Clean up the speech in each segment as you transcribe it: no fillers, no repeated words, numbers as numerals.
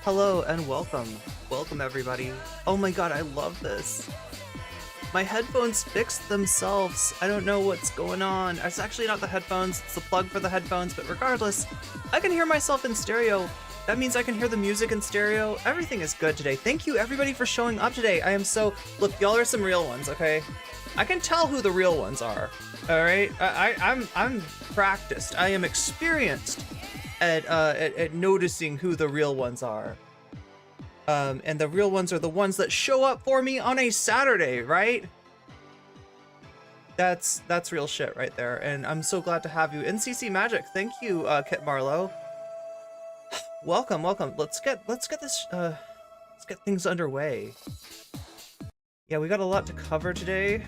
Hello, and welcome everybody. Oh my god, I love this. My headphones fixed themselves. I don't know what's going on. It's actually not the headphones, it's the plug for the headphones, but regardless, I can hear myself in stereo. That means I can hear the music in stereo. Everything is good today. Thank you everybody for showing up today. I am so, look, y'all are some real ones, okay? I can tell who the real ones are, all right? I'm practiced, I am experienced at noticing who the real ones are. And the real ones are the ones that show up for me on a Saturday, right? That's real shit right there, and I'm so glad to have you. NCC Magic, thank you, Kit Marlowe. Welcome. Let's get things underway. Yeah, we got a lot to cover today.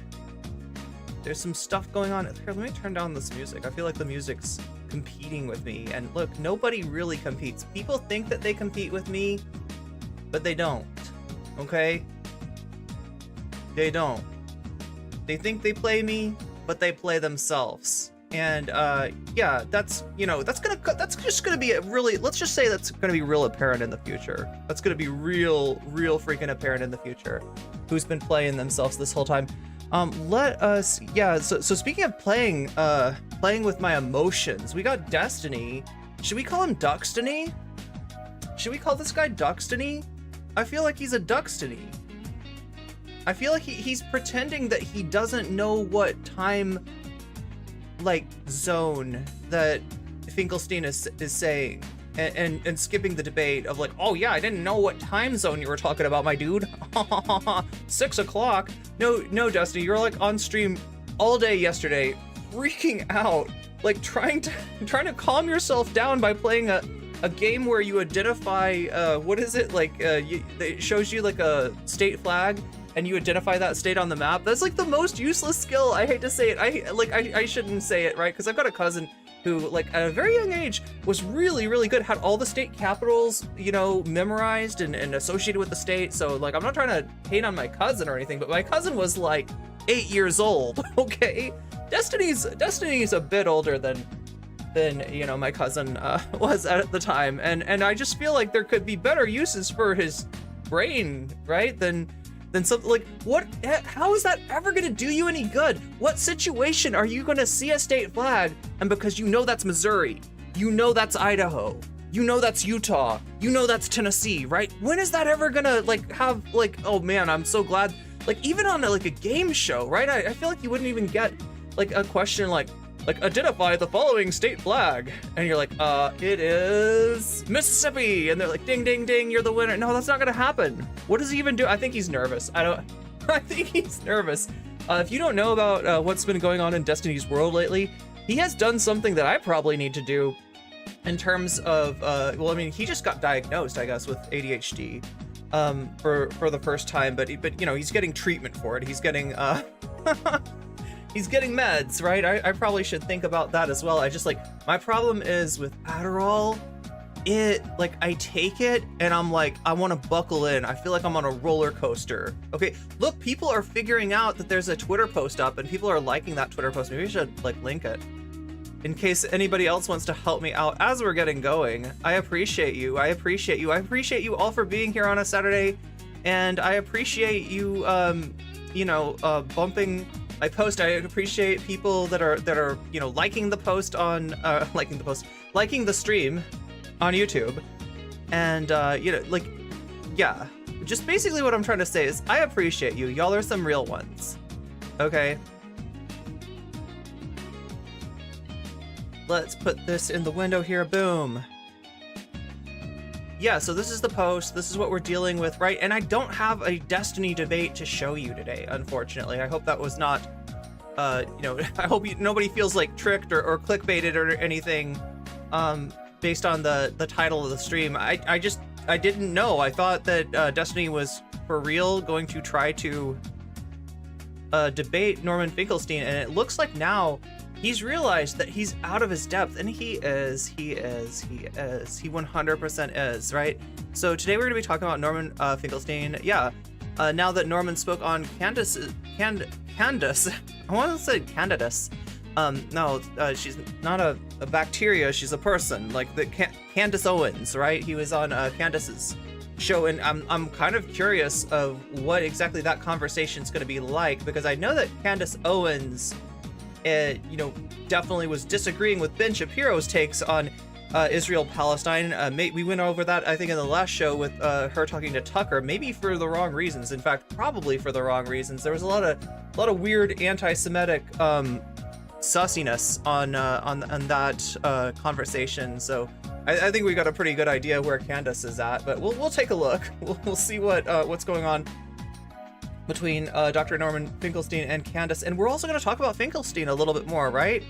There's some stuff going on. Here, let me turn down this music. I feel like the music's competing with me, and look, nobody really competes. People think that they compete with me, but they don't, okay? They don't. They think they play me, but they play themselves. And yeah, that's, you know, that's just gonna be a really, let's just say that's gonna be real apparent in the future. That's gonna be real freaking apparent in the future. Who's been playing themselves this whole time. Let us, yeah, so speaking of playing with my emotions, we got Destiny. Should we call him Duckstiny? Should we call this guy Duckstiny? I feel like he's a Duckstiny. I feel like he's pretending that he doesn't know what time, like, zone that Finkelstein is saying. And skipping the debate of like, oh yeah, I didn't know what time zone you were talking about, my dude. 6 o'clock. No, Dusty, you're like on stream all day yesterday, freaking out, like trying to calm yourself down by playing a game where you identify, what is it, like, it shows you like a state flag, and you identify that state on the map. That's like the most useless skill. I hate to say it. I shouldn't say it, right? Because I've got a cousin who, like, at a very young age was really good, had all the state capitals, you know, memorized and associated with the state. So like, I'm not trying to hate on my cousin or anything, but my cousin was like 8 years old, okay? Destiny's a bit older than you know, my cousin was at the time, and I just feel like there could be better uses for his brain, right, than something like, what, how is that ever gonna do you any good? What situation are you gonna see a state flag, and because you know that's Missouri, you know that's Idaho, you know that's Utah, you know that's Tennessee, right? When is that ever gonna like have, like, oh man, I'm so glad, like, even on like a game show, right? I feel like you wouldn't even get like a question like identify the following state flag, and you're like, it is Mississippi, and they're like, ding ding ding, you're the winner. No, that's not gonna happen. What does he even do? I think he's nervous. I think he's nervous. If you don't know about what's been going on in Destiny's world lately, he has done something that I probably need to do in terms of, well, I mean, he just got diagnosed, I guess, with ADHD for the first time, but you know, he's getting treatment for it. He's getting he's getting meds, right? I probably should think about that as well. I just, like, my problem is with Adderall, like, I take it and I'm like, I want to buckle in. I feel like I'm on a roller coaster. Okay, look, people are figuring out that there's a Twitter post up and people are liking that Twitter post. Maybe we should, like, link it in case anybody else wants to help me out as we're getting going. I appreciate you. I appreciate you all for being here on a Saturday, and I appreciate you, you know, bumping my post. I appreciate people that are, you know, liking the post on, liking the stream on YouTube. And, you know, like, yeah, just basically what I'm trying to say is I appreciate you. Y'all are some real ones. Okay. Let's put this in the window here. Boom. Yeah, so this is the post. This is what we're dealing with, right? And I don't have a Destiny debate to show you today, unfortunately. I hope that was not, you know, I hope nobody feels like tricked or clickbaited or anything. based on the title of the stream. I didn't know. I thought that Destiny was for real going to try to debate Norman Finkelstein, and it looks like now he's realized that he's out of his depth, and he 100% is, right? So today we're going to be talking about Norman Finkelstein. Yeah, now that Norman spoke on Candace, I want to say Candace. No, she's not a bacteria, she's a person, like the Candace Owens, right? He was on Candace's show, and I'm kind of curious of what exactly that conversation is going to be like, because I know that Candace Owens, definitely was disagreeing with Ben Shapiro's takes on Israel-Palestine. We went over that, I think, in the last show with her talking to Tucker, maybe for the wrong reasons. In fact, probably for the wrong reasons. There was a lot of weird anti-Semitic sussiness on that conversation. So I think we got a pretty good idea where Candace is at, but we'll take a look. We'll see what's going on between Dr. Norman Finkelstein and Candace, and we're also going to talk about Finkelstein a little bit more, right?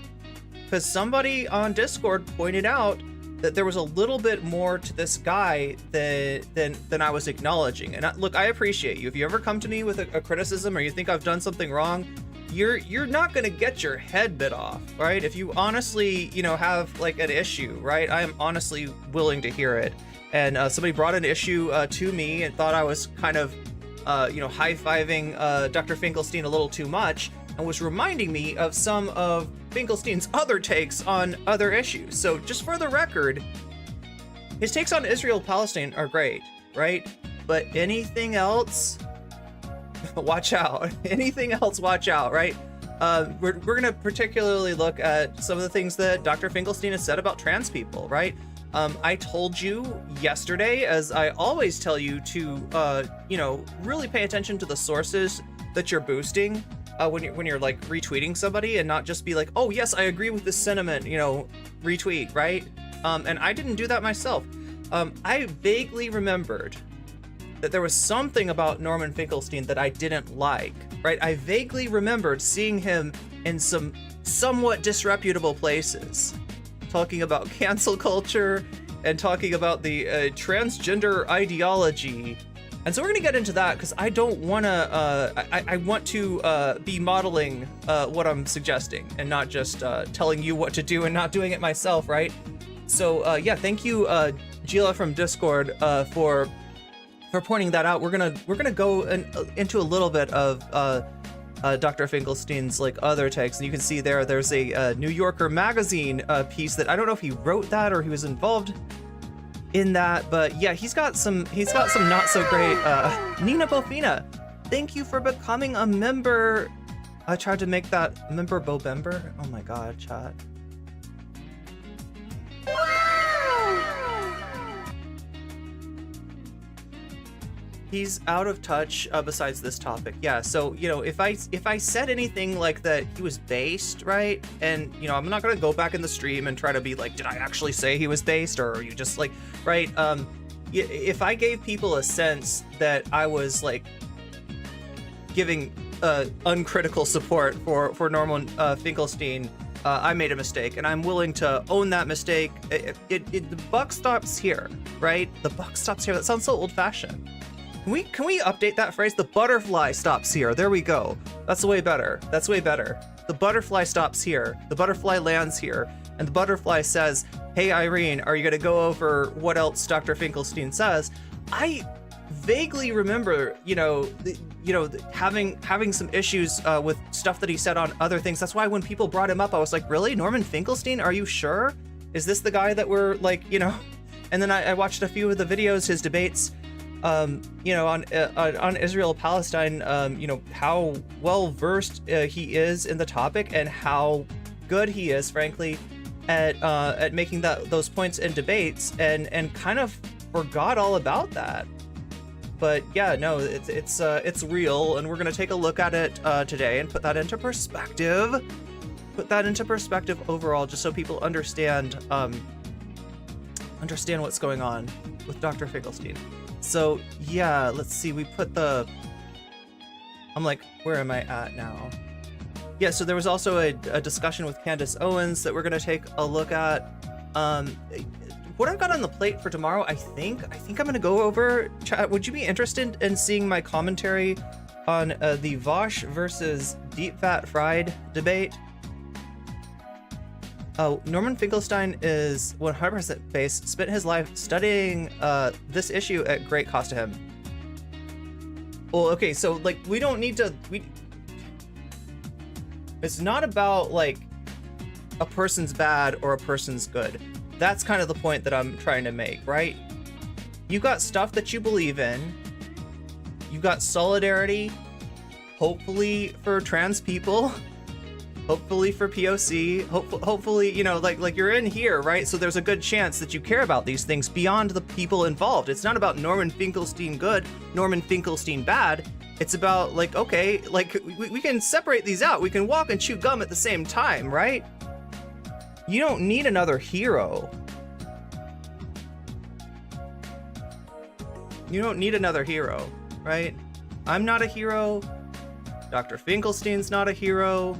Because somebody on Discord pointed out that there was a little bit more to this guy than I was acknowledging. And look, I appreciate you. If you ever come to me with a criticism, or you think I've done something wrong, you're not going to get your head bit off, right? If you honestly, have like an issue, right? I am honestly willing to hear it. And somebody brought an issue to me and thought I was kind of high-fiving Dr. Finkelstein a little too much, and was reminding me of some of Finkelstein's other takes on other issues. So just for the record, his takes on Israel-Palestine are great, right? But anything else, watch out. Anything else, watch out, right? We're gonna particularly look at some of the things that Dr. Finkelstein has said about trans people, right? I told you yesterday, as I always tell you, to really pay attention to the sources that you're boosting when you're like retweeting somebody, and not just be like, oh yes, I agree with this sentiment, retweet, right? And I didn't do that myself. I vaguely remembered that there was something about Norman Finkelstein that I didn't like, right? I vaguely remembered seeing him in some somewhat disreputable places, talking about cancel culture and talking about the transgender ideology. And so we're gonna get into that, because I don't wanna, I want to be modeling what I'm suggesting, and not just telling you what to do and not doing it myself, right? So yeah, thank you, Gila from Discord, for pointing that out. We're gonna go into a little bit of Dr. Finkelstein's like other takes, and you can see there's a New Yorker magazine piece that I don't know if he wrote that or he was involved in that, but yeah, he's got some not so great. Nina Bofina, thank you for becoming a member. I tried to make that member Bobember. Oh my god, chat. He's out of touch besides this topic. Yeah, so if I said anything like that he was based, right? And I'm not gonna go back in the stream and try to be like, did I actually say he was based, or are you just like, right? If I gave people a sense that I was like giving uncritical support for Norman Finkelstein, I made a mistake, and I'm willing to own that mistake. The buck stops here, right? The buck stops here. That sounds so old-fashioned. Can we update that phrase? The butterfly stops here. There we go. That's way better. That's way better. The butterfly stops here. The butterfly lands here. And the butterfly says, hey, Irene, are you going to go over what else Dr. Finkelstein says? I vaguely remember, having some issues with stuff that he said on other things. That's why when people brought him up, I was like, really? Norman Finkelstein? Are you sure? Is this the guy that we're like, And then I watched a few of the videos, his debates, on Israel-Palestine, how well versed he is in the topic, and how good he is, frankly, at making those points in debates, and kind of forgot all about that. But yeah, no, it's real, and we're gonna take a look at it today and put that into perspective. Put that into perspective overall, just so people understand what's going on with Dr. Finkelstein. So yeah, let's see, we put I'm like, where am I at now? Yeah, so there was also a discussion with Candace Owens that we're gonna take a look at. what I've got on the plate for tomorrow, I think I'm gonna go over. Would you be interested in seeing my commentary on the Vosh versus Deep Fat Fried debate? Oh, Norman Finkelstein is 100% based, spent his life studying this issue at great cost to him. Well, okay, so like we don't need to. It's not about like a person's bad or a person's good. That's kind of the point that I'm trying to make, right? You got stuff that you believe in. You got solidarity, hopefully for trans people, hopefully for POC, hopefully, you know, like you're in here, right? So there's a good chance that you care about these things beyond the people involved. It's not about Norman Finkelstein good, Norman Finkelstein bad. It's about like, okay, like we can separate these out. We can walk and chew gum at the same time, right? You don't need another hero. You don't need another hero, right? I'm not a hero. Dr. Finkelstein's not a hero.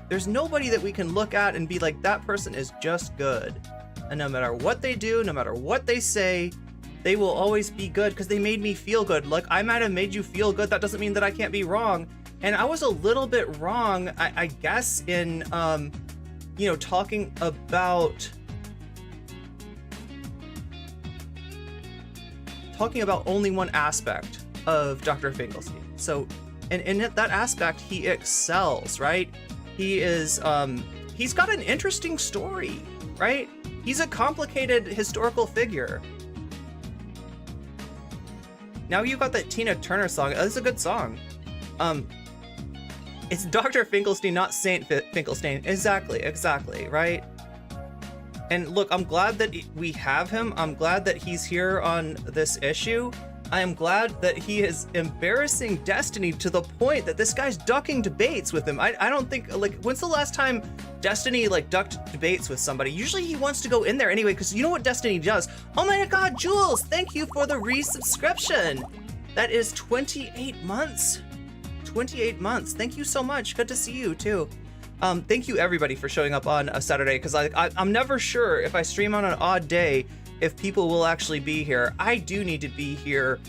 There's nobody that we can look at and be like, that person is just good. And no matter what they do, no matter what they say, they will always be good because they made me feel good. Like, I might have made you feel good. That doesn't mean that I can't be wrong. And I was a little bit wrong, I guess, in, you know, talking about only one aspect of Dr. Finkelstein. So in that aspect, he excels, right? He is, he's got an interesting story, right? He's a complicated historical figure. Now you got that Tina Turner song. That's a good song. It's Dr. Finkelstein, not Saint Finkelstein. Exactly, right? And look, I'm glad that we have him. I'm glad that he's here on this issue. I am glad that he is embarrassing Destiny to the point that this guy's ducking debates with him. I don't think, like, when's the last time Destiny, like, ducked debates with somebody? Usually he wants to go in there anyway, because you know what Destiny does? Oh my god, Jules, thank you for the resubscription. That is 28 months. 28 months. Thank you so much. Good to see you, too. Thank you, everybody, for showing up on a Saturday, because I'm never sure if I stream on an odd day if people will actually be here. I do need to be here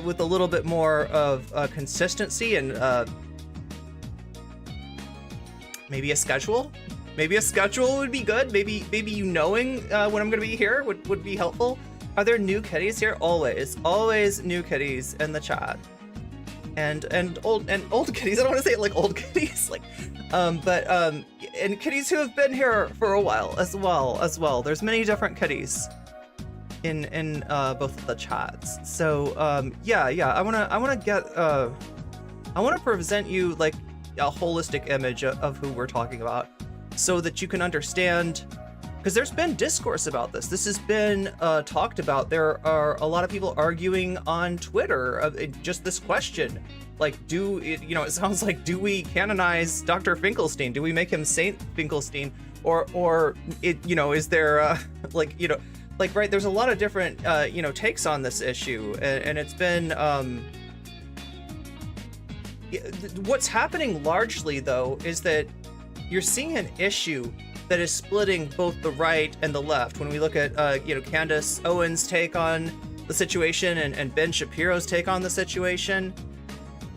with a little bit more of consistency and maybe a schedule. Maybe a schedule would be good. Maybe you knowing when I'm going to be here would be helpful. Are there new kitties here? Always new kitties in the chat. And old kitties. I don't want to say it like old kitties, like, and kitties who have been here for a while as well. There's many different kitties in both of the chats. So yeah. I want to present you like a holistic image of who we're talking about, so that you can understand. Because there's been discourse about this. This has been talked about. There are a lot of people arguing on Twitter of just this question. Like, it sounds like, do we canonize Dr. Finkelstein? Do we make him Saint Finkelstein? Or is there, right, there's a lot of different, takes on this issue. And it's been, what's happening largely, though, is that you're seeing an issue that is splitting both the right and the left. When we look at, Candace Owens' take on the situation and Ben Shapiro's take on the situation,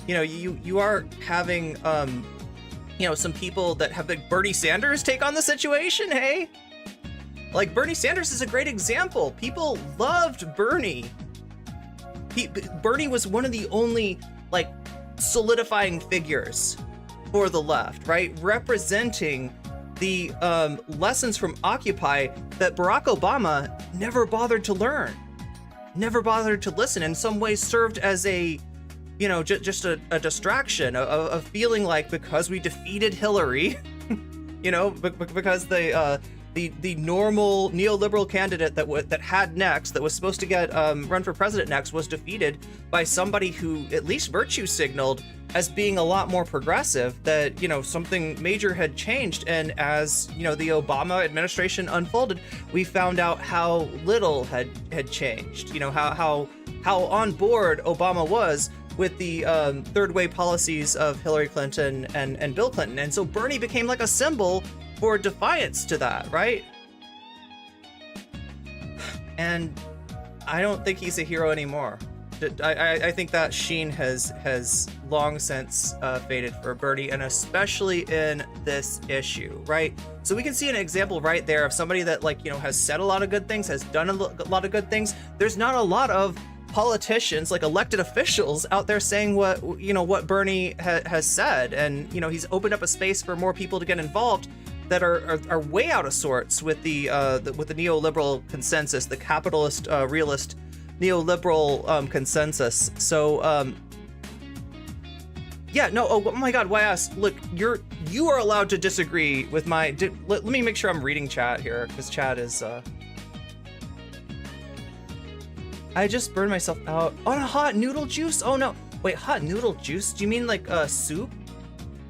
you are having, some people that have been Bernie Sanders take on the situation, hey? Like, Bernie Sanders is a great example. People loved Bernie. Bernie was one of the only, solidifying figures for the left, right? Representing the lessons from Occupy that Barack Obama never bothered to learn, never bothered to listen, in some ways served as a, just a distraction of feeling like, because we defeated Hillary, because the normal neoliberal candidate that had next, that was supposed to get run for president next, was defeated by somebody who at least virtue signaled as being a lot more progressive, that, something major had changed. And as, the Obama administration unfolded, we found out how little had changed, how on board Obama was with the third way policies of Hillary Clinton and Bill Clinton. And so Bernie became like a symbol for defiance to that, right? and I don't think he's a hero anymore. I think that sheen has long since faded for Bernie, and especially in this issue, right? So we can see an example right there of somebody that, like, you know, has said a lot of good things, has done a lot of good things. There's not a lot of politicians, like elected officials, out there saying what, you know, what Bernie has said, and, you know, he's opened up a space for more people to get involved that are way out of sorts with the neoliberal consensus, the capitalist realist neoliberal consensus. So yeah, no, oh my god, YS, look, you are allowed to disagree with my let me make sure I'm reading chat here, because chat is I just burned myself out on a hot noodle juice. Oh no, wait, hot noodle juice, do you mean like a soup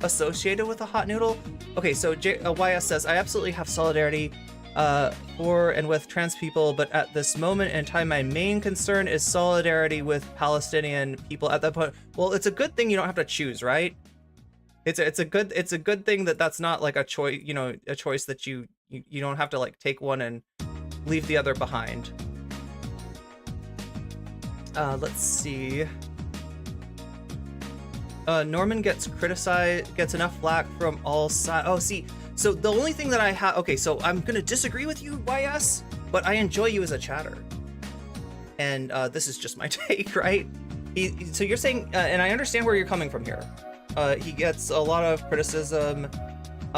associated with a hot noodle? Okay, so YS says, I absolutely have solidarity for and with trans people, but at this moment in time, my main concern is solidarity with Palestinian people at that point. Well, it's a good thing you don't have to choose, right? It's a good thing that that's not like a choice, you know, a choice that you don't have to like take one and leave the other behind. Let's see. Norman gets enough flack from all sides. Oh, see, so the only thing that I have, okay, so I'm gonna disagree with you, YS, but I enjoy you as a chatter. And this is just my take, right? So you're saying, and I understand where you're coming from here. He gets a lot of criticism.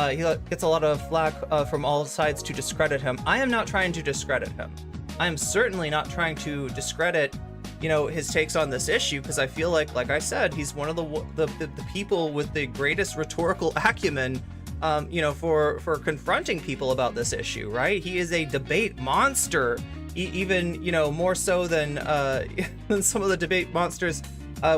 He gets a lot of flack from all sides to discredit him. I am not trying to discredit him. I am certainly not trying to discredit, you know, his takes on this issue, because I feel like I said, he's one of the people with the greatest rhetorical acumen, you know, for confronting people about this issue, right? He is a debate monster, even, you know, more so than some of the debate monsters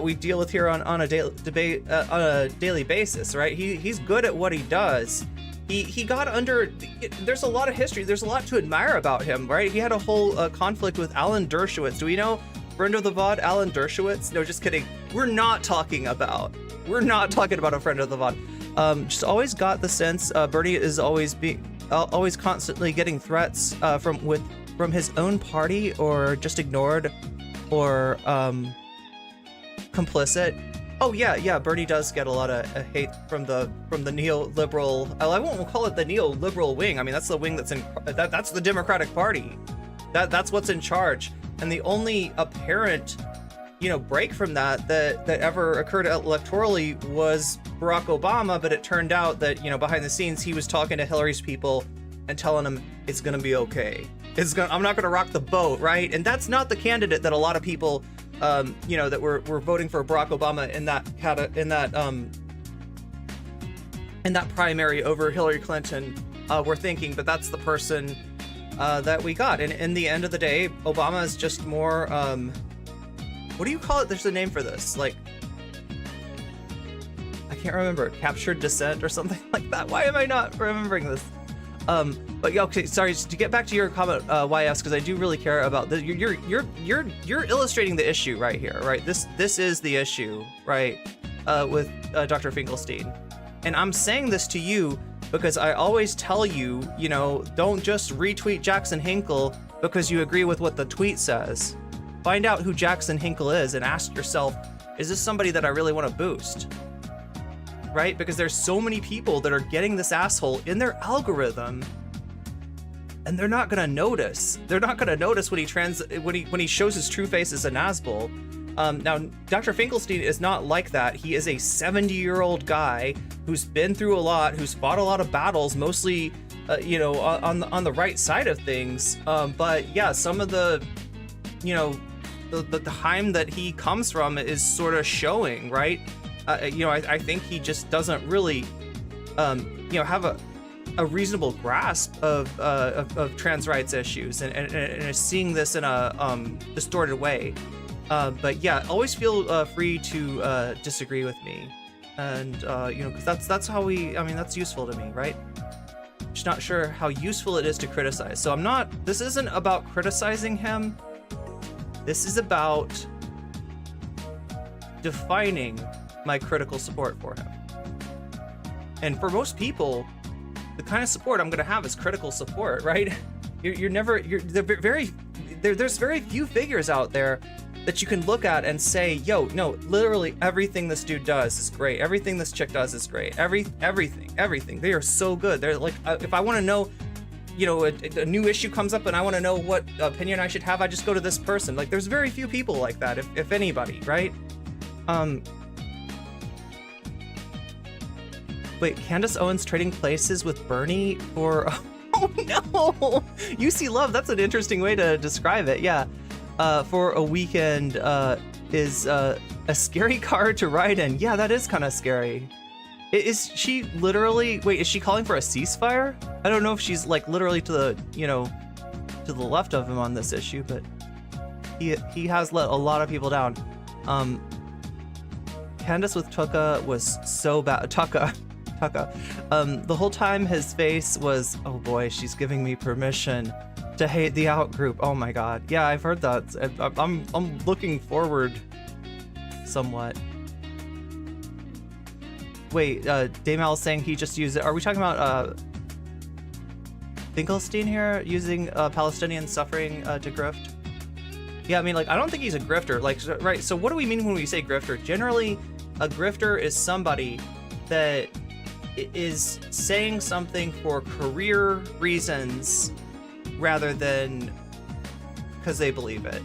we deal with here on a daily basis, right? He's good at what he does. He got under. There's a lot of history. There's a lot to admire about him, right? He had a whole conflict with Alan Dershowitz. Do we know? Friend of the VOD, Alan Dershowitz? No, just kidding. We're not talking about a friend of the VOD. Just always got the sense Bernie is always constantly getting threats from his own party, or just ignored, or complicit. Oh yeah, Bernie does get a lot of hate from the neoliberal. I won't call it the neoliberal wing. I mean, that's the wing that's that's the Democratic Party. That's what's in charge. And the only apparent, you know, break from that ever occurred electorally was Barack Obama, but it turned out that, you know, behind the scenes he was talking to Hillary's people and telling them it's gonna be okay. I'm not gonna rock the boat, right? And that's not the candidate that a lot of people, you know, that were voting for Barack Obama in that primary over Hillary Clinton were thinking. But that's the person that we got. And in the end of the day, Obama is just more, what do you call it? There's a name for this, like, I can't remember, captured dissent or something like that. Why am I not remembering this? But yeah, okay, sorry, to get back to your comment, YS, because I do really care about this. You're illustrating the issue right here, right? This is the issue, right? With Dr. Finkelstein. And I'm saying this to you because I always tell you, you know, don't just retweet Jackson Hinkle because you agree with what the tweet says. Find out who Jackson Hinkle is and ask yourself, is this somebody that I really want to boost? Right? Because there's so many people that are getting this asshole in their algorithm, and they're not gonna notice. They're not gonna notice when he shows his true face as a Nazgul. Now, Dr. Finkelstein is not like that. He is a 70-year-old guy who's been through a lot, who's fought a lot of battles, mostly, you know, on the right side of things. But yeah, some of the, you know, the time that he comes from is sort of showing, right? You know, I think he just doesn't really, you know, have a reasonable grasp of trans rights issues, and is seeing this in a distorted way. But yeah, always feel free to disagree with me, and you know, because that's how I mean, that's useful to me, right? Just not sure how useful it is to criticize. So this isn't about criticizing him. This is about defining my critical support for him. And for most people, the kind of support I'm going to have is critical support, right? They're very, there's very few figures out there that you can look at and say, yo, no, literally everything this dude does is great. Everything this chick does is great. Everything. They are so good. They're like, if I want to know, you know, a new issue comes up and I want to know what opinion I should have, I just go to this person. Like, there's very few people like that, if anybody, right? Wait, Candace Owens trading places with Bernie for... Oh no! UC Love, that's an interesting way to describe it, yeah. For a weekend is a scary car to ride in. Yeah, that is kind of scary. Is she literally... Wait, is she calling for a ceasefire? I don't know if she's like literally to the, you know, to the left of him on this issue, but he has let a lot of people down. Candace with Tuka was so bad. Tuka. The whole time his face was, oh boy, she's giving me permission to hate the out group. Oh my god. Yeah, I've heard that. I'm looking forward somewhat. Wait, Damal is saying he just used it. Are we talking about Finkelstein here using Palestinian suffering to grift? Yeah, I mean, like, I don't think he's a grifter. Like, right, so what do we mean when we say grifter? Generally, a grifter is somebody that is saying something for career reasons rather than because they believe it,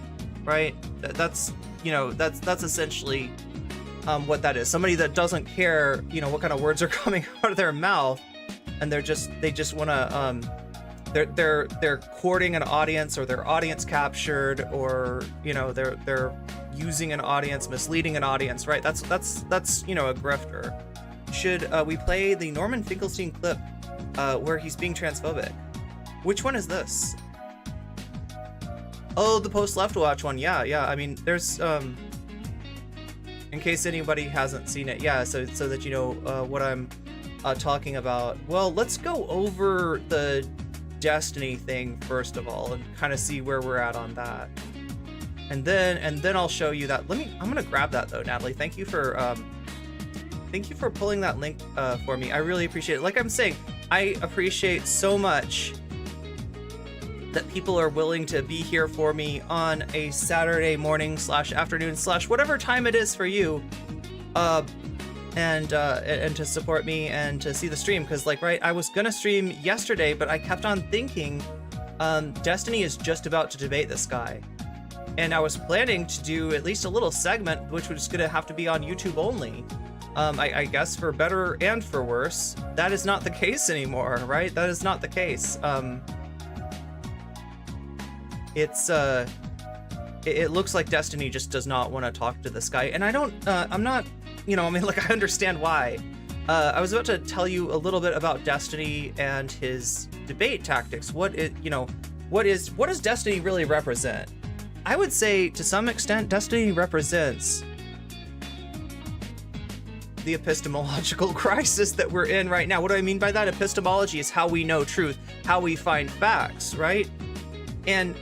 right? That's, you know, that's essentially what that is. Somebody that doesn't care, you know, what kind of words are coming out of their mouth, and they just want to they're courting an audience, or their audience captured, or, you know, they're using an audience, misleading an audience, right? That's you know, a grifter. Should we play the Norman Finkelstein clip where he's being transphobic? Which one is this? Oh, the post left watch one. Yeah. I mean, there's in case anybody hasn't seen it, yeah. So that you know what I'm talking about. Well, let's go over the Destiny thing first of all, and kind of see where we're at on that, and then I'll show you that. I'm gonna grab that though, Natalie. Thank you for pulling that link for me. I really appreciate it. Like I'm saying, I appreciate so much that people are willing to be here for me on a Saturday morning / afternoon / whatever time it is for you, and to support me and to see the stream. Because, like, right, I was gonna stream yesterday, but I kept on thinking Destiny is just about to debate this guy, and I was planning to do at least a little segment, which was gonna have to be on YouTube only. I guess for better and for worse, that is not the case anymore, right? That is not the case. It looks like Destiny just does not want to talk to this guy, and I'm not, you know, I mean, like, I understand why. I was about to tell you a little bit about Destiny and his debate tactics. What does Destiny really represent? I would say, to some extent, Destiny represents the epistemological crisis that we're in right now. What do I mean by that? Epistemology is how we know truth, how we find facts, right? And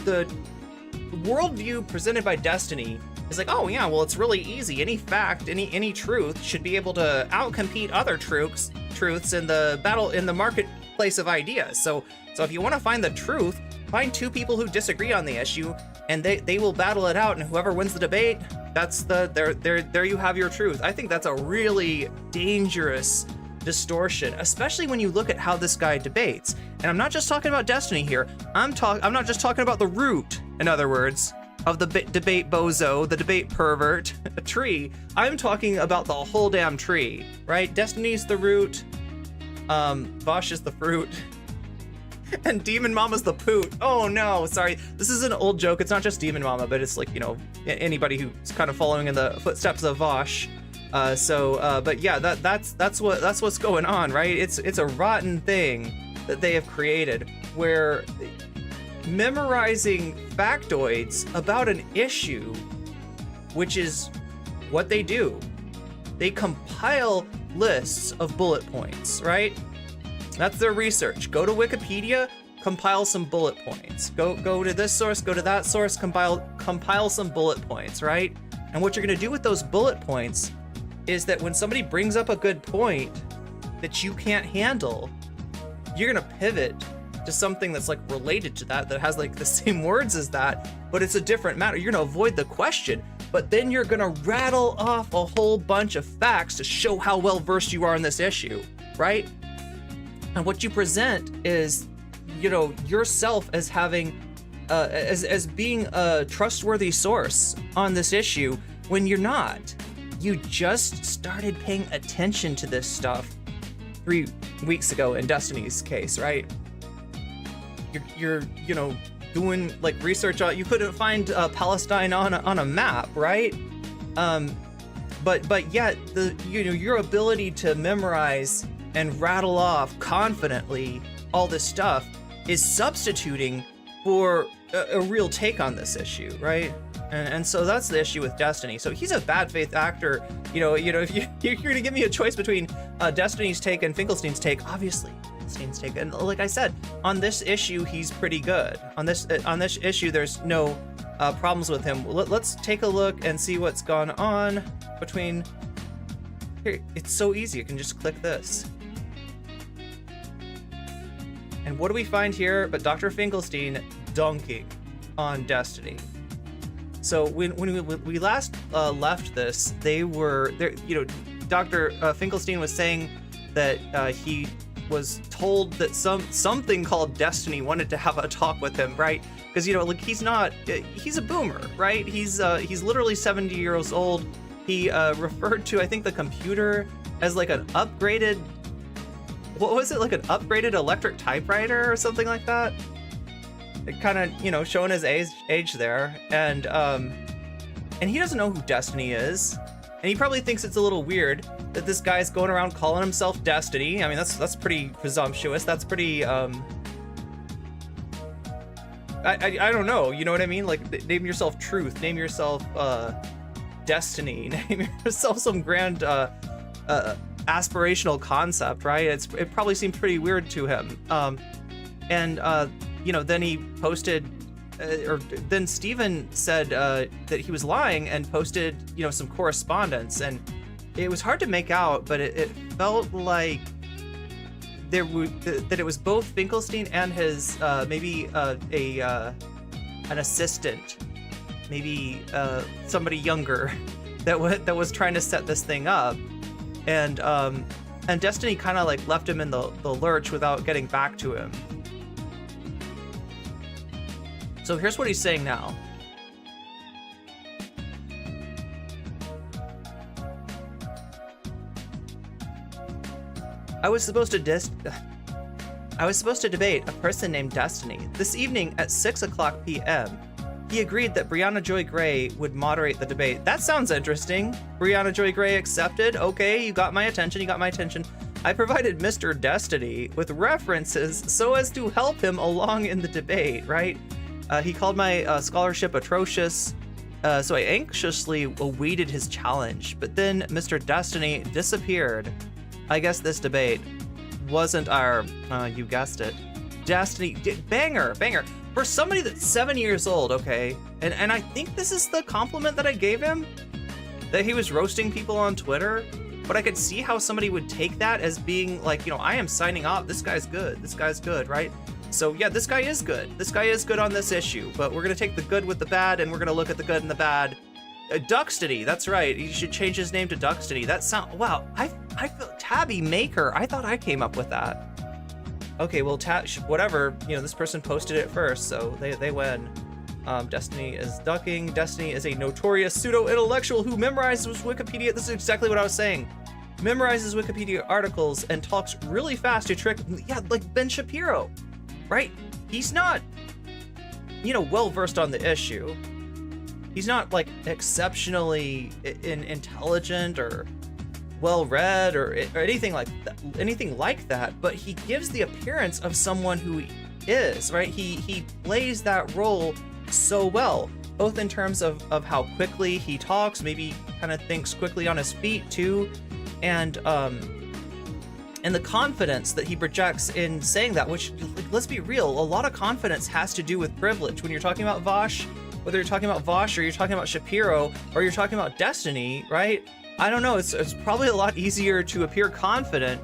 the worldview presented by Destiny is like, oh yeah, well, it's really easy. Any fact, any truth should be able to outcompete other truths in the battle, in the marketplace of ideas. So if you want to find the truth, find two people who disagree on the issue, and they will battle it out, and whoever wins the debate, that's there you have your truth. I think that's a really dangerous distortion, especially when you look at how this guy debates. And I'm not just talking about Destiny here. I'm not just talking about the root, in other words, of the debate bozo, the debate pervert tree. I'm talking about the whole damn tree, right? Destiny's the root, Vosh is the fruit, and Demon Mama's the poot. Oh no, sorry. This is an old joke. It's not just Demon Mama, but it's like, you know, anybody who's kind of following in the footsteps of Vosh. But yeah, that's what's going on, right? It's a rotten thing that they have created, where memorizing factoids about an issue, which is what they do. They compile lists of bullet points, right? That's their research. Go to Wikipedia, compile some bullet points. Go to this source, go to that source, compile some bullet points, right? And what you're gonna do with those bullet points is that when somebody brings up a good point that you can't handle, you're gonna pivot to something that's like related to that has like the same words as that, but it's a different matter. You're gonna avoid the question, but then you're gonna rattle off a whole bunch of facts to show how well versed you are in this issue, right? And what you present is, you know, yourself as having as being a trustworthy source on this issue when you're not. You just started paying attention to this stuff 3 weeks ago in Destiny's case, right? You're you know, doing like research on, you couldn't find Palestine on a map, right? But yet your ability to memorize and rattle off confidently all this stuff is substituting for a real take on this issue, right? And so that's the issue with Destiny. So he's a bad faith actor. You know, if you're gonna give me a choice between Destiny's take and Finkelstein's take, obviously Finkelstein's take. And like I said, on this issue, he's pretty good. On this issue, there's no problems with him. Let's take a look and see what's gone on between. Here, it's so easy. You can just click this. And what do we find here but Dr. Finkelstein dunking on Destiny? So when we last left this, they were there. You know, Dr. Finkelstein was saying that he was told that something called Destiny wanted to have a talk with him, right? Because, you know, like he's a boomer, right? He's literally 70 years old. He referred to, I think, the computer as like an upgraded. What was it, like an upgraded electric typewriter or something like that? It kind of, you know, showing his age there, and he doesn't know who Destiny is, and he probably thinks it's a little weird that this guy's going around calling himself Destiny. I mean, that's pretty presumptuous. That's pretty I don't know. You know what I mean? Like, name yourself Truth. Name yourself Destiny. Name yourself some grand aspirational concept, right? It probably seemed pretty weird to him. You know, then he posted, or then Steven said that he was lying and posted, you know, some correspondence, and it was hard to make out, but it felt like that it was both Finkelstein and his maybe an assistant, maybe somebody younger that was trying to set this thing up. And Destiny kind of like left him in the lurch without getting back to him. So here's what he's saying now. I was supposed to debate a person named Destiny this evening at 6:00 p.m. He agreed that Brianna Joy Gray would moderate the debate. That sounds interesting. Brianna Joy Gray accepted. Okay, you got my attention. I provided Mr. Destiny with references so as to help him along in the debate, right? He called my scholarship atrocious, so I anxiously awaited his challenge. But then Mr. Destiny disappeared. I guess this debate wasn't our, you guessed it, Destiny, banger. For somebody that's 7 years old, okay, and I think this is the compliment that I gave him, that he was roasting people on Twitter, but I could see how somebody would take that as being like, you know, I am signing off, this guy's good, right? So yeah, this guy is good on this issue, but we're gonna take the good with the bad, and we're gonna look at the good and the bad. Duxtony, that's right, you should change his name to Duxtony. That sound, wow, I feel, Tabby Maker, I thought I came up with that. Okay, well, whatever, you know, this person posted it first, so they win. Destiny is ducking. Destiny is a notorious pseudo-intellectual who memorizes Wikipedia. This is exactly what I was saying. Memorizes Wikipedia articles and talks really fast to trick, yeah, like Ben Shapiro, right? He's not, you know, well-versed on the issue. He's not, like, exceptionally intelligent or well-read or anything like that, but he gives the appearance of someone who he is, right? He plays that role so well, both in terms of how quickly he talks, maybe kind of thinks quickly on his feet too, and the confidence that he projects in saying that, which, like, let's be real, a lot of confidence has to do with privilege. When you're talking about Vosh, whether you're talking about Vosh or you're talking about Shapiro or you're talking about Destiny, right? I don't know, it's probably a lot easier to appear confident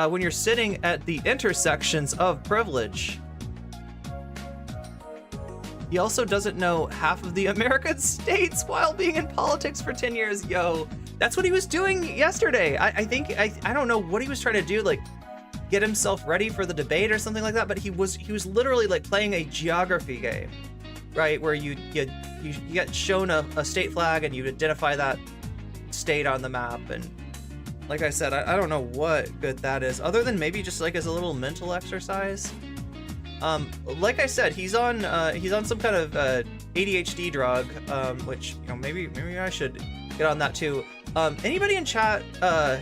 when you're sitting at the intersections of privilege. He also doesn't know half of the American states while being in politics for 10 years. Yo, that's what he was doing yesterday. I think I don't know what he was trying to do, like get himself ready for the debate or something like that, but he was literally like playing a geography game, right? Where you get shown a state flag and you identify that state on the map. And like I said, I don't know what good that is, other than maybe just like as a little mental exercise. Like I said, he's on some kind of ADHD drug, which, you know, maybe I should get on that too. Anybody in chat have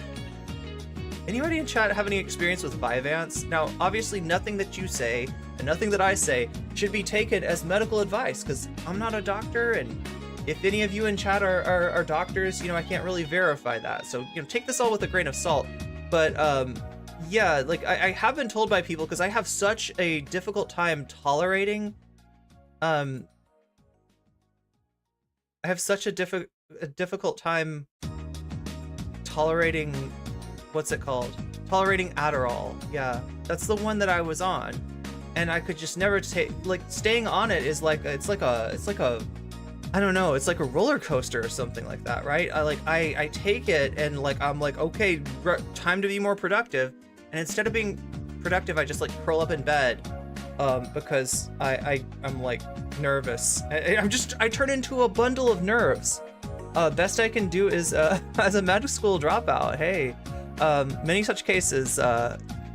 any experience with Vyvanse? Now, obviously, nothing that you say and nothing that I say should be taken as medical advice, because I'm not a doctor, and if any of you in chat are doctors, you know, I can't really verify that. So, you know, take this all with a grain of salt. But yeah, like I have been told by people, because I have such a difficult time tolerating I have such a difficult time tolerating, what's it called? Tolerating Adderall. Yeah, that's the one that I was on, and I could just never take, like, staying on it is like, it's like a I don't know, it's like a roller coaster or something like that, right? I take it and like I'm like, okay, time to be more productive, and instead of being productive, I just like curl up in bed because I'm like nervous. I turn into a bundle of nerves. Best I can do is as a medical school dropout. Hey, many such cases,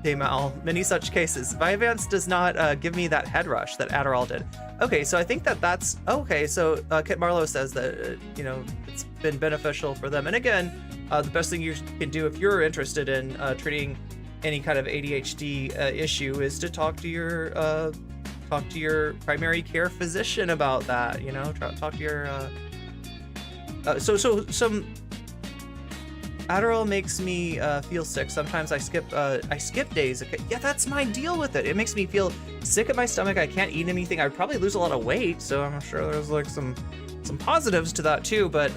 Daymal, many such cases. Vyvanse does not give me that head rush that Adderall did. Okay, so I think that's okay. So Kit Marlowe says that you know, it's been beneficial for them. And again, the best thing you can do if you're interested in treating any kind of ADHD issue is to talk to your primary care physician about that. You know, talk to your so some Adderall makes me feel sick. Sometimes I skip days. Okay. Yeah, that's my deal with it. It makes me feel sick at my stomach. I can't eat anything. I'd probably lose a lot of weight, so I'm sure there's like some positives to that too. But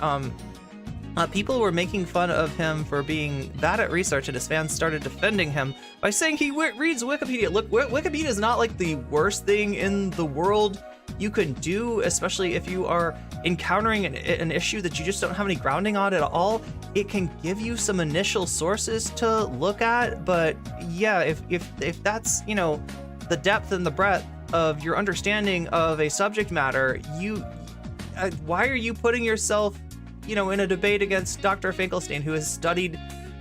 people were making fun of him for being bad at research, and his fans started defending him by saying he reads Wikipedia. Look, Wikipedia is not like the worst thing in the world you can do, especially if you are encountering an issue that you just don't have any grounding on at all. It can give you some initial sources to look at, but yeah, if that's, you know, the depth and the breadth of your understanding of a subject matter, why are you putting yourself, you know, in a debate against Dr. Finkelstein, who has studied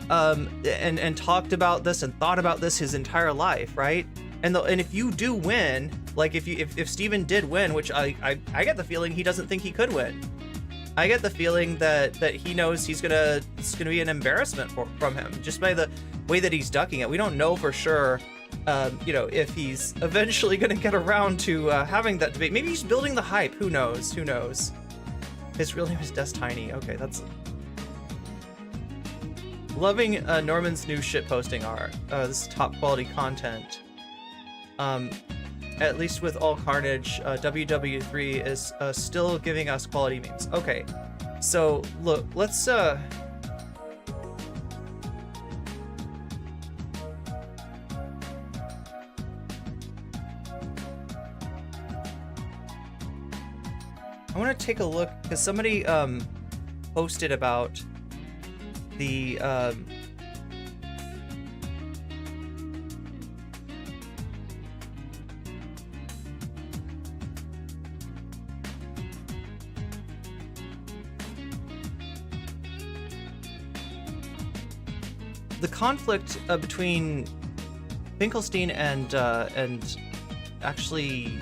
and talked about this and thought about this his entire life, right? And if you do win, like if Steven did win, which I get the feeling he doesn't think he could win. I get the feeling that he knows it's gonna be an embarrassment from him, just by the way that he's ducking it. We don't know for sure, you know, if he's eventually gonna get around to having that debate. Maybe he's building the hype. Who knows? Who knows? His real name is Destiny. Okay, that's... Loving Norman's new shitposting art. This is top quality content. At least with All Carnage, WW3 is still giving us quality memes. Okay, so look, let's I want to take a look, because somebody posted about the conflict between Finkelstein and actually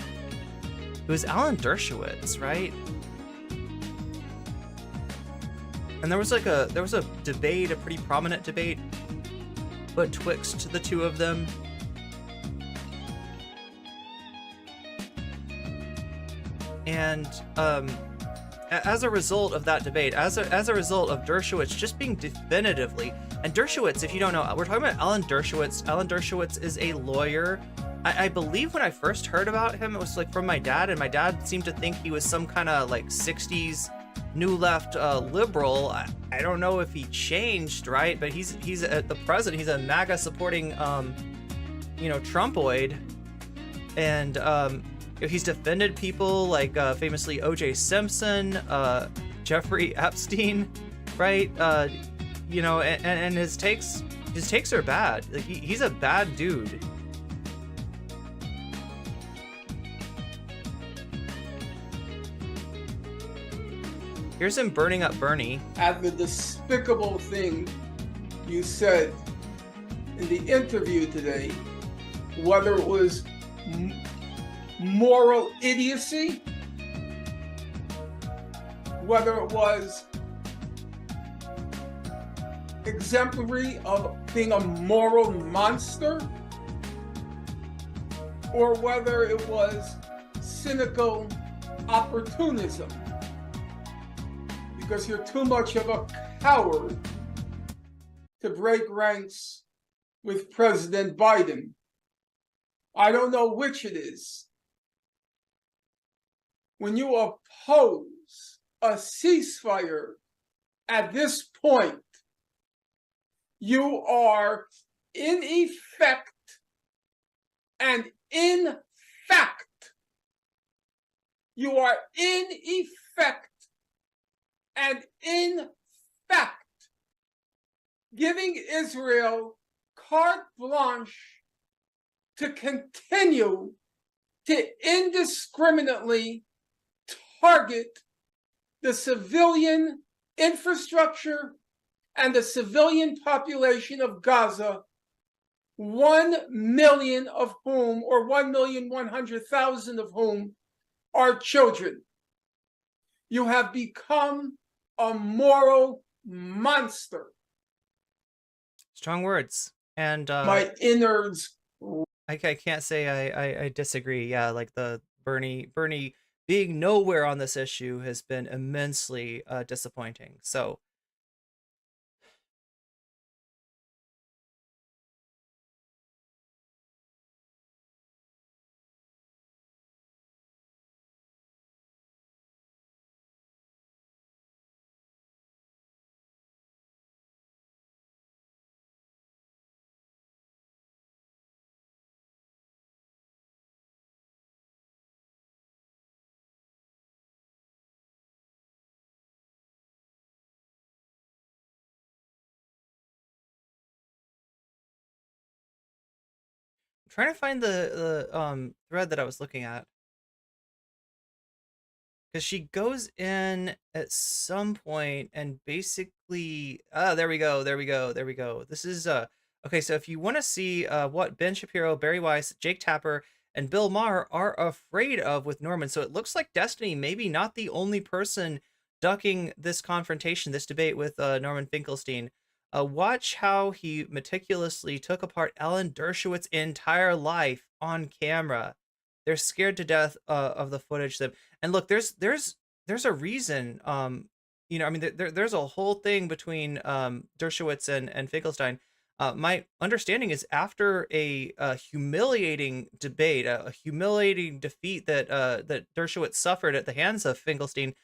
it was Alan Dershowitz, right? And there was a debate, a pretty prominent debate betwixt the two of them. And as a result of that debate, as a result of Dershowitz just being definitively, and Dershowitz, if you don't know, we're talking about Alan Dershowitz. Alan Dershowitz is a lawyer. I believe when I first heard about him, it was like from my dad, and my dad seemed to think he was some kind of like 60s new left liberal. I don't know if he changed, right? But he's the president. He's a MAGA supporting, you know, Trumpoid, and he's defended people like famously O.J. Simpson, Jeffrey Epstein, right? You know, and his takes are bad. Like he's a bad dude. Here's him burning up Bernie. At the despicable thing you said in the interview today, whether it was moral idiocy, whether it was exemplary of being a moral monster, or whether it was cynical opportunism, because you're too much of a coward to break ranks with President Biden. I don't know which it is. When you oppose a ceasefire at this point, you are in effect and in fact, you are in effect and in fact giving Israel carte blanche to continue to indiscriminately target the civilian infrastructure and the civilian population of Gaza, 1 million of whom, or 1,100,000 of whom, are children. You have become a moral monster. Strong words. And my innards. I can't say I disagree. Yeah, like the Bernie being nowhere on this issue has been immensely disappointing. So I'm trying to find the thread that I was looking at, because she goes in at some point and basically there we go. This is okay, so if you want to see what Ben Shapiro, Barry Weiss, Jake Tapper, and Bill Maher are afraid of with Norman, so it looks like Destiny maybe not the only person ducking this confrontation, this debate with Norman Finkelstein. Watch how he meticulously took apart Alan Dershowitz's entire life on camera. They're scared to death of the footage. And look, there's a reason. You know, I mean, there's a whole thing between Dershowitz and Finkelstein. My understanding is after a humiliating debate, a humiliating defeat that that Dershowitz suffered at the hands of Finkelstein,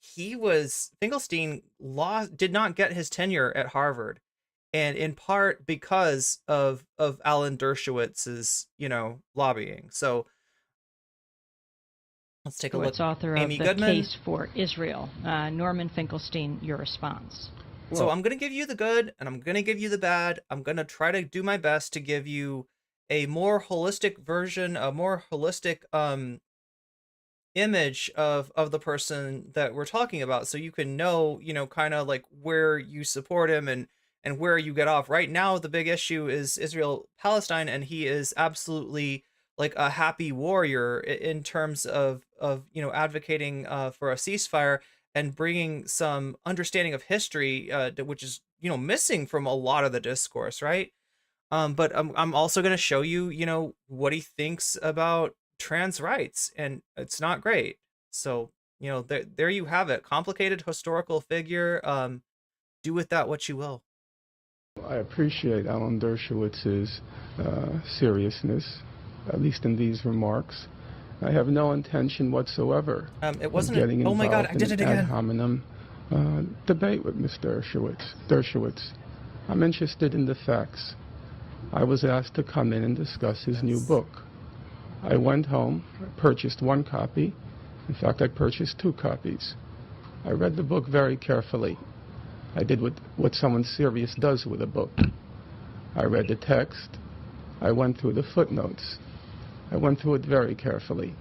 Finkelstein did not get his tenure at Harvard, and in part because of Alan Dershowitz's, you know, lobbying. So let's take a look. Author Amy of the Goodman. Case for Israel, Norman Finkelstein. Your response. So I'm going to give you the good and I'm going to give you the bad. I'm going to try to do my best to give you a more holistic version, a more holistic image of the person that we're talking about, so you can know, you know, kind of like where you support him and where you get off. Right now the big issue is Israel Palestine, and he is absolutely like a happy warrior in terms of you know, advocating for a ceasefire and bringing some understanding of history, which is, you know, missing from a lot of the discourse, right? But I'm also going to show you, you know, what he thinks about trans rights, and it's not great. So, you know, there you have it. Complicated historical figure. Do with that what you will. I appreciate Alan Dershowitz's seriousness, at least in these remarks. I have no intention whatsoever it wasn't of getting oh my God, I involved did in it an again. ad hominem debate with Ms. Dershowitz. I'm interested in the facts. I was asked to come in and discuss his new book. I went home, purchased one copy. In fact, I purchased 2 copies. I read the book very carefully. I did what someone serious does with a book. I read the text. I went through the footnotes. I went through it very carefully.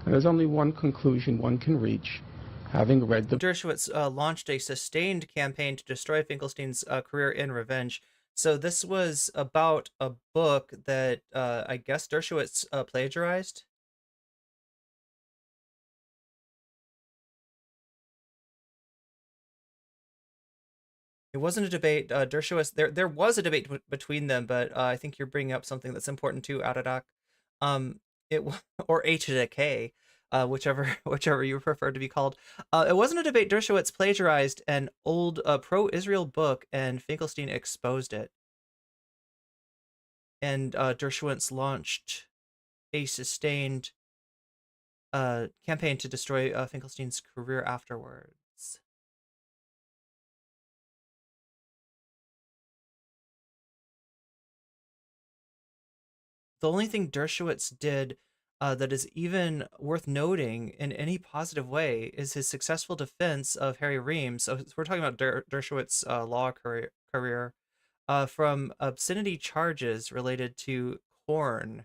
And there's only one conclusion one can reach, having read the... Dershowitz launched a sustained campaign to destroy Finkelstein's career in revenge. So this was about a book that I guess Dershowitz plagiarized. It wasn't a debate. Dershowitz, there was a debate between them, but I think you're bringing up something that's important too, Adadak. It or H to K, whichever you prefer to be called. It wasn't a debate. Dershowitz plagiarized an old pro-Israel book, and Finkelstein exposed it. And Dershowitz launched a sustained campaign to destroy Finkelstein's career afterwards. The only thing Dershowitz did that is even worth noting in any positive way is his successful defense of Harry Reams. So we're talking about Dershowitz's law career from obscenity charges related to corn,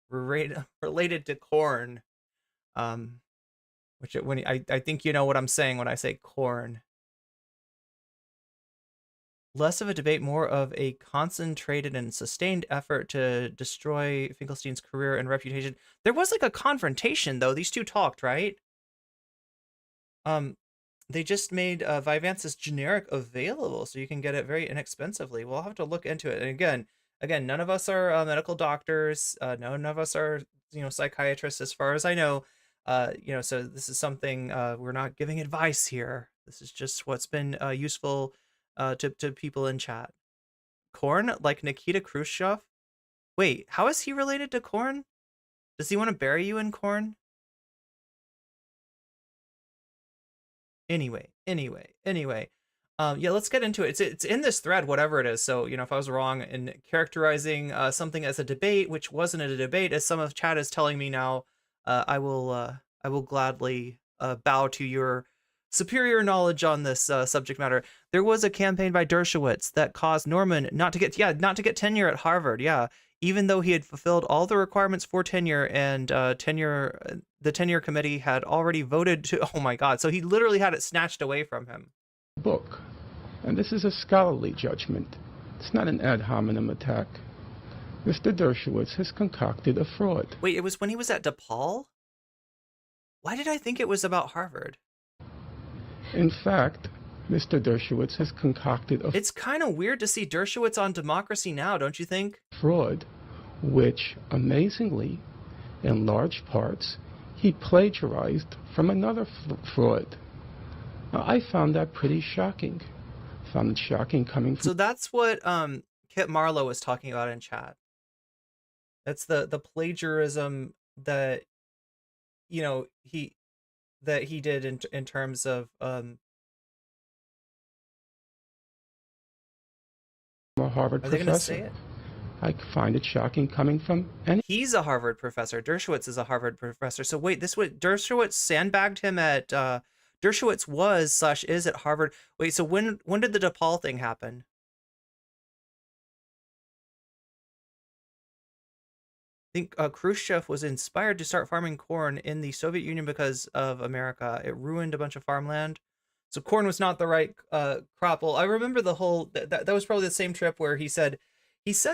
related to corn. Which I think you know what I'm saying when I say corn. Less of a debate, more of a concentrated and sustained effort to destroy Finkelstein's career and reputation. There was like a confrontation, though. These two talked, right? They just made Vyvanse's generic available, so you can get it very inexpensively. We'll have to look into it. And again, none of us are medical doctors. None of us are, psychiatrists, as far as I know. So this is something we're not giving advice here. This is just what's been useful to people in chat. Korn, like Nikita Khrushchev? Wait, how is he related to Korn? Does he want to bury you in corn? Anyway. Yeah, let's get into it. It's in this thread, whatever it is. So, if I was wrong in characterizing something as a debate, which wasn't a debate, as some of chat is telling me now, I will gladly bow to your superior knowledge on this subject matter. There was a campaign by Dershowitz that caused Norman not to get tenure at Harvard. Yeah, even though he had fulfilled all the requirements for tenure, and the tenure committee had already voted to. Oh my God! So he literally had it snatched away from him. Book, and this is a scholarly judgment. It's not an ad hominem attack. Mr. Dershowitz has concocted a fraud. Wait, it was when he was at DePaul? Why did I think it was about Harvard? In fact, Mr. Dershowitz has concocted a... It's kind of weird to see Dershowitz on Democracy Now!, don't you think? ...fraud, which, amazingly, in large parts, he plagiarized from another fraud. Now, I found that pretty shocking. Found it shocking coming from... So that's what Kit Marlowe was talking about in chat. That's the plagiarism that, he did in terms of a Harvard Are they professor. gonna say it? I find it shocking coming from any... He's a Harvard professor. Dershowitz is a Harvard professor. So wait, Dershowitz sandbagged him at Dershowitz was/is at Harvard. Wait, so when did the DePaul thing happen? I think Khrushchev was inspired to start farming corn in the Soviet Union because of America. It ruined a bunch of farmland. So corn was not the right crop. Well, I remember the whole, that was probably the same trip where he said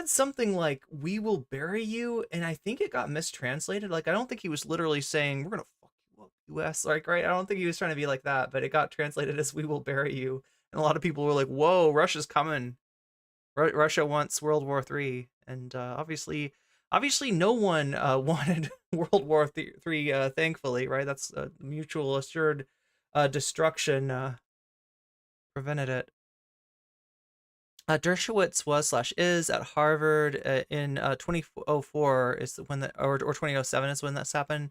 something like, "We will bury you." And I think it got mistranslated. Like, I don't think he was literally saying, "We're going to fuck you up, US." Like, right? I don't think he was trying to be like that, but it got translated as "We will bury you." And a lot of people were like, whoa, Russia's coming. Russia wants World War III. And obviously no one wanted World War III, thankfully, right? That's mutual assured destruction prevented it. Dershowitz was/is at Harvard in 2004 is when or 2007 is when that's happened.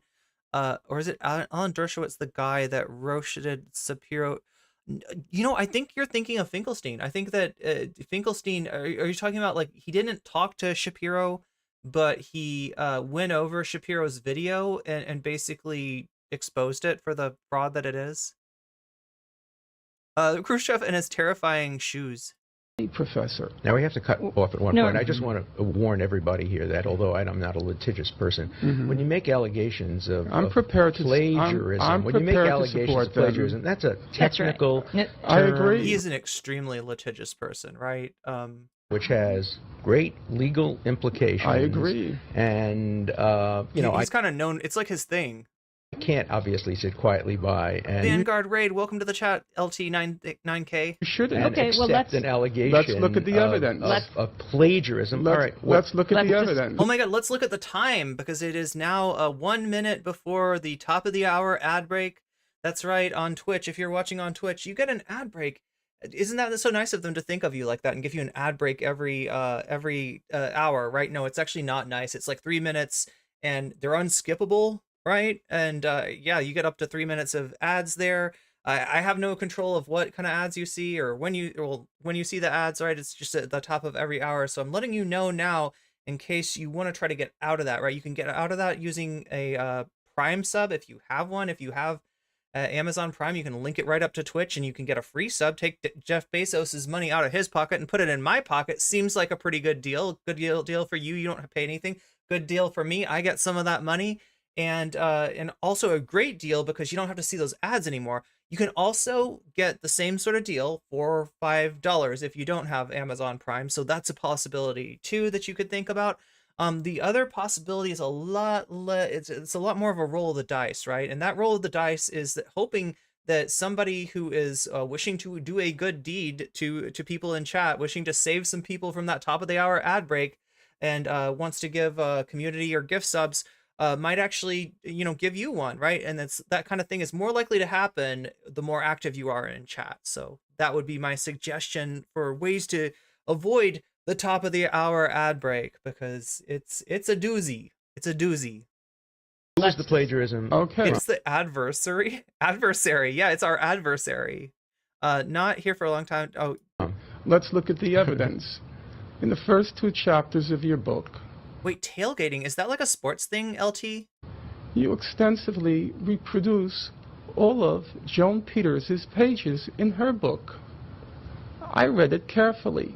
Or is it Alan Dershowitz, the guy that roasted Shapiro? I think you're thinking of Finkelstein. I think that Finkelstein, are you talking about, like, he didn't talk to Shapiro, but he went over Shapiro's video and basically exposed it for the fraud that it is. Khrushchev and his terrifying shoes. Professor. Now we have to cut off at one No. point. I just want to warn everybody here that although I'm not a litigious person, when you make allegations of, I'm prepared to plagiarism, I'm when you make prepared to allegations support of plagiarism, that's a technical That's I term agree. He is an extremely litigious person, right? which has great legal implications. I agree. And you know, he's kind of known. It's like his thing. I can't obviously sit quietly by and Vanguard Raid, welcome to the chat, LT9K. You shouldn't. Okay, well, accept an allegation. let's look at the evidence. Of plagiarism. All right, Let's look at the let's- evidence. Oh my god, let's look at the time, because it is now 1 minute before the top of the hour ad break. That's right, on Twitch. If you're watching on Twitch, you get an ad break. Isn't that so nice of them to think of you like that and give you an ad break every hour, right? No, it's actually not nice. It's like 3 minutes, and they're unskippable, right? And yeah, you get up to 3 minutes of ads there. I have no control of what kind of ads you see or when you see the ads, right? It's just at the top of every hour. So I'm letting you know now in case you want to try to get out of that, right? You can get out of that using a Prime sub if you have one. If you have Amazon Prime, you can link it right up to Twitch and you can get a free sub. Take Jeff Bezos's money out of his pocket and put it in my pocket. Seems like a pretty good deal. Good deal for you. You don't have to pay anything. Good deal for me. I get some of that money. And also a great deal because you don't have to see those ads anymore. You can also get the same sort of deal for $5 if you don't have Amazon Prime. So that's a possibility too that you could think about. The other possibility is a lot it's a lot more of a roll of the dice, right? And that roll of the dice is that hoping that somebody who is wishing to do a good deed to people in chat, wishing to save some people from that top of the hour ad break, and wants to give community or gift subs, might actually, give you one, right? And that kind of thing is more likely to happen the more active you are in chat. So that would be my suggestion for ways to avoid the top of the hour ad break, because it's a doozy. It's a doozy. who's the plagiarism? Okay. It's the adversary. Yeah, it's our adversary. Not here for a long time. Oh, Let's look at the evidence. In the first 2 chapters of your book, wait, tailgating, is that like a sports thing, LT? you extensively reproduce all of Joan Peters' pages in her book. I read it carefully.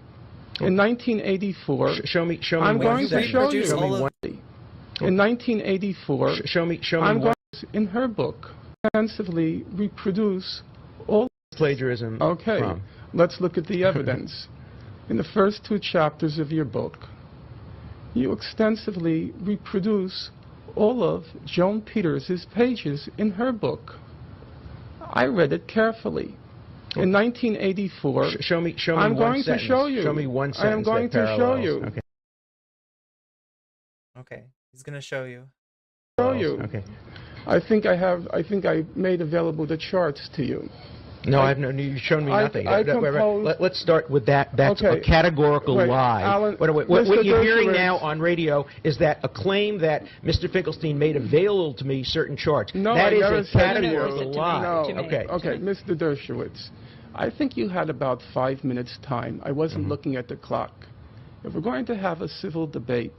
In 1984, Show me I'm one going to sentence. show you. Show me one. In 1984, Show me I'm one. going in her book extensively reproduce all. Plagiarism. Okay, From. let's look at the evidence. In the first 2 chapters of your book, you extensively reproduce all of Joan Peters' pages in her book. I read it carefully. In 1984, Show me I'm one going sentence. to show you. Show me one sentence. I am going that to show parallels. you. Okay. Okay, he's gonna show you. Show you. Okay. I think I made available the charts to you. No, I've no. You've shown me I- nothing. I Wait, composed- Let's start with that. That's Okay. a categorical Wait, lie. Alan, What Mr. you're hearing Dershowitz- now on radio is that a claim that Mr. Finkelstein made available to me certain charts. No, that I is never a said to categorical you. lie. No. To me. Okay. Okay, Mr. Dershowitz, I think you had about 5 minutes time. I wasn't looking at the clock. If we're going to have a civil debate,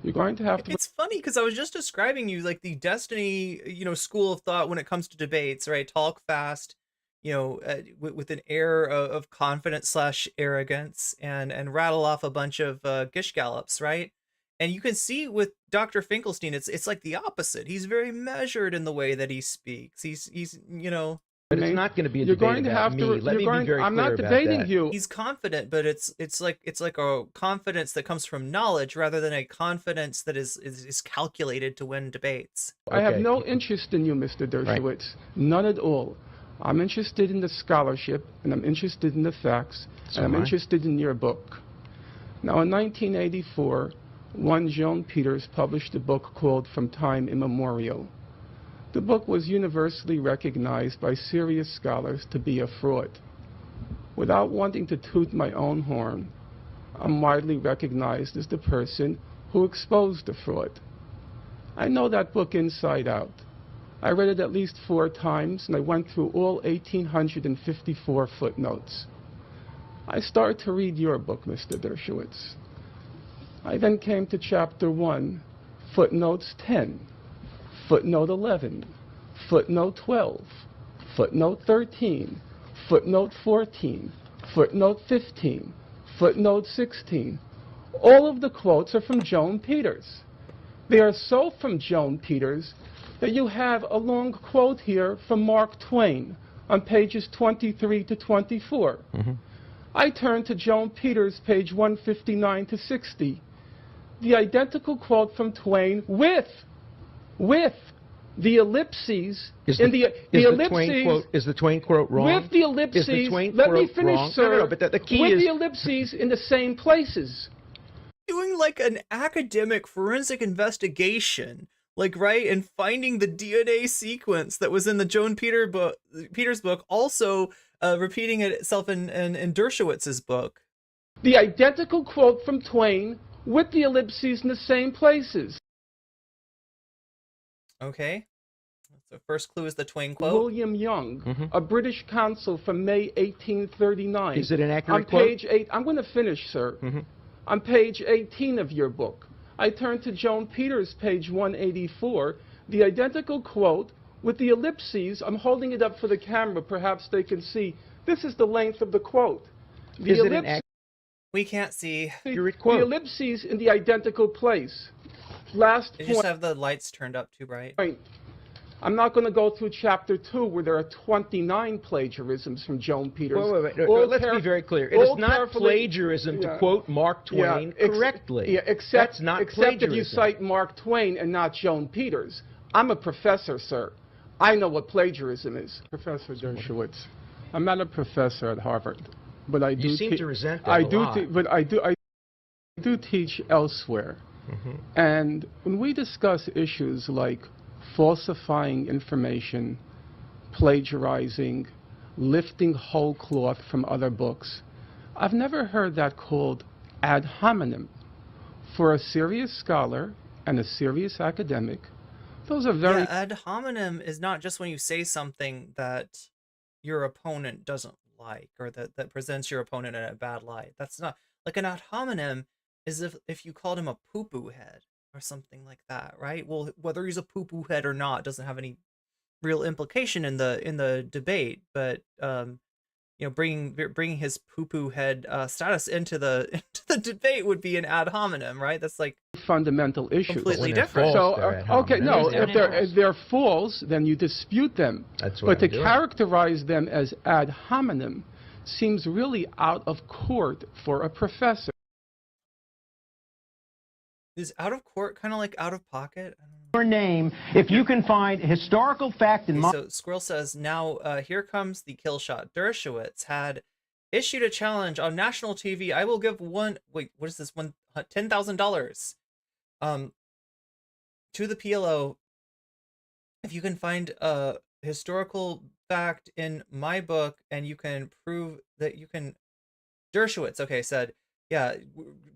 you're going to have to. It's funny because I was just describing you like the Destiny, school of thought when it comes to debates, right? Talk fast, with an air of confidence / arrogance, and rattle off a bunch of gish gallops, right? And you can see with Dr. Finkelstein, it's like the opposite. He's very measured in the way that he speaks. He's But it's not going to be a You're debate going to about have me. to. Let me be very I'm clear not about debating that. you. he's confident, but it's like a confidence that comes from knowledge rather than a confidence that is calculated to win debates. I have Okay. no interest in you, Mr. Dershowitz. None at all. I'm interested in the scholarship, and I'm interested in the facts, So and I'm am I. interested in your book. Now, in 1984, one Joan Peters published a book called From Time Immemorial. The book was universally recognized by serious scholars to be a fraud. Without wanting to toot my own horn, I'm widely recognized as the person who exposed the fraud. I know that book inside out. I read it at least 4 times, and I went through all 1,854 footnotes. I started to read your book, Mr. Dershowitz. I then came to chapter 1, footnotes 10, footnote 11, footnote 12, footnote 13, footnote 14, footnote 15, footnote 16. All of the quotes are from Joan Peters. They are so from Joan Peters that you have a long quote here from Mark Twain on pages 23 to 24. I turn to Joan Peters, page 159 to 60. The identical quote from Twain with the ellipses Is in the Twain quote wrong? with the ellipses. Is the Twain Let me quote finish, wrong? sir. No, but the key with is the ellipses in the same places. Doing like an academic forensic investigation, like, right, and finding the DNA sequence that was in the Joan Peters book, also repeating itself in Dershowitz's book. The identical quote from Twain with the ellipses in the same places. Okay. So first clue is the Twain quote. William Young, a British consul from May 1839. Is it an accurate on quote? page 8, I'm going to finish, sir. On page 18 of your book, I turn to Joan Peters, page 184, the identical quote with the ellipses. I'm holding it up for the camera. Perhaps they can see. This is the length of the quote. Is it an We can't see. accurate quote? The ellipses in the identical place. Last They point. just have the lights turned up too bright. I'm not going to go through chapter 2 where there are 29 plagiarisms from Joan Peters. Wait. No, All let's be very clear. It all is not carefully- plagiarism to quote Mark Twain correctly. Except, That's not except if you plagiarism. cite Mark Twain and not Joan Peters. I'm a professor, sir. I know what plagiarism is. Professor Dershowitz. I'm not a professor at Harvard, but I do. You seem to resent that I a do, lot. but I do teach elsewhere. And when we discuss issues like falsifying information, plagiarizing, lifting whole cloth from other books, I've never heard that called ad hominem. For a serious scholar and a serious academic, those are very... Yeah, ad hominem is not just when you say something that your opponent doesn't like, or that presents your opponent in a bad light. That's not... Like, an ad hominem is if you called him a poo-poo head or something like that, right? Well, whether he's a poo-poo head or not doesn't have any real implication in the debate, but you know, bringing his poo-poo head status into the debate would be an ad hominem, right? That's like fundamental issues. completely When they're different. false, So, they're ad okay, hominem. no, There's if they're false, then you dispute them. That's what But I'm to doing. characterize them as ad hominem seems really out of court for a professor. Is out of court kind of like out of pocket? I don't know. Your name if you can find historical fact in Okay, my so Squirrel says, now here comes the kill shot. Dershowitz had issued a challenge on national TV. I will give what is this one? $10,000 to the PLO if you can find a historical fact in my book and you can prove that you can. Dershowitz, okay, said, yeah,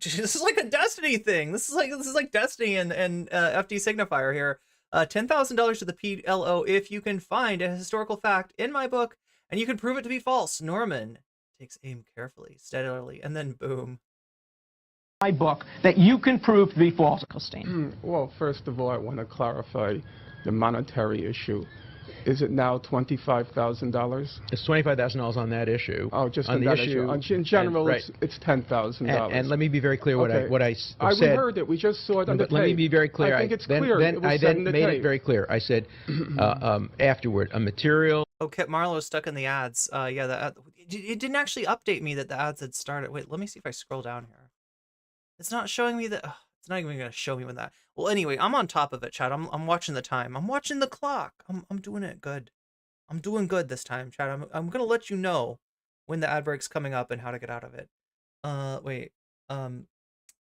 this is like a Destiny thing. This is like Destiny and FD signifier here. $10,000 to the PLO if you can find a historical fact in my book and you can prove it to be false. Norman takes aim carefully, steadily, and then boom. book that you can prove to be false. Finkelstein. Well, first of all, I want to clarify the monetary issue. Is it now $25,000? It's $25,000 on that issue. Oh, just on on the that issue. In general, right. it's $10,000. And let me be very clear what Okay. I we said. heard it. We just saw it on the But let me tape. be very clear. I think it's then, clear. Then, It was I said in then the made tape. it very clear. I said afterward, a material. Oh, Kit Marlowe's stuck in the ads. Yeah, it didn't actually update me that the ads had started. Wait, let me see if I scroll down here. It's not showing me that. It's not even going to show me when that. Well, anyway, I'm on top of it, Chad. I'm watching the time. I'm watching the clock. I'm doing it good. I'm doing good this time, Chad. I'm gonna let you know when the ad break's coming up and how to get out of it. Wait.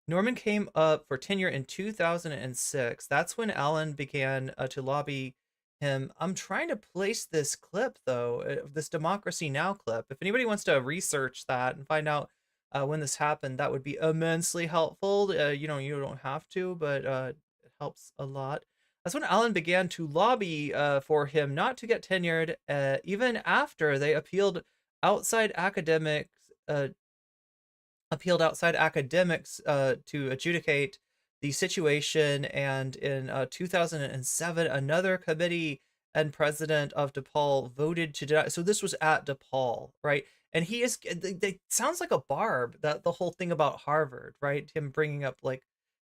Norman came up for tenure in 2006. That's when Alan began to lobby him. I'm trying to place this clip though, this Democracy Now clip. If anybody wants to research that and find out when this happened, that would be immensely helpful. You know, you don't have to, but it helps a lot. That's when Alan began to lobby for him not to get tenured, even after they appealed outside academics appealed outside academics to adjudicate the situation, and in 2007, another committee and president of DePaul voted to deny. So this was at DePaul, right? And he is, they sounds like a barb, that the whole thing about Harvard, right? Him bringing up like,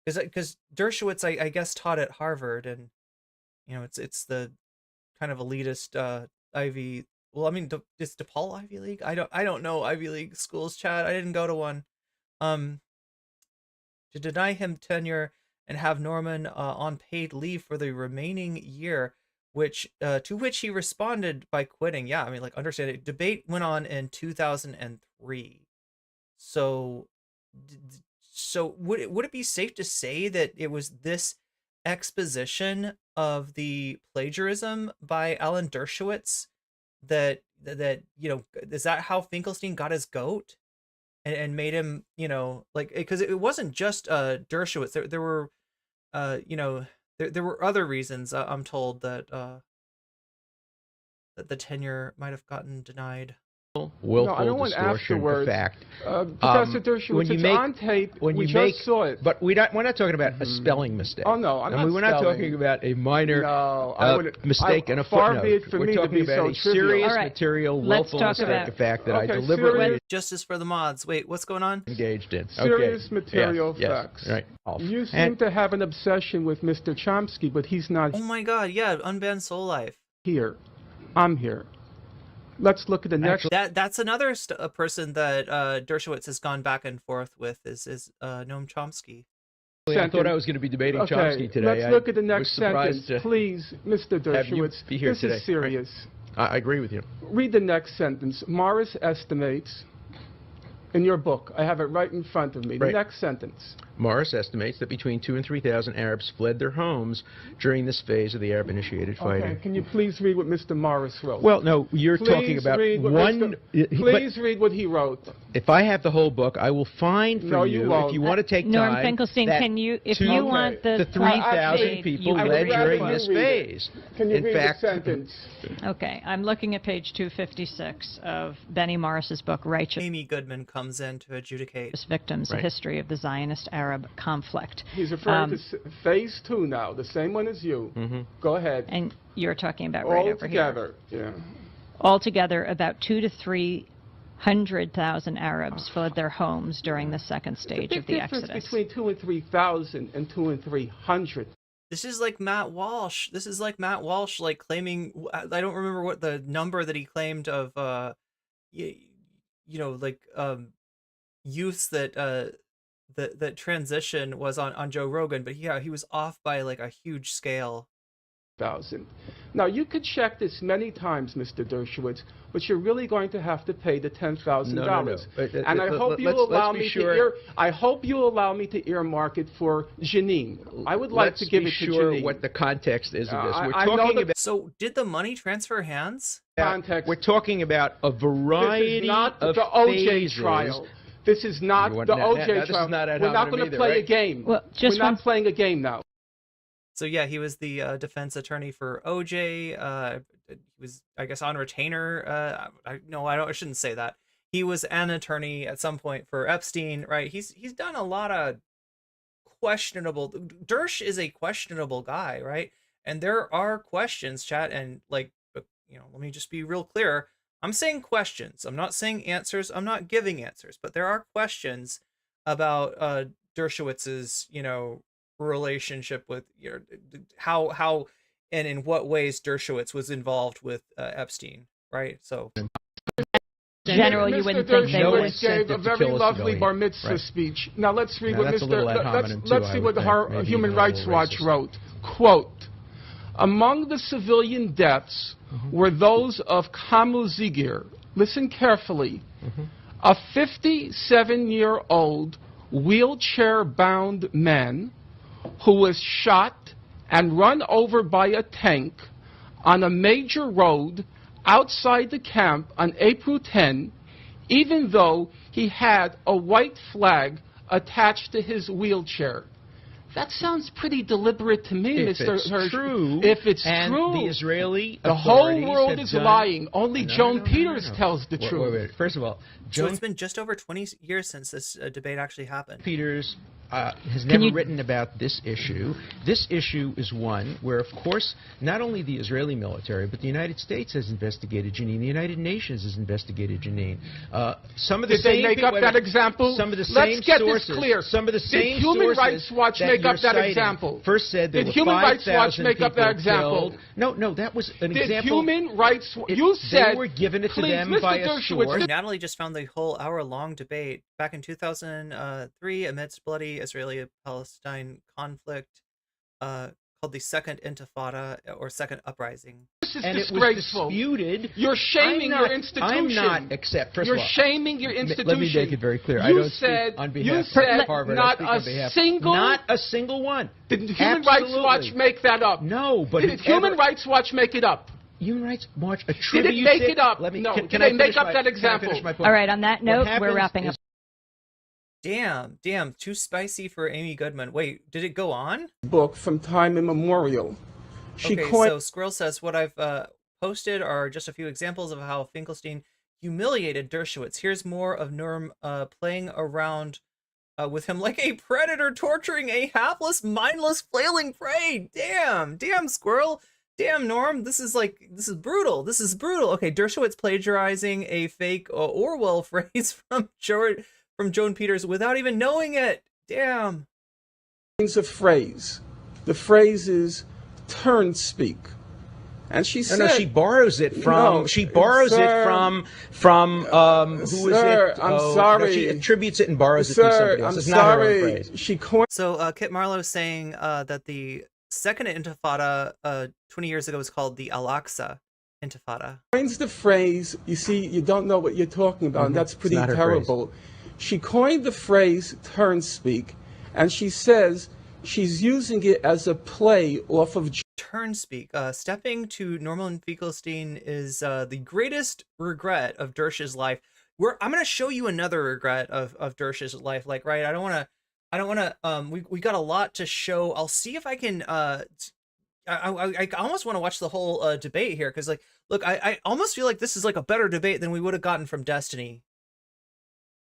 because Dershowitz, I guess, taught at Harvard, and you know, it's the kind of elitist Ivy. Well, I mean, is DePaul Ivy League? I don't know Ivy League schools, Chad. I didn't go to one. To deny him tenure and have Norman on paid leave for the remaining year, which to which he responded by quitting. Yeah, I mean, like, understand it. Debate went on in 2003. So would it be safe to say that it was this exposition of the plagiarism by Alan Dershowitz that you know, is that how Finkelstein got his goat and made him, you know, like, because it wasn't just Dershowitz. There were you know, there were other reasons, I'm told, that that the tenure might have gotten denied. Willful No, I don't want distortion of afterwards. fact. Professor Dershowitz, it's on tape. We just saw it. But we're not talking about a spelling mistake. Oh, no, I'm not we're not spelling. talking about a minor I- mistake and a far footnote. be it for We're me to talking be about so a trivial. serious All right, material, let's willful talk mistake about- of fact that I Okay, deliberately serious- Justice for the mods. Wait, what's going on? engaged in. Serious Okay. material Yes, facts. Right. You seem And- to have an obsession with Mr. Chomsky, but he's not Oh my God, yeah, Unbanned Soul Life. here. I'm here. Let's look at the next. That's another a person that Dershowitz has gone back and forth with is Noam Chomsky. I thought I was going to be debating Okay, Chomsky today. let's look at the was next surprised sentence. to Please, Mr. have you Dershowitz, be here this today. is serious. I agree with you. Read the next sentence. Morris estimates, in your book, I have it right in front of me, the Right. next sentence. Morris estimates that between 2,000 and 3,000 Arabs fled their homes during this phase of the Arab-initiated fighting. Okay, can you please read what Mr. Morris wrote? Well, no, you're Please talking about read what one. Please read what he wrote. But if I have the whole book, I will find for No, you won't. if you want to take Norm time. Finkelstein, that can you, if two- you want the 3,000 update, people you can led read during it. this read it. phase. Can you In read fact, the sentence? Okay, I'm looking at page 256 of Benny Morris's book, Righteous Amy Goodman comes in to adjudicate. Victims, A Right. History of the Zionist-Arab Conflict. He's referring to phase 2 now, the same one as you. Go ahead. And you're talking about right All over here. together. Yeah. Altogether, about 200,000 to 300,000 Arabs fled their homes during the second stage The of big the difference Exodus. between 2 and 3,000 and 2 and 300. This is like Matt Walsh. This is like Matt Walsh, like claiming. I don't remember what the number that he claimed of, you know, like youths that that transition was on Joe Rogan, but yeah, he was off by like a huge scale. Now, you could check this many times, Mr. Dershowitz, but you're really going to have to pay the $10,000. No. And I hope you'll allow me to I hope you'll allow me to earmark it for Janine. I would like to give it to Let's be sure Janine. what the context is of this. We're I know talking the about So did the money transfer hands? context. We're talking about a This variety is not of the OJ phases. trial. This is not You want- the now, OJ this is trial. not ad We're not hominem going to either, play a right? game. Well, just We're not one- playing a game now. So yeah, he was the defense attorney for OJ. He was, I guess, on retainer. I shouldn't say that. He was an attorney at some point for Epstein, right? He's done a lot of questionable. Dersh is a questionable guy, right? And there are questions, chat, and like, you know, let me just be real clear. I'm saying questions. I'm not saying answers. I'm not giving answers, but there are questions about Dershowitz's, you know, relationship with, you know, how and in what ways Dershowitz was involved with Epstein, right? So General, you Mr. wouldn't think they would. Dershowitz gave a to very kill a lovely civilian. bar mitzvah Right. speech. Now let's read Now, what that's a little ad hominem, too, let's I see would what think. the Maybe Human even a Rights little Watch racist. wrote. Quote, among the civilian deaths were those of Kamu Zigir. Listen carefully. A 57-year-old wheelchair-bound man who was shot and run over by a tank on a major road outside the camp on April 10, even though he had a white flag attached to his wheelchair. That sounds pretty deliberate to me, If Mr. it's Hirsch. true, If it's and true, the Israeli the whole authorities world have is done- lying. Only No, Joan no, no, Peters no. tells the truth. Wait. First of all, So Joan it's been just over 20 years since this debate actually happened. Peters has never you- written about this issue. This issue is one where, of course, not only the Israeli military, but the United States has investigated Jenin. The United Nations has investigated Jenin. Some of the Did they same make up that example? Some of the Let's same get sources. this clear. Some of the same Did Human sources Rights Watch that make you're up that citing example? First said there Did were Human Rights Watch 5,000 make up that people example? killed. No, that was an Did example. Human Rights you said they were given it to please, them Mr. by a Dershowitz, source. Natalie just found the whole hour-long debate back in 2003 amidst bloody Israeli-Palestine conflict called the Second Intifada or Second Uprising. This is And it was disgraceful. disputed. You're shaming your institution. I'm not, except, first You're of all, shaming your institution. let me make it very clear. I You don't said, speak on you behalf said of Harvard. I not speak a on behalf, single. Not a single one. Did Human Rights Watch make that up? No, but Did Human Rights Watch make it up? Human Rights Watch Did attributes it make it up? Let me, No. can Did I they make finish up my- that can I example? finish my point? All right, on that note, we're happens wrapping is- up. Damn, too spicy for Amy Goodman. Wait, did it go on? Book from time immemorial. She Okay, coined so Squirrel says what I've posted are just a few examples of how Finkelstein humiliated Dershowitz. Here's more of Norm playing around with him like a predator torturing a hapless, mindless, flailing prey. Damn, Squirrel. Damn, Norm, this is brutal. This is brutal. Okay, Dershowitz plagiarizing a fake Orwell phrase from Joan Peters without even knowing it. Damn. a phrase. The phrase is turn speak. And she said, No, she borrows it from. No, she borrows sir, it from. Who is sir, it? I'm No, sorry. she attributes it and borrows it from Sir, somebody else. I'm It's not her own sorry. phrase. She coined So Kit Marlowe saying that the Second Intifada 20 years ago was called the Al-Aqsa Intifada. coins the phrase. You see, you don't know what you're talking about, and that's pretty not her terrible. She coined the phrase turn speak, and she says she's using it as a play off of Turnspeak. Stepping to Norman Finkelstein is the greatest regret of Dersh's life. I'm gonna show you another regret of Dersh's life. Like, right? I don't wanna. We got a lot to show. I'll see if I can. I almost want to watch the whole debate here because, like, look, I almost feel like this is like a better debate than we would have gotten from Destiny.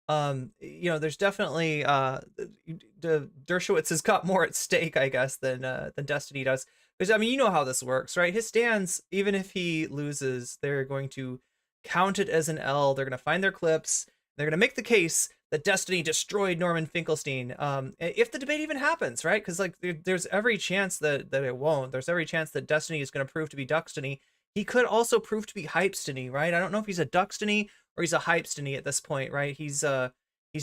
There's definitely the Dershowitz has got more at stake, I guess, than Destiny does. Because, I mean, you know how this works, right? His stands, even if he loses, they're going to count it as an L. They're going to find their clips. They're going to make the case that Destiny destroyed Norman Finkelstein. If the debate even happens, right? Because, like, there's every chance that it won't. There's every chance that Destiny is going to prove to be Duckstiny. He could also prove to be Hypestiny, right? I don't know if he's a Duckstiny or he's a Hypestiny at this point, right? He's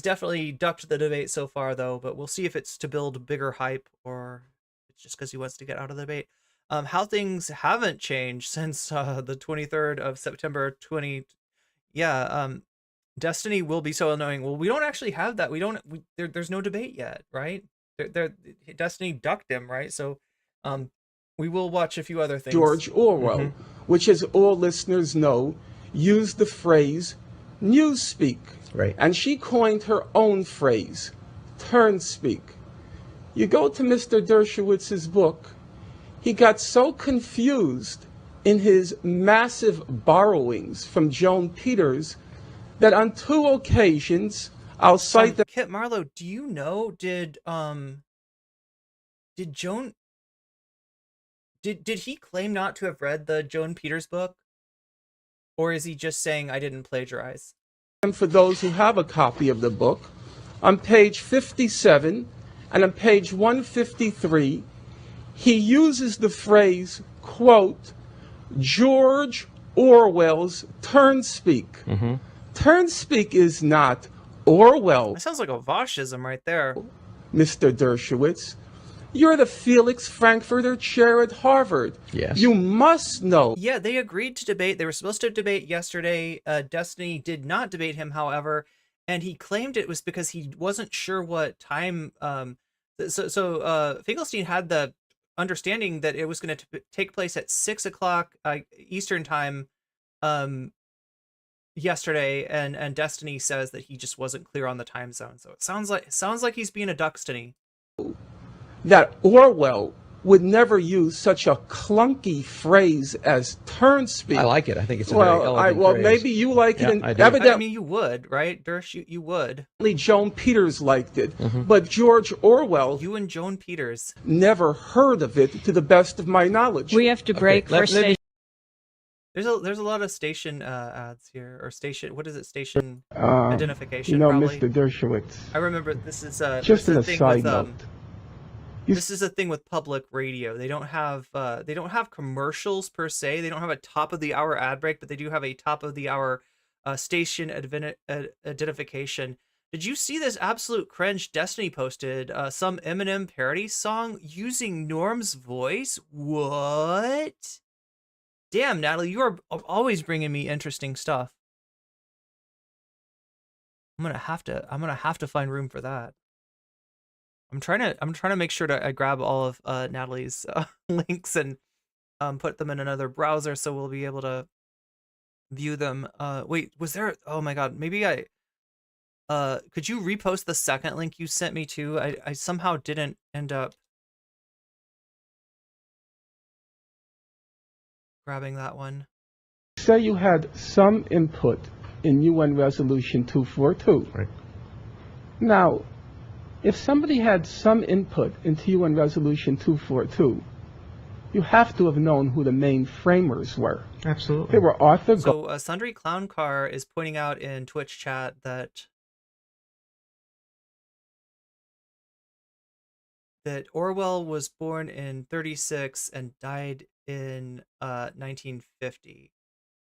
definitely ducked the debate so far, though, but we'll see if it's to build bigger hype or it's just because he wants to get out of the debate. How things haven't changed since the 23rd of September 20. Yeah, Destiny will be so annoying. Well, we don't actually have that. There's no debate yet, right? Destiny ducked him, right? So we will watch a few other things. George Orwell, which, as all listeners know, used the phrase newspeak. Right. And she coined her own phrase, turn speak. You go to Mr. Dershowitz's book, he got so confused in his massive borrowings from Joan Peters that on 2 occasions, I'll cite them. Kit Marlowe, do you know, did he claim not to have read the Joan Peters book? Or is he just saying I didn't plagiarize? For those who have a copy of the book, on page 57 and on page 153, he uses the phrase, quote, George Orwell's turnspeak. Turnspeak is not Orwell, That sounds like a Voshism right there. Mr. Dershowitz. You're the Felix Frankfurter Chair at Harvard. Yes. You must know. Yeah, they agreed to debate. They were supposed to debate yesterday. Destiny did not debate him, however, and he claimed it was because he wasn't sure what time. So Finkelstein had the understanding that it was going to take place at 6 o'clock Eastern time yesterday, and Destiny says that he just wasn't clear on the time zone. So it sounds like he's being a Duckstiny. that Orwell would never use such a clunky phrase as turn speak. I like it. I think it's a very elegant well, phrase. maybe you like it. Yeah, And I do. evidently, I mean, you would, right, Dersh? You would. Joan Peters liked it, but George Orwell You and Joan Peters. never heard of it, to the best of my knowledge. We have to break for station. There's a lot of station ads here, or station. What is it? Station identification. You know, probably. Mr. Dershowitz. I remember this is Just this an is a thing aside with, note. This is a thing with public radio. They don't have commercials per se. They don't have a top of the hour ad break, but they do have a top of the hour station identification. Did you see this absolute cringe Destiny posted some Eminem parody song using Norm's voice? What? Damn, Natalie, you are always bringing me interesting stuff. I'm gonna have to find room for that. I'm trying to make sure to grab all of Natalie's links and put them in another browser so we'll be able to view them. Wait, was there? Oh my God, maybe I. Could you repost the second link you sent me too? I somehow didn't end up grabbing that one. Say you had some input in UN Resolution 242. Right. Now, if somebody had some input into UN Resolution 242, you have to have known who the main framers were. Absolutely. They were Arthur So Sundry Clown Car is pointing out in Twitch chat that Orwell was born in 36 and died in 1950.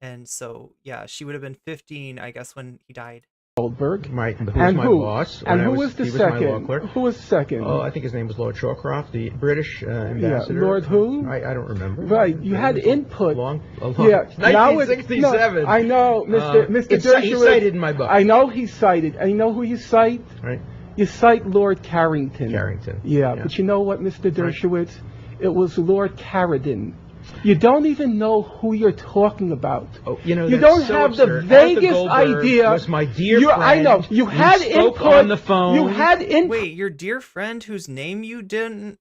And so, yeah, she would have been 15, I guess, when he died. Goldberg. Right, who was And my who? boss. And when who I was the he was my law second? clerk. Who was second? Oh, I think his name was Lord Shawcroft, the British ambassador. Lord who? I don't remember. Right, you had input. A long, Yeah, now 1967. No, I know, Mr. He Dershowitz. cited in my book. I know he cited. And you know who you cite? Right. You cite Lord Carrington. Carrington. Yeah, Yeah. but you know what, Mr. Dershowitz? It was Lord Carradine. You don't even know who you're talking about. Oh, you know, you that's don't so have absurd. the vaguest Arthur Goldberg idea. was my dear You- I know. friend. You had We spoke input on the phone. You had input. Wait, your dear friend whose name you didn't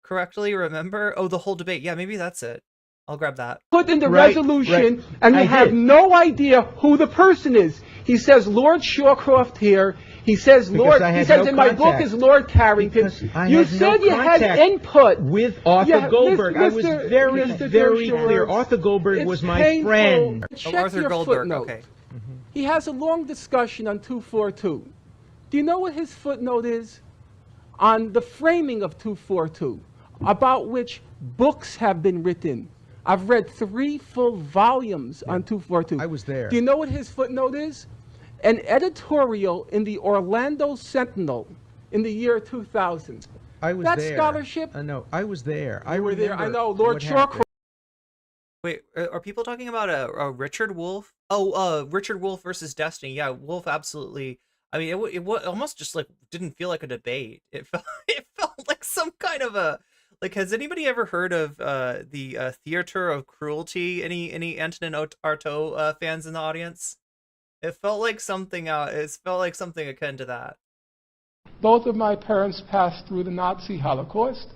correctly remember? Oh, the whole debate. Yeah, maybe that's it. I'll grab that. Put in the Right, resolution, right. and you I have did. no idea who the person is. He says Lord Shawcroft here. He says Because Lord. I had He says no in my book contact. is Lord Carrington. Because I You had said no you had contact input with Arthur Yeah, Goldberg. I was Mr. very, Mr. very Dershowitz, clear. Arthur Goldberg it's was my painful. friend. Check Arthur your Goldberg, footnote. okay. He has a long discussion on 242. Do you know what his footnote is? On the framing of 242, about which books have been written. I've read 3 full volumes on 242. I was there. Do you know what his footnote is? An editorial in the Orlando Sentinel in the year 2000. I was That there. scholarship? No, I was there. I You were there. I remember know. Lord what happened. Shawcroft. Wait, are people talking about a Richard Wolff? Oh, Richard Wolff versus Destiny. Yeah, Wolff absolutely. I mean, it almost just like didn't feel like a debate. It felt like some kind of a like. Has anybody ever heard of the Theater of Cruelty? Any Antonin Artaud fans in the audience? It felt like something out. It felt like something akin to that. Both of my parents passed through the Nazi Holocaust.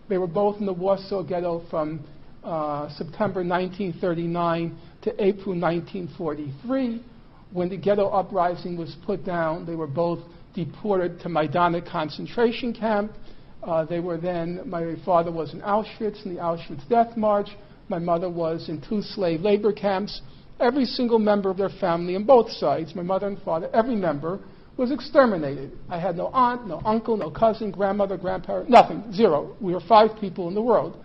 They were both in the Warsaw Ghetto from September 1939 to April 1943. When the ghetto uprising was put down, they were both deported to Majdanek concentration camp. My father was in Auschwitz, in the Auschwitz Death March. My mother was in 2 slave labor camps. Every single member of their family on both sides, my mother and father, every member was exterminated. I had no aunt, no uncle, no cousin, grandmother, grandparent, nothing, 0. We were 5 people in the world.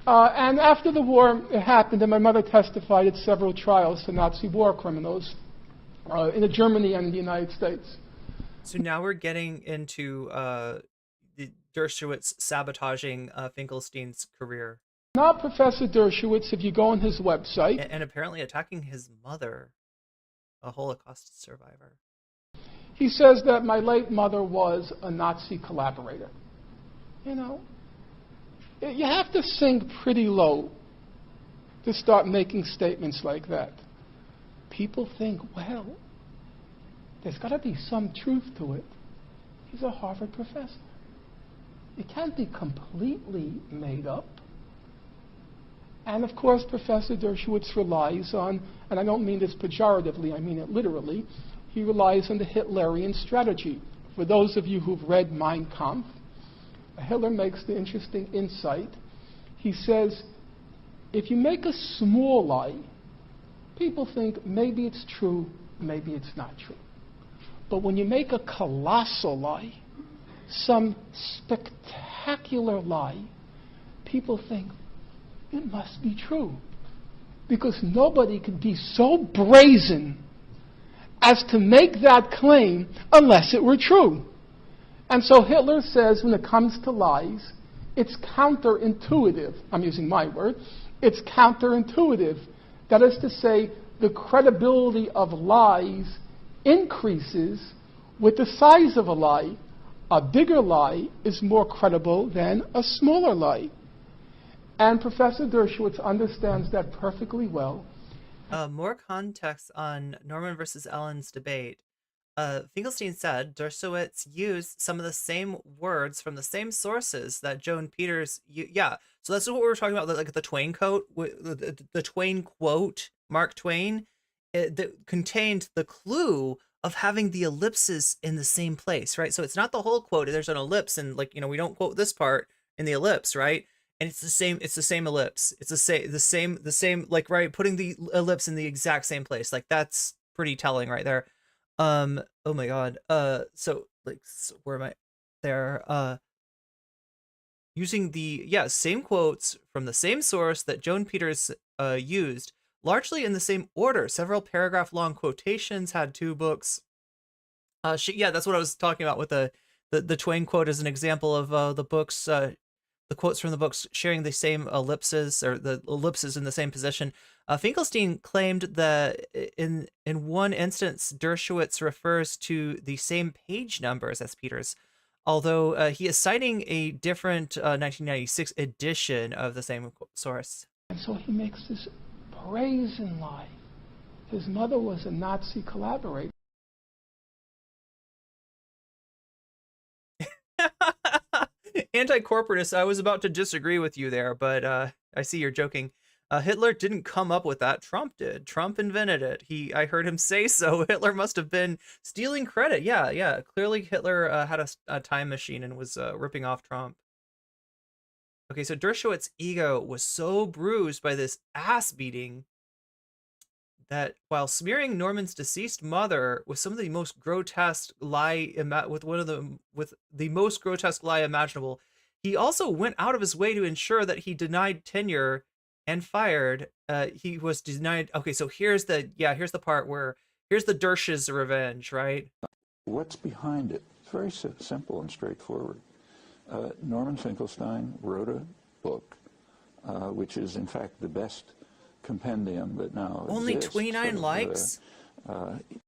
And after the war, it happened, and my mother testified at several trials to Nazi war criminals in Germany and in the United States. So now we're getting into the Dershowitz sabotaging Finkelstein's career. Now, Professor Dershowitz, if you go on his website... And apparently attacking his mother, a Holocaust survivor. He says that my late mother was a Nazi collaborator. You know, you have to sink pretty low to start making statements like that. People think, well, there's got to be some truth to it. He's a Harvard professor. It can't be completely made up. And of course, Professor Dershowitz relies on, and I don't mean this pejoratively, I mean it literally, he relies on the Hitlerian strategy. For those of you who've read Mein Kampf, Hitler makes the interesting insight. He says, if you make a small lie, people think maybe it's true, maybe it's not true. But when you make a colossal lie, some spectacular lie, people think it must be true. Because nobody could be so brazen as to make that claim unless it were true. And so Hitler says when it comes to lies, it's counterintuitive. I'm using my word. It's counterintuitive. That is to say, the credibility of lies increases with the size of a lie. A bigger lie is more credible than a smaller lie. And Professor Dershowitz understands that perfectly well. More context on Norman versus Ellen's debate. Finkelstein said Dershowitz used some of the same words from the same sources that Joan Peters. Yeah, so that's what we were talking about, like the Twain quote, the Twain quote, Mark Twain, that contained the clue of having the ellipses in the same place, right? So it's not the whole quote. There's an ellipse, and like, you know, we don't quote this part in the ellipse, right? And it's the same ellipse. It's the same, like, right, putting the ellipse in the exact same place. Like, that's pretty telling right there. Oh my God. So where am I there? Using the, same quotes from the same source that Joan Peters used, largely in the same order. Several paragraph long quotations, had 2 books. That's what I was talking about with the Twain quote as an example of the books, the quotes from the books sharing the same ellipses, or the ellipses in the same position. Finkelstein claimed that in one instance, Dershowitz refers to the same page numbers as Peters, although he is citing a different 1996 edition of the same source. And so he makes this brazen lie. His mother was a Nazi collaborator. Anti-corporatist, I was about to disagree with you there, but I see you're joking. Hitler didn't come up with that. Trump did. Trump invented it. I heard him say so. Hitler must have been stealing credit. Yeah. Clearly Hitler had a time machine and was ripping off Trump. Okay, so Dershowitz's ego was so bruised by this ass beating that while smearing Norman's deceased mother with some of the most grotesque lie, with the most grotesque lie imaginable, he also went out of his way to ensure that he denied tenure and fired. He was denied. Okay, so here's the part where here's the Dersh's revenge, right? What's behind it? It's very simple and straightforward. Norman Finkelstein wrote a book, which is in fact the best compendium that now only exists. 29 likes?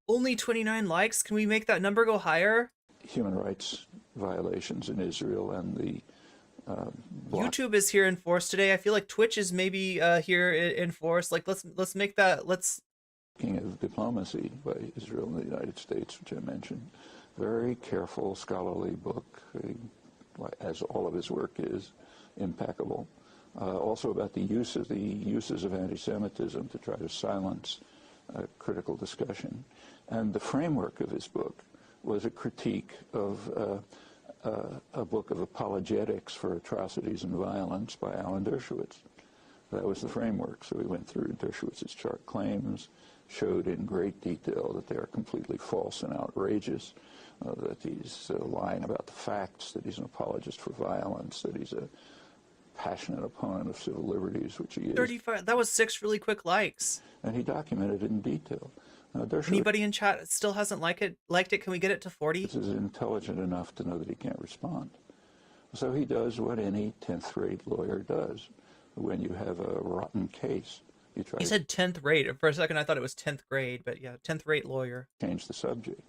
Only 29 likes? Can we make that number go higher? Human rights violations in Israel and the YouTube is here in force today. I feel like Twitch is maybe here in force. Like, let's make that, Speaking of diplomacy by Israel and the United States, which I mentioned, very careful scholarly book, as all of his work is, impeccable. Also about the uses of anti-Semitism to try to silence critical discussion. And the framework of his book was a critique of a book of apologetics for atrocities and violence by Alan Dershowitz. That was the framework. So we went through Dershowitz's chart claims, showed in great detail that they are completely false and outrageous, that he's lying about the facts, that he's an apologist for violence, that he's a passionate opponent of civil liberties, which he is. 35. That was 6 really quick likes. And he documented it in detail. Anybody in chat still hasn't liked it? Can we get it to 40? Is intelligent enough to know that he can't respond. So he does what any 10th grade lawyer does when you have a rotten case. He said 10th rate. For a second I thought it was 10th grade, but yeah, 10th rate lawyer. Change the subject,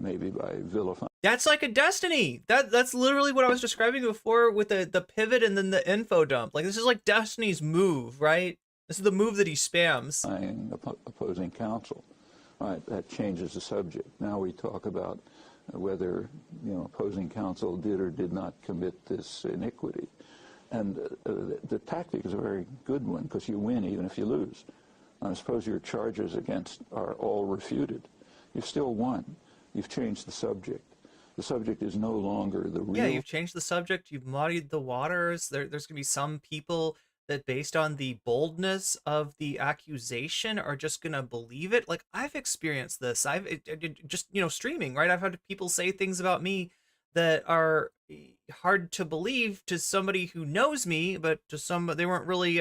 maybe by vilifying. That's like a Destiny. That's literally what I was describing before with the pivot and then the info dump. Like, this is like Destiny's move, right? This is the move that he spams. Opposing counsel. All right, that changes the subject. Now we talk about whether opposing counsel did or did not commit this iniquity. And the tactic is a very good one, because you win even if you lose. Suppose your charges against are all refuted. You've still won. You've changed the subject. The subject is no longer the real. Yeah, you've changed the subject. You've muddied the waters. There's going to be some people that, based on the boldness of the accusation, are just going to believe it. Like, I've experienced this. Just, streaming, right? I've had people say things about me that are hard to believe to somebody who knows me, but to some, they weren't really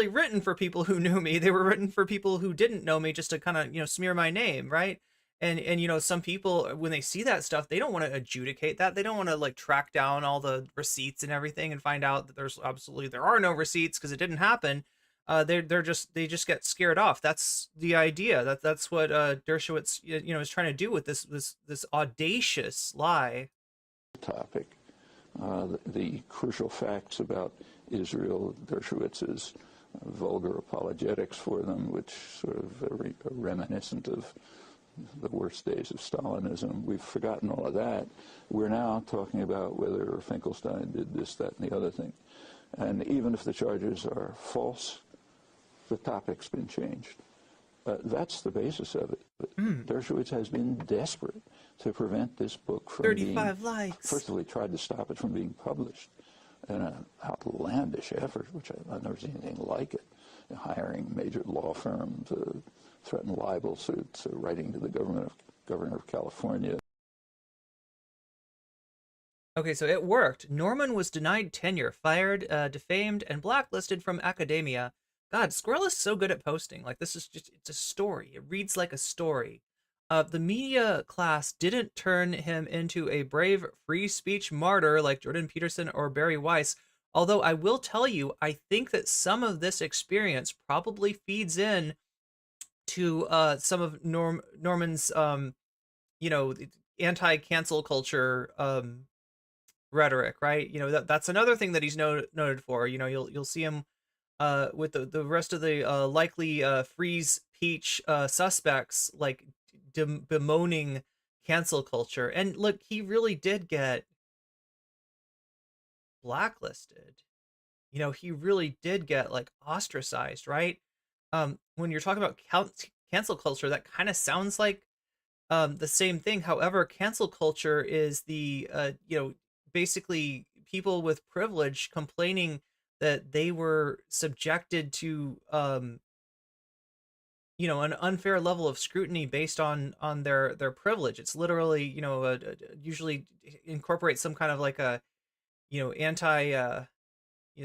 written for people who knew me. They were written for people who didn't know me, just to kind of, smear my name, right? And some people, when they see that stuff, they don't want to adjudicate that. They don't want to like track down all the receipts and everything and find out that there are no receipts because it didn't happen. They just get scared off. That's the idea. That's what Dershowitz is trying to do with this audacious lie. Topic. The crucial facts about Israel, Dershowitz's vulgar apologetics for them, which sort of are reminiscent of the worst days of Stalinism. We've forgotten all of that. We're now talking about whether Finkelstein did this, that, and the other thing. And even if the charges are false, the topic's been changed. That's the basis of it. Dershowitz has been desperate to prevent this book from 35 likes. First of all, he tried to stop it from being published in an outlandish effort, which I've never seen anything like it. Hiring major law firms, threaten libel suits, writing to the governor of California. Okay, so it worked. Norman was denied tenure, fired, defamed, and blacklisted from academia. God, Squirrel is so good at posting. Like, this is just, it's a story. It reads like a story. The media class didn't turn him into a brave free speech martyr like Jordan Peterson or Barry Weiss. Although I will tell you, I think that some of this experience probably feeds in to some of Norman's, anti-cancel culture rhetoric, right? That's another thing that he's noted for. You'll see him with the rest of the likely freeze peach suspects, like bemoaning cancel culture. And look, he really did get blacklisted. He really did get like ostracized, right? When you're talking about cancel culture, that kind of sounds like the same thing. However, cancel culture is the basically people with privilege complaining that they were subjected to an unfair level of scrutiny based on their privilege. It's literally usually incorporates some kind of like a anti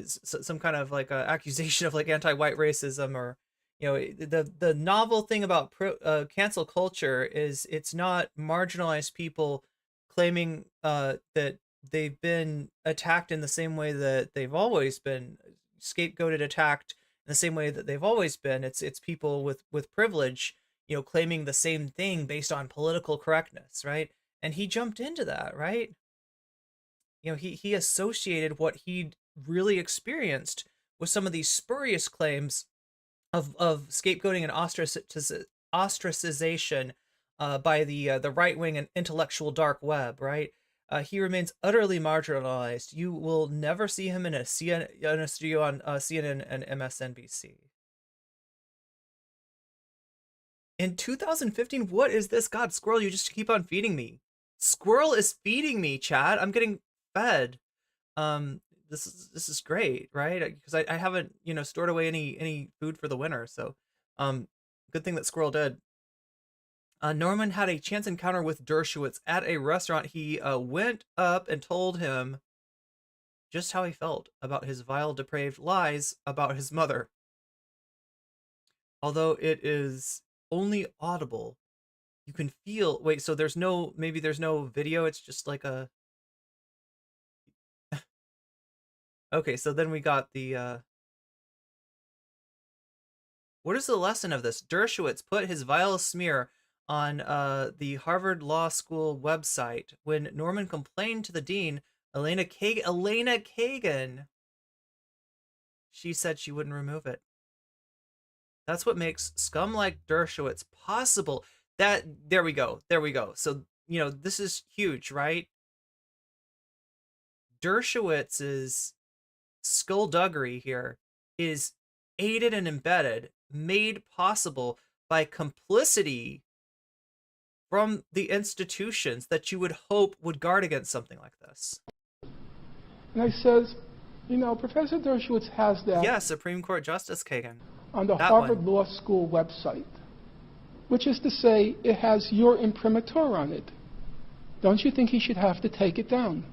some kind of like a accusation of like anti-white racism, or the novel thing about cancel culture is it's not marginalized people claiming that they've been attacked in the same way that they've always been scapegoated, attacked in the same way that they've always been. It's people with privilege, claiming the same thing based on political correctness, right? And he jumped into that, right? He associated what he'd really experienced with some of these spurious claims of scapegoating and ostracization by the right wing and intellectual dark web, right? He remains utterly marginalized. You will never see him in a studio on CNN and MSNBC. In 2015, what is this? God, Squirrel, you just keep on feeding me. Squirrel is feeding me, Chad. I'm getting fed. This is great, right? Because I haven't stored away any food for the winter, so good thing that Squirrel did. Norman had a chance encounter with Dershowitz at a restaurant. He went up and told him just how he felt about his vile, depraved lies about his mother. Although it is only audible, you can feel. Wait, so maybe there's no video. It's just like a. Okay, so then we got the. What is the lesson of this? Dershowitz put his vile smear on the Harvard Law School website when Norman complained to the dean, Elena Kagan. She said she wouldn't remove it. That's what makes scum like Dershowitz possible. There we go. So this is huge, right? Dershowitz's skullduggery here is aided and embedded, made possible by complicity from the institutions that you would hope would guard against something like this. And I says, Professor Dershowitz has that. Yeah, Supreme Court Justice Kagan. On the That Harvard one. Law School website, which is to say it has your imprimatur on it. Don't you think he should have to take it down?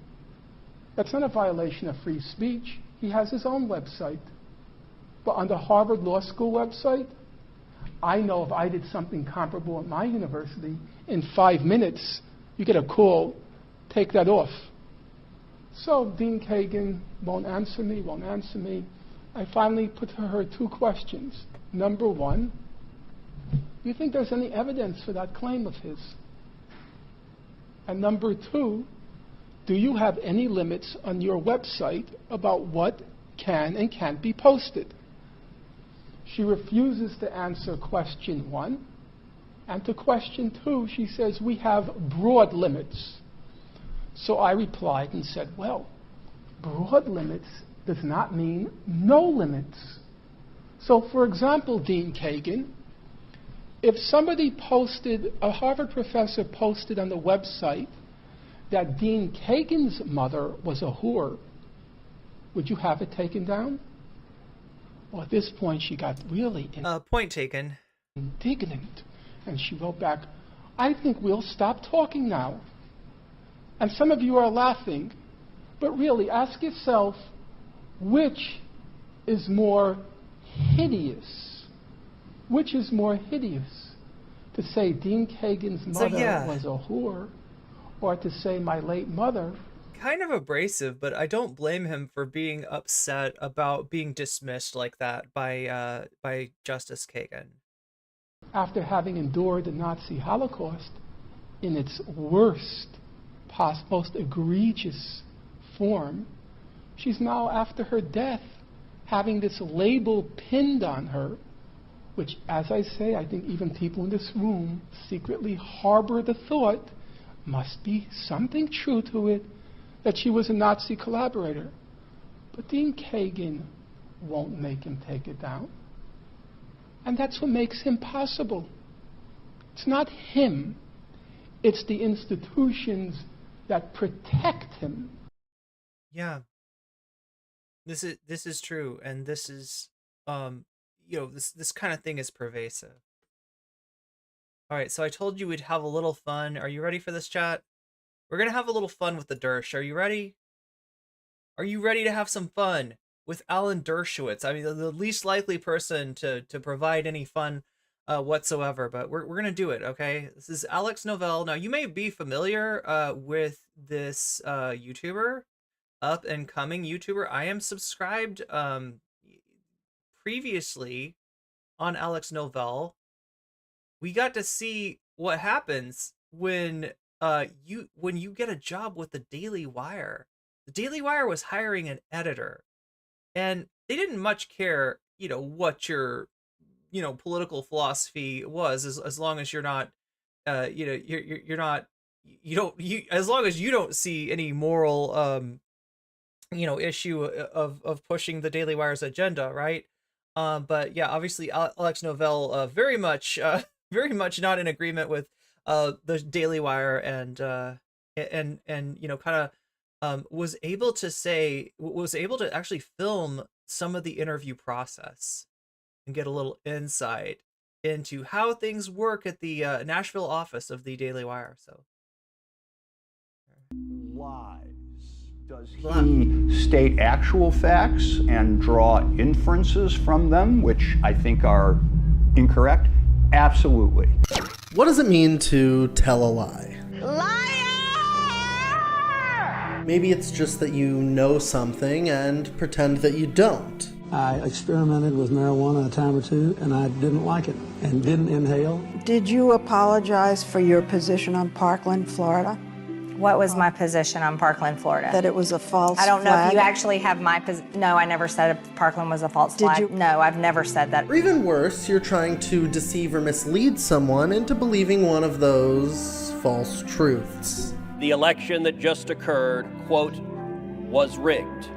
That's not a violation of free speech. He has his own website. But on the Harvard Law School website, I know if I did something comparable at my university, in 5 minutes, you get a call, take that off. So Dean Kagan won't answer me. I finally put to her 2 questions. Number 1, do you think there's any evidence for that claim of his? And number 2, do you have any limits on your website about what can and can't be posted? She refuses to answer question 1. And to question 2, she says, we have broad limits. So I replied and said, well, broad limits does not mean no limits. So, for example, Dean Kagan, if somebody posted, a Harvard professor posted on the website that Dean Kagan's mother was a whore, would you have it taken down? Well, at this point, she got really Point taken. indignant. And she wrote back, I think we'll stop talking now. And some of you are laughing, but really ask yourself, which is more hideous? Which is more hideous? To say Dean Kagan's mother was a whore, or to say my late mother? Kind of abrasive, but I don't blame him for being upset about being dismissed like that by Justice Kagan. After having endured the Nazi Holocaust in its worst, most egregious form, she's now, after her death, having this label pinned on her, which, as I say, I think even people in this room secretly harbor the thought, must be something true to it, that she was a Nazi collaborator. But Dean Kagan won't make him take it down. And that's what makes him possible. It's not him. It's the institutions that protect him. Yeah. This is true, and this is this kind of thing is pervasive. All right, so I told you we'd have a little fun. Are you ready for this, chat? We're going to have a little fun with the Dersh. Are you ready? Are you ready to have some fun with Alan Dershowitz? I mean, the least likely person to provide any fun whatsoever, but we're going to do it, okay? This is Alex Novell. Now, you may be familiar with this YouTuber, up and coming YouTuber. I am subscribed previously on Alex Novell. We got to see what happens when you get a job with the Daily Wire. The Daily Wire was hiring an editor, and they didn't much care, what your, political philosophy was, as long as you're not, you're not, as long as you don't see any moral, issue of pushing the Daily Wire's agenda, right? But yeah, obviously Alex Novell, very much not in agreement with the Daily Wire, and kind of was able to actually film some of the interview process and get a little insight into how things work at the Nashville office of the Daily Wire. So lies. Does he state actual facts and draw inferences from them, which I think are incorrect? Absolutely. What does it mean to tell a lie? Liar! Maybe it's just that you know something and pretend that you don't. I experimented with marijuana a time or two, and I didn't like it and didn't inhale. Did you apologize for your position on Parkland, Florida? What was my position on Parkland, Florida? That it was a false I don't know flag? if you actually have my position. No, I never said Parkland was a false Did flag. you? No, I've never said that. Or even worse, you're trying to deceive or mislead someone into believing one of those false truths. The election that just occurred, quote, was rigged.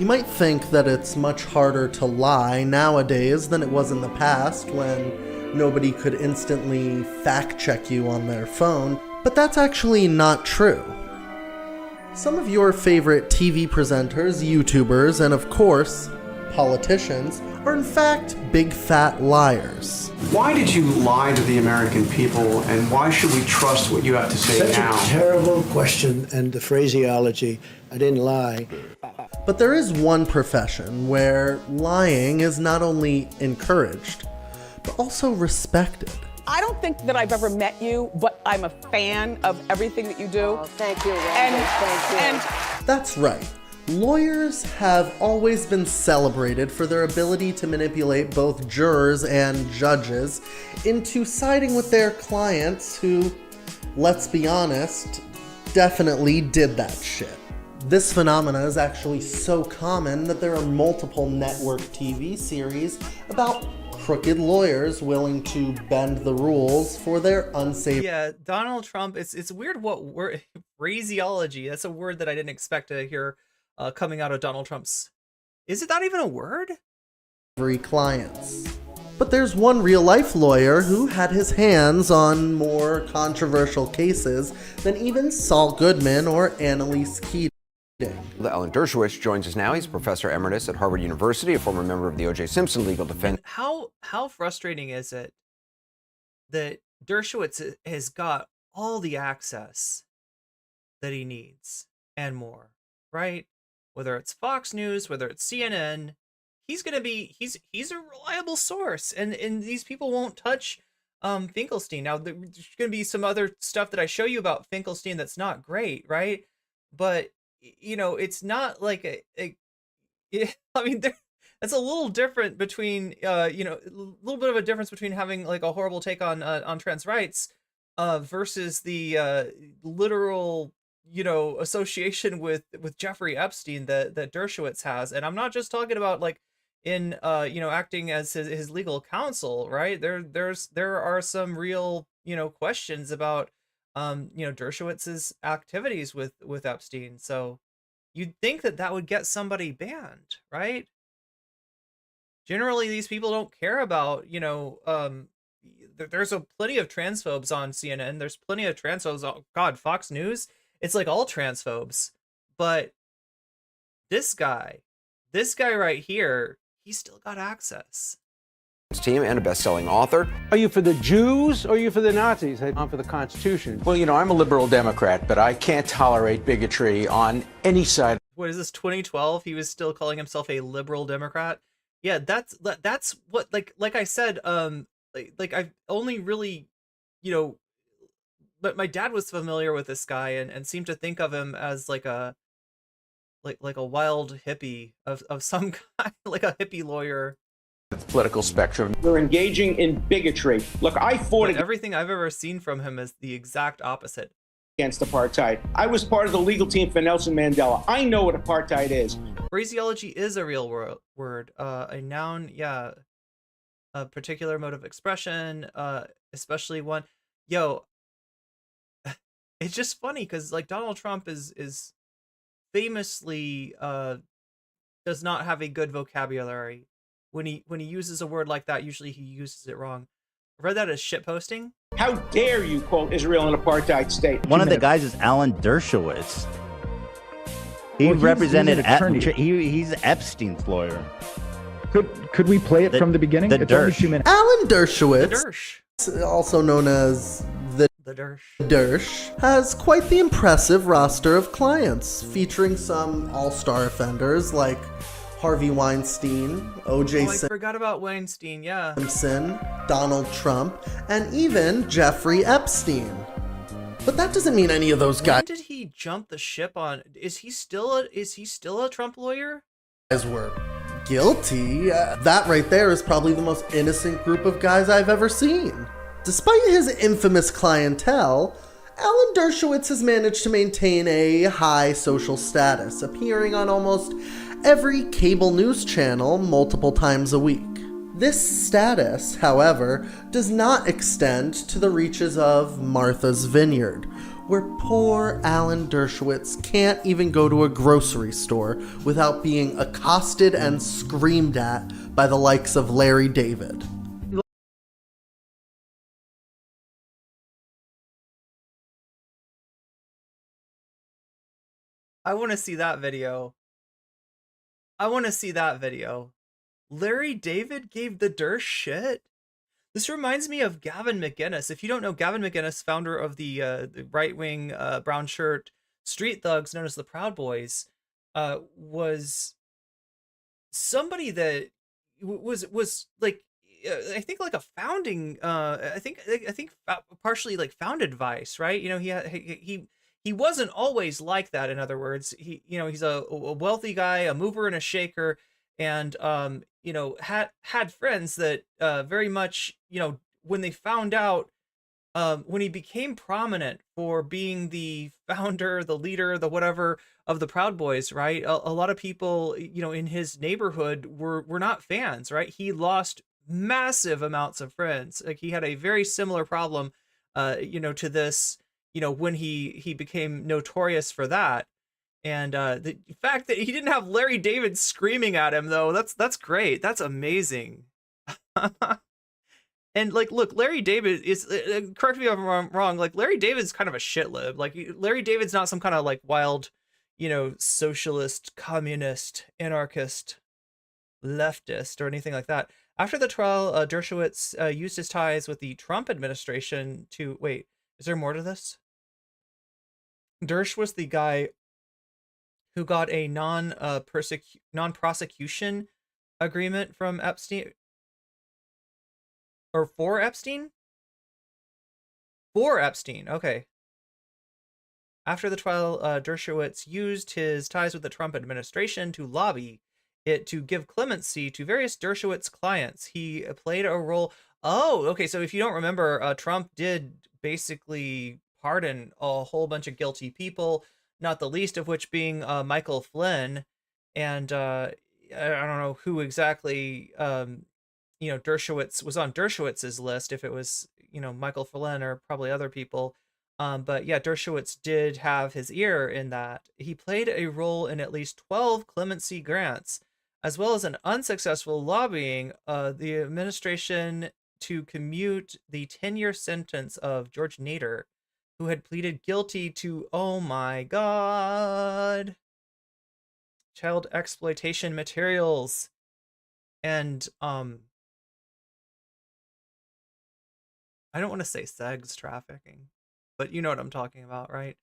You might think that it's much harder to lie nowadays than it was in the past when nobody could instantly fact-check you on their phone, but that's actually not true. Some of your favorite TV presenters, YouTubers, and of course, politicians, are in fact big fat liars. Why did you lie to the American people, and why should we trust what you have to say Such now? a terrible question, and the phraseology, I didn't lie. But there is one profession where lying is not only encouraged, but also respected. I don't think that I've ever met you, but I'm a fan of everything that you do. Oh, thank you, Randy. Thank you. That's right. Lawyers have always been celebrated for their ability to manipulate both jurors and judges into siding with their clients who, let's be honest, definitely did that shit. This phenomena is actually so common that there are multiple network TV series about crooked lawyers willing to bend the rules for their unsavory. Yeah, Donald Trump, it's weird what word, phraseology, that's a word that I didn't expect to hear coming out of Donald Trump's. Is it not even a word? Clients. But there's one real-life lawyer who had his hands on more controversial cases than even Saul Goodman or Annalise Keating. Alan Dershowitz joins us now. He's professor emeritus at Harvard University, a former member of the O.J. Simpson legal defense. How frustrating is it that Dershowitz has got all the access that he needs and more, right? Whether it's Fox News, whether it's CNN, he's a reliable source, and these people won't touch Finkelstein. Now there's going to be some other stuff that I show you about Finkelstein that's not great, right? But you know, it's not like I mean, that's a little different between, you know, a little bit of a difference between having like a horrible take on trans rights, versus the literal, you know, association with Jeffrey Epstein that Dershowitz has. And I'm not just talking about like in, you know, acting as his legal counsel, right? There are some real, you know, questions about, you know, Dershowitz's activities with Epstein. So you'd think that would get somebody banned, right? Generally, these people don't care about, you know, there's plenty of transphobes on CNN. There's plenty of transphobes. Oh God, Fox News. It's like all transphobes. But this guy right here, he's still got access. Team and a best-selling author. Are you for the Jews or are you for the Nazis? I'm for the Constitution. Well, you know, I'm a liberal Democrat, but I can't tolerate bigotry on any side. What is this, 2012? He was still calling himself a liberal Democrat. Yeah, that's what, like I said, like I've only really, you know, but my dad was familiar with this guy and seemed to think of him as like a wild hippie of some kind, like a hippie lawyer. Political spectrum. We're engaging in bigotry. Look, I fought everything I've ever seen from him is the exact opposite. Against apartheid. I was part of the legal team for Nelson Mandela. I know what apartheid is. Phraseology is a real word. A noun, yeah. A particular mode of expression, especially one. Yo, it's just funny because like Donald Trump is famously does not have a good vocabulary. When he uses a word like that, usually he uses it wrong. I read that as shitposting. How dare you quote Israel an apartheid state? One of the guys is Alan Dershowitz. He represented he's Epstein's lawyer. Could we play it from the beginning? Alan Dershowitz, also known as the Dersh, has quite the impressive roster of clients, featuring some all-star offenders like Harvey Weinstein, O.J. I forgot about Weinstein, yeah. Simpson, Donald Trump, and even Jeffrey Epstein. But that doesn't mean any of those guys. When did he jump the ship on? Is he still a Trump lawyer? Guys were guilty. That right there is probably the most innocent group of guys I've ever seen. Despite his infamous clientele, Alan Dershowitz has managed to maintain a high social status, appearing on almost every cable news channel multiple times a week. This status, however, does not extend to the reaches of Martha's Vineyard, where poor Alan Dershowitz can't even go to a grocery store without being accosted and screamed at by the likes of Larry David. I want to see that video. I want to see that video. Larry David gave the Dersh shit? This reminds me of Gavin McInnes. If you don't know, Gavin McInnes, founder of the right-wing brown shirt street thugs known as the Proud Boys, was somebody that was like, I think like a founding, I think partially like founded Vice, right? You know, he wasn't always like that. In other words, he's a wealthy guy, a mover and a shaker, and you know, had friends that very much, you know, when they found out, when he became prominent for being the founder, the leader, the whatever of the Proud Boys, right? A lot of people, you know, in his neighborhood were not fans, right? He lost massive amounts of friends. Like, he had a very similar problem, you know, to this, you know, when he became notorious for that. And the fact that he didn't have Larry David screaming at him, though, that's great. That's amazing. And like, look, Larry David is, correct me if I'm wrong, like, Larry David's kind of a shitlib. Like, Larry David's not some kind of like wild, you know, socialist, communist, anarchist, leftist, or anything like that. After the trial, Dershowitz used his ties with the Trump administration to, wait, is there more to this? Dersh was the guy who got a non-prosecution agreement from Epstein, or for Epstein? For Epstein, okay. After the trial, Dershowitz used his ties with the Trump administration to lobby it to give clemency to various Dershowitz clients. He played a role. Oh, okay, so if you don't remember, Trump did basically pardon a whole bunch of guilty people, not the least of which being Michael Flynn, and I don't know who exactly, you know, Dershowitz was on Dershowitz's list, if it was, you know, Michael Flynn or probably other people. But yeah, Dershowitz did have his ear in that. He played a role in at least 12 clemency grants, as well as an unsuccessful lobbying the administration to commute the 10-year sentence of George Nader, who had pleaded guilty to, oh my god, child exploitation materials. And I don't want to say sex trafficking, but you know what I'm talking about, right?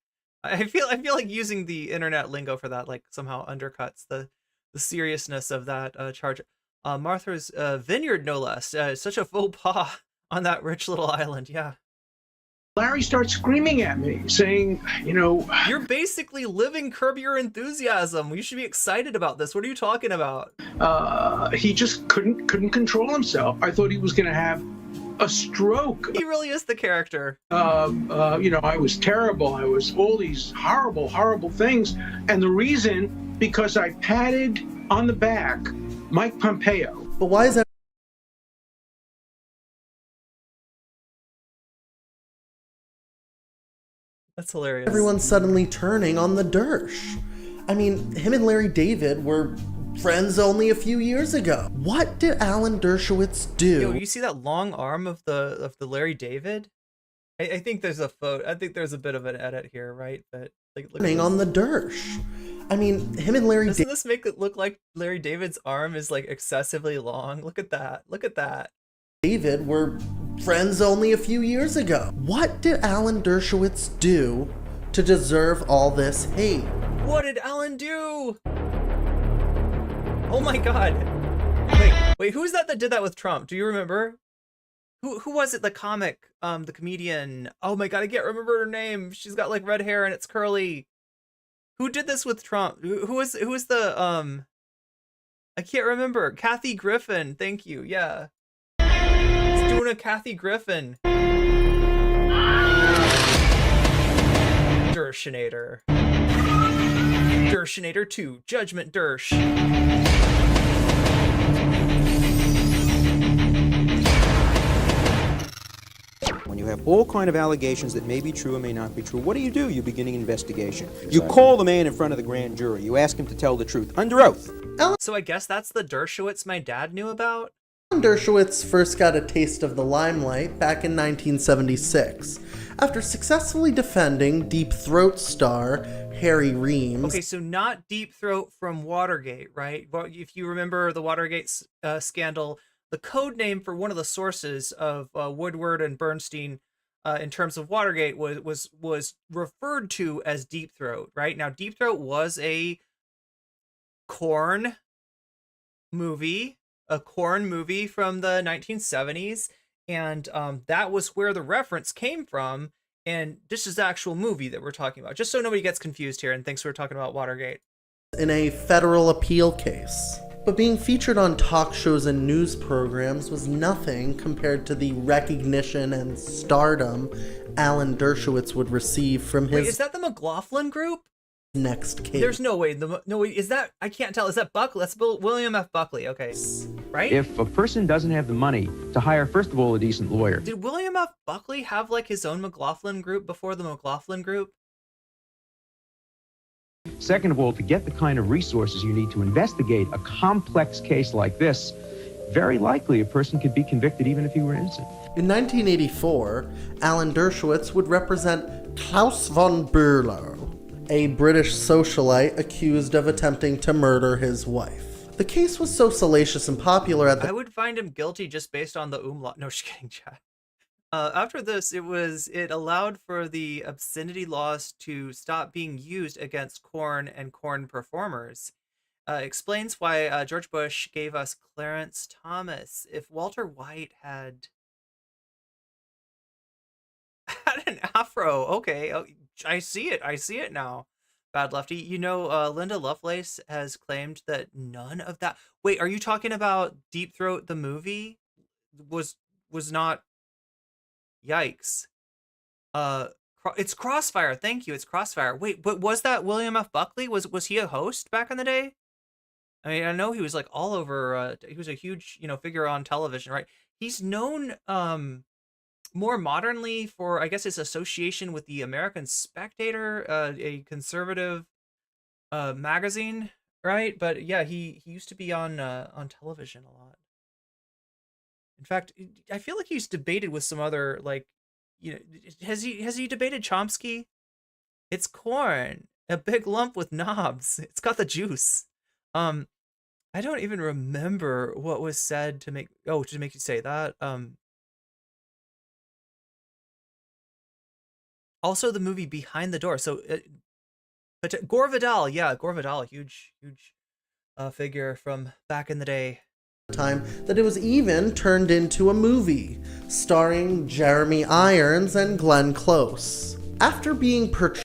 I feel like using the internet lingo for that like somehow undercuts the seriousness of that charge. Martha's Vineyard, no less. Such a faux pas on that rich little island, yeah. Larry starts screaming at me, saying, you know, you're basically living Curb Your Enthusiasm. You should be excited about this. What are you talking about? He just couldn't control himself. I thought he was going to have a stroke. He really is the character. You know, I was terrible. I was all these horrible, horrible things. And the reason, because I patted on the back Mike Pompeo. But why is that? That's hilarious. Everyone's suddenly turning on the Dersh. I mean, him and Larry David were friends only a few years ago. What did Alan Dershowitz do? Yo, you see that long arm of the Larry David? I think there's a photo. I think there's a bit of an edit here, right? But like, look on the Dersh. I mean, him and Larry. Doesn't this make it look like Larry David's arm is like excessively long? Look at that. Look at that. David were friends only a few years ago. What did Alan Dershowitz do to deserve all this hate? What did Alan do? Oh my god. Wait, who's that did that with Trump? Do you remember? Who was it? The comic, the comedian. Oh my god, I can't remember her name. She's got like red hair and it's curly. Who did this with Trump? Who was the I can't remember. Kathy Griffin. Thank you. Yeah. He's doing a Kathy Griffin. Dershinator. Dershinator 2, Judgment Dersh. When you have all kind of allegations that may be true or may not be true, what do? You begin an investigation. You call the man in front of the grand jury. You ask him to tell the truth under oath. So I guess that's the Dershowitz my dad knew about? Dershowitz first got a taste of the limelight back in 1976, after successfully defending Deep Throat star Harry Reams. Okay, so not Deep Throat from Watergate, right? Well, if you remember the Watergate scandal, the code name for one of the sources of Woodward and Bernstein in terms of Watergate was referred to as Deep Throat, right? Now, Deep Throat was a Korn movie from the 1970s, and that was where the reference came from, and this is the actual movie that we're talking about, just so nobody gets confused here and thinks we're talking about Watergate. In a federal appeal case. But being featured on talk shows and news programs was nothing compared to the recognition and stardom Alan Dershowitz would receive from his... Wait, is that the McLaughlin group? Next case. There's no way. No way. Is that? I can't tell. Is that Buckley? That's William F. Buckley. Okay. Right? If a person doesn't have the money to hire, first of all, a decent lawyer. Did William F. Buckley have like his own McLaughlin group before the McLaughlin group? Second of all, to get the kind of resources you need to investigate a complex case like this, very likely a person could be convicted even if he were innocent. In 1984, Alan Dershowitz would represent Klaus von Bülow, a British socialite accused of attempting to murder his wife. The case was so salacious and popular at the... I would find him guilty just based on the umlaut. No, just kidding, Chad. After this, it allowed for the obscenity laws to stop being used against Korn and Korn performers. Explains why George Bush gave us Clarence Thomas. If Walter White had an afro, okay, oh, I see it now. Bad Lefty. You know, Linda Lovelace has claimed that none of that... Wait, are you talking about Deep Throat the movie? Was not... Yikes. It's Crossfire. Thank you. It's Crossfire. Wait, but was that William F. Buckley? Was he a host back in the day? I mean, I know he was like all over. He was a huge, figure on television, right? He's known more modernly for, I guess, his association with the American Spectator, a conservative magazine, right? But yeah, he used to be on television a lot. In fact, I feel like he's debated with some other, like, has he debated Chomsky? It's corn, a big lump with knobs. It's got the juice. I don't even remember what was said to make you say that. Also the movie Behind the Door. So, but Gore Vidal, yeah, Gore Vidal, huge figure from back in the day. Time that it was even turned into a movie starring Jeremy Irons and Glenn Close. After being portrayed...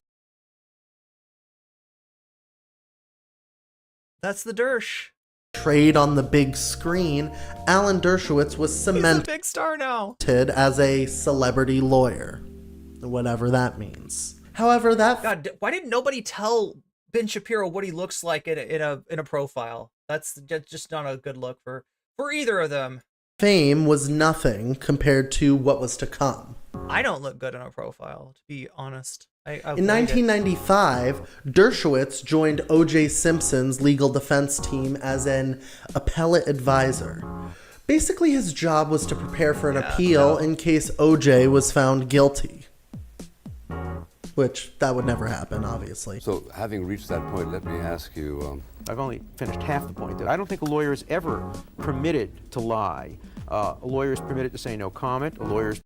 That's the Dersh. Portrayed on the big screen, Alan Dershowitz was cemented He's a big star now. As a celebrity lawyer, whatever that means. However, God, why didn't nobody tell Ben Shapiro what he looks like in a profile? That's just not a good look for either of them. Fame was nothing compared to what was to come. I don't look good in a profile, to be honest. In 1995, Dershowitz joined O.J. Simpson's legal defense team as an appellate advisor. Basically, his job was to prepare for an appeal in case O.J. was found guilty. Which, that would never happen, obviously. So, having reached that point, let me ask you... I've only finished half the point. That I don't think a lawyer is ever permitted to lie. A lawyer is permitted to say no comment. A lawyer is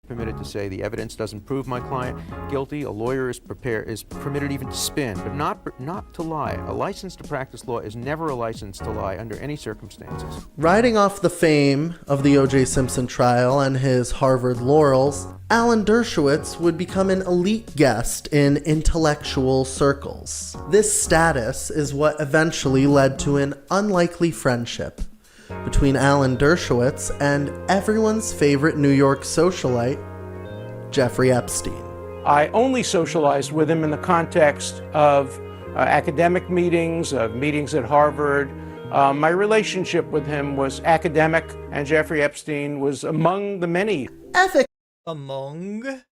permitted to say the evidence doesn't prove my client guilty. A lawyer is permitted even to spin, but not to lie. A license to practice law is never a license to lie under any circumstances. Riding off the fame of the O.J. Simpson trial and his Harvard laurels, Alan Dershowitz would become an elite guest in intellectual circles. This status is what eventually led to an unlikely friendship between Alan Dershowitz and everyone's favorite New York socialite, Jeffrey Epstein. I only socialized with him in the context of academic meetings, of meetings at Harvard. My relationship with him was academic, and Jeffrey Epstein was among the many. Among?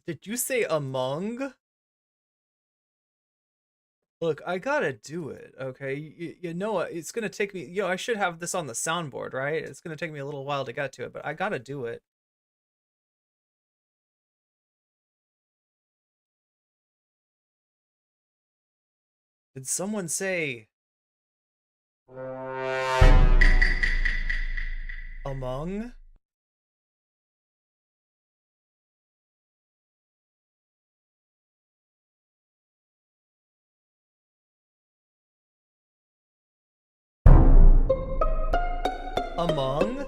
Did you say among? Look, I gotta do it, okay? You know what? It's gonna take me, I should have this on the soundboard, right? It's gonna take me a little while to get to it, but I gotta do it. Did someone say among? Among?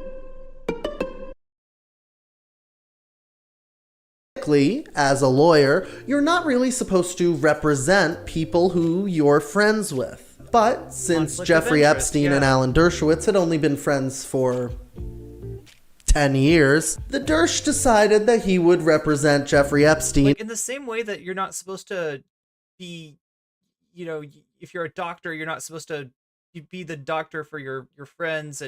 As a lawyer, you're not really supposed to represent people who you're friends with. But since Jeffrey Epstein and Alan Dershowitz had only been friends for 10 years, the Dersh decided that he would represent Jeffrey Epstein. Like in the same way that you're not supposed to be, if you're a doctor, you're not supposed to be the doctor for your friends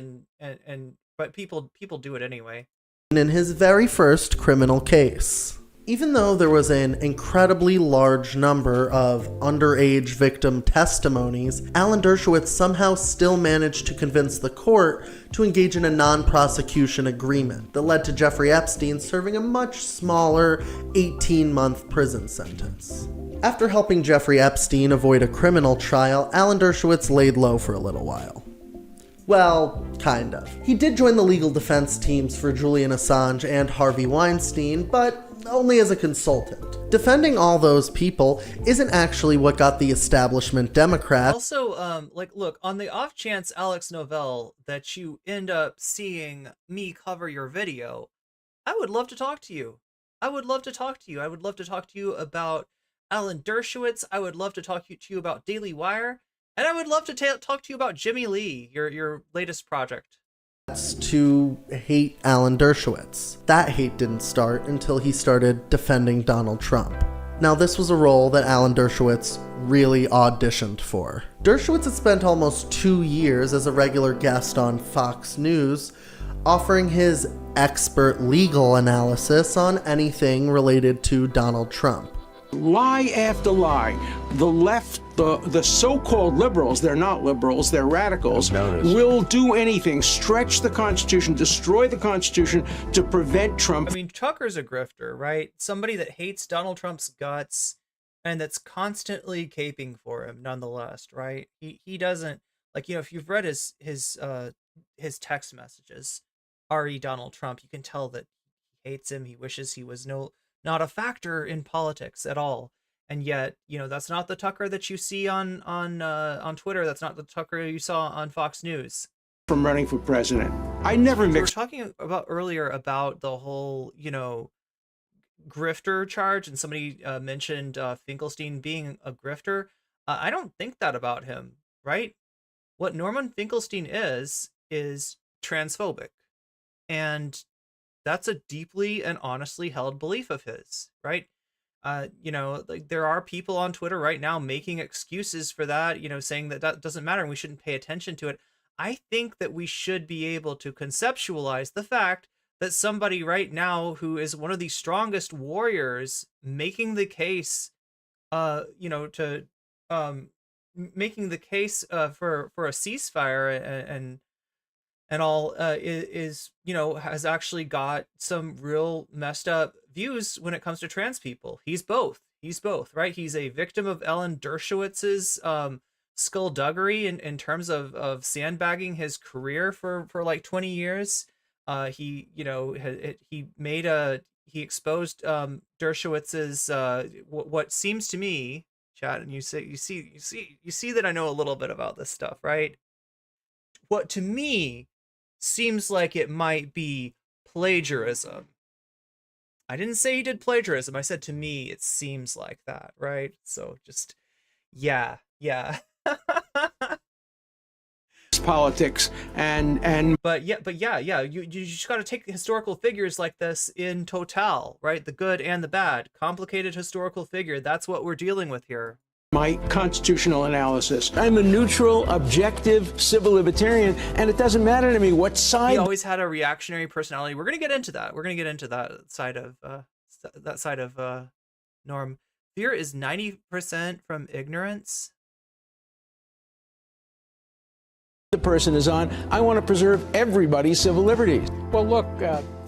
but people do it anyway. In his very first criminal case. Even though there was an incredibly large number of underage victim testimonies, Alan Dershowitz somehow still managed to convince the court to engage in a non-prosecution agreement that led to Jeffrey Epstein serving a much smaller 18-month prison sentence. After helping Jeffrey Epstein avoid a criminal trial, Alan Dershowitz laid low for a little while. Well, kind of. He did join the legal defense teams for Julian Assange and Harvey Weinstein, but only as a consultant. Defending all those people isn't actually what got the establishment Democrats. Also, look, on the off chance, Alex Novell, that you end up seeing me cover your video, I would love to talk to you. I would love to talk to you. I would love to talk to you about Alan Dershowitz. I would love to talk to you about Daily Wire. And I would love to talk to you about Jimmy Lee, your latest project. To hate Alan Dershowitz. That hate didn't start until he started defending Donald Trump. Now, this was a role that Alan Dershowitz really auditioned for. Dershowitz had spent almost 2 years as a regular guest on Fox News, offering his expert legal analysis on anything related to Donald Trump. Lie after lie. The left, the so-called liberals, they're not liberals, they're radicals, will do anything, stretch the Constitution, destroy the Constitution to prevent Trump. I mean, Tucker's a grifter, right? Somebody that hates Donald Trump's guts and that's constantly caping for him nonetheless, right? He doesn't, if you've read his text messages, re Donald Trump, you can tell that he hates him. He wishes he was not a factor in politics at all. And yet, that's not the Tucker that you see on Twitter. That's not the Tucker you saw on Fox News. From running for president. I never mixed. We were talking about earlier about the whole, grifter charge, and somebody mentioned Finkelstein being a grifter. I don't think that about him, right? What Norman Finkelstein is transphobic. And that's a deeply and honestly held belief of his, right? There are people on Twitter right now making excuses for that, saying that doesn't matter and we shouldn't pay attention to it. I think that we should be able to conceptualize the fact that somebody right now who is one of the strongest warriors making the case, making the case for a ceasefire and all has actually got some real messed up views when it comes to trans people. He's both, right? He's a victim of Alan Dershowitz's skullduggery in terms of sandbagging his career for like 20 years. He exposed Dershowitz's what seems to me, chat, and you see that I know a little bit about this stuff, right? What to me seems like it might be plagiarism. I didn't say he did plagiarism. I said to me it seems like that, right? So just yeah. politics But yeah, you just got to take historical figures like this in total, right? The good and the bad, complicated historical figure. That's what we're dealing with here. my constitutional analysis. I'm a neutral, objective, civil libertarian, and it doesn't matter to me what side. He always had a reactionary personality. We're gonna get into that. We're gonna get into that side of Norm. Fear is 90% from ignorance. The person is on. I want to preserve everybody's civil liberties. Well, look,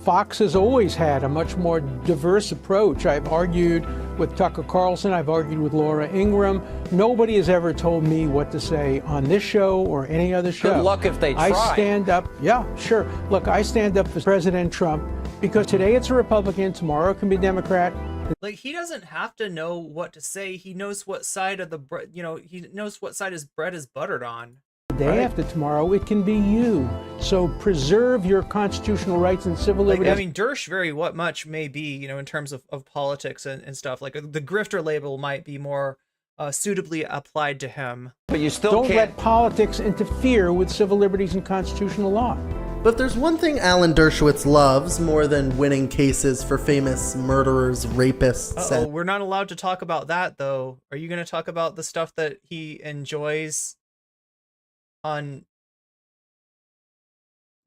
Fox has always had a much more diverse approach. I've argued with Tucker Carlson. I've argued with Laura Ingraham. Nobody has ever told me what to say on this show or any other show. Good luck if they try. I stand up. Yeah, sure. Look, I stand up for President Trump because today it's a Republican, tomorrow it can be Democrat. Like, he doesn't have to know what to say. He knows what side of the bread, he knows what side his bread is buttered on. The day after tomorrow, it can be you. So preserve your constitutional rights and civil liberties. I mean, Dersh very much may be, in terms of politics and stuff. Like, the grifter label might be more suitably applied to him. But you still don't let politics interfere with civil liberties and constitutional law. But there's one thing Alan Dershowitz loves more than winning cases for famous murderers, rapists. Uh-oh, we're not allowed to talk about that, though. Are you going to talk about the stuff that he enjoys on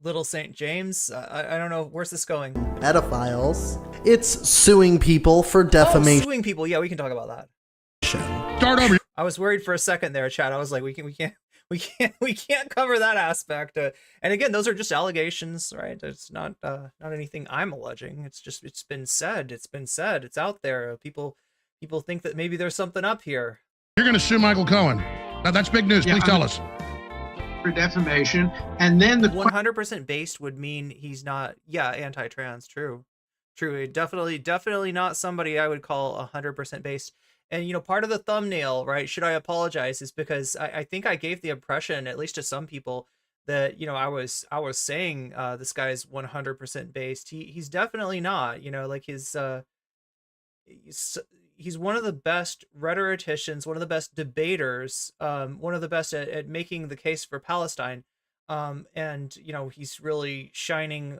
Little St. James? I don't know. Where's this going? Pedophiles. It's suing people for defamation. Oh, suing people. Yeah, we can talk about that. Start over. I was worried for a second there, Chad. I was like, we can't cover that aspect. And again, those are just allegations, right? It's not anything I'm alleging. It's been said. It's out there. People think that maybe there's something up here. You're going to sue Michael Cohen. Now that's big news. Please tell us. For defamation, and then the 100% based would mean he's not anti-trans. True. Definitely not somebody I would call 100% based. And part of the thumbnail, right, should I apologize, is because I think I gave the impression, at least to some people, that I was saying this guy's 100% based. He's definitely not. Like he's one of the best rhetoricians, one of the best debaters, one of the best at making the case for Palestine. And he's really shining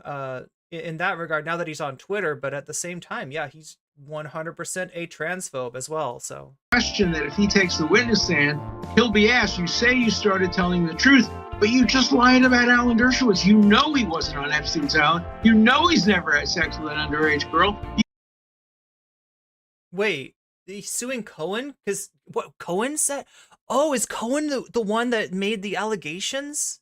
in that regard now that he's on Twitter. But at the same time, he's 100% a transphobe as well. So question that if he takes the witness stand, he'll be asked, you say you started telling the truth, but you just lied about Alan Dershowitz. You know he wasn't on Epstein's Island. You know he's never had sex with an underage girl. Wait, he's suing Cohen? Because what Cohen said? Oh, is Cohen the one that made the allegations?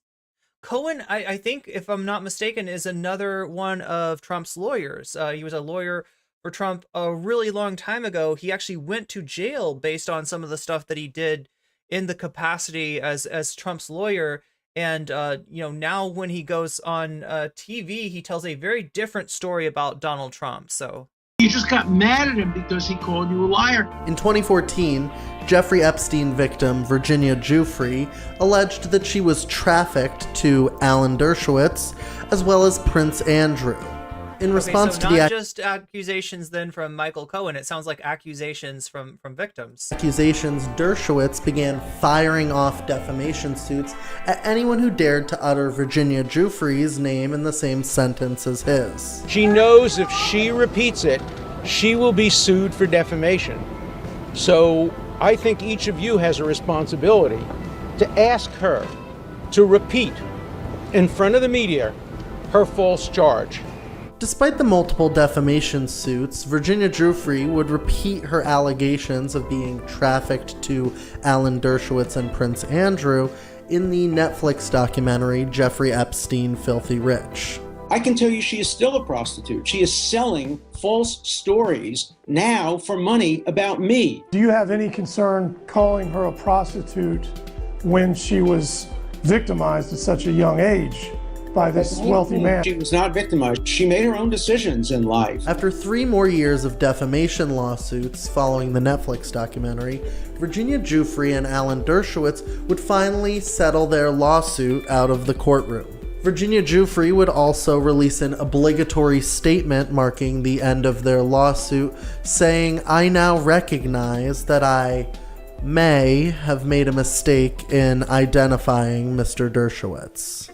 Cohen, I think, if I'm not mistaken, is another one of Trump's lawyers. He was a lawyer for Trump a really long time ago. He actually went to jail based on some of the stuff that he did in the capacity as Trump's lawyer. And, now when he goes on TV, he tells a very different story about Donald Trump. So you just got mad at him because he called you a liar. In 2014, Jeffrey Epstein victim Virginia Giuffre alleged that she was trafficked to Alan Dershowitz as well as Prince Andrew. In response to not just accusations then from Michael Cohen, it sounds like accusations from victims. Accusations, Dershowitz began firing off defamation suits at anyone who dared to utter Virginia Giuffre's name in the same sentence as his. She knows if she repeats it, she will be sued for defamation. So I think each of you has a responsibility to ask her to repeat in front of the media her false charge. Despite the multiple defamation suits, Virginia Giuffre would repeat her allegations of being trafficked to Alan Dershowitz and Prince Andrew in the Netflix documentary Jeffrey Epstein, Filthy Rich. I can tell you she is still a prostitute. She is selling false stories now for money about me. Do you have any concern calling her a prostitute when she was victimized at such a young age by this wealthy man? She was not victimized. She made her own decisions in life. After 3 more years of defamation lawsuits following the Netflix documentary, Virginia Giuffre and Alan Dershowitz would finally settle their lawsuit out of the courtroom. Virginia Giuffre would also release an obligatory statement marking the end of their lawsuit, saying, "I now recognize that I may have made a mistake in identifying Mr. Dershowitz.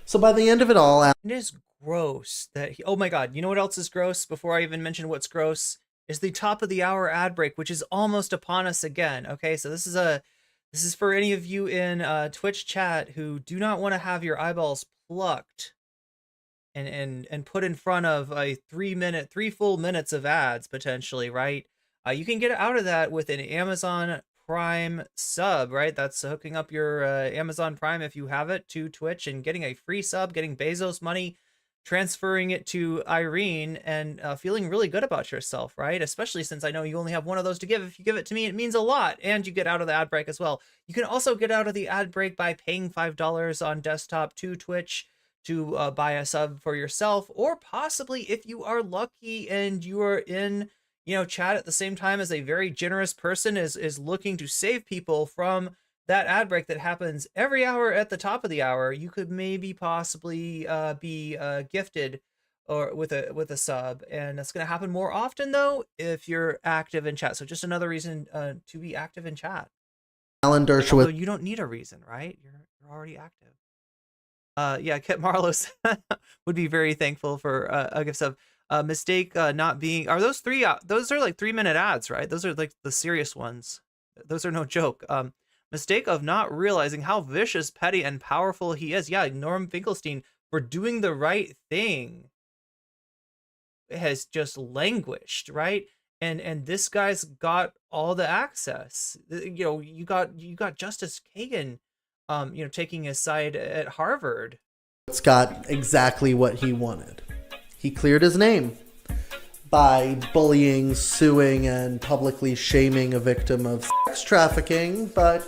So by the end of it all, it is gross that he, oh my god, you know what else is gross before I even mention what's gross is the top of the hour ad break, which is almost upon us again. Okay, so this is for any of you in Twitch chat who do not want to have your eyeballs plucked and put in front of a 3 full minutes of ads potentially, right? You can get out of that with an Amazon Prime sub, right? That's hooking up your Amazon Prime if you have it to Twitch and getting a free sub, getting Bezos money, transferring it to Irene, and feeling really good about yourself, right? Especially since I know you only have one of those to give. If you give it to me, it means a lot, and you get out of the ad break as well. You can also get out of the ad break by paying $5 on desktop to Twitch to buy a sub for yourself, or possibly if you are lucky and you are in chat at the same time as a very generous person is looking to save people from that ad break that happens every hour at the top of the hour, you could maybe possibly be gifted or with a sub, and that's going to happen more often though if you're active in chat. So just another reason to be active in chat. Alan Dershowitz. Although you don't need a reason, right? You're already active. Yeah, Kit Marlowe would be very thankful for a gift sub. Mistake not being, are those three, those are like 3-minute ads, right? Those are like the serious ones. Those are no joke. Mistake of not realizing how vicious, petty, and powerful he is. Yeah, Norm Finkelstein, for doing the right thing, has just languished, right? And this guy's got all the access. You got Justice Kagan, taking his side at Harvard. It's got exactly what he wanted. He cleared his name by bullying, suing, and publicly shaming a victim of sex trafficking, but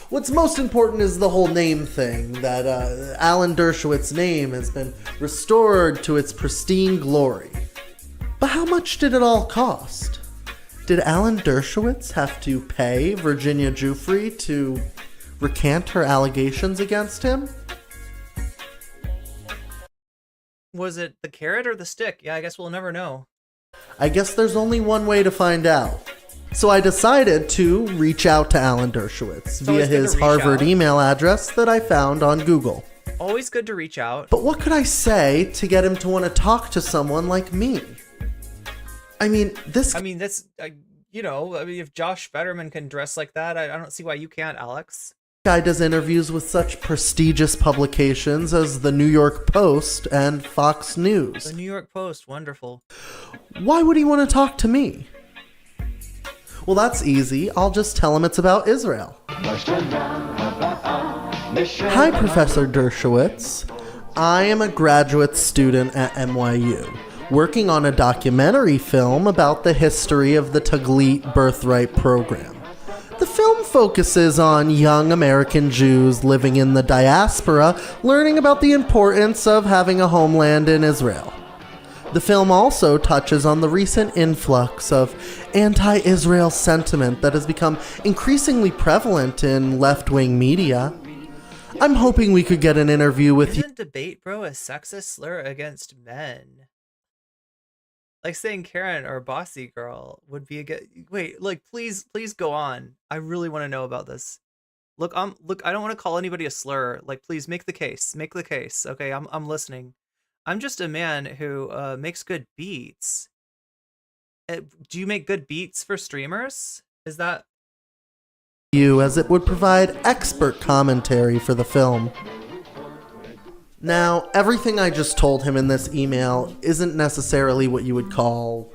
what's most important is the whole name thing, that Alan Dershowitz's name has been restored to its pristine glory. But how much did it all cost? Did Alan Dershowitz have to pay Virginia Giuffre to recant her allegations against him? Was it the carrot or the stick? Yeah, I guess we'll never know. I guess there's only one way to find out. So I decided to reach out to Alan Dershowitz via his Harvard email address that I found on Google. Always good to reach out. But what could I say to get him to want to talk to someone like me? I mean, if Josh Fetterman can dress like that, I don't see why you can't, Alex. Guy does interviews with such prestigious publications as the New York Post and Fox News. The New York Post, wonderful. Why would he want to talk to me? Well, that's easy. I'll just tell him it's about Israel. Hi, Professor Dershowitz. I am a graduate student at NYU, working on a documentary film about the history of the Taglit birthright program. The film focuses on young American Jews living in the diaspora, learning about the importance of having a homeland in Israel. The film also touches on the recent influx of anti-Israel sentiment that has become increasingly prevalent in left-wing media. I'm hoping we could get an interview with you. Isn't debate, bro, a sexist slur against men? Like saying Karen or bossy girl would be a good. Wait, like please go on. I really want to know about this. Look, I don't want to call anybody a slur. Like, please make the case. Make the case. Okay, I'm listening. I'm just a man who makes good beats. Do you make good beats for streamers? Is that you, as it would provide expert commentary for the film. Now, everything I just told him in this email isn't necessarily what you would call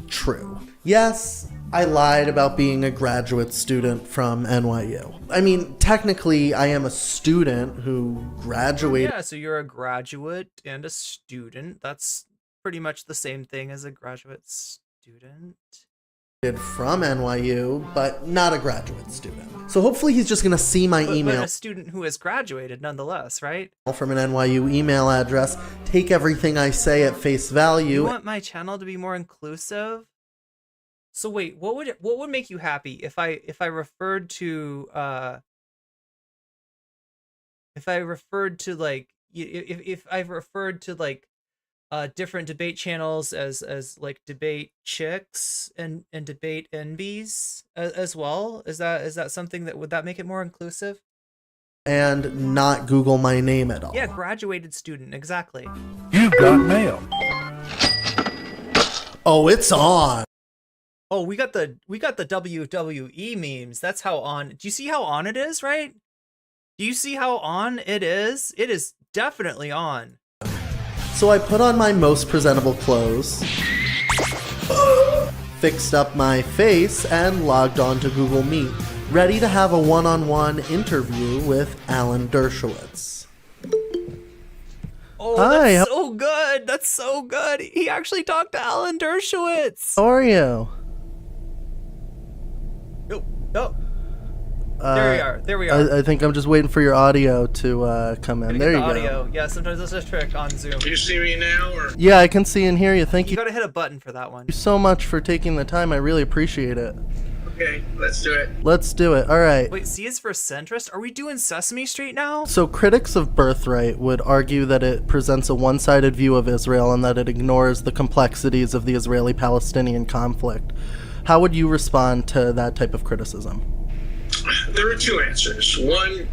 true. Yes, I lied about being a graduate student from NYU. I mean, technically, I am a student who graduated. Yeah, so you're a graduate and a student. That's pretty much the same thing as a graduate student. From NYU, but not a graduate student. So hopefully he's just going to see my email. But a student who has graduated nonetheless, right? From an NYU email address, take everything I say at face value. You want my channel to be more inclusive? So wait, what would make you happy if I referred to different debate channels as like debate chicks and debate envies as well? Is that something that would that make it more inclusive? And not Google my name at all. Yeah, graduated student, exactly. You've got mail. Oh, it's on. Oh, we got the WWE memes. That's how on. Do you see how on it is, right? Do you see how on it is? It is definitely on. So I put on my most presentable clothes, fixed up my face, and logged on to Google Meet, ready to have a one-on-one interview with Alan Dershowitz. Oh, Hi, that's so good. That's so good. He actually talked to Alan Dershowitz. How are you? No. There we are. There we are. I think I'm just waiting for your audio to come in. There you go. Yeah, sometimes that's a trick on Zoom. Do you see me now? Or? Yeah, I can see and hear you. Thank you. You gotta hit a button for that one. Thank you so much for taking the time. I really appreciate it. Okay, let's do it. Let's do it. All right. Wait, C is for centrist? Are we doing Sesame Street now? So critics of Birthright would argue that it presents a one-sided view of Israel and that it ignores the complexities of the Israeli-Palestinian conflict. How would you respond to that type of criticism? There are two answers. One,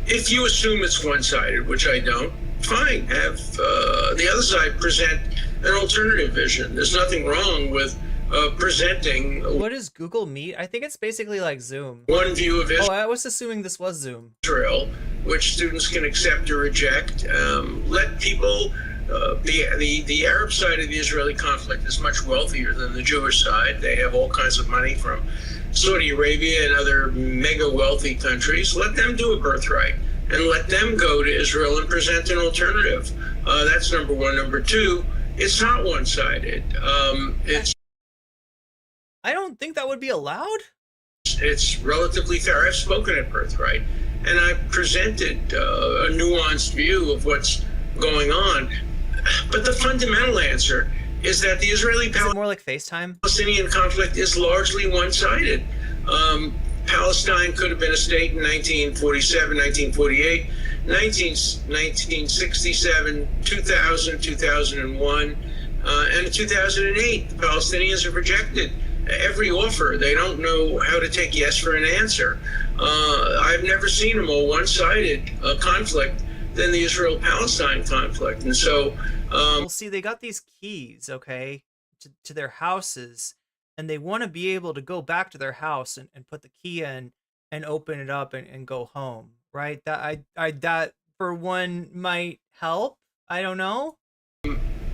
if you assume it's one-sided, which I don't, fine. Have the other side present an alternative vision. There's nothing wrong with presenting. What is Google Meet? I think it's basically like Zoom. One view of Israel. Oh, I was assuming this was Zoom. Which students can accept or reject. Let people. The Arab side of the Israeli conflict is much wealthier than the Jewish side. They have all kinds of money from Saudi Arabia and other mega wealthy countries. Let them do a birthright and let them go to Israel and present an alternative. That's number one. Number two, it's not one-sided. I don't think that would be allowed. It's relatively fair. I've spoken at Birthright, and I've presented a nuanced view of what's going on. But the fundamental answer is that the Israeli-Palestinian more like FaceTime? Palestinian conflict is largely one-sided. Palestine could have been a state in 1947, 1948, 1967, 2000, 2001, and in 2008. The Palestinians have rejected every offer. They don't know how to take yes for an answer. I've never seen a more one-sided conflict than the Israel-Palestine conflict. And so... well, see, they got these keys, okay, to their houses, and they want to be able to go back to their house and put the key in and open it up and go home, right? That that for one might help. I don't know.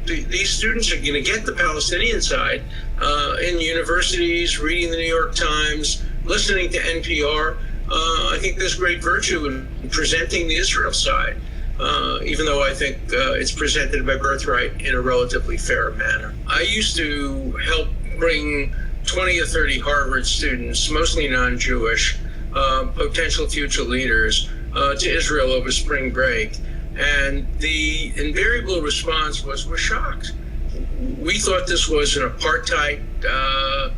These students are going to get the Palestinian side in universities, reading the New York Times, listening to NPR. I think there's great virtue in presenting the Israel side, even though I think it's presented by Birthright in a relatively fair manner. I used to help bring 20 or 30 Harvard students, mostly non-Jewish, potential future leaders, to Israel over spring break. And the invariable response was, we're shocked. We thought this was an apartheid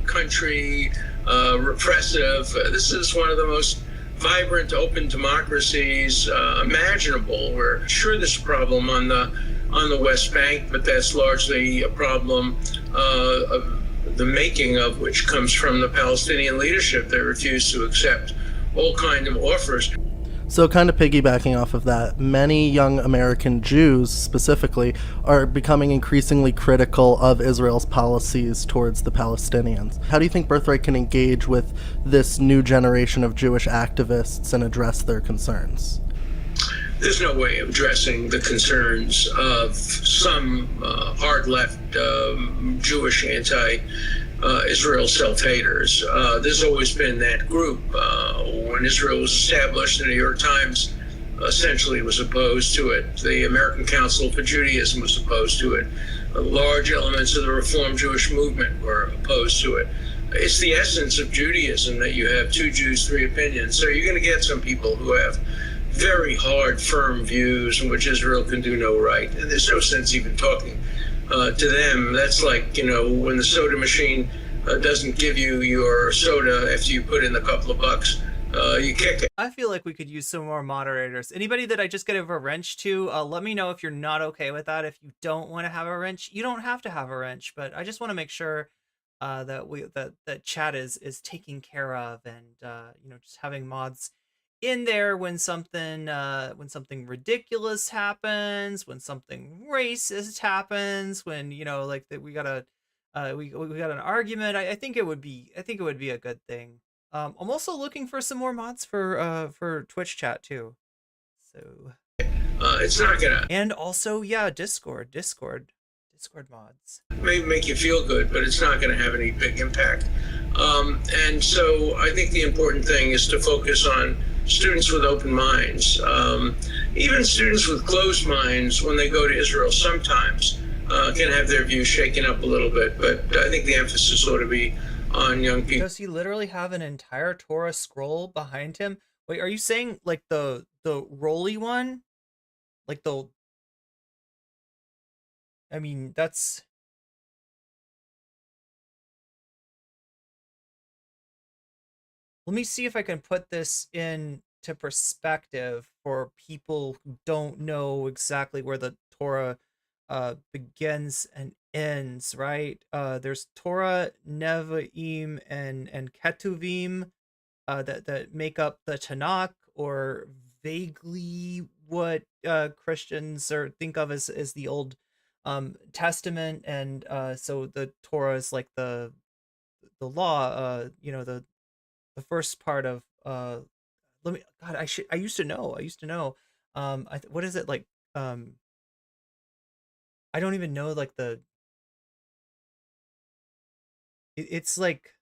country, repressive. This is one of the most vibrant, open democracies imaginable. We're sure there's a problem on the West Bank, but that's largely a problem of the making of which comes from the Palestinian leadership. They refuse to accept all kinds of offers. So kind of piggybacking off of that, many young American Jews specifically are becoming increasingly critical of Israel's policies towards the Palestinians. How do you think Birthright can engage with this new generation of Jewish activists and address their concerns? There's no way of addressing the concerns of some hard left Jewish anti-Israel self-haters. There's always been that group. When Israel was established, the New York Times essentially was opposed to it. The American Council for Judaism was opposed to it. Large elements of the Reform Jewish movement were opposed to it. It's the essence of Judaism that you have two Jews, three opinions. So you're going to get some people who have very hard, firm views in which Israel can do no right. And there's no sense even talking to them. That's like, when the soda machine doesn't give you your soda after you put in a couple of bucks. you kick it. I feel like we could use some more moderators. Anybody that I just get a wrench to, let me know if you're not okay with that. If you don't want to have a wrench, you don't have to have a wrench, but I just want to make sure that chat is taken care of, and just having mods in there when something ridiculous happens, when something racist happens, when like that we got an argument. I think it would be a good thing. I'm also looking for some more mods for Twitch chat too. So it's not gonna. And also, yeah, Discord mods. May make you feel good, but it's not going to have any big impact. And so I think the important thing is to focus on students with open minds. Even students with closed minds, when they go to Israel, sometimes can have their views shaken up a little bit. But I think the emphasis ought to be on young people. Does he literally have an entire Torah scroll behind him? Wait, are you saying like the rolly one? Like I mean, that's... Let me see if I can put this into perspective for people who don't know exactly where the Torah begins and ends, right? There's Torah, Nevi'im, and Ketuvim that make up the Tanakh, or vaguely what Christians think of as the Old Testament. And so the Torah is like the law, the first part of I used to know. What is it like? I don't even know, like it's like,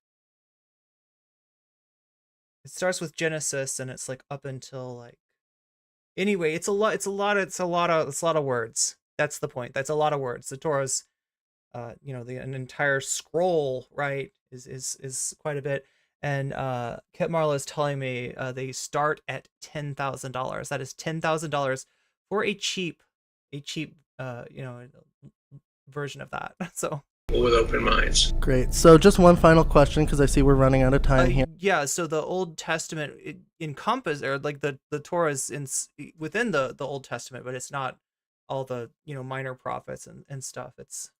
it starts with Genesis and it's like up until like, anyway, it's a lot of words. That's the point. That's a lot of words. The Torah's an entire scroll, right, is quite a bit. And Kit Marlowe is telling me they start at $10,000. That is $10,000 for a cheap version of that. So with open minds. Great. So just one final question, because I see we're running out of time here. Yeah. So the Old Testament encompasses, or like the Torah is within the Old Testament, but it's not all the minor prophets and stuff. It's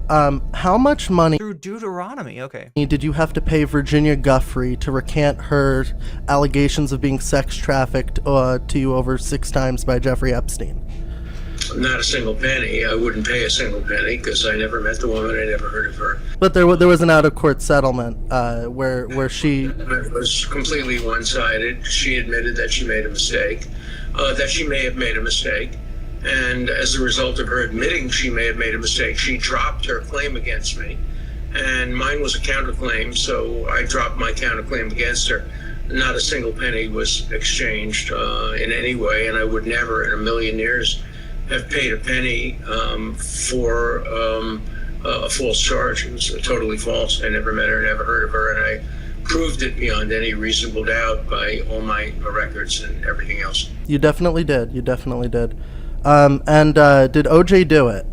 how much money through Deuteronomy? Okay. Did you have to pay Virginia Guffrey to recant her allegations of being sex trafficked to you over 6 times by Jeffrey Epstein? Not a single penny. I wouldn't pay a single penny because I never met the woman. I never heard of her. But there was an out-of-court settlement where she... It was completely one-sided. She admitted that she made a mistake, that she may have made a mistake. And as a result of her admitting she may have made a mistake, she dropped her claim against me. And mine was a counterclaim, so I dropped my counterclaim against her. Not a single penny was exchanged in any way, and I would never in a million years have paid a penny for a false charge. It was totally false. I never met her, never heard of her, and I proved it beyond any reasonable doubt by all my records and everything else. You definitely did. You definitely did. Did OJ do it?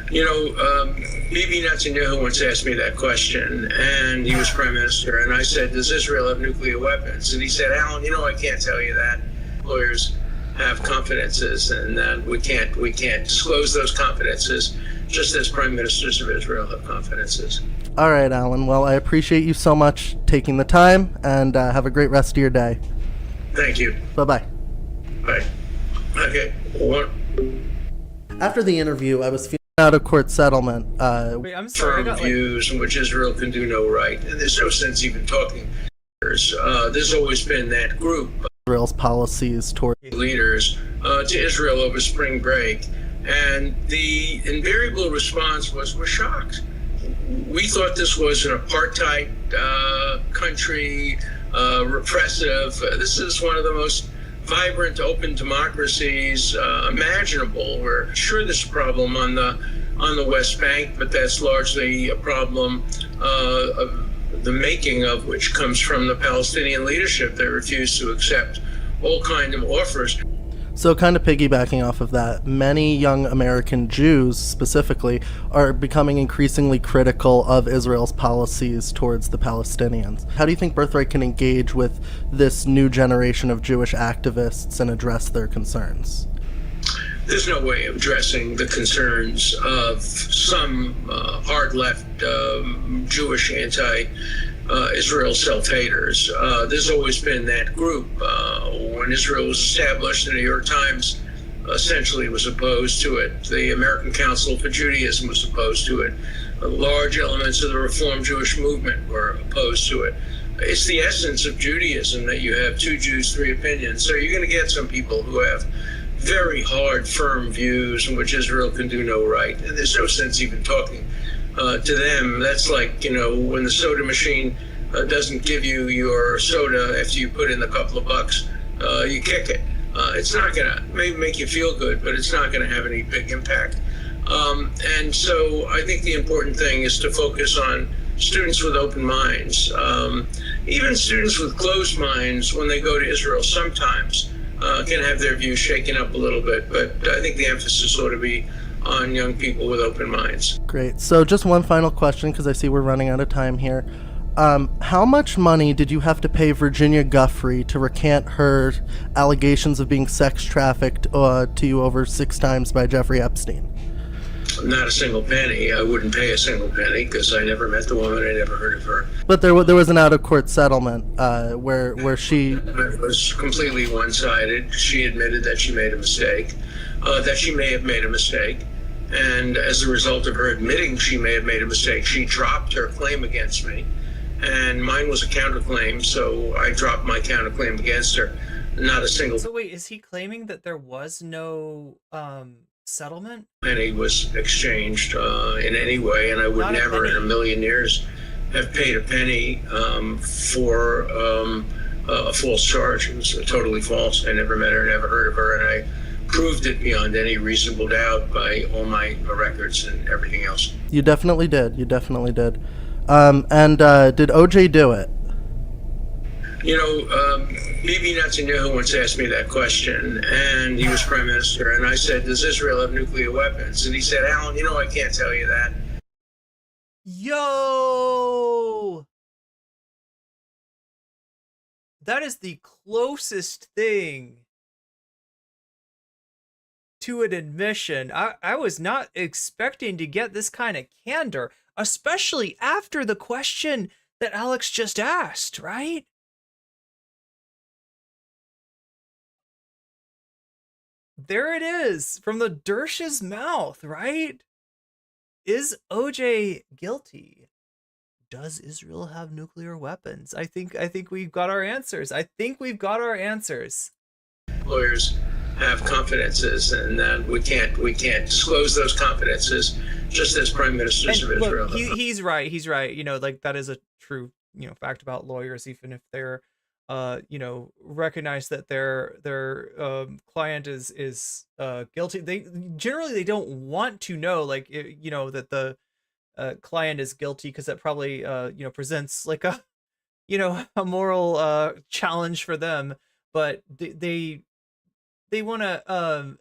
Bibi Netanyahu once asked me that question, and he was prime minister, and I said, does Israel have nuclear weapons? And he said, Alan, I can't tell you that. Lawyers have confidences, and we can't disclose those confidences, just as prime ministers of Israel have confidences. All right, Alan. Well, I appreciate you so much taking the time, and have a great rest of your day. Thank you. Bye-bye. Bye. Okay. After the interview, I was feeling out-of-court settlement. Wait, I'm sorry. Views in which Israel can do no right, and there's no sense even talking. There's always been that group. Israel's policies toward leaders to Israel over spring break, and the invariable response was, we're shocked. We thought this was an apartheid country, repressive. This is one of the most vibrant, open democracies imaginable. We're sure there's a problem on the West Bank, but that's largely a problem of the making of which comes from the Palestinian leadership. They refuse to accept all kind of offers. So kind of piggybacking off of that, many young American Jews specifically are becoming increasingly critical of Israel's policies towards the Palestinians. How do you think Birthright can engage with this new generation of Jewish activists and address their concerns? There's no way of addressing the concerns of some hard left Jewish anti-Israel self-haters. There's always been that group. When Israel was established, the New York Times essentially was opposed to it. The American Council for Judaism was opposed to it. Large elements of the Reform Jewish movement were opposed to it. It's the essence of Judaism that you have two Jews, three opinions. So you're going to get some people who have very hard, firm views in which Israel can do no right. And there's no sense even talking to them. That's like, when the soda machine doesn't give you your soda after you put in a couple of bucks, you kick it. It's not going to maybe make you feel good, but it's not going to have any big impact. And so I think the important thing is to focus on students with open minds. Even students with closed minds, when they go to Israel sometimes, can have their views shaken up a little bit, but I think the emphasis ought to be on young people with open minds. Great. So just one final question, because I see we're running out of time here. How much money did you have to pay Virginia Guffrey to recant her allegations of being sex trafficked to you over 6 times by Jeffrey Epstein? Not a single penny. I wouldn't pay a single penny because I never met the woman. I never heard of her. But there was an out-of-court settlement where she... It was completely one-sided. She admitted that she made a mistake, that she may have made a mistake. And as a result of her admitting she may have made a mistake, she dropped her claim against me. And mine was a counterclaim, so I dropped my counterclaim against her. Not a single... So wait, is he claiming that there was no... settlement? penny was exchanged in any way, and I would never in a million years have paid a penny for a false charge. It was totally false. I never met her, never heard of her, and I proved it beyond any reasonable doubt by all my records and everything else. You definitely did. You definitely did. And did OJ do it? Bibi Netanyahu once asked me that question, and he was prime minister, and I said, does Israel have nuclear weapons? And he said, Alan, I can't tell you that. Yo! That is the closest thing to an admission. I was not expecting to get this kind of candor, especially after the question that Alex just asked, right? There it is, from the Dersh's mouth, right? Is OJ guilty? Does Israel have nuclear weapons? I think we've got our answers. Lawyers have confidences, and we can't disclose those confidences, just as prime ministers of Israel. Look, he's right. That is a true, fact about lawyers, even if they're recognize that their client is guilty. They don't want to know, that the client is guilty, because that probably presents like a moral challenge for them. But they want to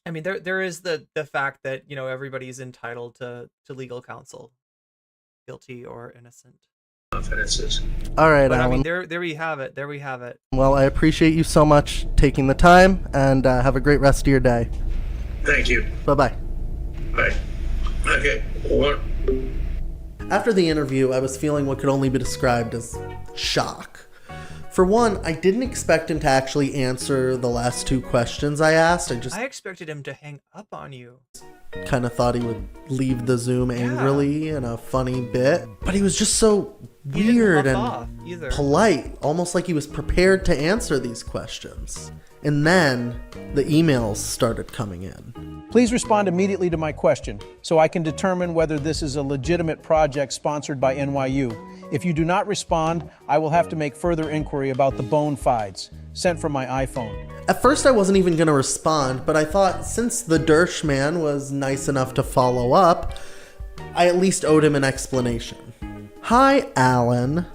I mean, there is the fact that everybody's entitled to legal counsel, guilty or innocent. Confidences. All right, but, Alan. I mean, there we have it. Well, I appreciate you so much taking the time, and have a great rest of your day. Thank you. Bye-bye. Bye. Okay. After the interview, I was feeling what could only be described as shock. For one, I didn't expect him to actually answer the last 2 questions I asked. I expected him to hang up on you. Kind of thought he would leave the Zoom angrily in a funny bit. But he was just so weird and polite, almost like he was prepared to answer these questions. And then the emails started coming in. Please respond immediately to my question so I can determine whether this is a legitimate project sponsored by NYU. If you do not respond, I will have to make further inquiry about the bona fides sent from my iPhone. At first I wasn't even going to respond, but I thought since the Dersh man was nice enough to follow up, I at least owed him an explanation. Hi, Alan.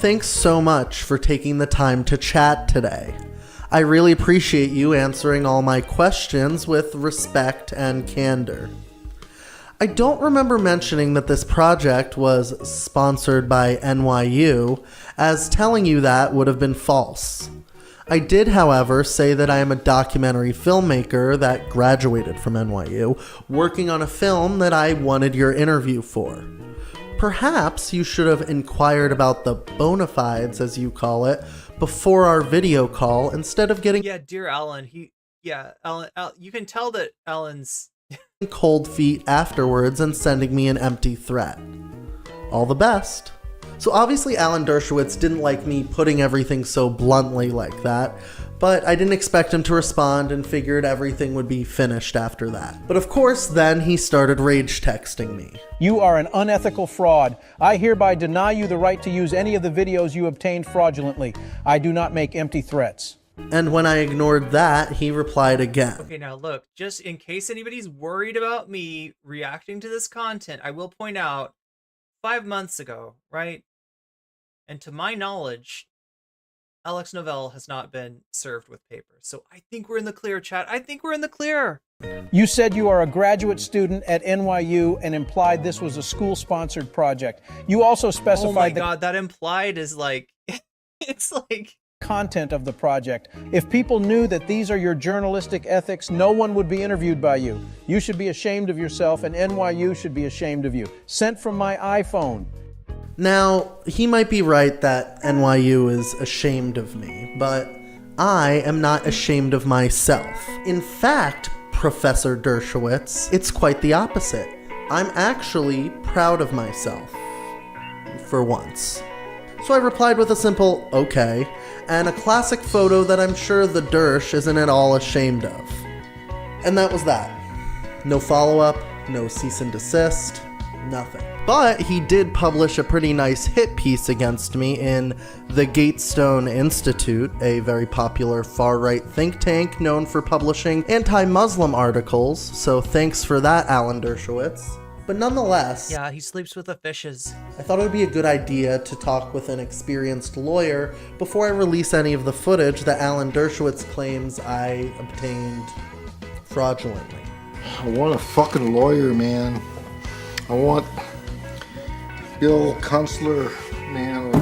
Thanks so much for taking the time to chat today. I really appreciate you answering all my questions with respect and candor. I don't remember mentioning that this project was sponsored by NYU, as telling you that would have been false. I did, however, say that I am a documentary filmmaker that graduated from NYU, working on a film that I wanted your interview for. Perhaps you should have inquired about the bona fides, as you call it, before our video call instead of getting... Yeah, dear Alan, Alan, you can tell that Alan's... cold feet afterwards and sending me an empty threat. All the best. So obviously Alan Dershowitz didn't like me putting everything so bluntly like that, but I didn't expect him to respond and figured everything would be finished after that. But of course, then he started rage texting me. You are an unethical fraud. I hereby deny you the right to use any of the videos you obtained fraudulently. I do not make empty threats. And when I ignored that, he replied again. Okay, now look, just in case anybody's worried about me reacting to this content, I will point out 5 months ago, right? And to my knowledge, Alex Novell has not been served with papers. So I think we're in the clear, chat. I think we're in the clear. You said you are a graduate student at NYU and implied this was a school-sponsored project. You also specified... Oh my God, that implied is like... it's like... content of the project. If people knew that these are your journalistic ethics, no one would be interviewed by you. You should be ashamed of yourself, and NYU should be ashamed of you. Sent from my iPhone. Now, he might be right that NYU is ashamed of me, but I am not ashamed of myself. In fact, Professor Dershowitz, it's quite the opposite. I'm actually proud of myself. For once. So I replied with a simple, okay, and a classic photo that I'm sure the Dersh isn't at all ashamed of. And that was that. No follow-up, no cease and desist, nothing. But he did publish a pretty nice hit piece against me in the Gatestone Institute, a very popular far-right think tank known for publishing anti-Muslim articles, so thanks for that, Alan Dershowitz. But nonetheless... Yeah, he sleeps with the fishes. I thought it would be a good idea to talk with an experienced lawyer before I release any of the footage that Alan Dershowitz claims I obtained fraudulently. I want a fucking lawyer, man. I want Bill Kunstler, man,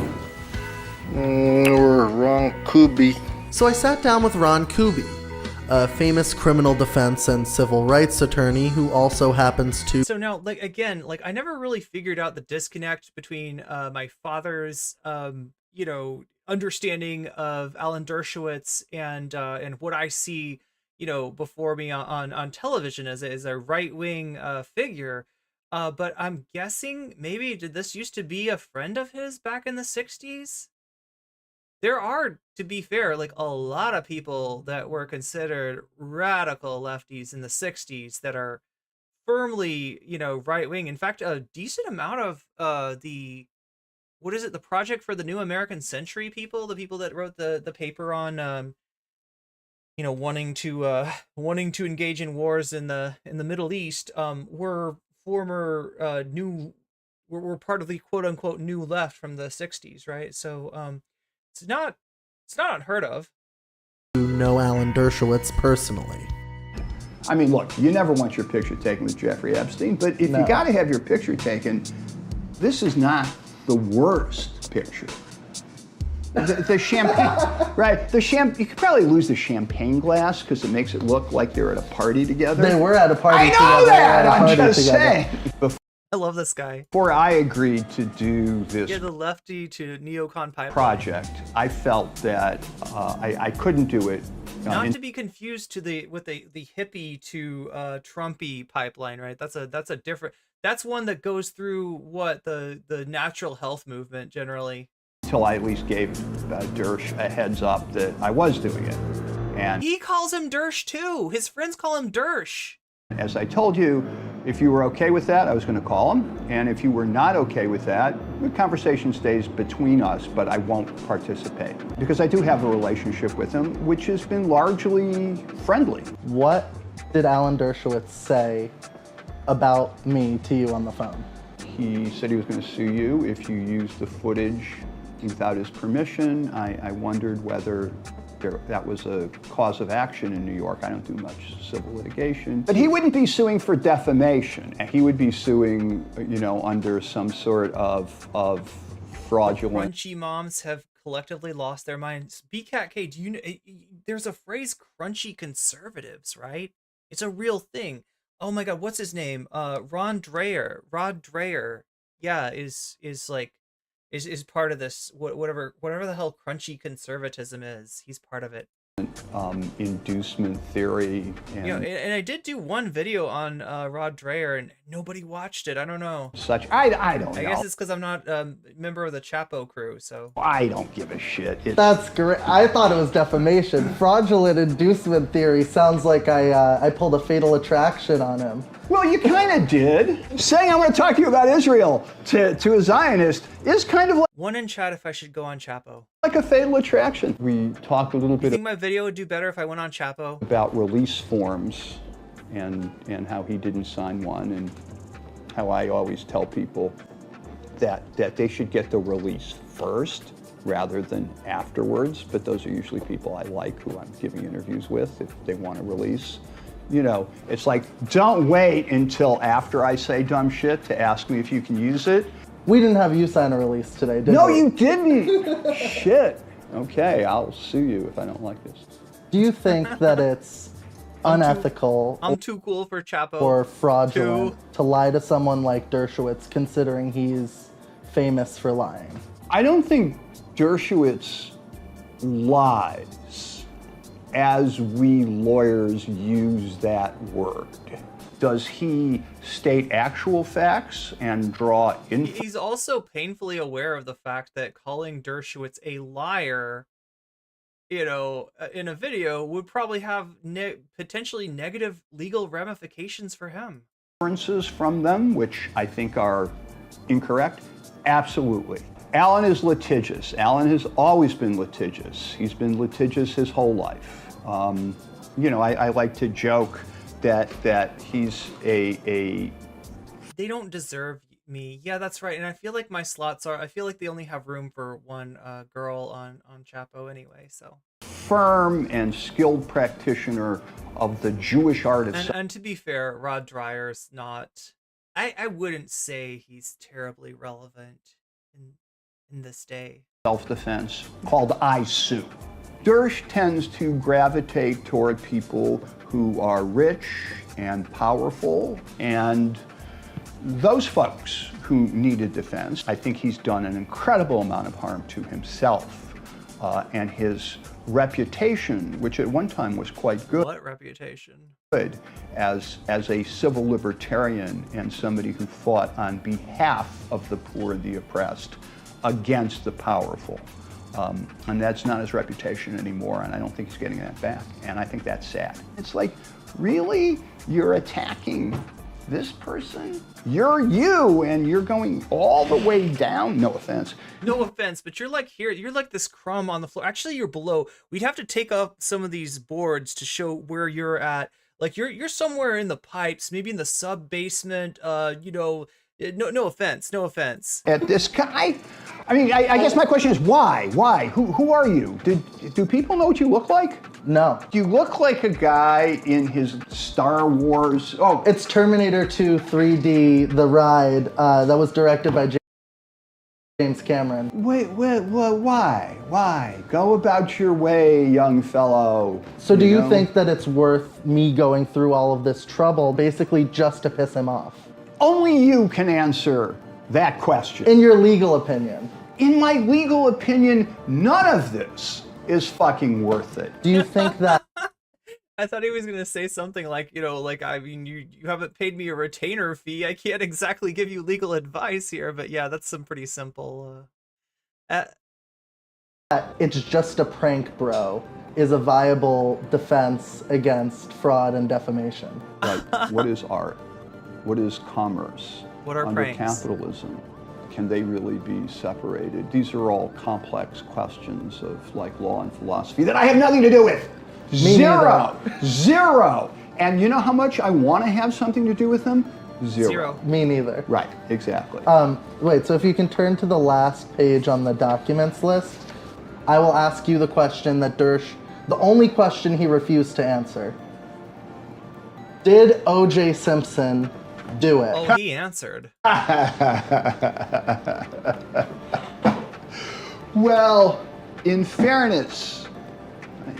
or Ron Kuby. So I sat down with Ron Kuby, a famous criminal defense and civil rights attorney who also happens to... So now, like, again, like, I never really figured out the disconnect between my father's, you know, understanding of Alan Dershowitz and what I see, you know, before me on television as a right-wing figure. But I'm guessing maybe did this used to be a friend of his back in the 60s? There are, to be fair, like a lot of people that were considered radical lefties in the 60s that are firmly, you know, right-wing. In fact, a decent amount of the Project for the New American Century people, the people that wrote the paper on, you know, wanting to engage in wars in the Middle East, were former were part of the quote-unquote new left from the 60s, right? So it's not unheard of. You know Alan Dershowitz personally. I mean, look, you never want your picture taken with Jeffrey Epstein, but if you got to have your picture taken, this is not the worst picture. The champagne, right? You could probably lose the champagne glass because it makes it look like they're at a party together. They were at a party together. I know that! I'm just saying. I love this guy. Before I agreed to do this the lefty to neocon pipeline project, I felt that I couldn't do it. Not to be confused with the hippie to Trumpy pipeline, right? That's a different. That's one that goes through what the natural health movement generally. Until I at least gave Dersh a heads up that I was doing it, and he calls him Dersh too. His friends call him Dersh. As I told you, if you were okay with that, I was going to call him. And if you were not okay with that, the conversation stays between us, but I won't participate. Because I do have a relationship with him, which has been largely friendly. What did Alan Dershowitz say about me to you on the phone? He said he was going to sue you if you used the footage without his permission. I wondered whether that was a cause of action in New York. I don't do much civil litigation. But he wouldn't be suing for defamation. He would be suing, under some sort of fraudulent. Crunchy moms have collectively lost their minds. BCatK, do you know, there's a phrase, crunchy conservatives, right? It's a real thing. Oh my God, what's his name? Rod Dreher. Yeah, is part of this, whatever the hell crunchy conservatism is. He's part of it. Inducement theory. And I did do one video on Rod Dreher, and nobody watched it. I don't know. I don't know. I guess it's because I'm not a member of the Chapo crew, so. I don't give a shit. That's great. I thought it was defamation. Fraudulent inducement theory sounds like I pulled a fatal attraction on him. Well, you kind of did. Saying I'm going to talk to you about Israel to a Zionist is kind of like... One in chat if I should go on Chapo. Like a fatal attraction. We talked a little bit... You think my video would do better if I went on Chapo? About release forms and how he didn't sign one, and how I always tell people that they should get the release first rather than afterwards. But those are usually people I like, who I'm giving interviews with, if they want to release. It's like, don't wait until after I say dumb shit to ask me if you can use it. We didn't have you sign a release today, did we? No, you didn't. Shit. Okay, I'll sue you if I don't like this. Do you think that it's unethical I'm too cool for Chapo or fraudulent to lie to someone like Dershowitz, considering he's famous for lying? I don't think Dershowitz lies as we lawyers use that word. Does he state actual facts and draw inference? He's also painfully aware of the fact that calling Dershowitz a liar, in a video would probably have potentially negative legal ramifications for him. Inferences from them, which I think are incorrect? Absolutely. Alan is litigious. Alan has always been litigious. He's been litigious his whole life. I like to joke that he's a... They don't deserve me. Yeah, that's right. And I feel like my slots I feel like they only have room for one girl on Chapo anyway, so. Firm and skilled practitioner of the Jewish art of... And to be fair, Rod Dreher's not... I wouldn't say he's terribly relevant in this day. Self-defense called I Sue. Dersh tends to gravitate toward people who are rich and powerful, and those folks who need a defense. I think he's done an incredible amount of harm to himself and his reputation, which at one time was quite good. What reputation? Good as a civil libertarian and somebody who fought on behalf of the poor and the oppressed against the powerful. And that's not his reputation anymore, and I don't think he's getting that back, and I think that's sad. It's like, really? You're attacking this person? You're you, and you're going all the way down? No offense. No offense, but you're like here, you're like this crumb on the floor. Actually, you're below. We'd have to take up some of these boards to show where you're at. Like, you're somewhere in the pipes, maybe in the sub-basement, no offense. At this guy? I mean, I guess my question is why? Why? Who are you? Do people know what you look like? No. You look like a guy in his Star Wars... Oh, it's Terminator 2 3D, The Ride, that was directed by James Cameron. Wait, why? Go about your way, young fellow. So do you think that it's worth me going through all of this trouble, basically just to piss him off? Only you can answer that question. In your legal opinion. In my legal opinion, none of this is fucking worth it. Do you think that... I thought he was going to say something like, I mean, you haven't paid me a retainer fee. I can't exactly give you legal advice here, but yeah, that's some pretty simple... It's just a prank, bro, is a viable defense against fraud and defamation. Like, what is art? What is commerce? What are under pranks? Capitalism? Can they really be separated? These are all complex questions of like law and philosophy that I have nothing to do with. Zero. And you know how much I want to have something to do with them? Zero. Me neither. Right, exactly. Wait, so if you can turn to the last page on the documents list, I will ask you the question that the only question he refused to answer. Did O.J. Simpson do it? Oh, he answered. Well, in fairness,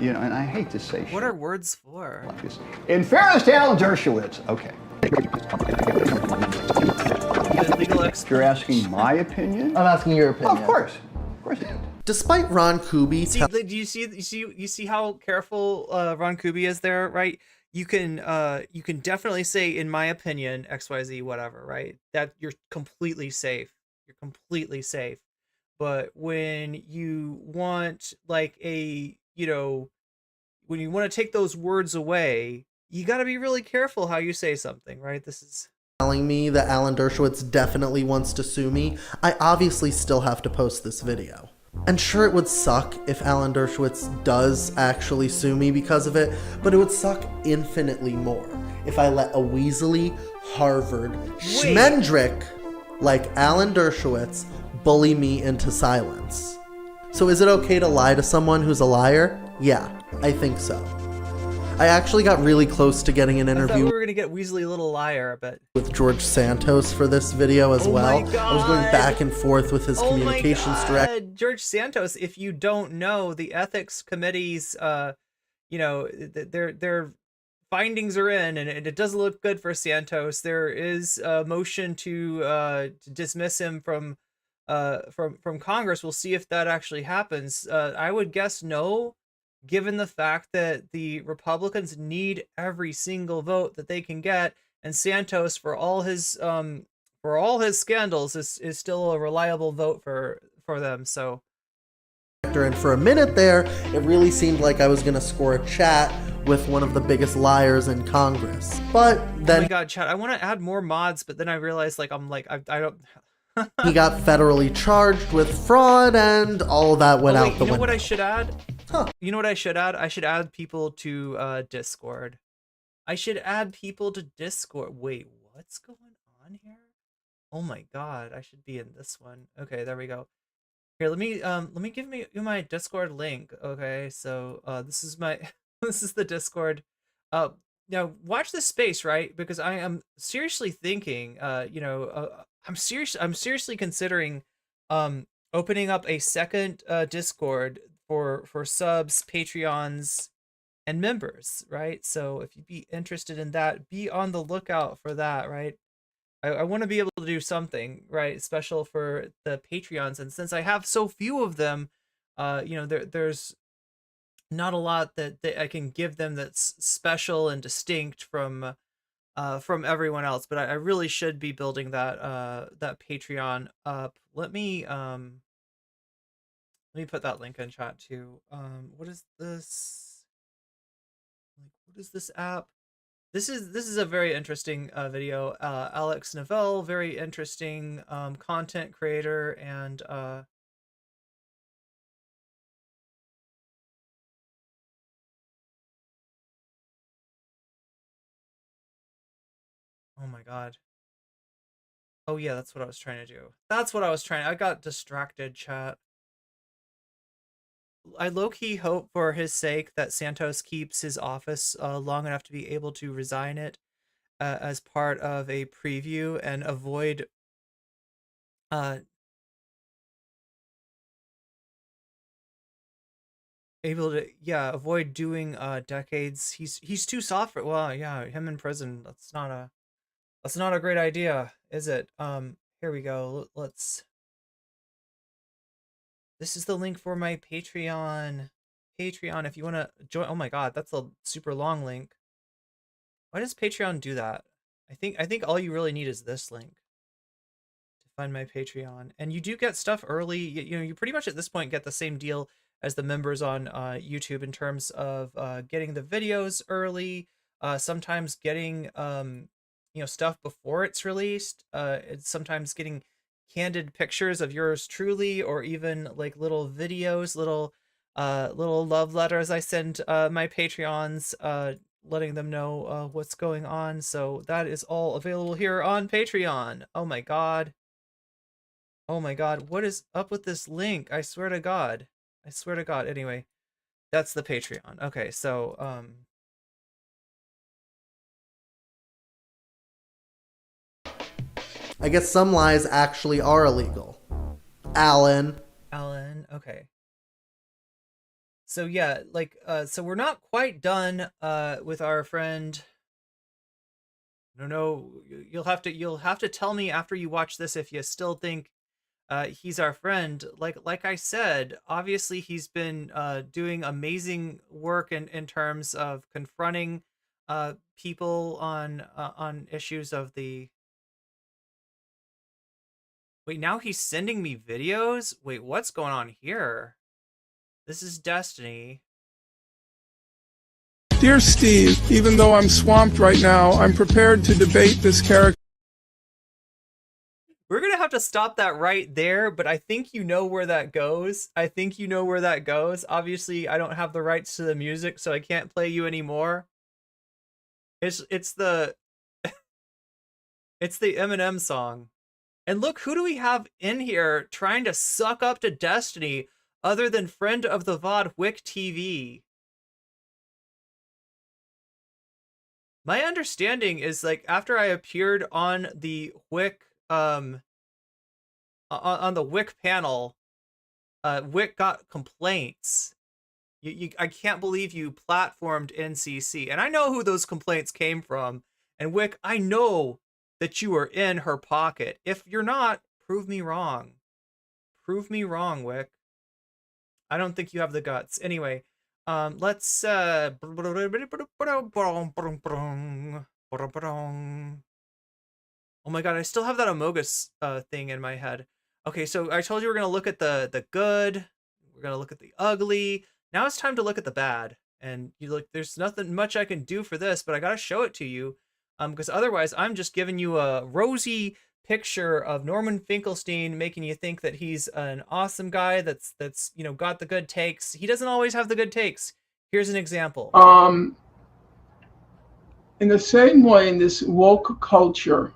you know, and I hate to say what are words for? In fairness to Alan Dershowitz, okay. You're asking my opinion? I'm asking your opinion. Of course. Despite Ron Kuby, Do you see how careful Ron Kuby is there, right? You can definitely say, in my opinion, XYZ, whatever, right? That you're completely safe. You're completely safe. But when you want like when you want to take those words away, you got to be really careful how you say something, right? This is telling me that Alan Dershowitz definitely wants to sue me. I obviously still have to post this video. And sure, it would suck if Alan Dershowitz does actually sue me because of it, but it would suck infinitely more if I let a weaselly Harvard schmendrick like Alan Dershowitz bully me into silence. So is it okay to lie to someone who's a liar? Yeah, I think so. I actually got really close to getting an interview. I thought we were gonna get Weasley Little Liar, but with George Santos for this video as well. My God. I was going back and forth with his communications director. George Santos, if you don't know, the ethics committee's their findings are in, and it doesn't look good for Santos. There is a motion to dismiss him from Congress. We'll see if that actually happens. I would guess no, given the fact that the Republicans need every single vote that they can get, and Santos, for all his scandals, is still a reliable vote for them. So, and for a minute there, it really seemed like I was gonna score a chat with one of the biggest liars in Congress. But then, oh my God, chat! I want to add more mods, but then I realized I don't. He got federally charged with fraud, and all of that went out the window. You know what I should add? You know what I should add? I should add people to Discord. I should add people to Discord. Wait, what's going on here? Oh my God, I should be in this one. Okay, there we go. Here, let me give you my Discord link. Okay, so this is the Discord. Now watch this space, right? Because I am seriously thinking, I'm seriously considering opening up a second Discord for subs, Patreons, and members, right? So if you'd be interested in that, be on the lookout for that, right? I want to be able to do something, right, special for the Patreons, and since I have so few of them, there's not a lot that I can give them that's special and distinct from everyone else. But I really should be building that Patreon up. Let me put that link in chat too. What is this? What is this app? This is a very interesting video. Alex Novell, very interesting content creator, and oh my God. Oh yeah, that's what I was trying to do. I got distracted, chat. I low-key hope for his sake that Santos keeps his office long enough to be able to resign it as part of a preview and avoid avoid doing decades. He's too soft for, well, yeah, him in prison. That's not a great idea, is it? Here we go. This is the link for my Patreon. If you want to join. Oh my God, that's a super long link. Why does Patreon do that? I think all you really need is this link to find my Patreon, and you do get stuff early. You pretty much at this point get the same deal as the members on YouTube in terms of getting the videos early. Sometimes getting stuff before it's released. It's sometimes getting candid pictures of yours truly, or even like little videos, little love letters I send my Patreons letting them know what's going on. So that is all available here on Patreon. Oh my god. Oh my god, what is up with this link? I swear to god. I swear to god. Anyway, that's the Patreon. Okay, so I guess some lies actually are illegal. Alan, okay. So yeah, like so we're not quite done with our friend. No, you'll have to tell me after you watch this if you still think he's our friend. Like I said, obviously he's been doing amazing work in terms of confronting people on issues of the. Wait, now he's sending me videos? Wait, what's going on here? This is Destiny. Dear Steve, even though I'm swamped right now, I'm prepared to debate this character. We're going to have to stop that right there, but I think you know where that goes. I think you know where that goes. Obviously, I don't have the rights to the music, so I can't play you anymore. It's the it's the Eminem song. And look, who do we have in here trying to suck up to Destiny other than friend of the VOD Wick TV? My understanding is, like, after I appeared on the Wick on the Wick panel, Wick got complaints. I can't believe you platformed NCC. And I know who those complaints came from. And Wick, I know that you are in her pocket. If you're not, prove me wrong. Prove me wrong, Wick. I don't think you have the guts. Anyway, let's oh my god, I still have that Amogus thing in my head. Okay, so I told you we're gonna look at the good, we're gonna look at the ugly. Now it's time to look at the bad. And you look, there's nothing much I can do for this, but I gotta show it to you. Because otherwise I'm just giving you a rosy picture of Norman Finkelstein, making you think that he's an awesome guy that's you know, got the good takes. He doesn't always have the good takes. Here's an example. In the same way, in this woke culture,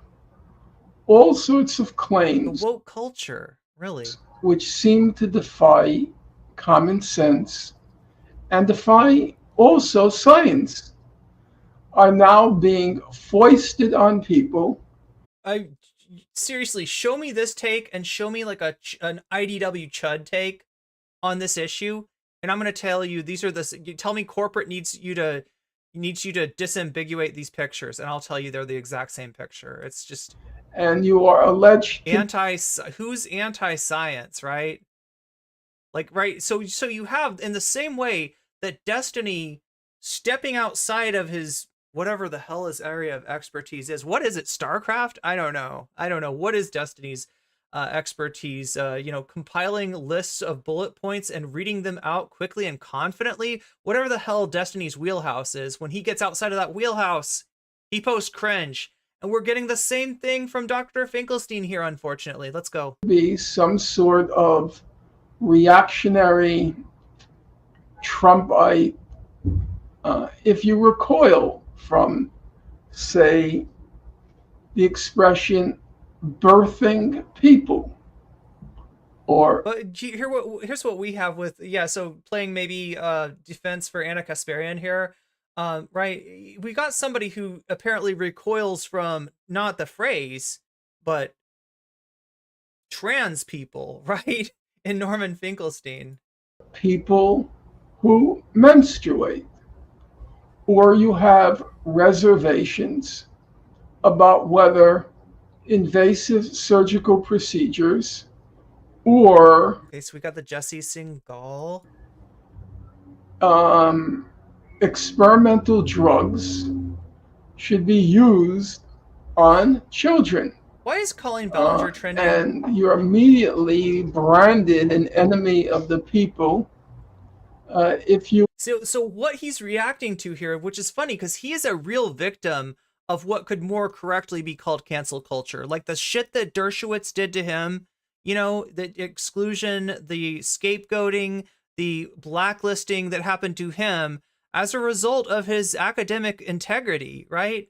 all sorts of claims, the woke culture, really, which seem to defy common sense and defy also science, are now being foisted on people. Seriously, show me this take and show me like an IDW Chud take on this issue, and I'm going to tell you these are the. Tell me corporate needs you to disambiguate these pictures, and I'll tell you they're the exact same picture. It's just. And you are alleged who's anti-science, right? Like, right? So you have, in the same way that Destiny stepping outside of his whatever the hell his area of expertise is. What is it? StarCraft? I don't know. What is Destiny's expertise? You know, compiling lists of bullet points and reading them out quickly and confidently. Whatever the hell Destiny's wheelhouse is. When he gets outside of that wheelhouse, he posts cringe. And we're getting the same thing from Dr. Finkelstein here, unfortunately. Let's go. Be some sort of reactionary Trumpite. If you recoil from, say, the expression birthing people, or but here's what we have with so playing maybe defense for Anna Kasparian here, right? We got somebody who apparently recoils from not the phrase but trans people, right? In Norman Finkelstein, people who menstruate, or you have reservations about whether invasive surgical procedures or okay, so we got the Jesse Singal, experimental drugs should be used on children. Why is Colleen Ballinger trending? And you're immediately branded an enemy of the people. If you so what he's reacting to here, which is funny because he is a real victim of what could more correctly be called cancel culture, like the shit that Dershowitz did to him, you know, the exclusion, the scapegoating, the blacklisting that happened to him. as a result of his academic integrity, right?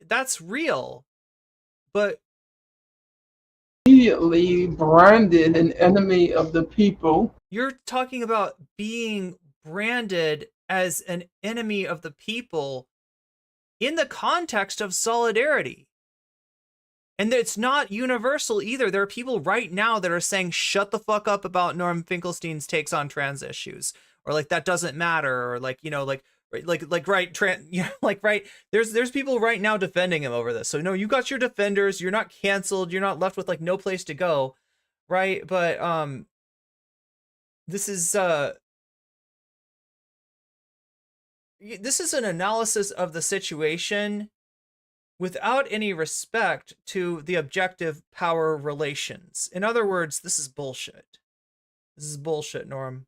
That's real. But immediately branded an enemy of the people. You're talking about being branded as an enemy of the people in the context of solidarity. And it's not universal either. There are people right now that are saying, shut the fuck up about Norm Finkelstein's takes on trans issues. Or like, that doesn't matter. Or like, you know, right. There's people right now defending him over this. So no, you got your defenders. You're not canceled. You're not left with like no place to go. Right. But, this is an analysis of the situation without any respect to the objective power relations. In other words, this is bullshit. This is bullshit, Norm.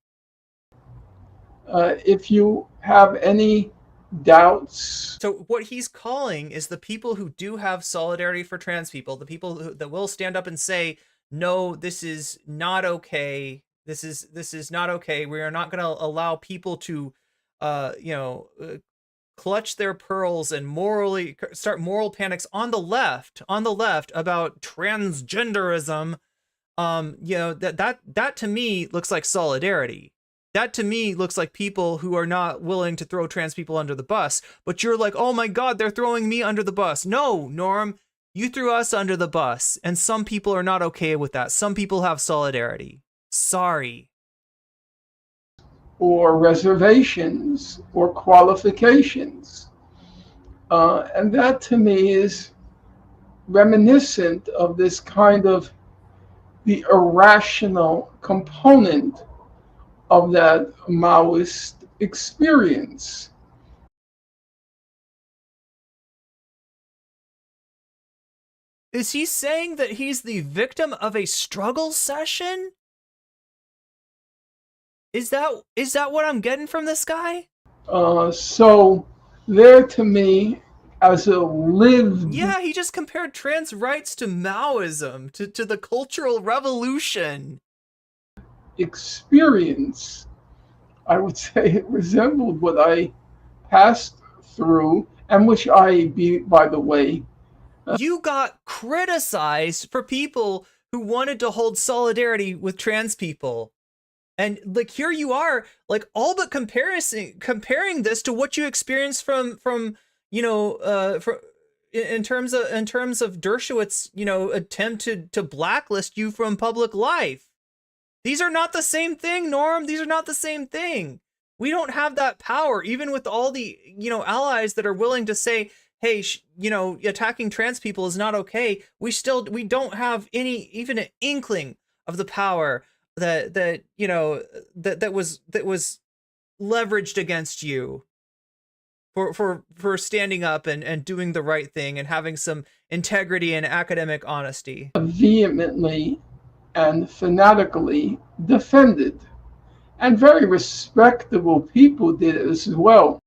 If you have any doubts. So what he's calling is the people who do have solidarity for trans people, the people that will stand up and say, no, this is not okay. This is not okay. We are not going to allow people to, clutch their pearls and morally start moral panics on the left about transgenderism. That to me looks like solidarity. That to me looks like people who are not willing to throw trans people under the bus. But you're like, oh my God, they're throwing me under the bus. No, Norm, you threw us under the bus, and some people are not okay with that. Some people have solidarity. Sorry. Or reservations or qualifications. And that to me is reminiscent of this kind of the irrational component of that Maoist experience. Is he saying that he's the victim of a struggle session? Is that what I'm getting from this guy? So there to me as a lived... Yeah, he just compared trans rights to Maoism, to the Cultural Revolution. Experience, I would say it resembled what I passed through, and which by the way... You got criticized for people who wanted to hold solidarity with trans people. And like, here you are, like all but comparing this to what you experienced from in terms of Dershowitz, attempt to blacklist you from public life. These are not the same thing, Norm. These are not the same thing. We don't have that power, even with all the, allies that are willing to say, hey, attacking trans people is not okay. We don't have even an inkling of the power that was leveraged against you for standing up and doing the right thing and having some integrity and academic honesty. Vehemently and fanatically defended, and very respectable people did it as well.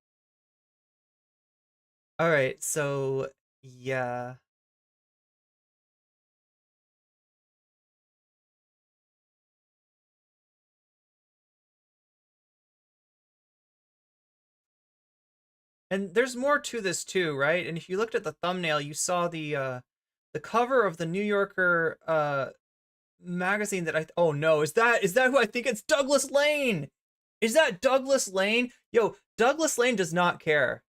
All right, so yeah. And there's more to this too, right? And if you looked at the thumbnail, you saw the cover of the New Yorker magazine that oh no, is that who I think it's? Douglas Lane. Is that Douglas Lane? Yo, Douglas Lane does not care.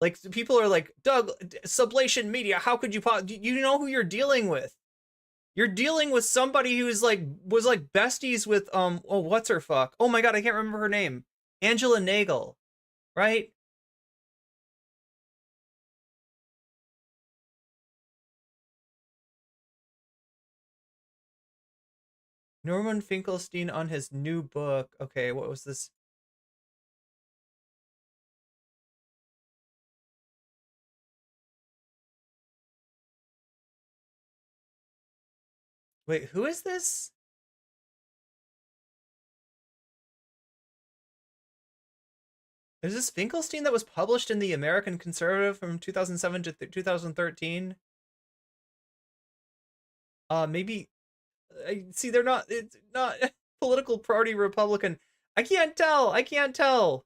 Like, people are like, Doug, Sublation Media, how could you you know who you're dealing with? You're dealing with somebody who's like was like besties with what's her fuck? Oh my God, I can't remember her name. Angela Nagel, right? Norman Finkelstein on his new book. Okay, what was this? Wait, who is this? Is this Finkelstein that was published in the American Conservative from 2007 to 2013? Maybe. See, it's not political party Republican. I can't tell.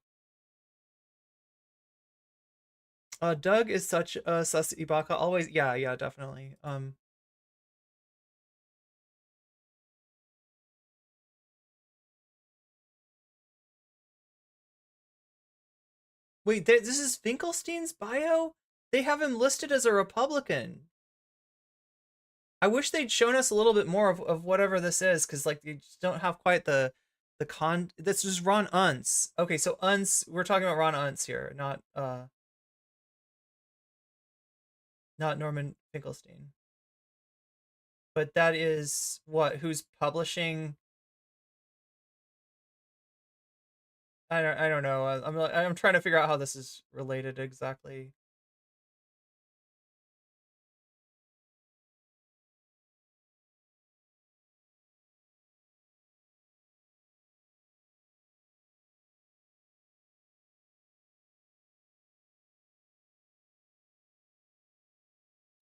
Doug is such a sus Ibaka. Always, yeah, definitely. Wait, this is Finkelstein's bio? They have him listed as a Republican. I wish they'd shown us a little bit more of whatever this is, because like you just don't have quite the this is Ron Unz. Okay, so Unz, we're talking about Ron Unz here, not Norman Finkelstein. But that is what, who's publishing? I don't know. I'm trying to figure out how this is related exactly.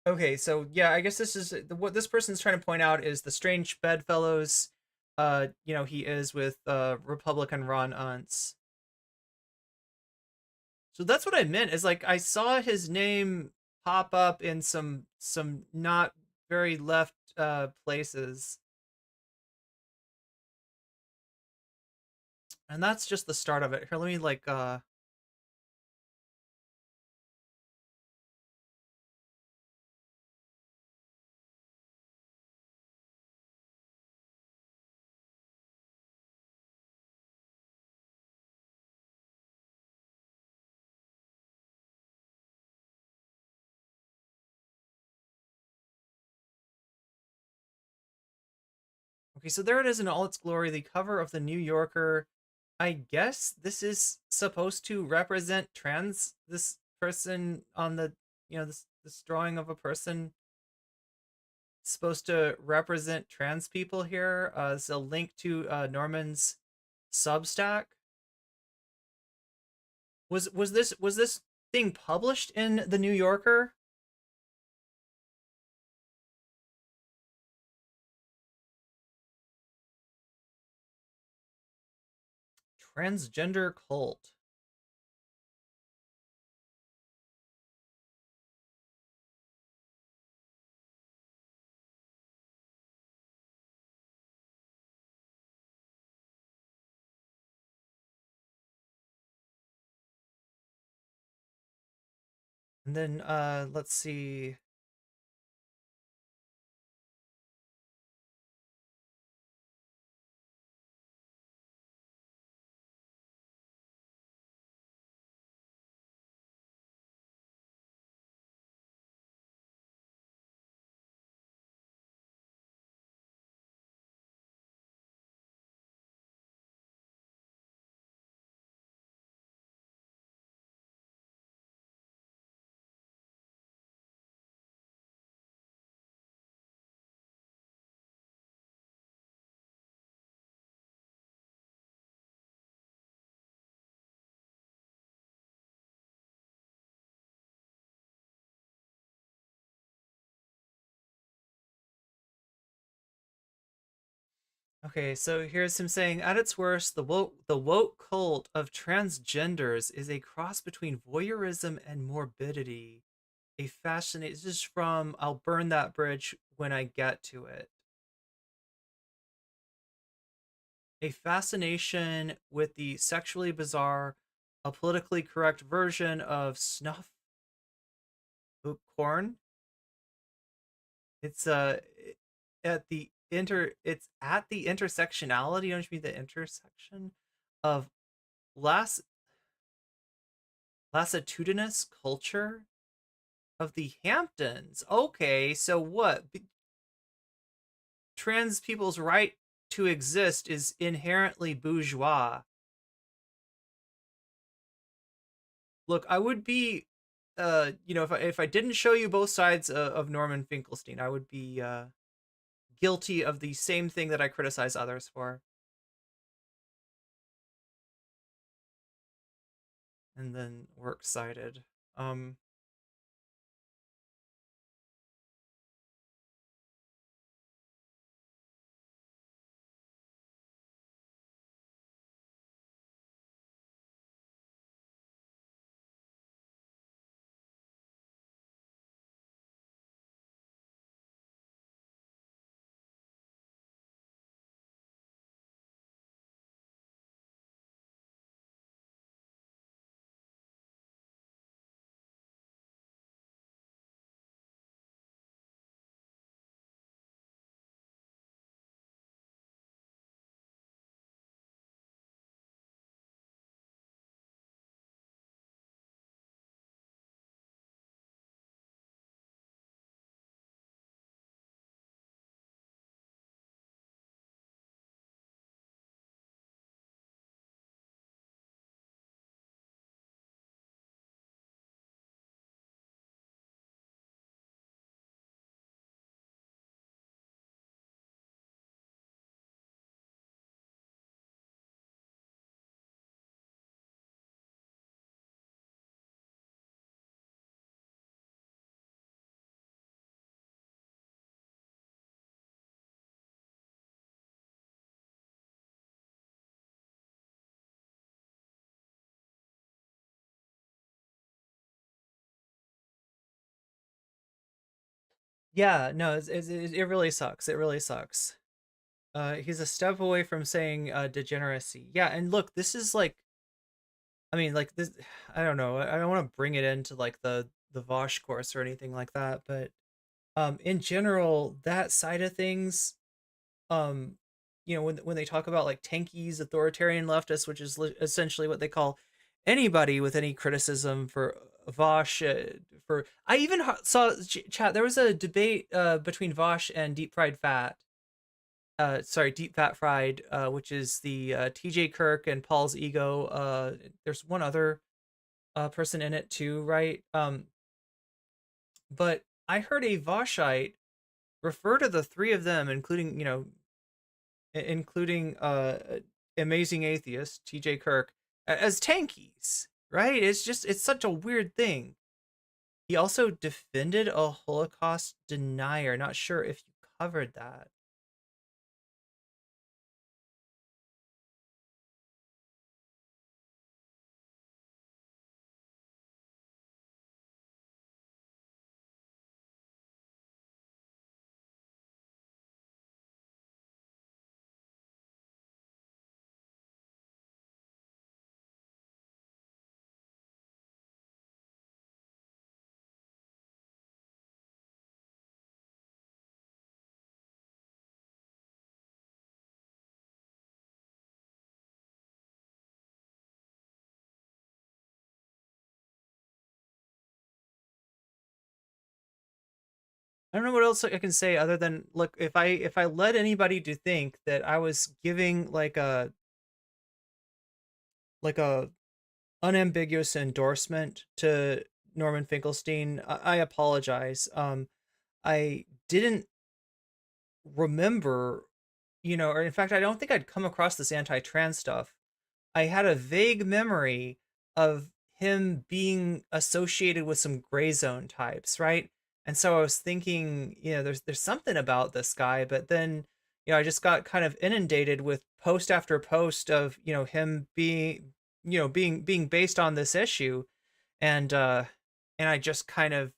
Okay, so yeah, I guess this is what this person's trying to point out is the strange bedfellows. He is with Republican Ron Unz. So that's what I meant, is like I saw his name pop up in some not very left places. And that's just the start of it. Here, let me like okay, so there it is in all its glory, the cover of the New Yorker. I guess this is supposed to represent this person on the, this drawing of a person supposed to represent trans people here. It's a link to Norman's Substack. Was this thing published in the New Yorker? Transgender cult. And then let's see. Okay, so here's him saying, at its worst, the woke cult of transgenders is a cross between voyeurism and morbidity. A fascinating, this is from I'll Burn That Bridge When I Get to It. A fascination with the sexually bizarre, a politically correct version of snuff corn. It's it's at the intersectionality, don't you mean the intersection of latitudinous culture of the Hamptons. Okay, so what? Trans people's right to exist is inherently bourgeois. Look, I would be if I didn't show you both sides of Norman Finkelstein, I would be guilty of the same thing that I criticize others for. And then works cited. Yeah, no, it really sucks. It really sucks. He's a step away from saying degeneracy. Yeah, and look, this is like, I mean, like this. I don't know. I don't want to bring it into like the Vosh course or anything like that, but in general, that side of things, when they talk about like tankies, authoritarian leftists, which is essentially what they call anybody with any criticism for Vosh. I even saw chat. There was a debate between Vosh and Deep Fried Fat. Deep Fat Fried, which is the T.J. Kirk and Paul's ego. There's one other person in it too, right? But I heard a Voshite refer to the three of them, including Amazing Atheist T.J. Kirk, as tankies, right? It's such a weird thing. He also defended a Holocaust denier. Not sure if you covered that. I don't know what else I can say other than, look, if I led anybody to think that I was giving like a unambiguous endorsement to Norman Finkelstein, I apologize. I didn't remember, or in fact, I don't think I'd come across this anti-trans stuff. I had a vague memory of him being associated with some gray zone types, right? And so I was thinking, there's something about this guy, but then, I just got kind of inundated with post after post of, him being, being based on this issue, and I just kind of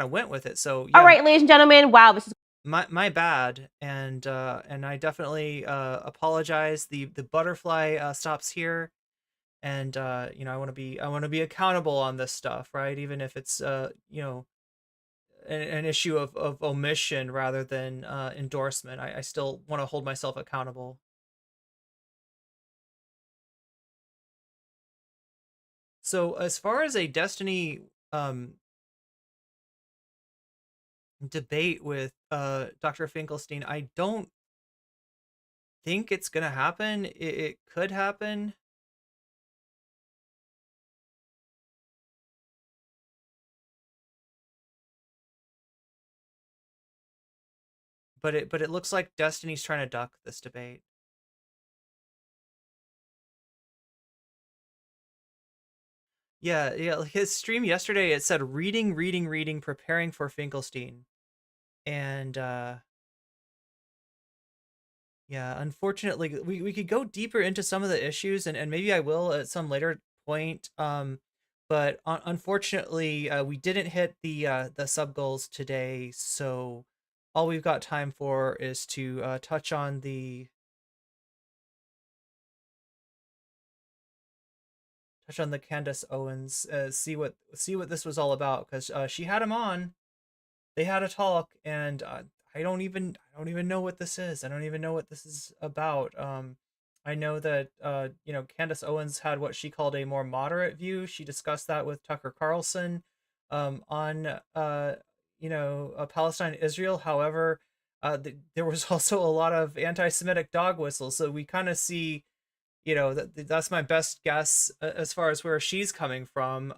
went with it. So yeah. All right, ladies and gentlemen, wow, this is my bad, and I definitely apologize. The butterfly stops here, and I want to be accountable on this stuff, right? Even if it's an issue of omission rather than endorsement, I still want to hold myself accountable. So as far as a Destiny debate with Dr. Finkelstein, I don't think it's gonna happen. It could happen. But it looks like Destiny's trying to duck this debate. Yeah, like his stream yesterday, it said reading, preparing for Finkelstein. And yeah, unfortunately, we could go deeper into some of the issues, and maybe I will at some later point. But unfortunately, we didn't hit the sub goals today, so all we've got time for is to touch on the Candace Owens, see what this was all about, because she had him on, they had a talk, and I don't even know what this is. I don't even know what this is about. I know that Candace Owens had what she called a more moderate view. She discussed that with Tucker Carlson on Palestine, Israel. However, there was also a lot of anti-Semitic dog whistles, so we kind of see, that's my best guess as far as where she's coming from.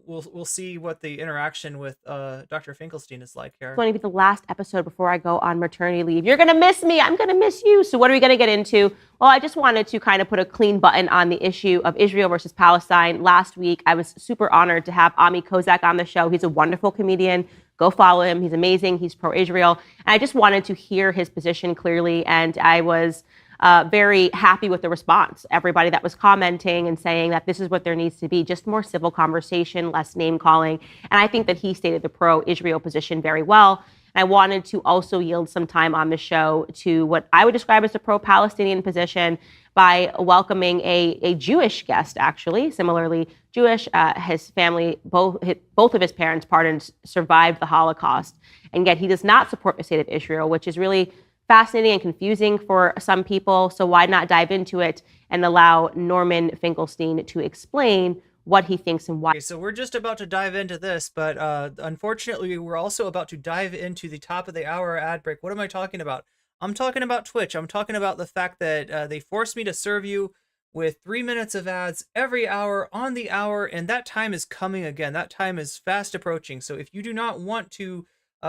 We'll see what the interaction with Dr. Finkelstein is like here. It's going to be the last episode before I go on maternity leave. You're going to miss me. I'm going to miss you. So what are we going to get into? Well, I just wanted to kind of put a clean button on the issue of Israel versus Palestine. Last week, I was super honored to have Ami Kozak on the show. He's a wonderful comedian. Go follow him. He's amazing. He's pro-Israel. And I just wanted to hear his position clearly. And I was very happy with the response. Everybody that was commenting and saying that this is what there needs to be, just more civil conversation, less name calling. And I think that he stated the pro-Israel position very well. I wanted to also yield some time on the show to what I would describe as a pro-Palestinian position by welcoming a Jewish guest, actually, similarly Jewish. His family, both of his parents, survived the Holocaust, and yet he does not support the state of Israel, which is really fascinating and confusing for some people. So why not dive into it and allow Norman Finkelstein to explain what he thinks and why. Okay, so we're just about to dive into this, but unfortunately, we're also about to dive into the top of the hour ad break. What am I talking about? I'm talking about Twitch. I'm talking about the fact that they forced me to serve you with 3 minutes of ads every hour on the hour, and that time is coming again. That time is fast approaching. So if you do not want to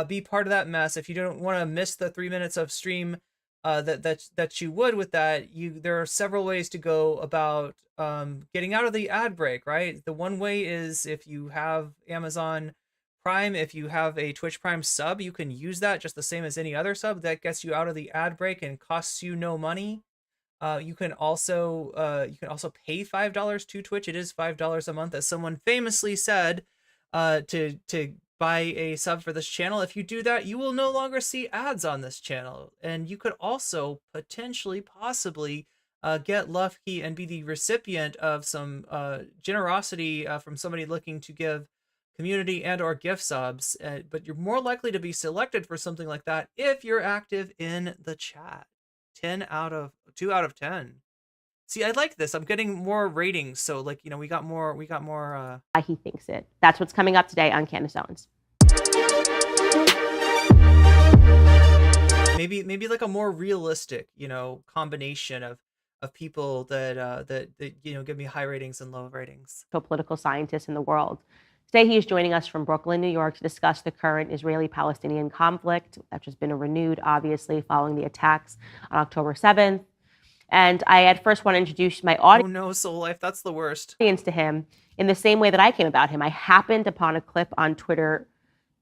be part of that mess, if you don't want to miss the 3 minutes of stream that you would with that, there are several ways to go about getting out of the ad break, right? The one way is if you have Amazon Prime, if you have a Twitch Prime sub, you can use that just the same as any other sub. That gets you out of the ad break and costs you no money. You can also pay $5 to Twitch. It is $5 a month, as someone famously said, to buy a sub for this channel. If you do that, you will no longer see ads on this channel, and you could also possibly get lucky and be the recipient of some generosity from somebody looking to give community and or gift subs, but you're more likely to be selected for something like that if you're active in the chat. 2 out of 10. See, I like this. I'm getting more ratings, so like, we got more he thinks it. That's what's coming up today on Candace Owens. Maybe like a more realistic, combination of people that give me high ratings and low ratings. Political scientist in the world. Today, he is joining us from Brooklyn, New York, to discuss the current Israeli-Palestinian conflict, which has been renewed, obviously, following the attacks on October 7th. And I at first want to introduce my audience. Oh no, Soul Life, that's the worst. To him in the same way that I came about him. I happened upon a clip on Twitter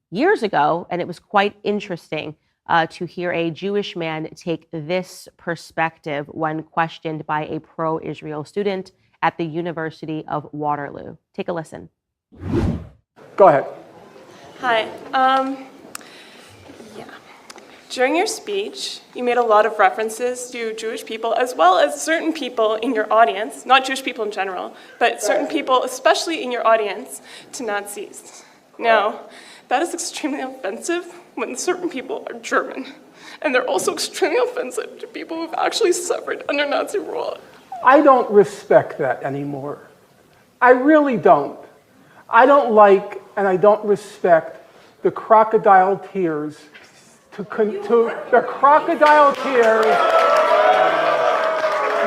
years ago, and it was quite interesting to hear a Jewish man take this perspective when questioned by a pro-Israel student at the University of Waterloo. Take a listen. Go ahead. Hi. During your speech, you made a lot of references to Jewish people as well as certain people in your audience, not Jewish people in general, but certain people, especially in your audience, to Nazis. Now, that is extremely offensive when certain people are German. And they're also extremely offensive to people who've actually suffered under Nazi rule. I don't respect that anymore. I really don't. I don't like and I don't respect the crocodile tears to the crocodile tears.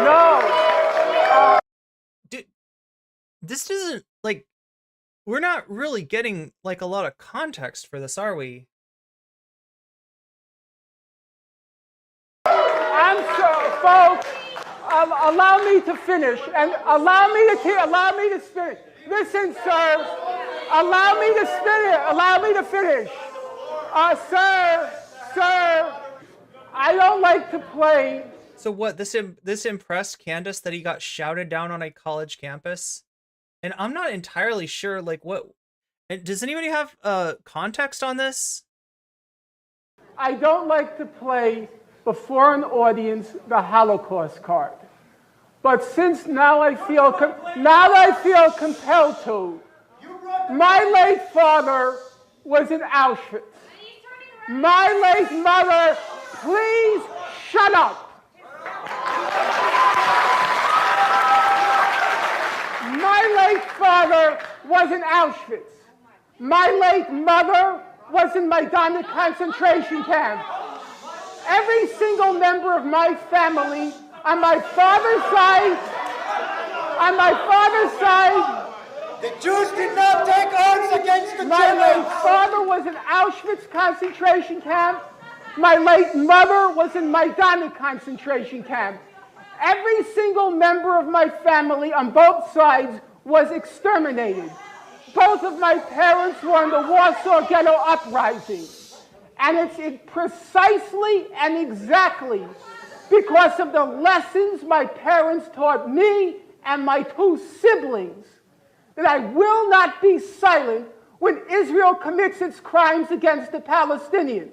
No. Dude, this doesn't, like, we're not really getting, like, a lot of context for this, are we? I'm sorry, folks. Allow me to finish and allow me to finish. Listen, sir. Allow me to finish. Allow me to finish. Sir, I don't like to play. So what, this impressed Candace that he got shouted down on a college campus? And I'm not entirely sure, like, what, does anybody have context on this? I don't like to play before an audience the Holocaust card. But since now I feel compelled to. My late father was in Auschwitz. My late mother, please shut up. My late father was in Auschwitz. My late mother was in Majdanek concentration camp. Every single member of my family on my father's side, the Jews did not take arms against the Germans. My late father was in Auschwitz concentration camp. My late mother was in Majdanek concentration camp. Every single member of my family on both sides was exterminated. Both of my parents were in the Warsaw Ghetto Uprising. And it's precisely and exactly because of the lessons my parents taught me and my two siblings, that I will not be silent when Israel commits its crimes against the Palestinians.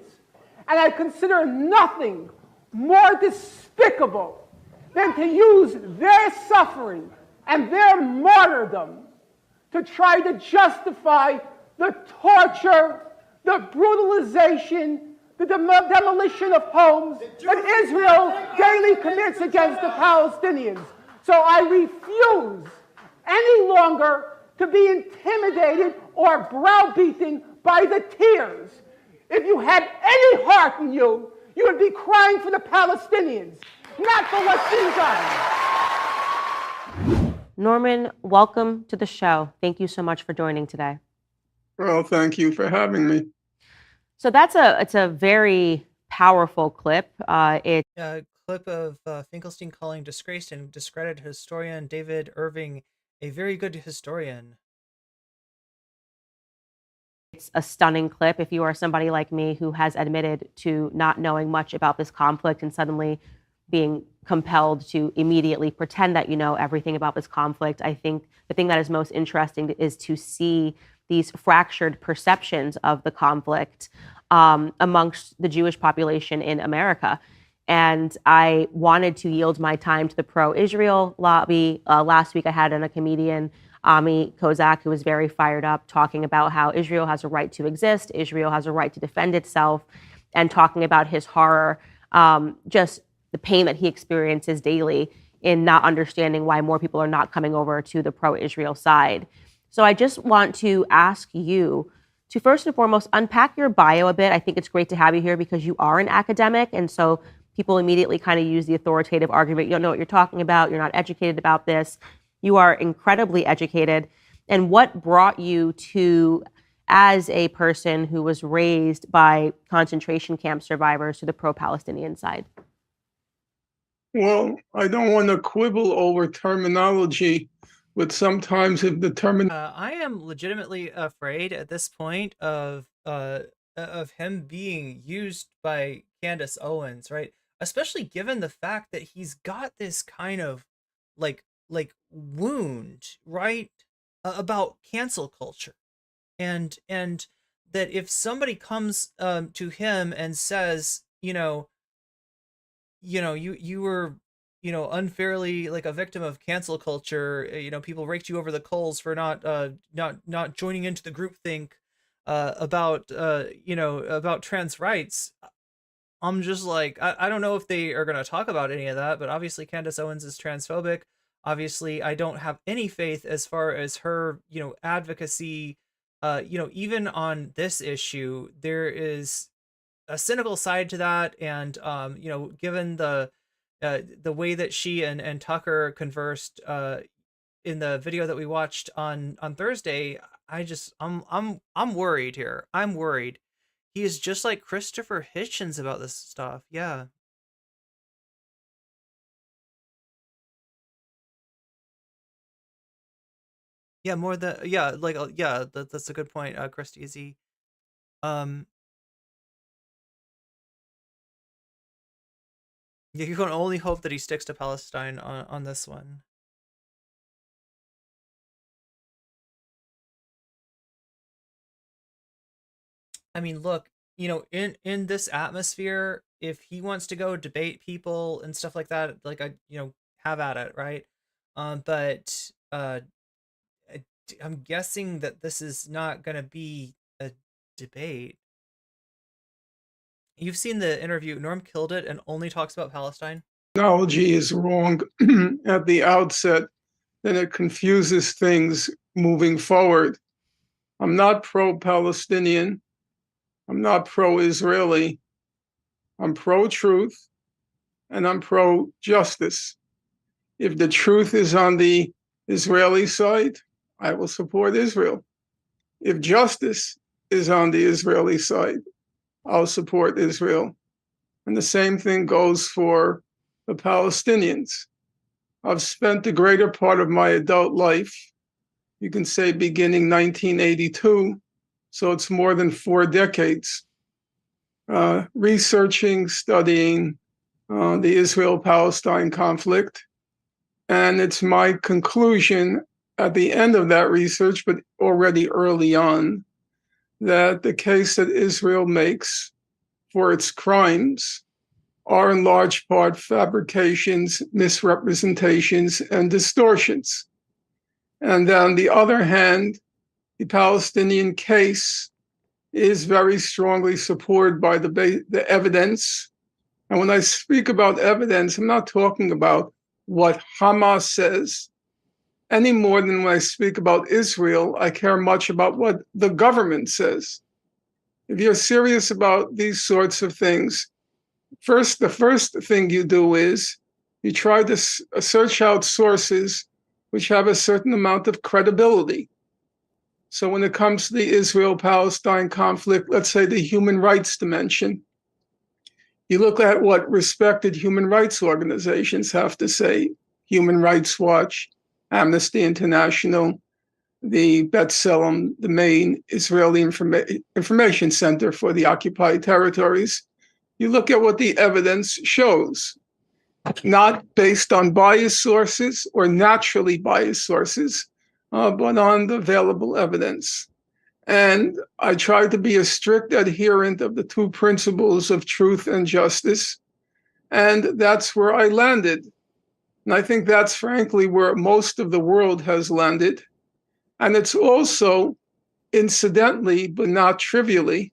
And I consider nothing more despicable than to use their suffering and their martyrdom to try to justify the torture, the brutalization, the demolition of homes that Israel daily commits against the Palestinians. So I refuse any longer to be intimidated or browbeaten by the tears. If you had any heart in you, you would be crying for the Palestinians, not for what's being done. Norman, welcome to the show. Thank you so much for joining today. Well, thank you for having me. So it's a very powerful clip. A clip of Finkelstein calling disgraced and discredited historian David Irving a very good historian. It's a stunning clip. If you are somebody like me who has admitted to not knowing much about this conflict and suddenly being compelled to immediately pretend that you know everything about this conflict, I think the thing that is most interesting is to see these fractured perceptions of the conflict amongst the Jewish population in America. And I wanted to yield my time to the pro-Israel lobby. Last week I had a comedian, Ami Kozak, who was very fired up, talking about how Israel has a right to exist, Israel has a right to defend itself, and talking about his horror, just the pain that he experiences daily in not understanding why more people are not coming over to the pro-Israel side. So I just want to ask you to first and foremost unpack your bio a bit. I think it's great to have you here because you are an academic, and so people immediately kind of use the authoritative argument. You don't know what you're talking about. You're not educated about this. You are incredibly educated. And what brought you to, as a person who was raised by concentration camp survivors, to the pro-Palestinian side? Well, I don't want to quibble over terminology, but sometimes if the I am legitimately afraid at this point of him being used by Candace Owens, right? Especially given the fact that he's got this kind of like wound, right, about cancel culture, and that if somebody comes to him and says, you were unfairly like a victim of cancel culture, people raked you over the coals for not joining into the groupthink about trans rights. I'm just like, I don't know if they are going to talk about any of that, but obviously Candace Owens is transphobic. Obviously, I don't have any faith as far as her, advocacy. Even on this issue, there is a cynical side to that, and given the way that she and Tucker conversed in the video that we watched on Thursday, I'm worried here. I'm worried. He is just like Christopher Hitchens about this stuff. Yeah. Yeah, more than that's a good point, Christy. Yeah, you can only hope that he sticks to Palestine on this one. I mean, look, in this atmosphere, if he wants to go debate people and stuff like that, like have at it, right? But I'm guessing that this is not going to be a debate. You've seen the interview. Norm killed it and only talks about Palestine. Terminology is wrong at the outset, then it confuses things moving forward. I'm not pro-Palestinian. I'm not pro-Israeli. I'm pro-truth, and I'm pro-justice. If the truth is on the Israeli side, I will support Israel. If justice is on the Israeli side, I'll support Israel. And the same thing goes for the Palestinians. I've spent the greater part of my adult life, you can say beginning 1982, so it's more than 4 decades, researching, studying the Israel-Palestine conflict. And it's my conclusion at the end of that research, but already early on, that the case that Israel makes for its crimes are in large part fabrications, misrepresentations, and distortions. And on the other hand, the Palestinian case is very strongly supported by the evidence. And when I speak about evidence, I'm not talking about what Hamas says any more than when I speak about Israel. I care much about what the government says. If you're serious about these sorts of things, the first thing you do is you try to search out sources which have a certain amount of credibility. So when it comes to the Israel-Palestine conflict, let's say the human rights dimension, you look at what respected human rights organizations have to say: Human Rights Watch, Amnesty International, the B'Tselem, the main Israeli information center for the occupied territories. You look at what the evidence shows, not based on biased sources or naturally biased sources, but on the available evidence. And I try to be a strict adherent of the two principles of truth and justice. And that's where I landed. And I think that's frankly where most of the world has landed. And it's also, incidentally, but not trivially,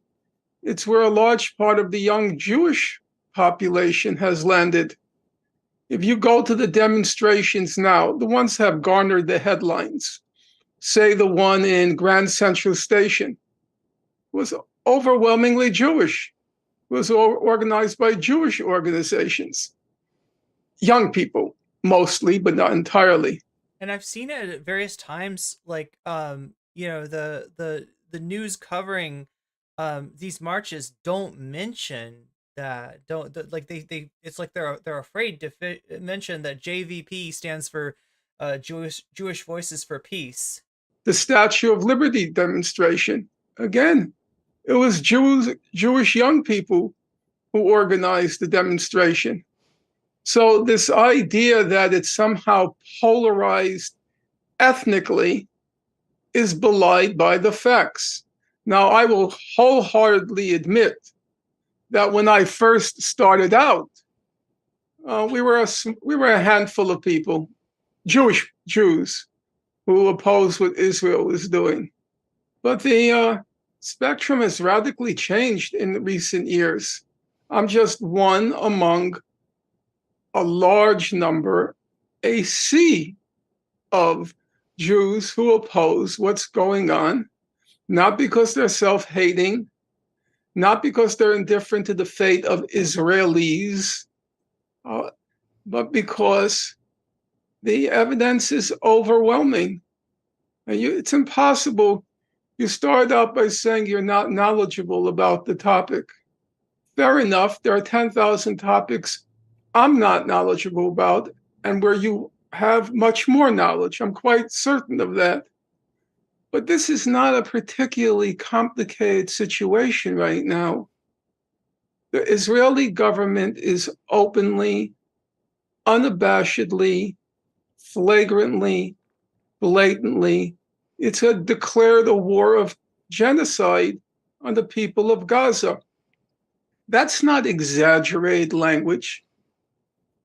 it's where a large part of the young Jewish population has landed. If you go to the demonstrations now, the ones that have garnered the headlines, say the one in Grand Central Station, was overwhelmingly Jewish. It was organized by Jewish organizations. Young people, mostly, but not entirely. And I've seen it at various times, like the news covering these marches don't mention that. It's like they're afraid to mention that JVP stands for Jewish Voices for Peace. The Statue of Liberty demonstration, again, it was Jewish young people who organized the demonstration. So this idea that it's somehow polarized ethnically is belied by the facts. Now, I will wholeheartedly admit that when I first started out, we were a handful of people, Jews, who opposed what Israel was doing. But the spectrum has radically changed in recent years. I'm just one among a large number, a sea of Jews who oppose what's going on, not because they're self-hating, not because they're indifferent to the fate of Israelis, but because the evidence is overwhelming. And it's impossible. You start out by saying you're not knowledgeable about the topic. Fair enough, there are 10,000 topics I'm not knowledgeable about, and where you have much more knowledge. I'm quite certain of that. But this is not a particularly complicated situation right now. The Israeli government is openly, unabashedly, flagrantly, blatantly, it's declared a war of genocide on the people of Gaza. That's not exaggerated language.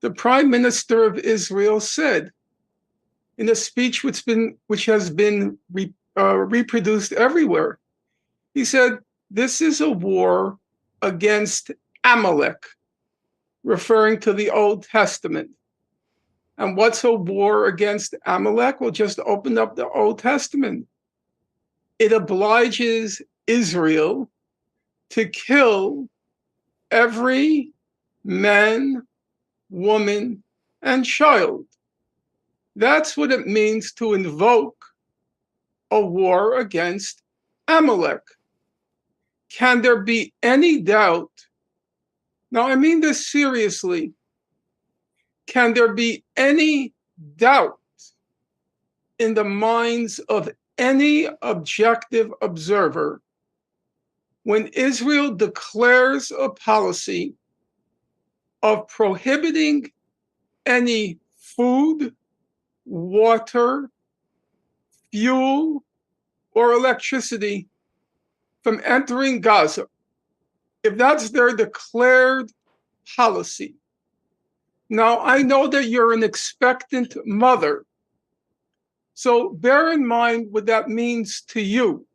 The Prime Minister of Israel said in a speech which has been reproduced everywhere, he said, this is a war against Amalek, referring to the Old Testament. And what's a war against Amalek? Well, just open up the Old Testament. It obliges Israel to kill every man, woman, and child. That's what it means to invoke a war against Amalek. Can there be any doubt? Now, I mean this seriously. Can there be any doubt in the minds of any objective observer when Israel declares a policy of prohibiting any food, water, fuel, or electricity from entering Gaza, if that's their declared policy. Now, I know that you're an expectant mother, so bear in mind what that means to you.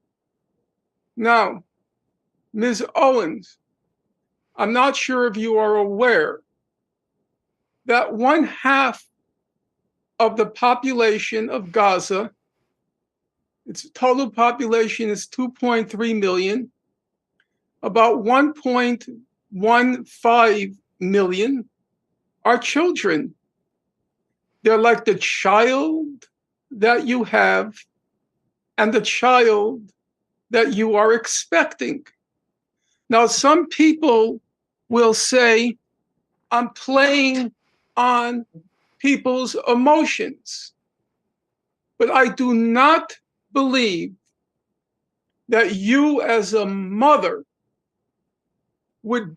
Now, Ms. Owens, I'm not sure if you are aware that 1/2 of the population of Gaza, its total population is 2.3 million, about 1.15 million are children. They're like the child that you have and the child that you are expecting. Now, some people will say, I'm playing on people's emotions, but I do not believe that you as a mother would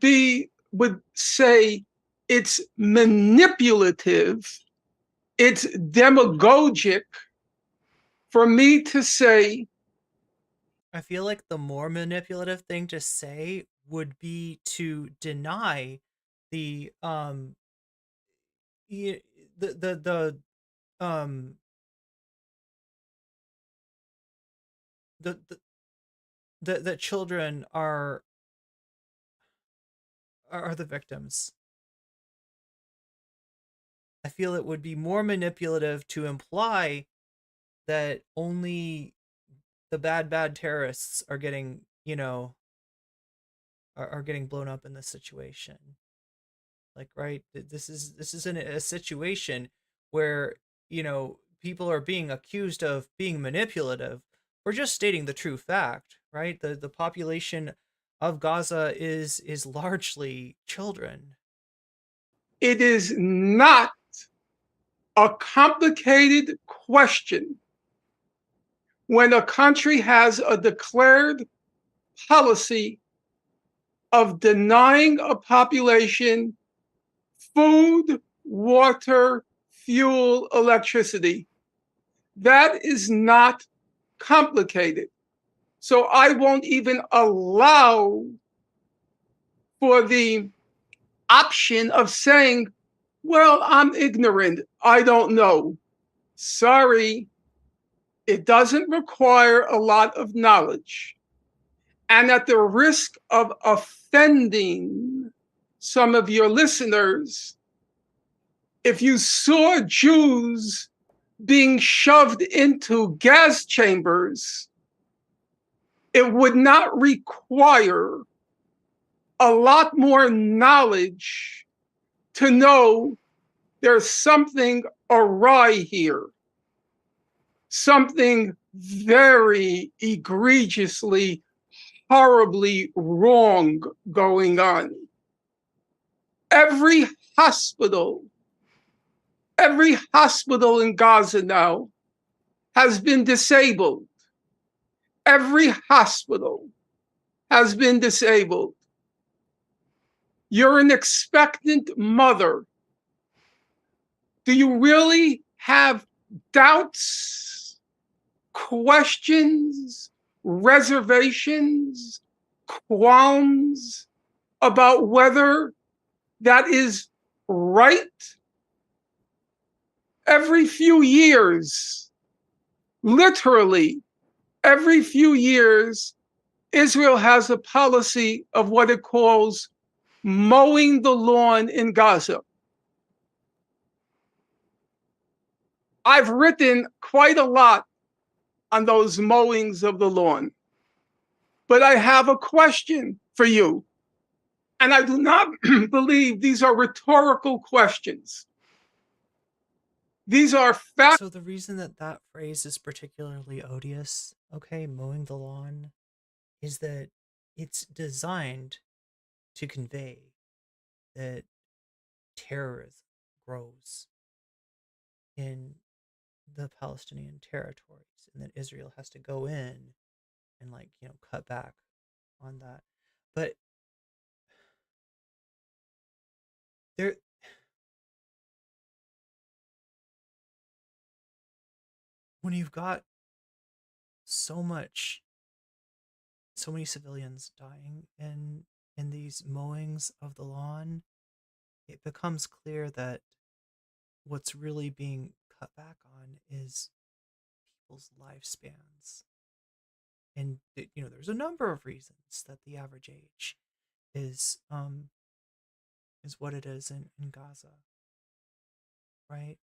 say it's manipulative, it's demagogic for me to say. I feel like the more manipulative thing to say would be to deny the the um the children are the victims. I feel it would be more manipulative to imply that only the bad terrorists are getting, are getting blown up in this situation. Like, right, this is a situation where, people are being accused of being manipulative. We're just stating the true fact, right? The population of Gaza is largely children. It is not a complicated question when a country has a declared policy of denying a population food, water, fuel, electricity. That is not complicated. So I won't even allow for the option of saying, well, I'm ignorant, I don't know. Sorry, it doesn't require a lot of knowledge. And at the risk of offending some of your listeners, if you saw Jews being shoved into gas chambers, it would not require a lot more knowledge to know there's something awry here, something very egregiously, horribly wrong going on. Every hospital in Gaza now has been disabled. Every hospital has been disabled. You're an expectant mother. Do you really have doubts, questions, reservations, qualms about whether that is right? Every few years, literally every few years, Israel has a policy of what it calls mowing the lawn in Gaza. I've written quite a lot on those mowings of the lawn, but I have a question for you. And I do not believe these are rhetorical questions. These are facts. So the reason that phrase is particularly odious, okay, mowing the lawn, is that it's designed to convey that terrorism grows in the Palestinian territories and that Israel has to go in and cut back on that. But there when you've got so many civilians dying in these mowings of the lawn, it becomes clear that what's really being cut back on is people's lifespans. And there's a number of reasons that the average age is what it is in Gaza, right?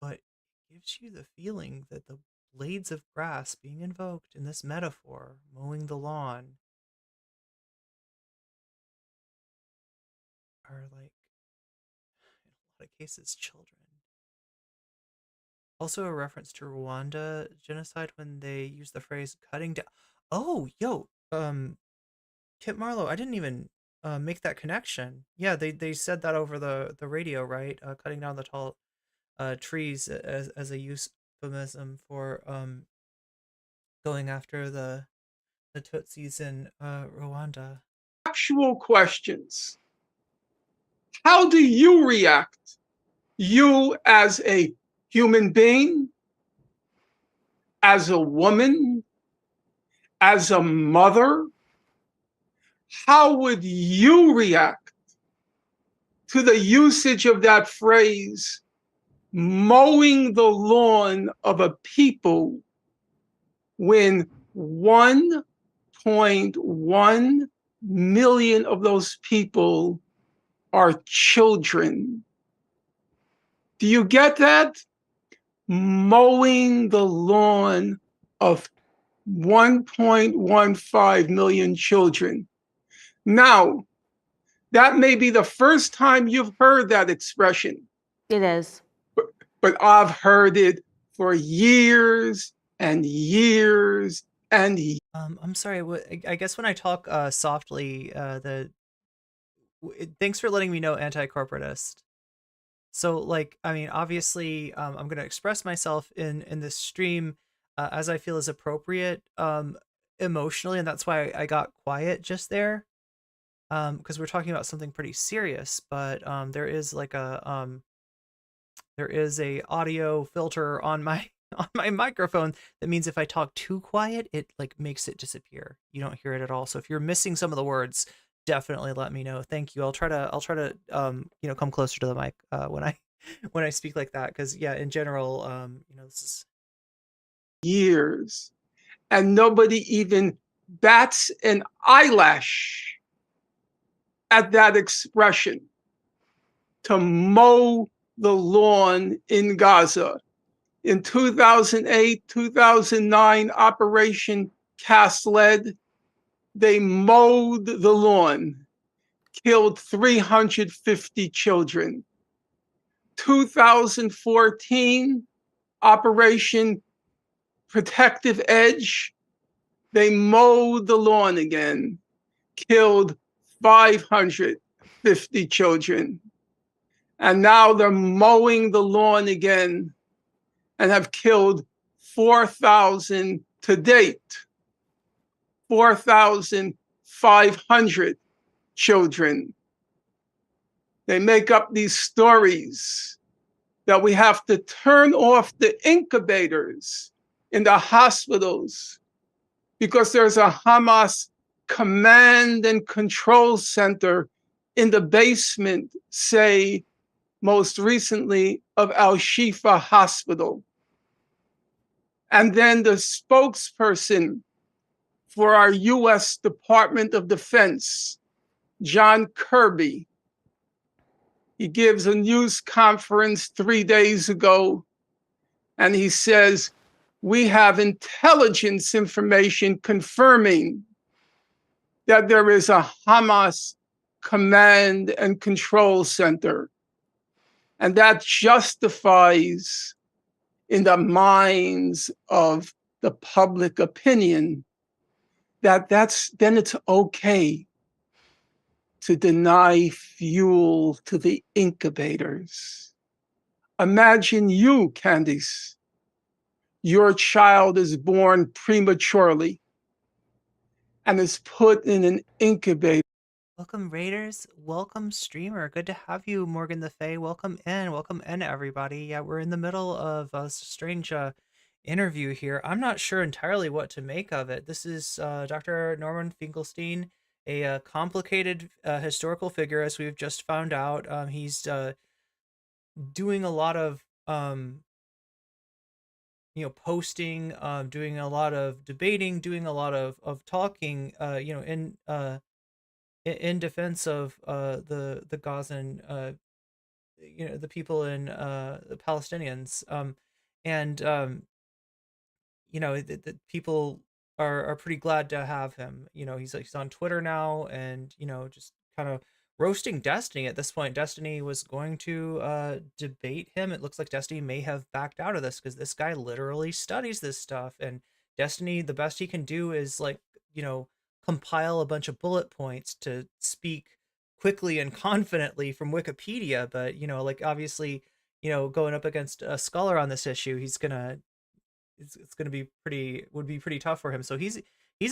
But it gives you the feeling that the blades of grass being invoked in this metaphor, mowing the lawn, are like, in a lot of cases, children. Also a reference to Rwanda genocide when they use the phrase cutting down. Oh, yo, Kit Marlowe, I didn't even make that connection. Yeah, they said that over the radio, right? Cutting down the tall trees as a euphemism for going after the Tutsis in Rwanda. Actual questions. How do you react? You as a human being, as a woman, as a mother, how would you react to the usage of that phrase, mowing the lawn of a people, when 1.1 million of those people are children? Do you get that? Mowing the lawn of 1.15 million children. Now, that may be the first time you've heard that expression. It is. But I've heard it for years and years and years. I'm sorry. I guess when I talk softly, thanks for letting me know, anti-corporatist. So, like, I mean, obviously, I'm gonna express myself in this stream as I feel is appropriate, emotionally, and that's why I got quiet just there, because we're talking about something pretty serious. But there is like there is a audio filter on my on my microphone that means if I talk too quiet, it like makes it disappear. You don't hear it at all. So if you're missing some of the words, definitely let me know. Thank you. I'll try to come closer to the mic when I speak like that, because yeah, in general, this is years, and nobody even bats an eyelash at that expression, to mow the lawn in Gaza. In 2008, 2009, Operation Cast Lead, they mowed the lawn, killed 350 children. 2014, Operation Protective Edge, they mowed the lawn again, killed 550 children. And now they're mowing the lawn again and have killed 4,000 to date, 4,500 children. They make up these stories that we have to turn off the incubators in the hospitals because there's a Hamas command and control center in the basement, say, most recently of Al-Shifa Hospital. And then the spokesperson for our US Department of Defense, John Kirby, he gives a news conference 3 days ago, and he says, we have intelligence information confirming that there is a Hamas command and control center. And that justifies in the minds of the public opinion that then it's okay to deny fuel to the incubators. Imagine you, Candace, your child is born prematurely and is put in an incubator Welcome, Raiders. Welcome, streamer. Good to have you, Morgan the Fae. Welcome in, everybody. Yeah, we're in the middle of a strange interview here. I'm not sure entirely what to make of it. This is Dr. Norman Finkelstein, a complicated historical figure, as we've just found out. He's doing a lot of posting, doing a lot of debating, doing a lot of talking, in defense of the Gazan, the people in the Palestinians, and the people are pretty glad to have him. He's on Twitter now, and just kind of roasting Destiny at this point. Destiny was going to debate him. It looks like Destiny may have backed out of this because this guy literally studies this stuff, and Destiny, the best he can do is compile a bunch of bullet points to speak quickly and confidently from Wikipedia. But obviously, going up against a scholar on this issue, it's gonna be pretty tough for him. So he's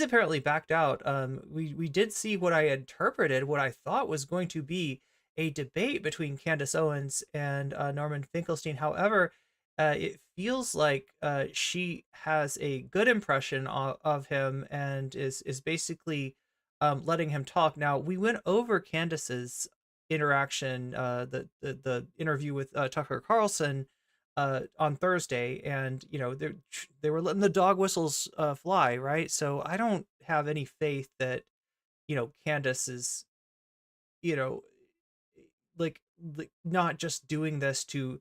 apparently backed out. We did see what I interpreted, what I thought was going to be a debate between Candace Owens and Norman Finkelstein. However, it feels like she has a good impression of him and is basically letting him talk. Now, we went over Candace's interaction, the interview with Tucker Carlson on Thursday, and they were letting the dog whistles fly, right? So I don't have any faith that Candace is like not just doing this to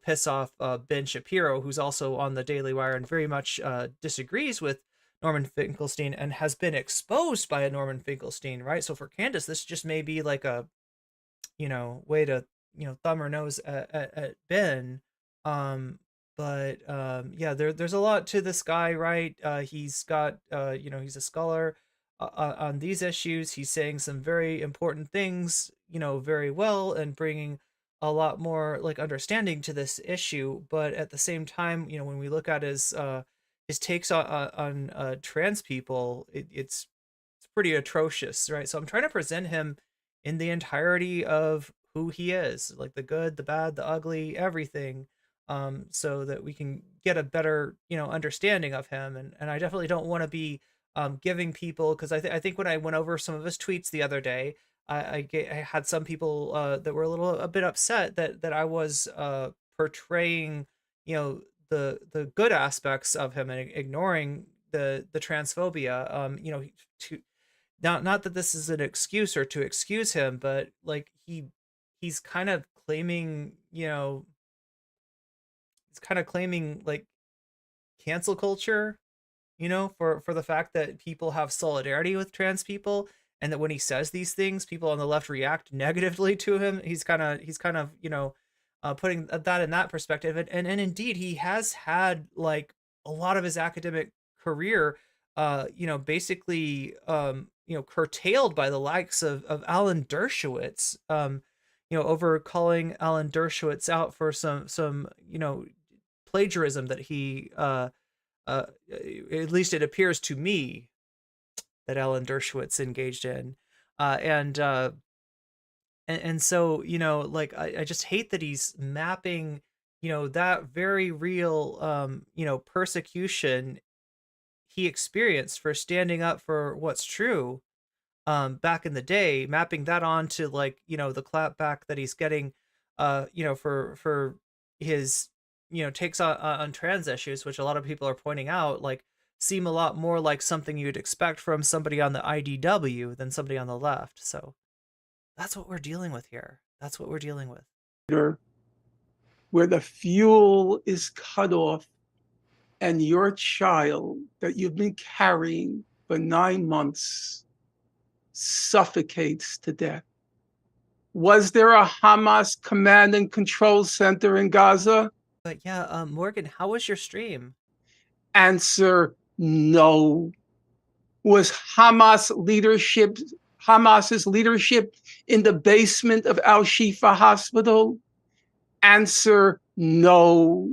piss off Ben Shapiro, who's also on the Daily Wire and very much disagrees with Norman Finkelstein and has been exposed by a Norman Finkelstein, right? So for Candace, this just may be like a way to thumb her nose at Ben. But yeah, there's a lot to this guy, right? He's got he's a scholar on these issues. He's saying some very important things, very well, and bringing a lot more understanding to this issue. But at the same time, when we look at his takes on trans people, it's pretty atrocious, right? So I'm trying to present him in the entirety of who he is, like the good, the bad, the ugly, everything, so that we can get a better understanding of him. And I definitely don't want to be giving people, because I think when I went over some of his tweets the other day, I had some people that were a bit upset that I was portraying the good aspects of him and ignoring the transphobia. Not that this is an excuse or to excuse him, but he's kind of claiming cancel culture, for the fact that people have solidarity with trans people, and that when he says these things, people on the left react negatively to him. He's kind of putting that in that perspective, and indeed he has had a lot of his academic career basically curtailed by the likes of Alan Dershowitz, over calling Alan Dershowitz out for some plagiarism that he at least it appears to me that Alan Dershowitz engaged in, and so I just hate that he's mapping that very real persecution he experienced for standing up for what's true back in the day, mapping that onto the clapback that he's getting for his takes on trans issues, which a lot of people are pointing out seem a lot more like something you'd expect from somebody on the IDW than somebody on the left. So that's what we're dealing with here. That's what we're dealing with. Where the fuel is cut off and your child that you've been carrying for 9 months suffocates to death. Was there a Hamas command and control center in Gaza? But yeah, Morgan, how was your stream? Answer, no. Was Hamas's leadership in the basement of Al-Shifa Hospital? Answer, no.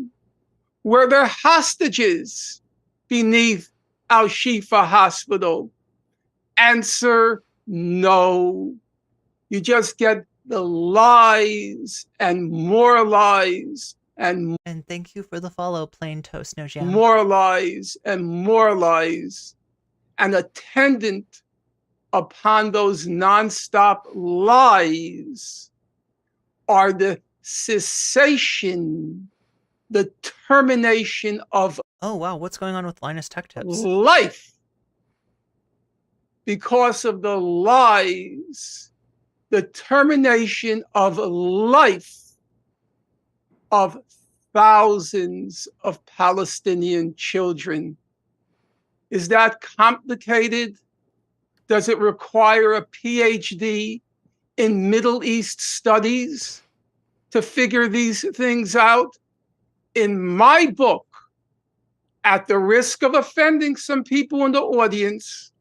Were there hostages beneath Al-Shifa Hospital? Answer, No, you just get the lies and more lies and thank you for the follow, Plain Toast No Jam. more lies and more lies. And attendant upon those nonstop lies are the cessation, the termination of Oh wow, what's going on with Linus Tech Tips? life because of the lies, the termination of life of thousands of Palestinian children. Is that complicated? Does it require a PhD in Middle East studies to figure these things out? In my book, at the risk of offending some people in the audience,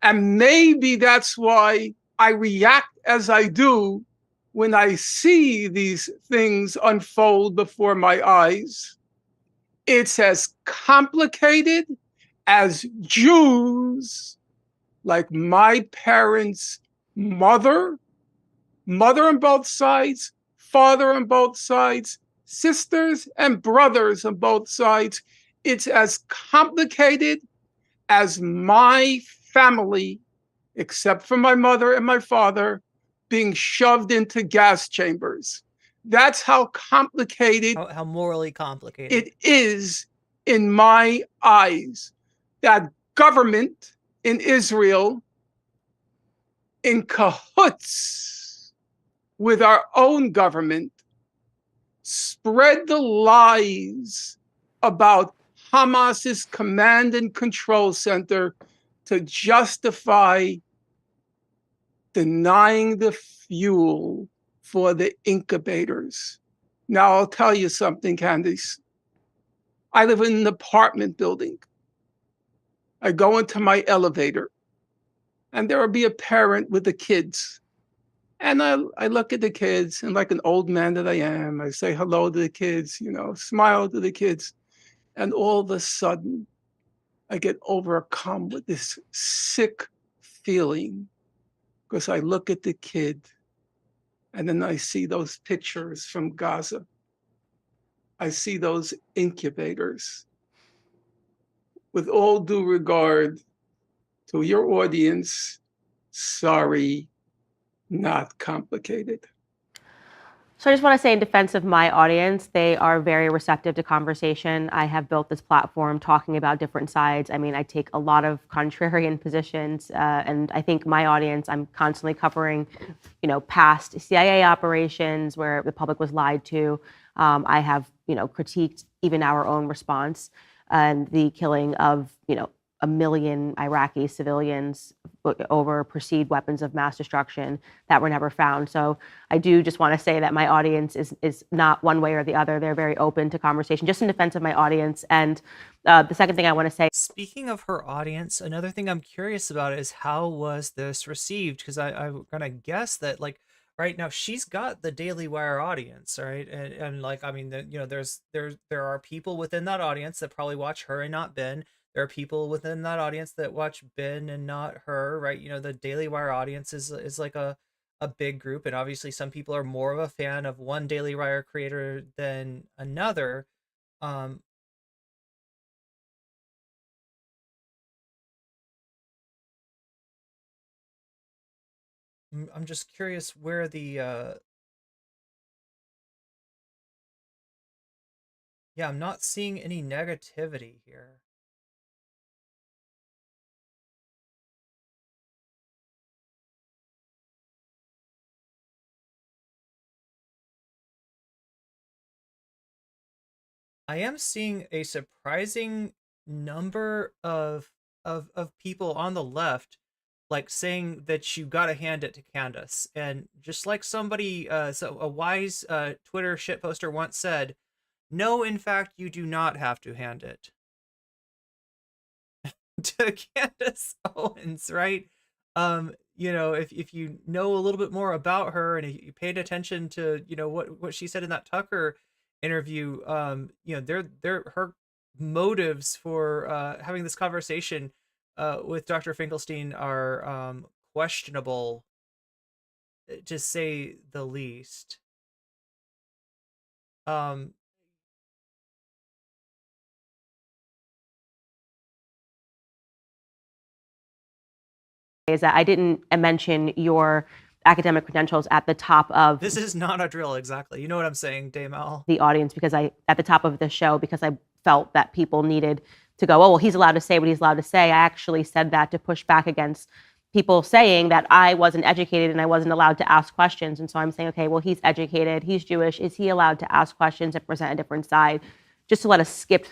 and maybe that's why I react as I do when I see these things unfold before my eyes, it's as complicated as Jews, like my parents' mother on both sides, father on both sides, sisters and brothers on both sides. It's as complicated as my family, except for my mother and my father, being shoved into gas chambers. That's how complicated, how morally complicated it is in my eyes. That government in Israel, in cahoots with our own government, spread the lies about Hamas's command and control center to justify denying the fuel for the incubators. Now, I'll tell you something, Candace. I live in an apartment building. I go into my elevator, and there will be a parent with the kids. And I look at the kids, and like an old man that I am, I say hello to the kids, smile to the kids. And all of a sudden, I get overcome with this sick feeling because I look at the kid and then I see those pictures from Gaza. I see those incubators. With all due regard to your audience, sorry, not complicated. So I just want to say in defense of my audience, they are very receptive to conversation. I have built this platform talking about different sides. I mean, I take a lot of contrarian positions, and I think my audience, I'm constantly covering, past CIA operations where the public was lied to. I have, critiqued even our own response and the killing of, 1 million Iraqi civilians over perceived weapons of mass destruction that were never found. So I do just want to say that my audience is not one way or the other. They're very open to conversation, just in defense of my audience. And the second thing I want to say. Speaking of her audience, another thing I'm curious about is how was this received? Because I'm going to guess that right now she's got the Daily Wire audience, right? And there are people within that audience that probably watch her and not Ben. There are people within that audience that watch Ben and not her, right? The Daily Wire audience is like a big group, and obviously some people are more of a fan of one Daily Wire creator than another. I'm just curious where the I'm not seeing any negativity here. I am seeing a surprising number of people on the left saying that you gotta hand it to Candace. And just like somebody, so a wise Twitter shitposter once said, no, in fact, you do not have to hand it to Candace Owens, right? If you know a little bit more about her and if you paid attention to, what she said in that Tucker interview, her motives for having this conversation with Dr. Finkelstein are questionable, to say the least. Is that I didn't mention your academic credentials at the top of This is not a drill, exactly. You know what I'm saying, Dame Al? the audience because at the top of the show because I felt that people needed to go, oh, well, he's allowed to say what he's allowed to say. I actually said that to push back against people saying that I wasn't educated and I wasn't allowed to ask questions. And so I'm saying, okay, well, he's educated, he's Jewish. Is he allowed to ask questions and present a different side? Just to let us skip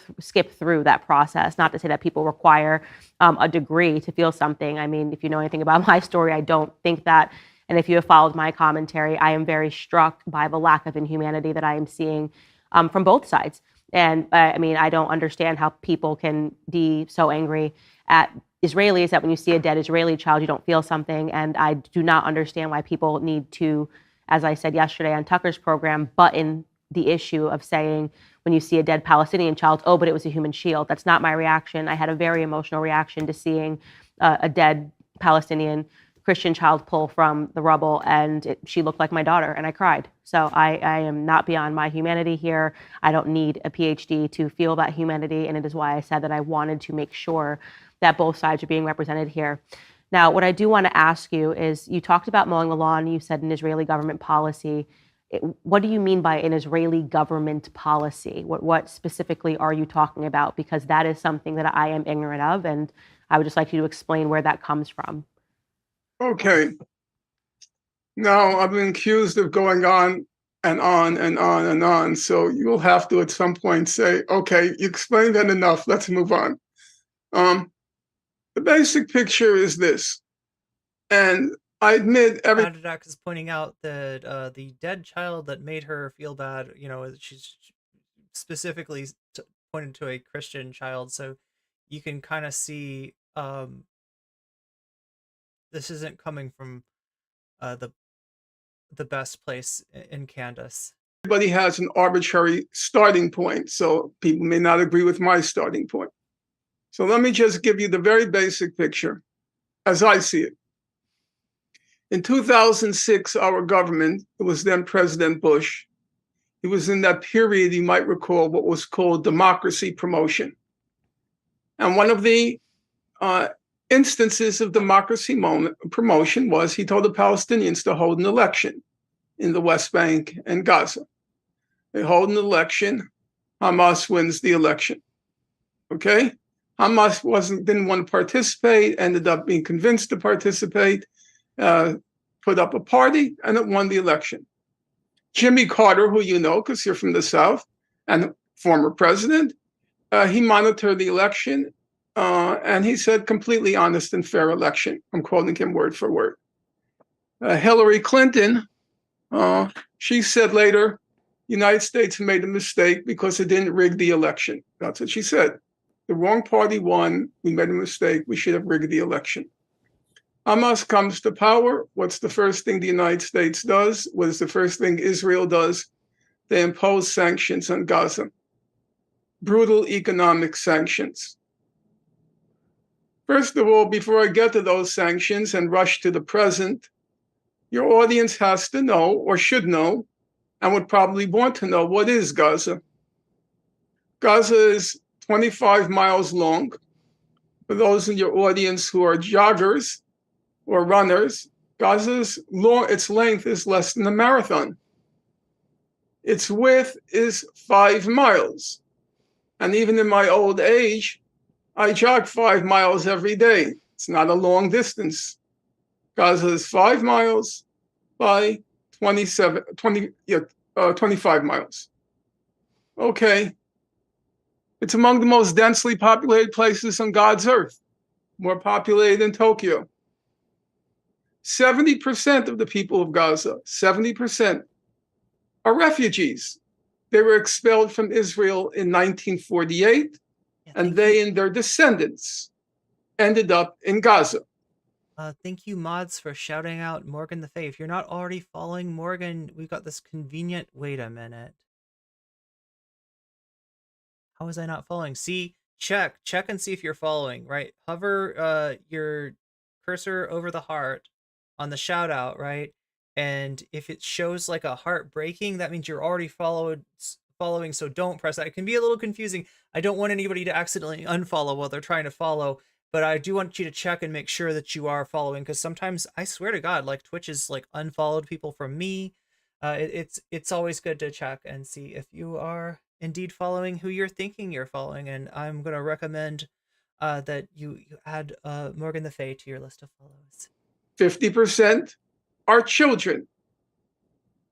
through that process. Not to say that people require a degree to feel something. I mean, if you know anything about my story, I don't think that. And if you have followed my commentary, I am very struck by the lack of inhumanity that I am seeing from both sides. And I mean, I don't understand how people can be so angry at Israelis that when you see a dead Israeli child, you don't feel something. And I do not understand why people need to, as I said yesterday on Tucker's program, button the issue of saying when you see a dead Palestinian child, oh, but it was a human shield. That's not my reaction. I had a very emotional reaction to seeing a dead Palestinian Christian child pull from the rubble, and she looked like my daughter, and I cried. So I am not beyond my humanity here. I don't need a PhD to feel that humanity, and it is why I said that I wanted to make sure that both sides are being represented here. Now, what I do want to ask you is, you talked about mowing the lawn, you said an Israeli government policy. What do you mean by an Israeli government policy? What specifically are you talking about? Because that is something that I am ignorant of, and I would just like you to explain where that comes from. Okay. Now, I've been accused of going on and on and on and on, so you'll have to at some point say, okay, you explained that enough, let's move on. The basic picture is this, and I admit Candace is pointing out that the dead child that made her feel bad, you know, she's specifically pointed to a Christian child, so you can kind of see this isn't coming from the best place in Candace. everybody has an arbitrary starting point, so people may not agree with my starting point. So let me just give you the very basic picture as I see it. In 2006, our government, it was then President Bush, it was in that period, you might recall, what was called democracy promotion. And one of the instances of democracy promotion was he told the Palestinians to hold an election in the West Bank and Gaza. They hold an election, Hamas wins the election. Okay? Hamas didn't want to participate, ended up being convinced to participate, put up a party, and it won the election. Jimmy Carter, who you know because you're from the South, and former president, he monitored the election, and he said completely honest and fair election. I'm quoting him word for word. Hillary Clinton, she said later, United States made a mistake because it didn't rig the election. That's what she said. The wrong party won. We made a mistake. We should have rigged the election. Hamas comes to power. What's the first thing the United States does? What is the first thing Israel does? They impose sanctions on Gaza. Brutal economic sanctions. First of all, before I get to those sanctions and rush to the present, your audience has to know, or should know, and would probably want to know, what is Gaza? Gaza is 25 miles long. For those in your audience who are joggers or runners, Gaza's its length is less than a marathon. Its width is 5 miles. And even in my old age, I jog 5 miles every day. It's not a long distance. Gaza is 5 miles by 25 miles. Okay. It's among the most densely populated places on God's earth, more populated than Tokyo. 70% of the people of Gaza, 70%, are refugees. They were expelled from Israel in 1948, and they and their descendants ended up in Gaza. Thank you, mods, for shouting out Morgan the Fae. If you're not already following Morgan, we've got this convenient... Wait a minute. How was I not following? See, check and see if you're following, right? Hover your cursor over the heart on the shout out, right? And if it shows like a heart breaking, that means you're already following, so don't press that. It can be a little confusing. I don't want anybody to accidentally unfollow while they're trying to follow, but I do want you to check and make sure that you are following, because sometimes, I swear to God, like Twitch is like unfollowed people from me. It's always good to check and see if you are indeed following who you're thinking you're following, and I'm going to recommend that you add Morgan the Fae to your list of follows. 50% are children.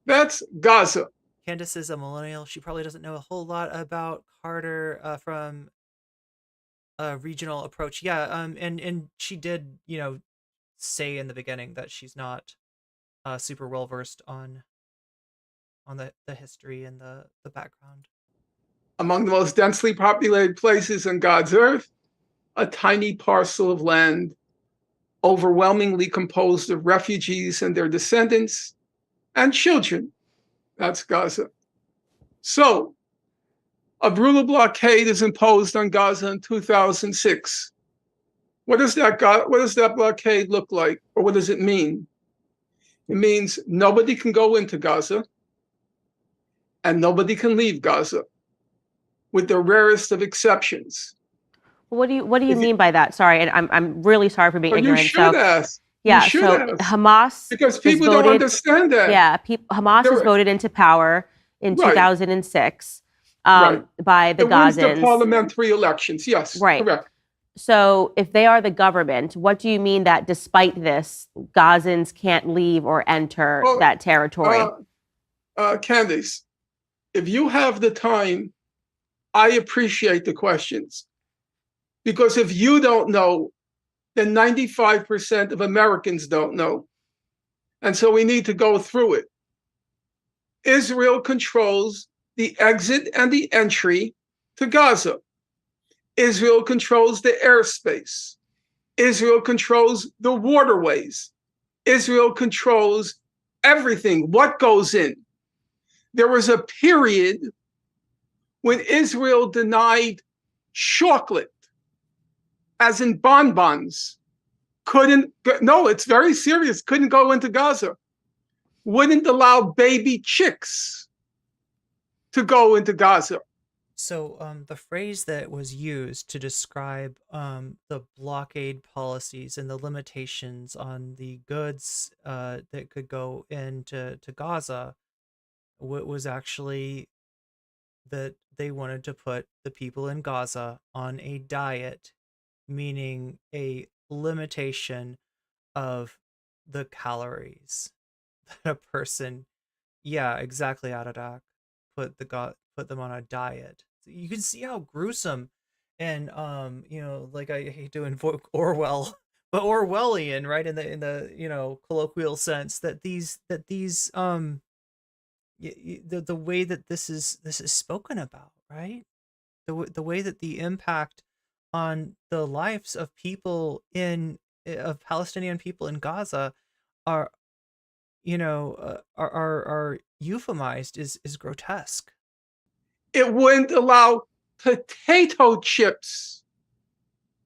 That's Gaza. Candace is a millennial. She probably doesn't know a whole lot about Carter from a regional approach. Yeah, and she did, say in the beginning that she's not super well versed on the history and the background. Among the most densely populated places on God's earth, a tiny parcel of land overwhelmingly composed of refugees and their descendants and children. That's Gaza. So, a brutal blockade is imposed on Gaza in 2006. What does that blockade look like, or what does it mean? It means nobody can go into Gaza and nobody can leave Gaza, with the rarest of exceptions. What do you mean by that? Sorry, and I'm really sorry for being ignorant. You should ask. Yeah, you should so ask. Hamas, because people don't understand that. Yeah, Hamas was voted into power in 2006 by the Gazans. It wins the parliamentary elections. Yes, right. Correct. So if they are the government, what do you mean that despite this, Gazans can't leave or enter that territory? Candace, if you have the time, I appreciate the questions. Because if you don't know, then 95% of Americans don't know. And so we need to go through it. Israel controls the exit and the entry to Gaza. Israel controls the airspace. Israel controls the waterways. Israel controls everything, what goes in. There was a period when Israel denied chocolate, as in bonbons, it's very serious, couldn't go into Gaza, wouldn't allow baby chicks to go into Gaza. So the phrase that was used to describe the blockade policies and the limitations on the goods that could go into Gaza was actually that they wanted to put the people in Gaza on a diet, meaning a limitation of the calories that a person, yeah, exactly, Adadak, put them on a diet. You can see how gruesome and like, I hate to invoke Orwell, but Orwellian, right, in the colloquial sense, that these the way that this is spoken about, right? The way that the impact on the lives of people of Palestinian people in Gaza are euphemized is grotesque. It wouldn't allow potato chips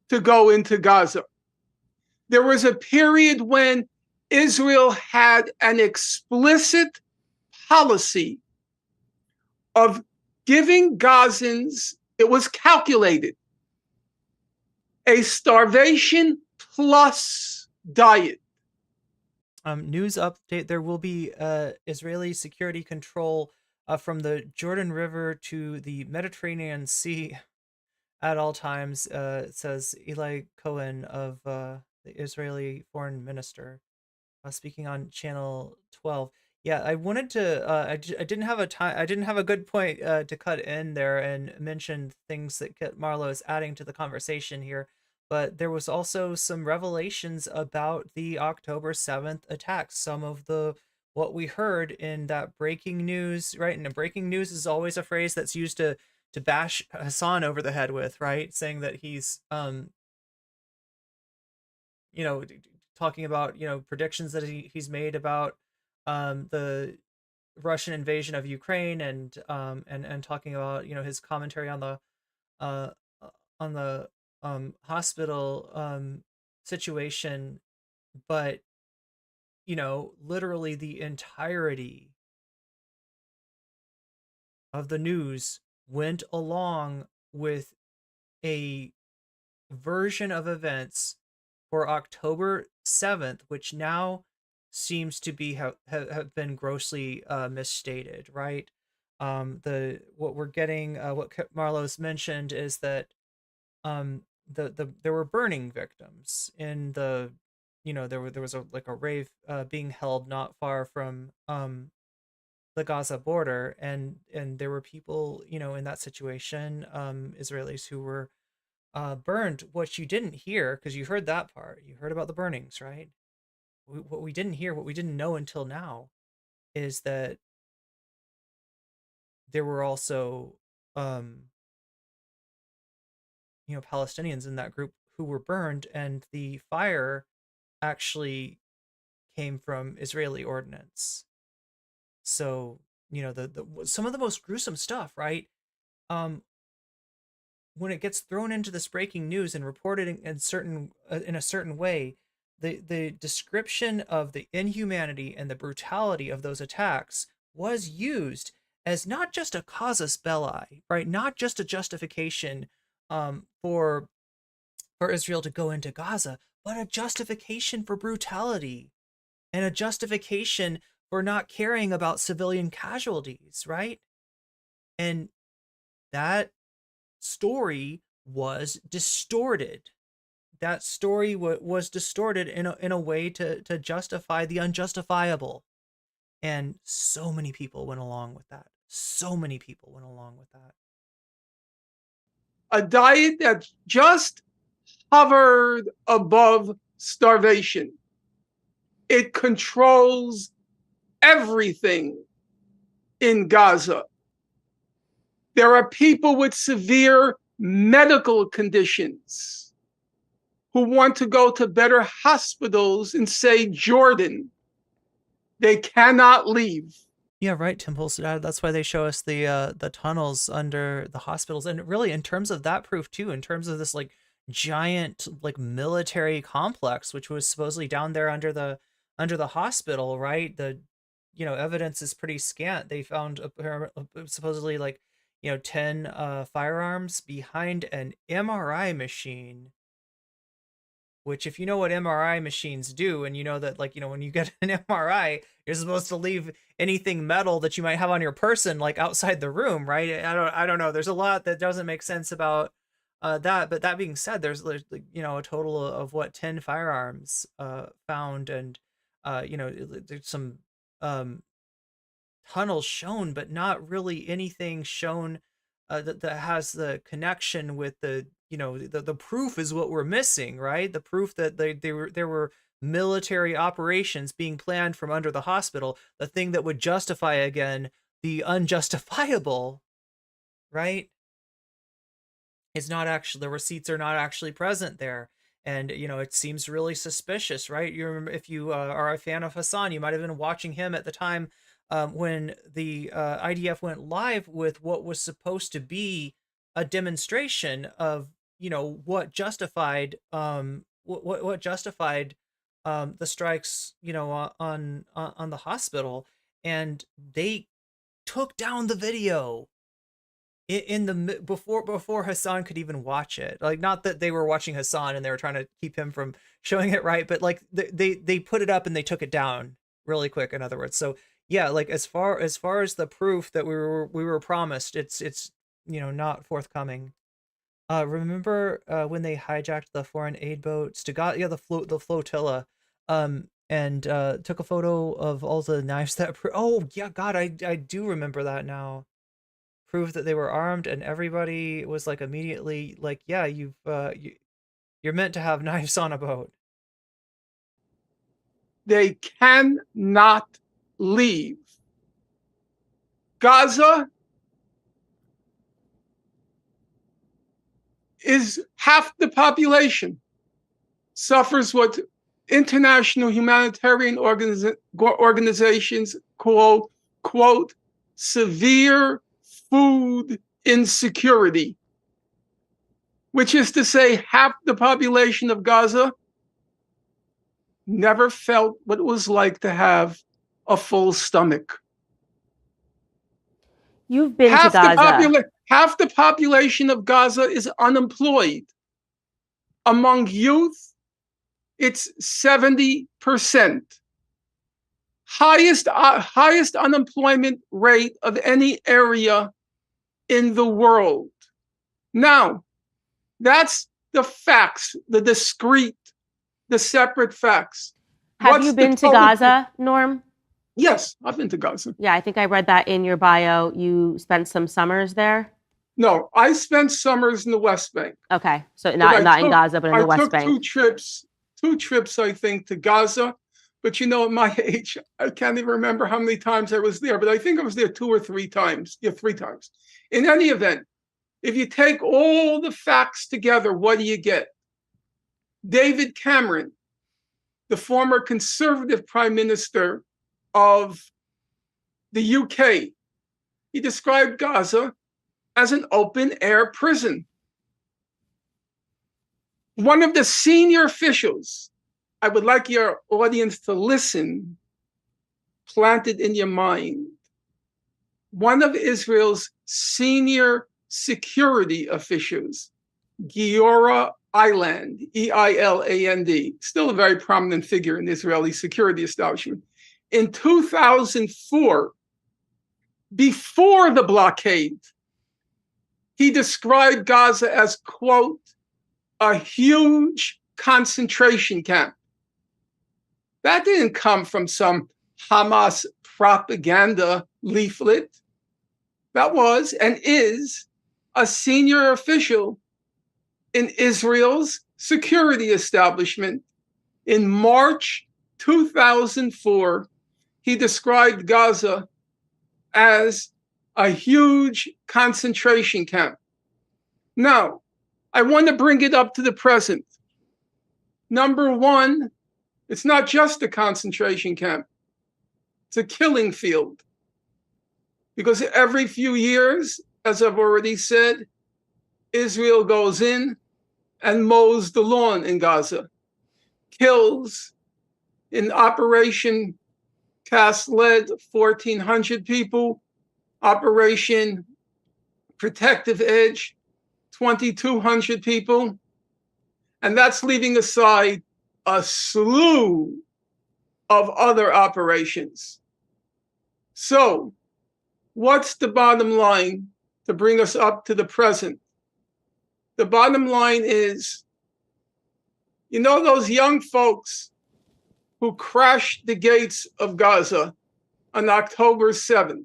to go into Gaza. There was a period when Israel had an explicit policy of giving Gazans, it was calculated, a starvation plus diet. News update: there will be Israeli security control from the Jordan River to the Mediterranean Sea at all times, says Eli Cohen of the Israeli foreign minister, speaking on Channel 12. Yeah, I wanted to. I didn't have a good point to cut in there and mention things that Kit Marlowe is adding to the conversation here. But there was also some revelations about the October 7th attacks. Some of what we heard in that breaking news, right? And breaking news is always a phrase that's used to bash Hassan over the head with, right? Saying that he's talking about predictions that he's made about the Russian invasion of Ukraine, and talking about his commentary on the hospital situation but literally the entirety of the news went along with a version of events for October 7th, which now seems to be have been grossly misstated, right? What we're getting, what Marlowe's mentioned is that there were burning victims in the, there was a rave being held not far from the Gaza border, and there were people, in that situation, Israelis who were burned. What you didn't hear, because you heard that part, you heard about the burnings, right? What we didn't hear, what we didn't know until now, is that there were also, Palestinians in that group who were burned, and the fire actually came from Israeli ordnance. So, the some of the most gruesome stuff, right? When it gets thrown into this breaking news and reported in a certain way, the description of the inhumanity and the brutality of those attacks was used as not just a casus belli, right? Not just a justification for Israel to go into Gaza, but a justification for brutality and a justification for not caring about civilian casualties, right? And that story was distorted. That story was distorted in a way to justify the unjustifiable. And so many people went along with that. So many people went along with that. A diet that just hovered above starvation. It controls everything in Gaza. There are people with severe medical conditions who want to go to better hospitals in, say, Jordan. They cannot leave. Yeah, right, Temples. That's why they show us the tunnels under the hospitals, and really, in terms of that proof too, in terms of this like giant like military complex, which was supposedly down there under the hospital, right? The evidence is pretty scant. They found supposedly like 10 firearms behind an MRI machine. Which, if you know what MRI machines do, and you know that, like, when you get an MRI, you're supposed to leave anything metal that you might have on your person, like, outside the room, right? I don't know. There's a lot that doesn't make sense about that. But that being said, there's a total of 10 firearms found, and there's some tunnels shown, but not really anything shown that has the connection with the proof is what we're missing, right? The proof that there were military operations being planned from under the hospital, the thing that would justify again the unjustifiable, right? It's not actually, the receipts are not actually present there. And it seems really suspicious, right? You remember, if you are a fan of Hassan, you might have been watching him at the time when the IDF went live with what was supposed to be a demonstration of what justified what justified the strikes on the hospital, and they took down the video in the before Hassan could even watch it. Like, not that they were watching Hassan and they were trying to keep him from showing it, right? But like they put it up and they took it down really quick, in other words. So yeah, like as far as the proof that we were promised, it's not forthcoming. Remember when they hijacked the foreign aid boats to Gaza? Yeah, the flotilla, and took a photo of all the knives that. Oh yeah, God, I do remember that now. Proved that they were armed, and everybody was like immediately like, yeah, you're meant to have knives on a boat. They cannot leave. Gaza is half the population, suffers what international humanitarian organizations call, quote, severe food insecurity, which is to say half the population of Gaza never felt what it was like to have a full stomach. You've been to Gaza. Half the population of Gaza is unemployed. Among youth, it's 70%. Highest unemployment rate of any area in the world. Now, that's the facts, the discrete, the separate facts. Have you been to Gaza, Norm? Yes, I've been to Gaza. Yeah, I think I read that in your bio. You spent some summers there? No, I spent summers in the West Bank. Okay, so not in Gaza, but in the West Bank. I took two trips, I think, to Gaza. But you know, at my age, I can't even remember how many times I was there, but I think I was there 2 or 3 times. Yeah, 3 times. In any event, if you take all the facts together, what do you get? David Cameron, the former Conservative Prime Minister of the UK, he described Gaza as an open-air prison. One of the senior officials, I would like your audience to listen, planted in your mind. One of Israel's senior security officials, Giora Eiland, E-I-L-A-N-D, still a very prominent figure in the Israeli security establishment. In 2004, before the blockade, he described Gaza as, quote, a huge concentration camp. That didn't come from some Hamas propaganda leaflet. That was and is a senior official in Israel's security establishment. In March 2004, he described Gaza as a huge concentration camp. Now, I want to bring it up to the present. Number one, it's not just a concentration camp. It's a killing field. Because every few years, as I've already said, Israel goes in and mows the lawn in Gaza, kills in Operation Cast Lead 1,400 people, Operation Protective Edge 2,200 people, and that's leaving aside a slew of other operations. So, what's the bottom line to bring us up to the present? The bottom line is, you know those young folks who crashed the gates of Gaza on October 7th?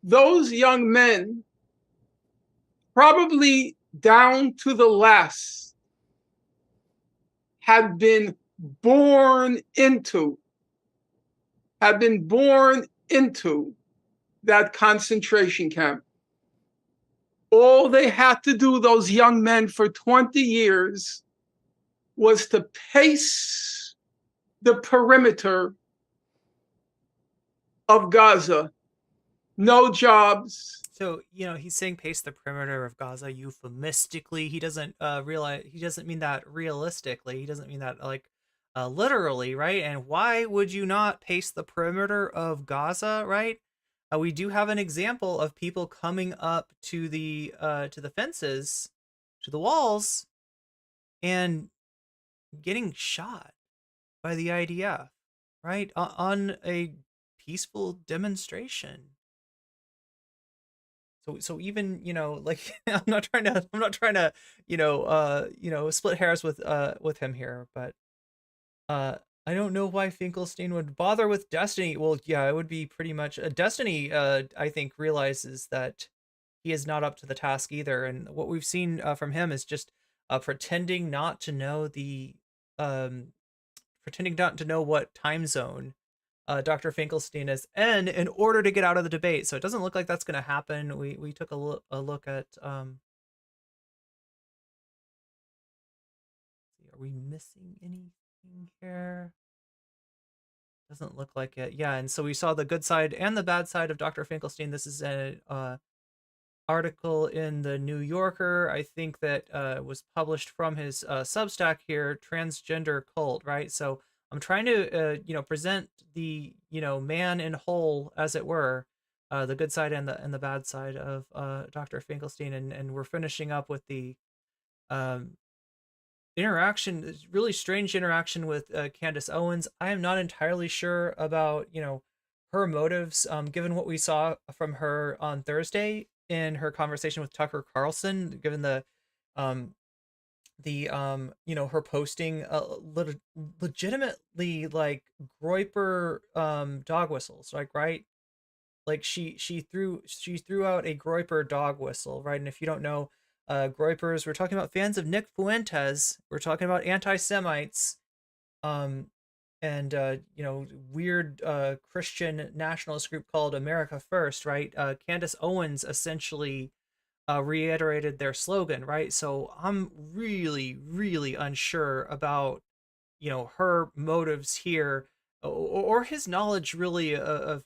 Those young men, probably down to the last, had been born into that concentration camp. All they had to do, those young men, for 20 years was to pace the perimeter of Gaza. No jobs. So, you know, he's saying pace the perimeter of Gaza euphemistically. He doesn't realize, he doesn't mean that realistically. He doesn't mean that like literally, right? And why would you not pace the perimeter of Gaza, right? We do have an example of people coming up to the fences, to the walls, and getting shot by the IDF, right? On a peaceful demonstration. So even, you know, like I'm not trying to, you know, split hairs with him here, but I don't know why Finkelstein would bother with Destiny. Well, yeah, it would be pretty much Destiny. I think realizes that he is not up to the task either, and what we've seen from him is just pretending not to know what time zone Dr. Finkelstein is in order to get out of the debate. So it doesn't look like that's going to happen. We took a look at. Are we missing anything here? Doesn't look like it. Yeah, and so we saw the good side and the bad side of Dr. Finkelstein. This is article in the New Yorker, I think that was published from his Substack here, Transgender Cult, right? So I'm trying to, present the, man in whole, as it were, the good side and the bad side of Dr. Finkelstein, and we're finishing up with the um, interaction, really strange interaction with Candace Owens. I am not entirely sure about, her motives, given what we saw from her on Thursday in her conversation with Tucker Carlson, given um, her posting legitimately like Groyper dog whistles, like, right? Like she threw out a Groyper dog whistle, right? And if you don't know, Groypers, we're talking about fans of Nick Fuentes, we're talking about anti-Semites, um, and weird Christian nationalist group called America First, right? Candace Owens essentially reiterated their slogan, right? So I'm really, really unsure about her motives here, or his knowledge really of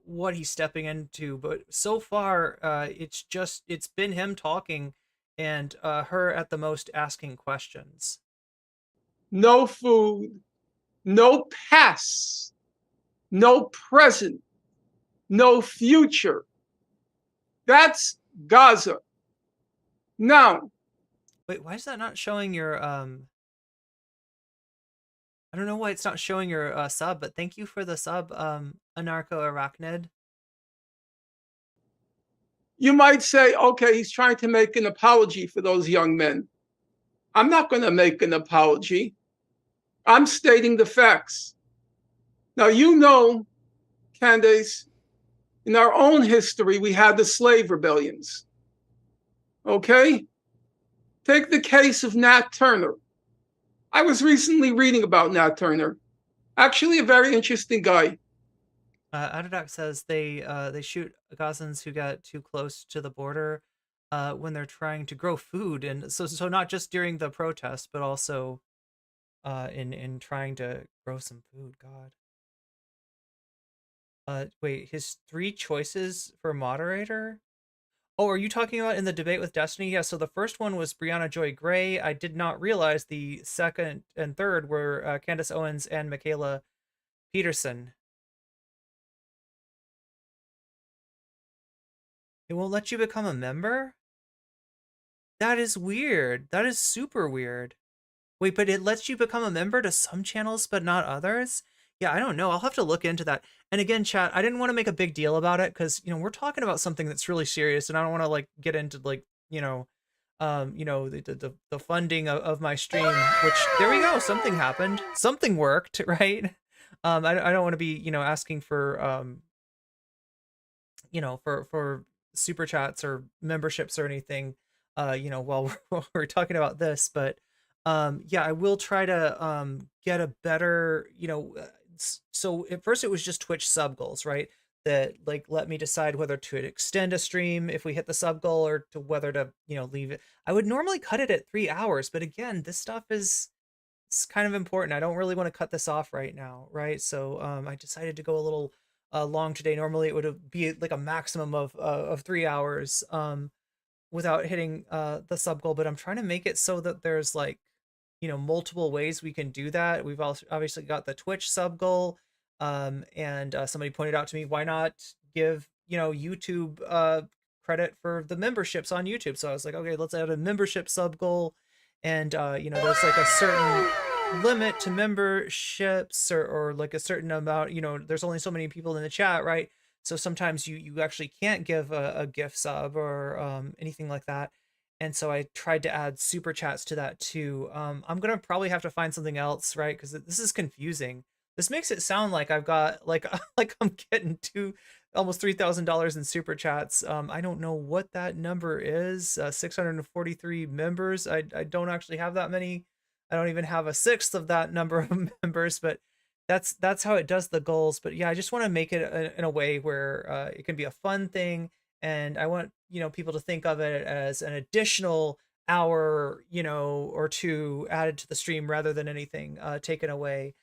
what he's stepping into. But so far, it's been him talking and her at the most asking questions. No food, no past, no present, no future. That's Gaza. Now, wait, why is that not showing your I don't know why it's not showing your sub, but thank you for the sub, Anarcho Arachnid. you might say, okay, he's trying to make an apology for those young men. I'm not going to make an apology. I'm stating the facts. Now, Candace, in our own history, we had the slave rebellions. Okay? Take the case of Nat Turner. I was recently reading about Nat Turner. Actually, a very interesting guy. Adadak says they shoot Gazans who get too close to the border when they're trying to grow food, and so not just during the protest, but also in trying to grow some food. God. Wait, his 3 choices for moderator? Oh, are you talking about in the debate with Destiny? Yeah, so the first one was Brianna Joy Gray. I did not realize the second and third were Candace Owens and Michaela Peterson. It won't let you become a member? That is weird. That is super weird. Wait, but it lets you become a member to some channels, but not others? Yeah, I don't know. I'll have to look into that. And again, chat, I didn't want to make a big deal about it because, we're talking about something that's really serious, and I don't want to like get into like, the funding of my stream, which there we go. Something happened. Something worked, right? I don't want to be, asking for, for super chats or memberships or anything, while we're talking about this, but yeah, I will try to get a better, so at first it was just Twitch sub goals, right? That like let me decide whether to extend a stream if we hit the sub goal, or to whether to, leave it. I would normally cut it at 3 hours, but again, this stuff it's kind of important. I don't really want to cut this off right now, right? So I decided to go a little long today. Normally it would be like a maximum of 3 hours without hitting the sub goal, but I'm trying to make it so that there's like, multiple ways we can do that. We've also obviously got the Twitch sub goal, and somebody pointed out to me, why not give YouTube credit for the memberships on YouTube? So I was like, okay, let's add a membership sub goal, and there's like a certain limit to memberships, or like a certain amount, there's only so many people in the chat, right? So sometimes you actually can't give a gift sub or anything like that. And so I tried to add super chats to that too. I'm gonna probably have to find something else, right? Because this is confusing. This makes it sound like I've got like like I'm getting almost $3,000 in super chats. I don't know what that number is. 643 members. I don't actually have that many. I don't even have a sixth of that number of members, but that's how it does the goals. But yeah, I just want to make it in a way where it can be a fun thing, and I want people to think of it as an additional hour or two added to the stream rather than anything taken away.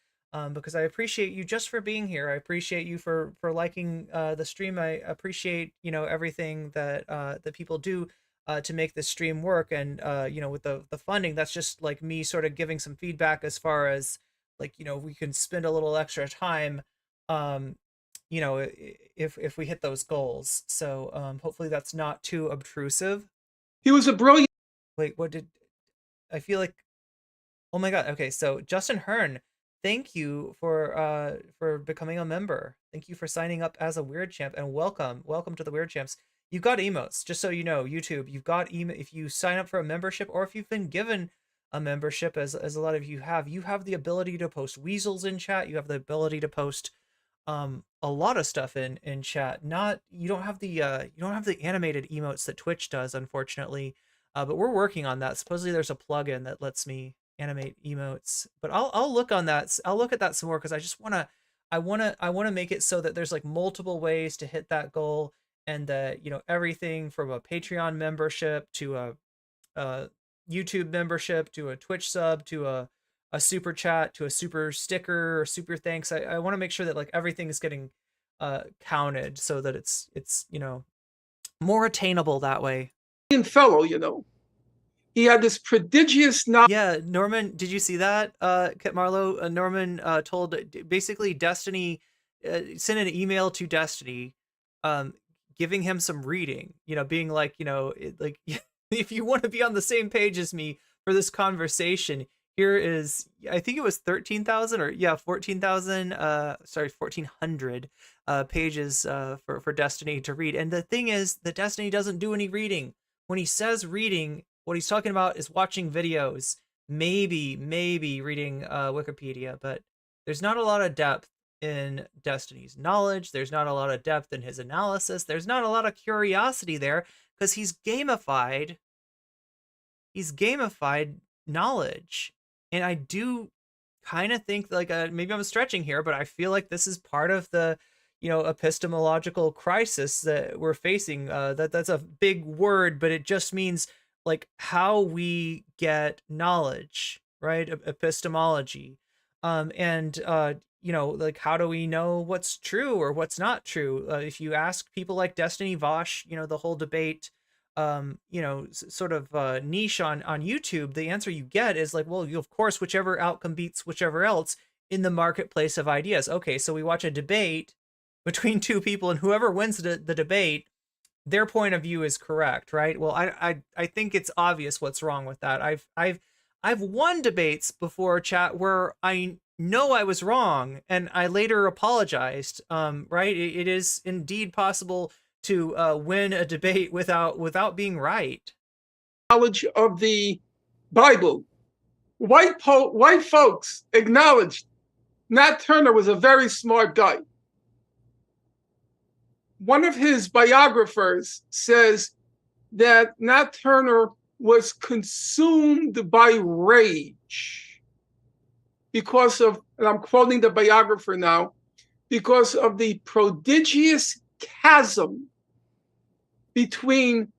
because I appreciate you just for being here. I appreciate you for liking the stream. I appreciate, you know, everything that that people do to make this stream work. And you know, with the funding, that's just like me sort of giving some feedback as far as like, you know, we can spend a little extra time, you know, if we hit those goals. So hopefully that's not too obtrusive. He was a brilliant. Wait, what did I feel like? Oh my God. Okay, so Justin Hearn, thank you for becoming a member. Thank you for signing up as a Weird Champ, and welcome to the Weird Champs. You've got emotes, just so you know, YouTube. You've got if you sign up for a membership, or if you've been given a membership, as a lot of you have the ability to post weasels in chat. You have the ability to post a lot of stuff in chat. You don't have the animated emotes that Twitch does, unfortunately. But we're working on that. Supposedly there's a plugin that lets me animate emotes, but I'll look on that. I'll look at that some more, because I just I want to make it so that there's like multiple ways to hit that goal, and that, you know, everything from a Patreon membership to a YouTube membership to a Twitch sub to a super chat to a super sticker or super thanks. I want to make sure that like everything is getting counted, so that it's you know, more attainable that way. Fellow, you know, he had this prodigious knowledge. Yeah, Norman, did you see that? Kit Marlowe, Norman told basically Destiny, sent an email to Destiny, giving him some reading, you know, being like, you know, like if you want to be on the same page as me for this conversation, here is, I think it was 13,000 or 14,000, sorry, 1,400 pages for Destiny to read. And the thing is that Destiny doesn't do any reading. When he says reading, what he's talking about is watching videos, maybe reading Wikipedia, but there's not a lot of depth in Destiny's knowledge. There's not a lot of depth in his analysis. There's not a lot of curiosity there, because he's gamified knowledge. And I do kind of think, like, maybe I'm stretching here, but I feel like this is part of the, you know, epistemological crisis that we're facing. That's a big word, but it just means like how we get knowledge, right? Epistemology. And you know, like, how do we know what's true or what's not true? If you ask people like Destiny Vosh, you know, the whole debate, you know, sort of niche on YouTube, the answer you get is like, well, of course, whichever outcome beats whichever else in the marketplace of ideas. Okay, so we watch a debate between two people, and whoever wins the debate, their point of view is correct, right? Well, I think it's obvious what's wrong with that. I've won debates before, chat, where I know I was wrong and I later apologized. Right? It is indeed possible to win a debate without being right. Knowledge of the Bible. White folks acknowledged Nat Turner was a very smart guy. One of his biographers says that Nat Turner was consumed by rage because of, and I'm quoting the biographer now, because of the prodigious chasm between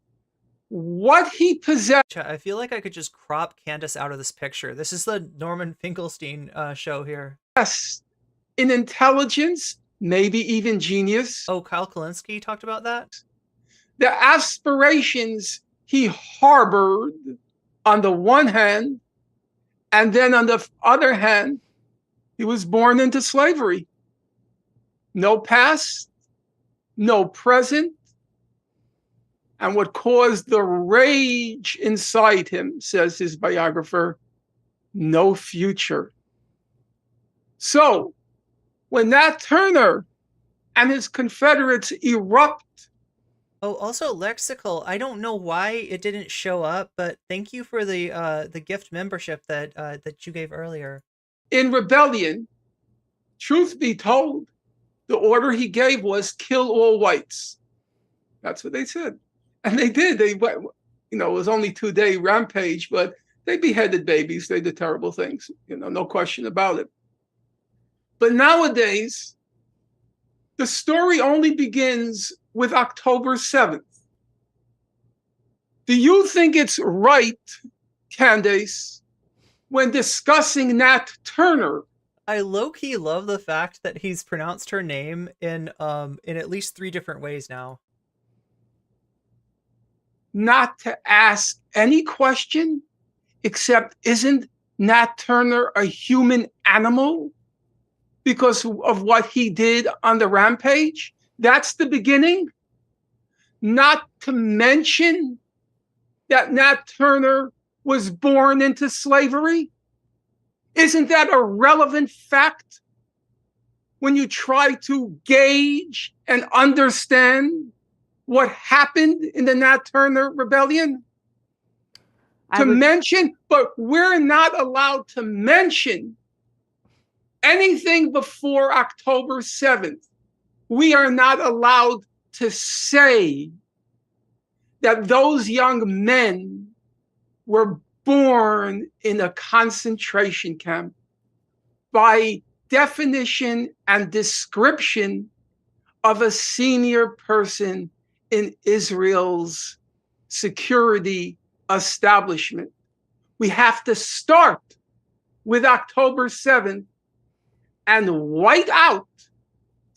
what he possessed. I feel like I could just crop Candace out of this picture. This is the Norman Finkelstein show here. In intelligence, maybe even genius. Oh, Kyle Kalinske talked about that? The aspirations he harbored on the one hand, and then on the other hand, he was born into slavery. No past, no present, and what caused the rage inside him, says his biographer, no future. So, when Nat Turner and his Confederates erupt. Oh, also lexical. I don't know why it didn't show up, but thank you for the gift membership that you gave earlier. In rebellion, truth be told, the order he gave was kill all whites. That's what they said. And they did. They went, you know, it was only 2-day rampage, but they beheaded babies. They did terrible things, you know, no question about it. But nowadays, the story only begins with October 7th. Do you think it's right, Candace, when discussing Nat Turner, I low-key love the fact that he's pronounced her name in at least 3 different ways now. Not to ask any question except, isn't Nat Turner a human animal because of what he did on the rampage? That's the beginning. Not to mention that Nat Turner was born into slavery. Isn't that a relevant fact when you try to gauge and understand what happened in the Nat Turner rebellion? But we're not allowed to mention anything before October 7th. We are not allowed to say that those young men were born in a concentration camp. By definition and description of a senior person in Israel's security establishment. We have to start with October 7th and white out,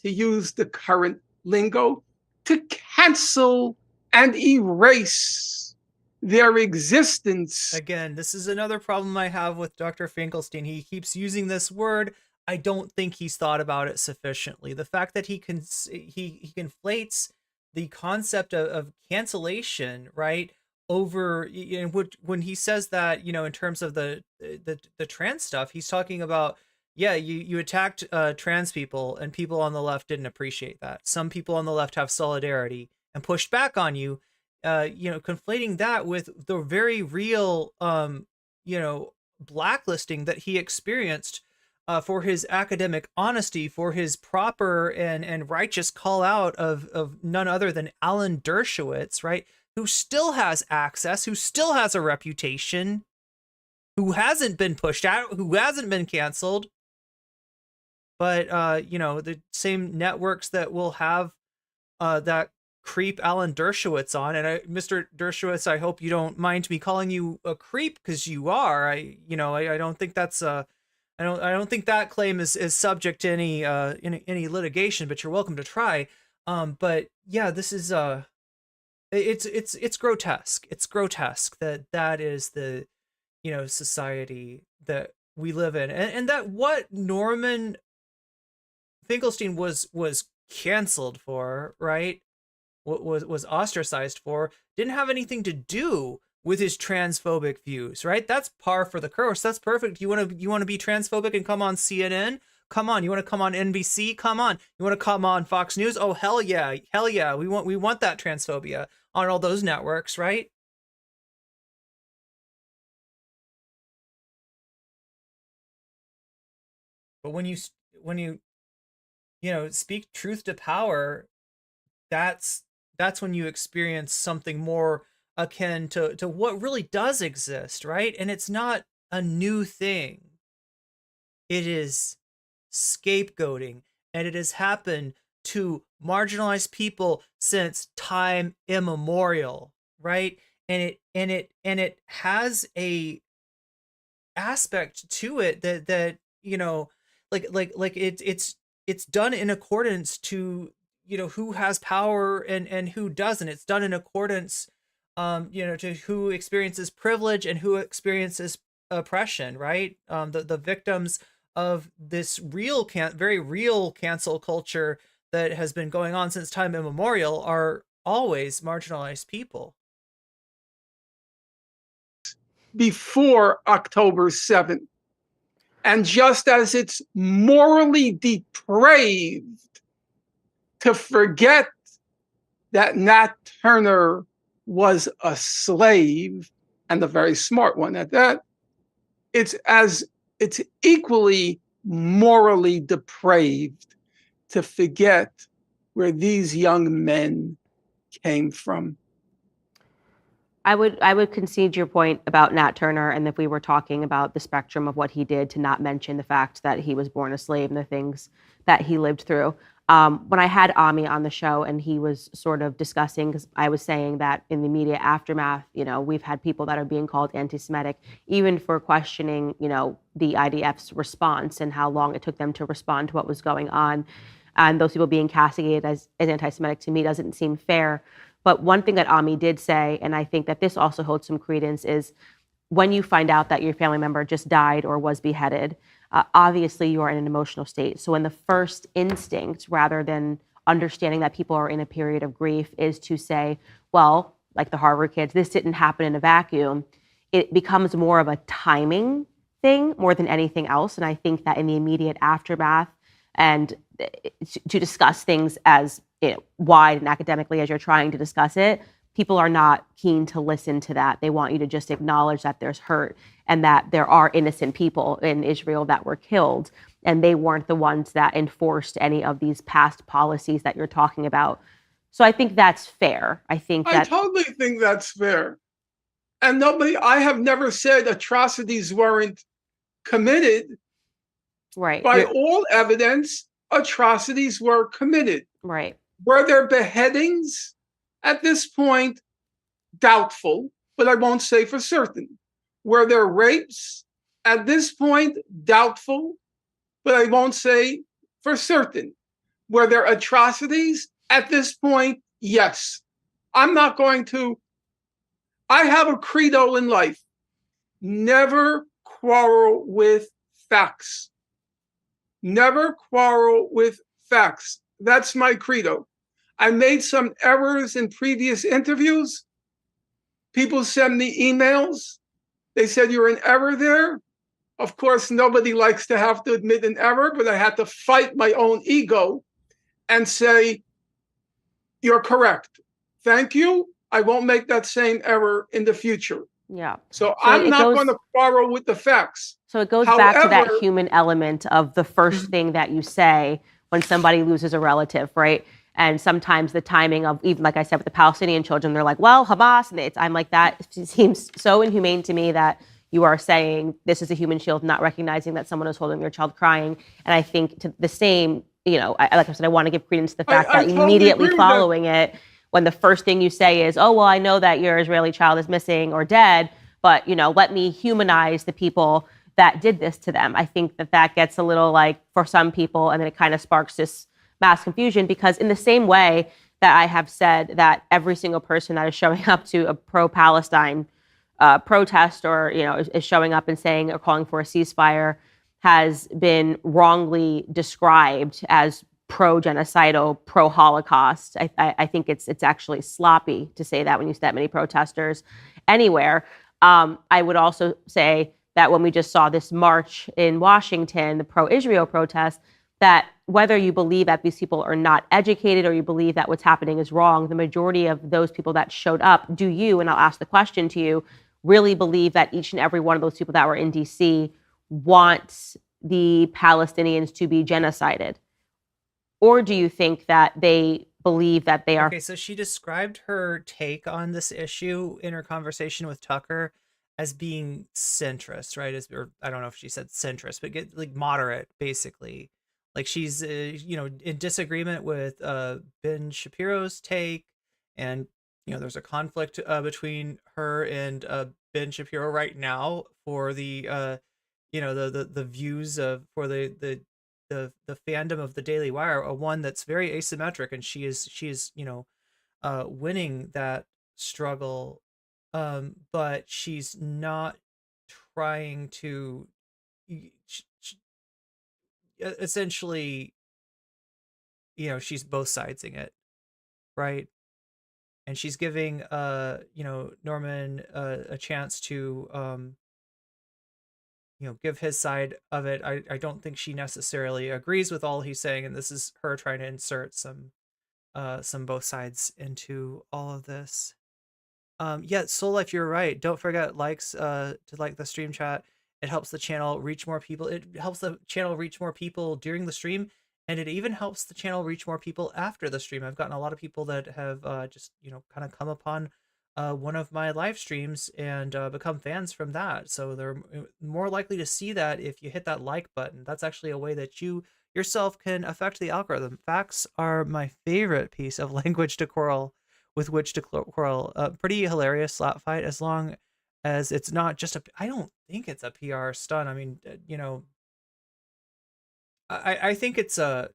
to use the current lingo, to cancel and erase their existence. Again, this is another problem I have with Dr. Finkelstein. He keeps using this word. I don't think he's thought about it sufficiently. The fact that he conflates the concept of cancellation, right, over, you know, when he says that, you know, in terms of the trans stuff, he's talking about, yeah, you attacked trans people and people on the left didn't appreciate that. Some people on the left have solidarity and pushed back on you. You know, conflating that with the very real, you know, blacklisting that he experienced for his academic honesty, for his proper and righteous call out of none other than Alan Dershowitz, right? Who still has access, who still has a reputation, who hasn't been pushed out, who hasn't been canceled. But, you know, the same networks that will have that creep Alan Dershowitz on, and Mr. Dershowitz, I hope you don't mind me calling you a creep, because you are. I don't think that's I don't think that claim is subject to any litigation, but you're welcome to try. But yeah, this is it's grotesque. It's grotesque that is the, you know, society that we live in, and that what Norman Finkelstein was canceled for, right? What was ostracized for, didn't have anything to do with his transphobic views, right? That's par for the course. That's perfect. You want to be transphobic and come on CNN? Come on. You want to come on NBC? Come on. You want to come on Fox News? Oh, hell yeah. Hell yeah. We want that transphobia on all those networks, right? But when you you know, speak truth to power, that's when you experience something more akin to what really does exist, right? And it's not a new thing. It is scapegoating, and it has happened to marginalized people since time immemorial, right? And it has a aspect to it that you know, like it's done in accordance to, you know, who has power and who doesn't. It's done in accordance, you know, to who experiences privilege and who experiences oppression, right? The victims of this very real cancel culture that has been going on since time immemorial are always marginalized people. Before October 7th. And just as it's morally depraved to forget that Nat Turner was a slave, and a very smart one at that, it's equally morally depraved to forget where these young men came from. I would concede your point about Nat Turner, and if we were talking about the spectrum of what he did, to not mention the fact that he was born a slave and the things that he lived through. When I had Ami on the show and he was sort of discussing, because I was saying that in the immediate aftermath, we've had people that are being called anti-Semitic, even for questioning, the IDF's response and how long it took them to respond to what was going on. And those people being castigated as anti-Semitic to me doesn't seem fair. But one thing that Ami did say, and I think that this also holds some credence, is when you find out that your family member just died or was beheaded, obviously you are in an emotional state. So when the first instinct, rather than understanding that people are in a period of grief, is to say, well, like the Harvard kids, this didn't happen in a vacuum, it becomes more of a timing thing more than anything else. And I think that in the immediate aftermath, and to discuss things as wide and academically as you're trying to discuss it, people are not keen to listen to that. They want you to just acknowledge that there's hurt and that there are innocent people in Israel that were killed, and they weren't the ones that enforced any of these past policies that you're talking about. So I think that's fair. I totally think that's fair. And I have never said atrocities weren't committed. Right. By all evidence, atrocities were committed. Right. Were there beheadings? At this point, doubtful, but I won't say for certain. Were there rapes? At this point, doubtful, but I won't say for certain. Were there atrocities? At this point, yes. I have a credo in life: never quarrel with facts. Never quarrel with facts. That's my credo. I made some errors in previous interviews. People send me emails. They said, you're in error there. Of course, nobody likes to have to admit an error, but I had to fight my own ego and say, you're correct. Thank you. I won't make that same error in the future. Yeah. So I'm not going to quarrel with the facts. So it goes back to that human element of the first thing that you say when somebody loses a relative, right? And sometimes the timing of, even like I said with the Palestinian children, they're like, well, Hamas, and I'm like, that seems so inhumane to me that you are saying this is a human shield, not recognizing that someone is holding their child crying. And I think to the same, like I said, I want to give credence to the fact that totally immediately following it, when the first thing you say is, oh, well, I know that your Israeli child is missing or dead, but, let me humanize the people that did this to them. I think that gets a little like for some people, and then it kind of sparks this mass confusion, because in the same way that I have said that every single person that is showing up to a pro-Palestine protest or, is showing up and saying or calling for a ceasefire has been wrongly described as pro-genocidal, pro-Holocaust. I think it's actually sloppy to say that when you see that many protesters anywhere. I would also say that when we just saw this march in Washington, the pro-Israel protest, that whether you believe that these people are not educated or you believe that what's happening is wrong, the majority of those people that showed up, do you, and I'll ask the question to you, really believe that each and every one of those people that were in DC wants the Palestinians to be genocided? Or do you think that they believe that they are... Okay, so she described her take on this issue in her conversation with Tucker as being centrist, right? Or I don't know if she said centrist, but like moderate, basically. Like she's, in disagreement with Ben Shapiro's take, and there's a conflict between her and Ben Shapiro right now for the the views of for the fandom of the Daily Wire, one that's very asymmetric, and she is winning that struggle, but she's not trying to. Essentially, she's both sidesing it, right? And she's giving Norman a chance to give his side of it. I don't think she necessarily agrees with all he's saying, and this is her trying to insert some both sides into all of this. Soul Life, you're right. Don't forget likes to like the stream chat. It helps the channel reach more people. It helps the channel reach more people during the stream, and it even helps the channel reach more people after the stream. I've gotten a lot of people that have just kind of come upon one of my live streams and become fans from that. So they're more likely to see that if you hit that like button. That's actually a way that you're yourself can affect the algorithm. Facts are my favorite piece of language to quarrel with which to quarrel. Pretty hilarious slap fight, as long as it's not just a. I don't think it's a PR stunt. I mean, I think it's a.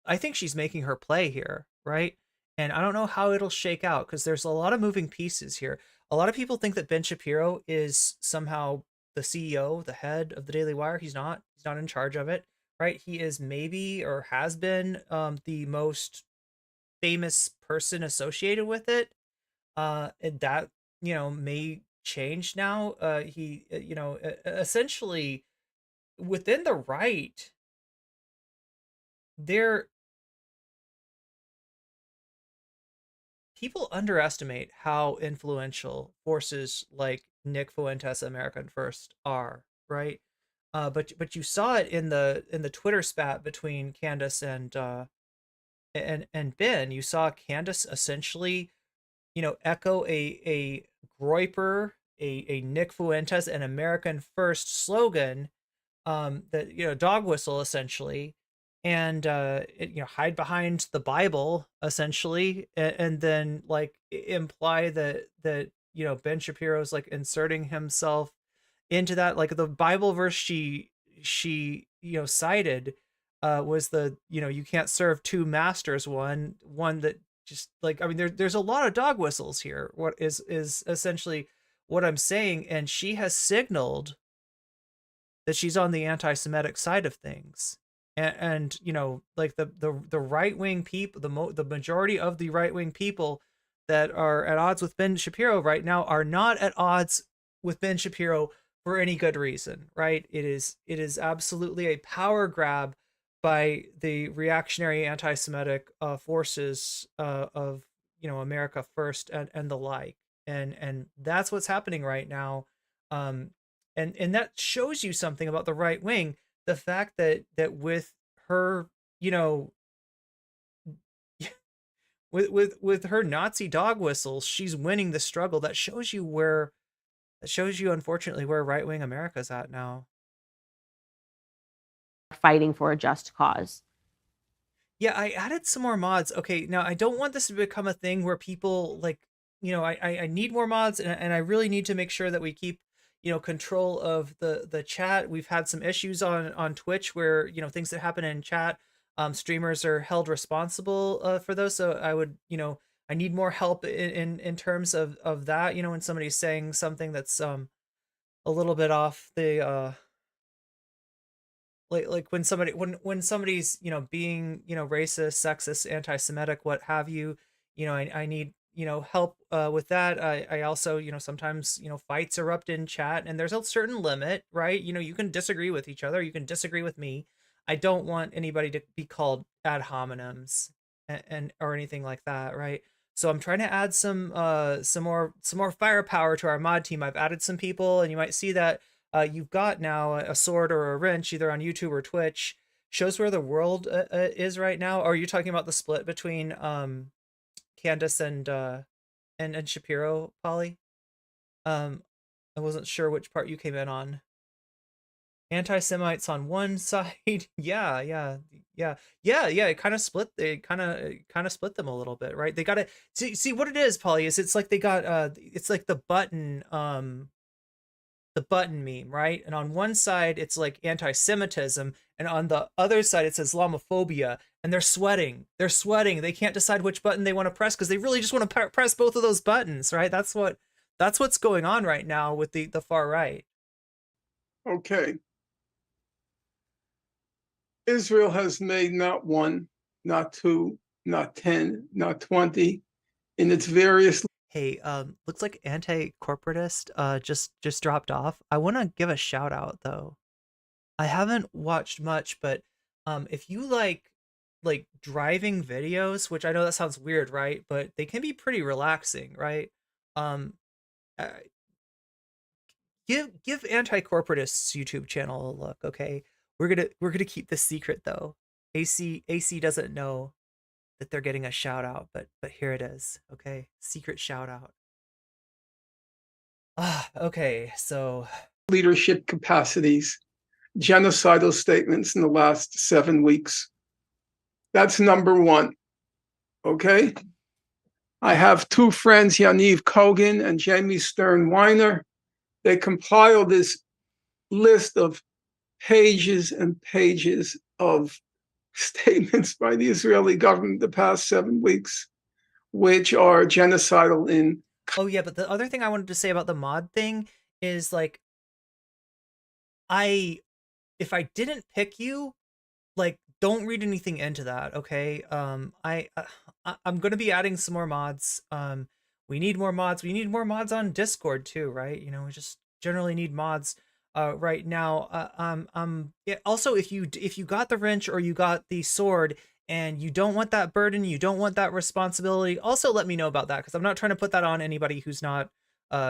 I think she's making her play here, right? And I don't know how it'll shake out because there's a lot of moving pieces here. A lot of people think that Ben Shapiro is somehow the CEO, the head of the Daily Wire. He's not. He's not in charge of it, right? He is maybe or has been the most famous person associated with it. And that may change now. He essentially within the right, there people underestimate how influential forces like Nick Fuentes, American First are, right? But you saw it in the Twitter spat between Candace and Ben. You saw Candace essentially, echo a Groyper, a Nick Fuentes, and American First slogan, that dog whistle essentially, and hide behind the Bible essentially, and then like imply that Ben Shapiro's like inserting himself into that. Like the Bible verse she cited was the you can't serve two masters one that just like, I mean, there's a lot of dog whistles here. What is essentially what I'm saying, and she has signaled that she's on the anti-Semitic side of things, and like the right wing people, the majority of the right wing people that are at odds with Ben Shapiro right now are not at odds with Ben Shapiro for any good reason, right? It is absolutely a power grab by the reactionary anti-Semitic forces of America First and the like, and that's what's happening right now. And that shows you something about the right wing, the fact that with her, with her Nazi dog whistles, she's winning the struggle. That shows you unfortunately where right wing America's at now. Fighting for a just cause. Yeah, I added some more mods. Okay, now I don't want this to become a thing where people like, I need more mods, and I really need to make sure that we keep control of the chat. We've had some issues on Twitch where things that happen in chat, streamers are held responsible for those. So I would I need more help in terms of that. When somebody's saying something that's a little bit off the like when somebody's being racist, sexist, anti-Semitic, what have you. I need help with that. I also sometimes fights erupt in chat, and there's a certain limit, right? You can disagree with each other, you can disagree with me. I don't want anybody to be called ad hominems and or anything like that, right? So I'm trying to add some more firepower to our mod team. I've added some people, and you might see that you've got now a sword or a wrench either on YouTube or Twitch. Shows where the world is right now. Or are you talking about the split between Candace and Shapiro, Polly? I wasn't sure which part you came in on. Anti-Semites on one side. yeah. It kind of split. They kind of split them a little bit, right? They got to see what it is, Polly. Is it's like they got it's like the button meme, right? And on one side it's like anti-Semitism, and on the other side it's Islamophobia, and they're sweating. They can't decide which button they want to press because they really just want to press both of those buttons, right? That's what's going on right now with the far right. Okay. Israel has made not one, not two, not 10, not 20 in its various. Hey, looks like anti-corporatist just dropped off. I want to give a shout out though. I haven't watched much, but if you like driving videos, which I know that sounds weird, right? But they can be pretty relaxing, right? Uh, give anti-corporatist's YouTube channel a look, okay? We're gonna keep this secret though. AC doesn't know that they're getting a shout out, but here it is, okay? Secret shout out. Okay, so Leadership capacities genocidal statements in the last 7 weeks. That's number one. Okay? I have two friends, Yaniv Kogan and Jamie Stern Weiner. They compiled this list of pages and pages of statements by the Israeli government the past 7 weeks, which are genocidal in. Oh yeah, but the other thing I wanted to say about the mod thing is like, if I didn't pick you, like, don't read anything into that, okay? I'm gonna be adding some more mods. We need more mods. We need more mods on Discord too, right? You know, we just generally need mods right now. Yeah, also, if you got the wrench or you got the sword and you don't want that burden, you don't want that responsibility, also let me know about that, because I'm not trying to put that on anybody who's not,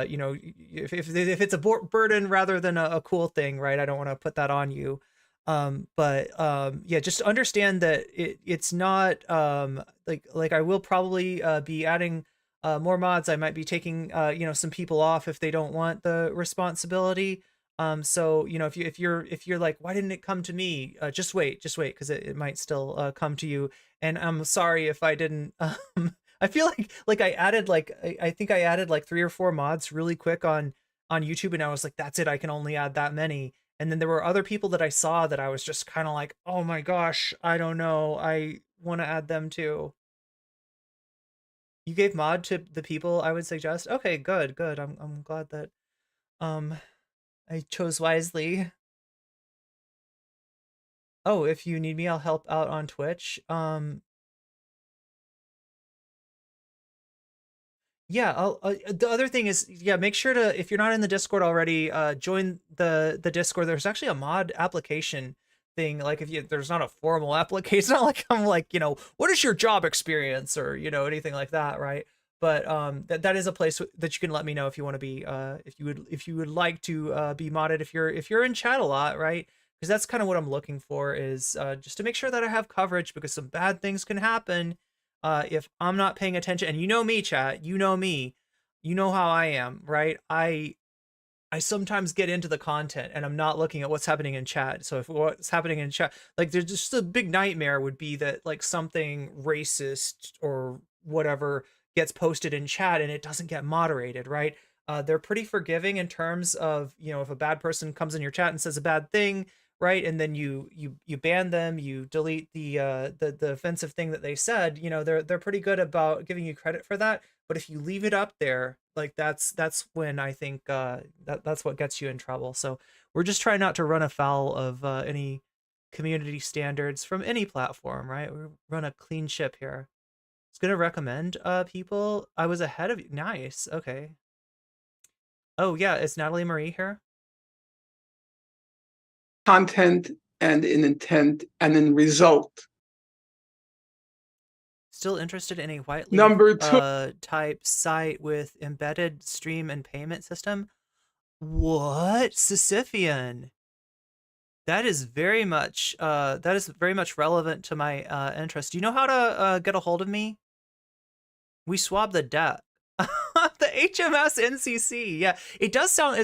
you know, if it's a burden rather than a cool thing, right? I don't want to put that on you. Yeah, just understand that it's not like I will probably be adding more mods. I might be taking you know, some people off if they don't want the responsibility. So, you know, if you're like, why didn't it come to me? Just wait, because it might still come to you. And I'm sorry if I didn't. I feel like I added I think I added like 3 or 4 mods really quick on YouTube, and I was like, that's it, I can only add that many. And then there were other people that I saw that I was just kind of like, oh my gosh, I don't know, I want to add them too. You gave mod to the people I would suggest. Okay, good. I'm glad that I chose wisely. Oh, if you need me, I'll help out on Twitch. Yeah, the other thing is, yeah, make sure to, if you're not in the Discord already, join the Discord. There's actually a mod application thing. Like, if there's not a formal application, it's not like I'm like, you know, what is your job experience, or, you know, anything like that, right? But that is a place that you can let me know if you want to be, if you would like to be modded, if you're in chat a lot, right? Because that's kind of what I'm looking for, is just to make sure that I have coverage, because some bad things can happen if I'm not paying attention. And you know me, chat, you know me, you know how I am, right? I sometimes get into the content and I'm not looking at what's happening in chat. So if what's happening in chat, like, there's just a big nightmare would be that like something racist or whatever gets posted in chat and it doesn't get moderated, right? They're pretty forgiving in terms of, you know, if a bad person comes in your chat and says a bad thing, right, and then you ban them, you delete the offensive thing that they said, you know, they're pretty good about giving you credit for that. But if you leave it up there, like, that's when I think that's what gets you in trouble. So we're just trying not to run afoul of any community standards from any platform, right? We run a clean ship here. It's gonna recommend people. I was ahead of you. Nice. Okay. Oh yeah, is Natalie Marie here? Content and in intent and in result. Still interested in a white leaf Number 2 type site with embedded stream and payment system? What? Sisyphean. That is very much relevant to my interest. Do you know how to get a hold of me? We swab the deck. The HMS NCC. Yeah, it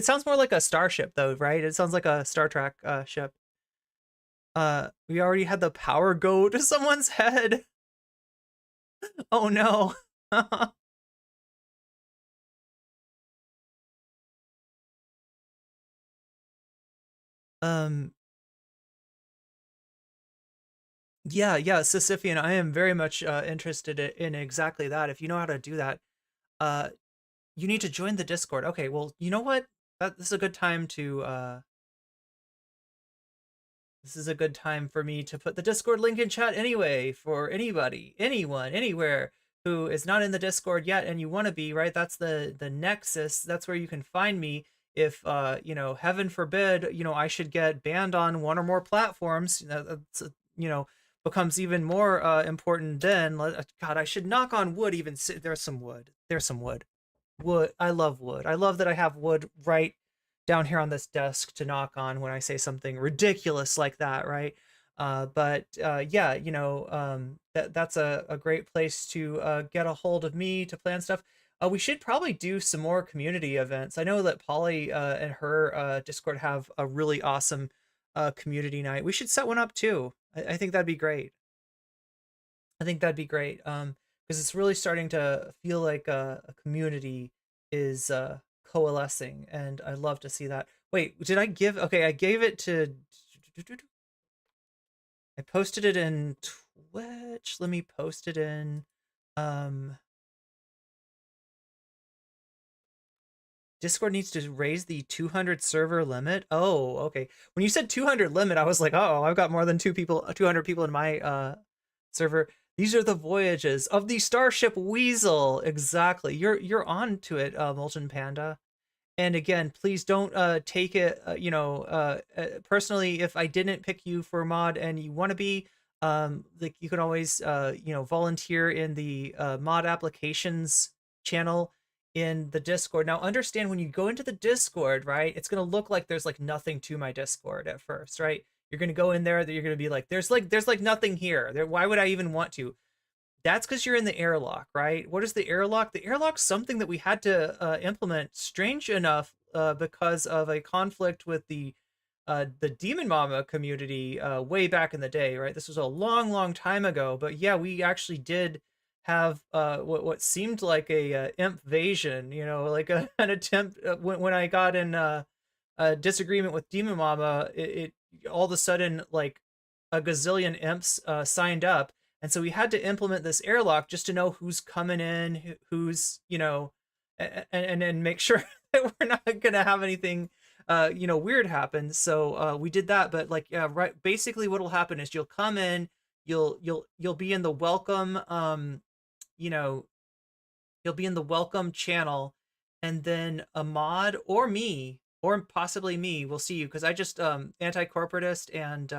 sounds more like a starship though, right? It sounds like a Star Trek ship. We already had the power go to someone's head. Oh no. Yeah, Sisyphean, I am very much interested in exactly that. If you know how to do that, you need to join the Discord. Okay, well, you know what? This is a good time to this is a good time for me to put the Discord link in chat anyway, for anybody, anyone, anywhere who is not in the Discord yet and you want to be, right? That's the nexus. That's where you can find me if you know, heaven forbid, you know, I should get banned on one or more platforms. That's, you know, becomes even more important then. God, I should knock on wood. Even there's some wood. Wood. I love wood. I love that I have wood right down here on this desk to knock on when I say something ridiculous like that, right? Yeah, you know, that's a great place to get a hold of me to plan stuff. We should probably do some more community events. I know that Polly and her Discord have a really awesome community night. We should set one up too. I think that'd be great. I think that'd be great. Because it's really starting to feel like a community is coalescing, and I'd love to see that. Wait, did I give? Okay, I gave it to. I posted it in Twitch. Let me post it in. Discord needs to raise the 200 server limit. Oh, okay. When you said 200 limit, I was like, oh, I've got more than 200 people in my server. These are the voyages of the Starship Weasel. Exactly. You're on to it, Molten Panda. And again, please don't take it, personally. If I didn't pick you for mod and you want to be, like, you can always, volunteer in the mod applications channel in the Discord. Now, understand, when you go into the Discord, right, it's going to look like there's like nothing to my Discord at first, right? You're going to go in there, you're going to be like, there's like nothing here. Why would I even want to? That's because you're in the airlock, right? What is the airlock? The airlock's something that we had to implement, strange enough, because of a conflict with the Demon Mama community way back in the day, right? This was a long, long time ago, but yeah, we actually did have what seemed like a impvasion, like an attempt when I got in a disagreement with Demon Mama. It all of a sudden, like, a gazillion imps signed up. And so we had to implement this airlock just to know who's coming in, who's, and make sure that we're not going to have anything, weird happen. So we did that. But like, yeah, right. Basically what will happen is you'll come in, you'll be in the welcome, you'll be in the welcome channel, and then a mod or me, or possibly me, will see you. Cause I just, anti-corporatist and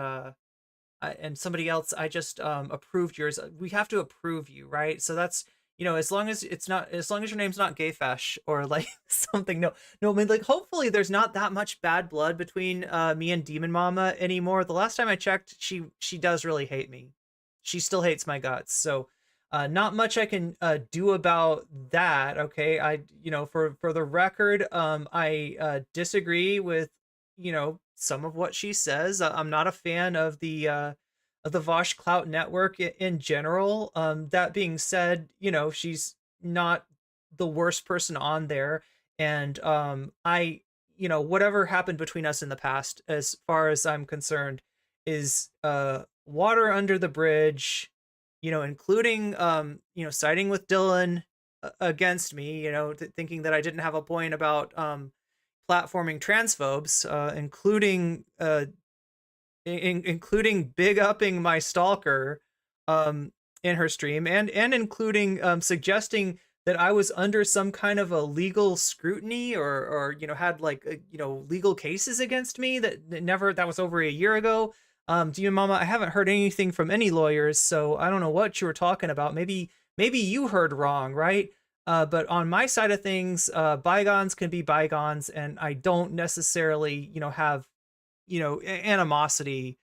somebody else, I just approved yours. We have to approve you, right? So that's, as long as your name's not Gayfesh or like something. No, I mean, like, hopefully there's not that much bad blood between me and Demon Mama anymore. The last time I checked, she does really hate me. She still hates my guts. So not much I can do about that. Okay, for the record, I disagree with some of what she says. I'm not a fan of the Vosh Clout Network in general. That being said, she's not the worst person on there, and whatever happened between us in the past, as far as I'm concerned, is water under the bridge. Including siding with Dylan against me. Thinking that I didn't have a point about platforming transphobes, including big upping my stalker in her stream, and including suggesting that I was under some kind of a legal scrutiny or had like legal cases against me that was over a year ago. Demon Mama, I haven't heard anything from any lawyers, so I don't know what you were talking about. Maybe you heard wrong, right? But on my side of things, bygones can be bygones, and I don't necessarily, have, animosity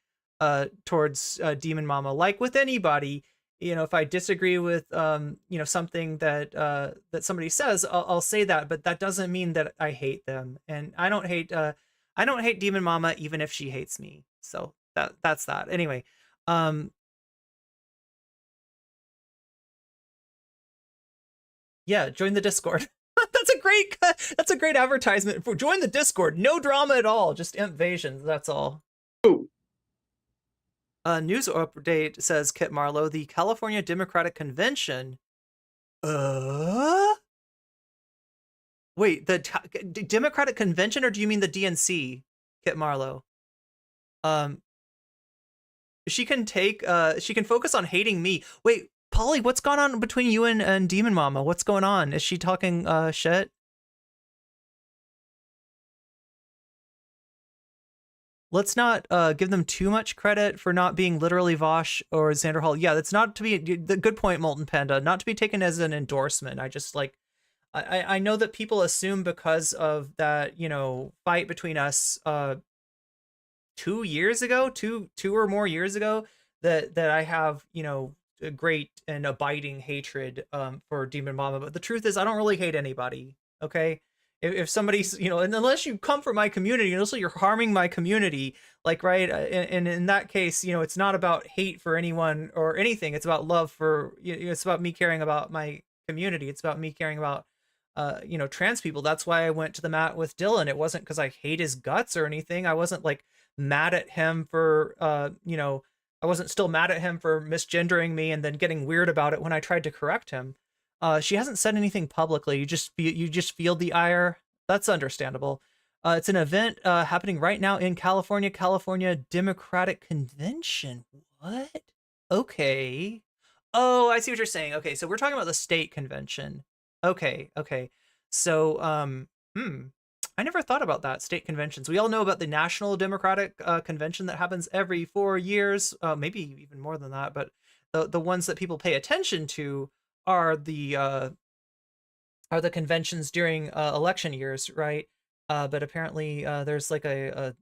towards Demon Mama. Like with anybody, if I disagree with, something that somebody says, I'll say that, but that doesn't mean that I hate them, and I don't hate Demon Mama even if she hates me. So that's that. Anyway, yeah, join the Discord. That's a great advertisement for join the Discord. No drama at all, just invasions. That's all. News update says Kit Marlowe, the California Democratic Convention. Wait, the Democratic Convention, or do you mean the DNC, Kit Marlowe? She can focus on hating me. Wait, Polly, what's going on between you and Demon Mama? What's going on? Is she talking shit? Let's not give them too much credit for not being literally Vosh or Xander Hall. Yeah, that's not to be the good point, Molten Panda. Not to be taken as an endorsement. I just like I know that people assume because of that fight between us 2 years ago, two or more years ago, that I have a great and abiding hatred for Demon Mama. But the truth is, I don't really hate anybody. Okay, if somebody's, you know, and unless you come from my community, and also you're harming my community, like, right, and in that case, you know, it's not about hate for anyone or anything. It's about love for, it's about me caring about my community. It's about me caring about, you know, trans people. That's why I went to the mat with Dylan. It wasn't because I hate his guts or anything. I wasn't like mad at him for, you know, I wasn't still mad at him for misgendering me and then getting weird about it when I tried to correct him. She hasn't said anything publicly. You just feel the ire. That's understandable. It's an event happening right now in California Democratic Convention. What? Okay. Oh, I see what you're saying. Okay, so we're talking about the state convention. Okay. So, I never thought about that, state conventions. We all know about the National Democratic Convention that happens every 4 years, maybe even more than that, but the ones that people pay attention to are the conventions during election years, right? But apparently there's like a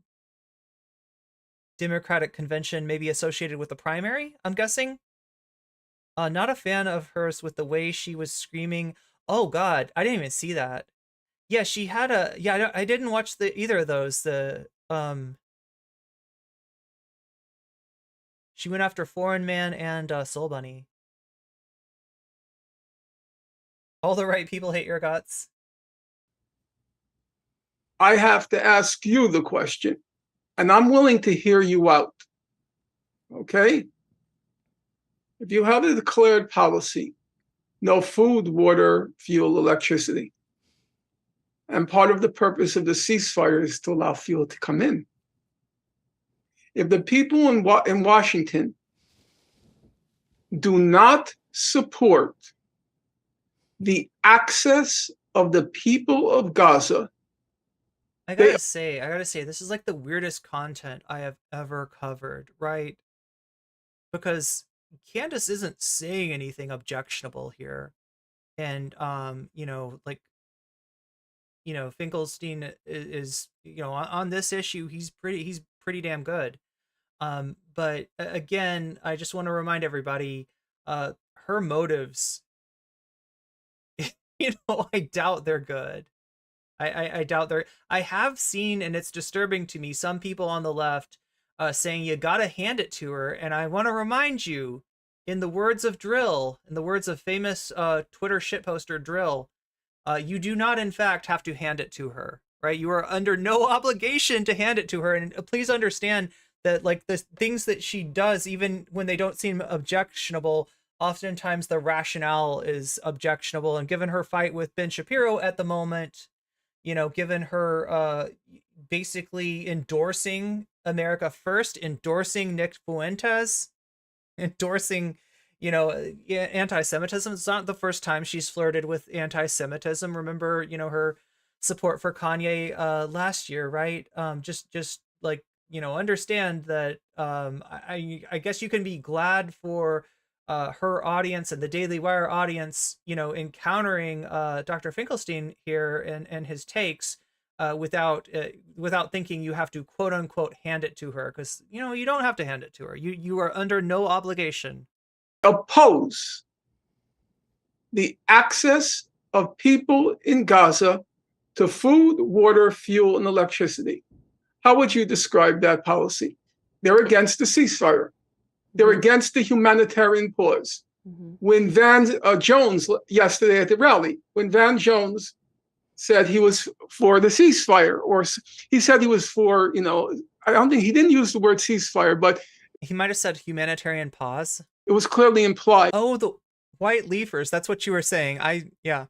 Democratic convention maybe associated with the primary, I'm guessing. Not a fan of hers with the way she was screaming. Oh God, I didn't even see that. Yeah, she had I didn't watch either of those. She went after Foreign Man and Soul Bunny. All the right people hate your guts. I have to ask you the question, and I'm willing to hear you out. Okay? If you have a declared policy, no food, water, fuel, electricity, and part of the purpose of the ceasefire is to allow fuel to come in. If the people in Washington do not support the access of the people of Gaza, I gotta say, this is like the weirdest content I have ever covered, right? Because Candace isn't saying anything objectionable here. And, you know, like, you know, Finkelstein is, you know, on this issue, he's pretty damn good. But again, I just want to remind everybody, her motives, you know, I doubt they're good. I doubt I have seen, and it's disturbing to me, some people on the left saying you gotta hand it to her. And I want to remind you, in the words of Drill, in the words of famous Twitter shitposter Drill, you do not, in fact, have to hand it to her, right? You are under no obligation to hand it to her. And please understand that, like, the things that she does, even when they don't seem objectionable, oftentimes the rationale is objectionable. And given her fight with Ben Shapiro at the moment, you know, given her basically endorsing America First, endorsing Nick Fuentes, endorsing, you know, anti-Semitism. It's not the first time she's flirted with anti-Semitism. Remember, you know, her support for Kanye last year, right? Just like, you know, understand that I guess you can be glad for her audience and the Daily Wire audience, you know, encountering Dr. Finkelstein here and his takes without thinking you have to quote unquote hand it to her, because, you know, you don't have to hand it to her. You are under no obligation. Oppose the access of people in Gaza to food, water, fuel, and electricity. How would you describe that policy? They're against the ceasefire. They're against the humanitarian pause. When Van Jones, yesterday at the rally, when Van Jones said he was for the ceasefire, or he said he was for, you know, I don't think he didn't use the word ceasefire, but he might have said humanitarian pause. It was clearly implied. Oh, the white leafers. That's what you were saying. Yeah.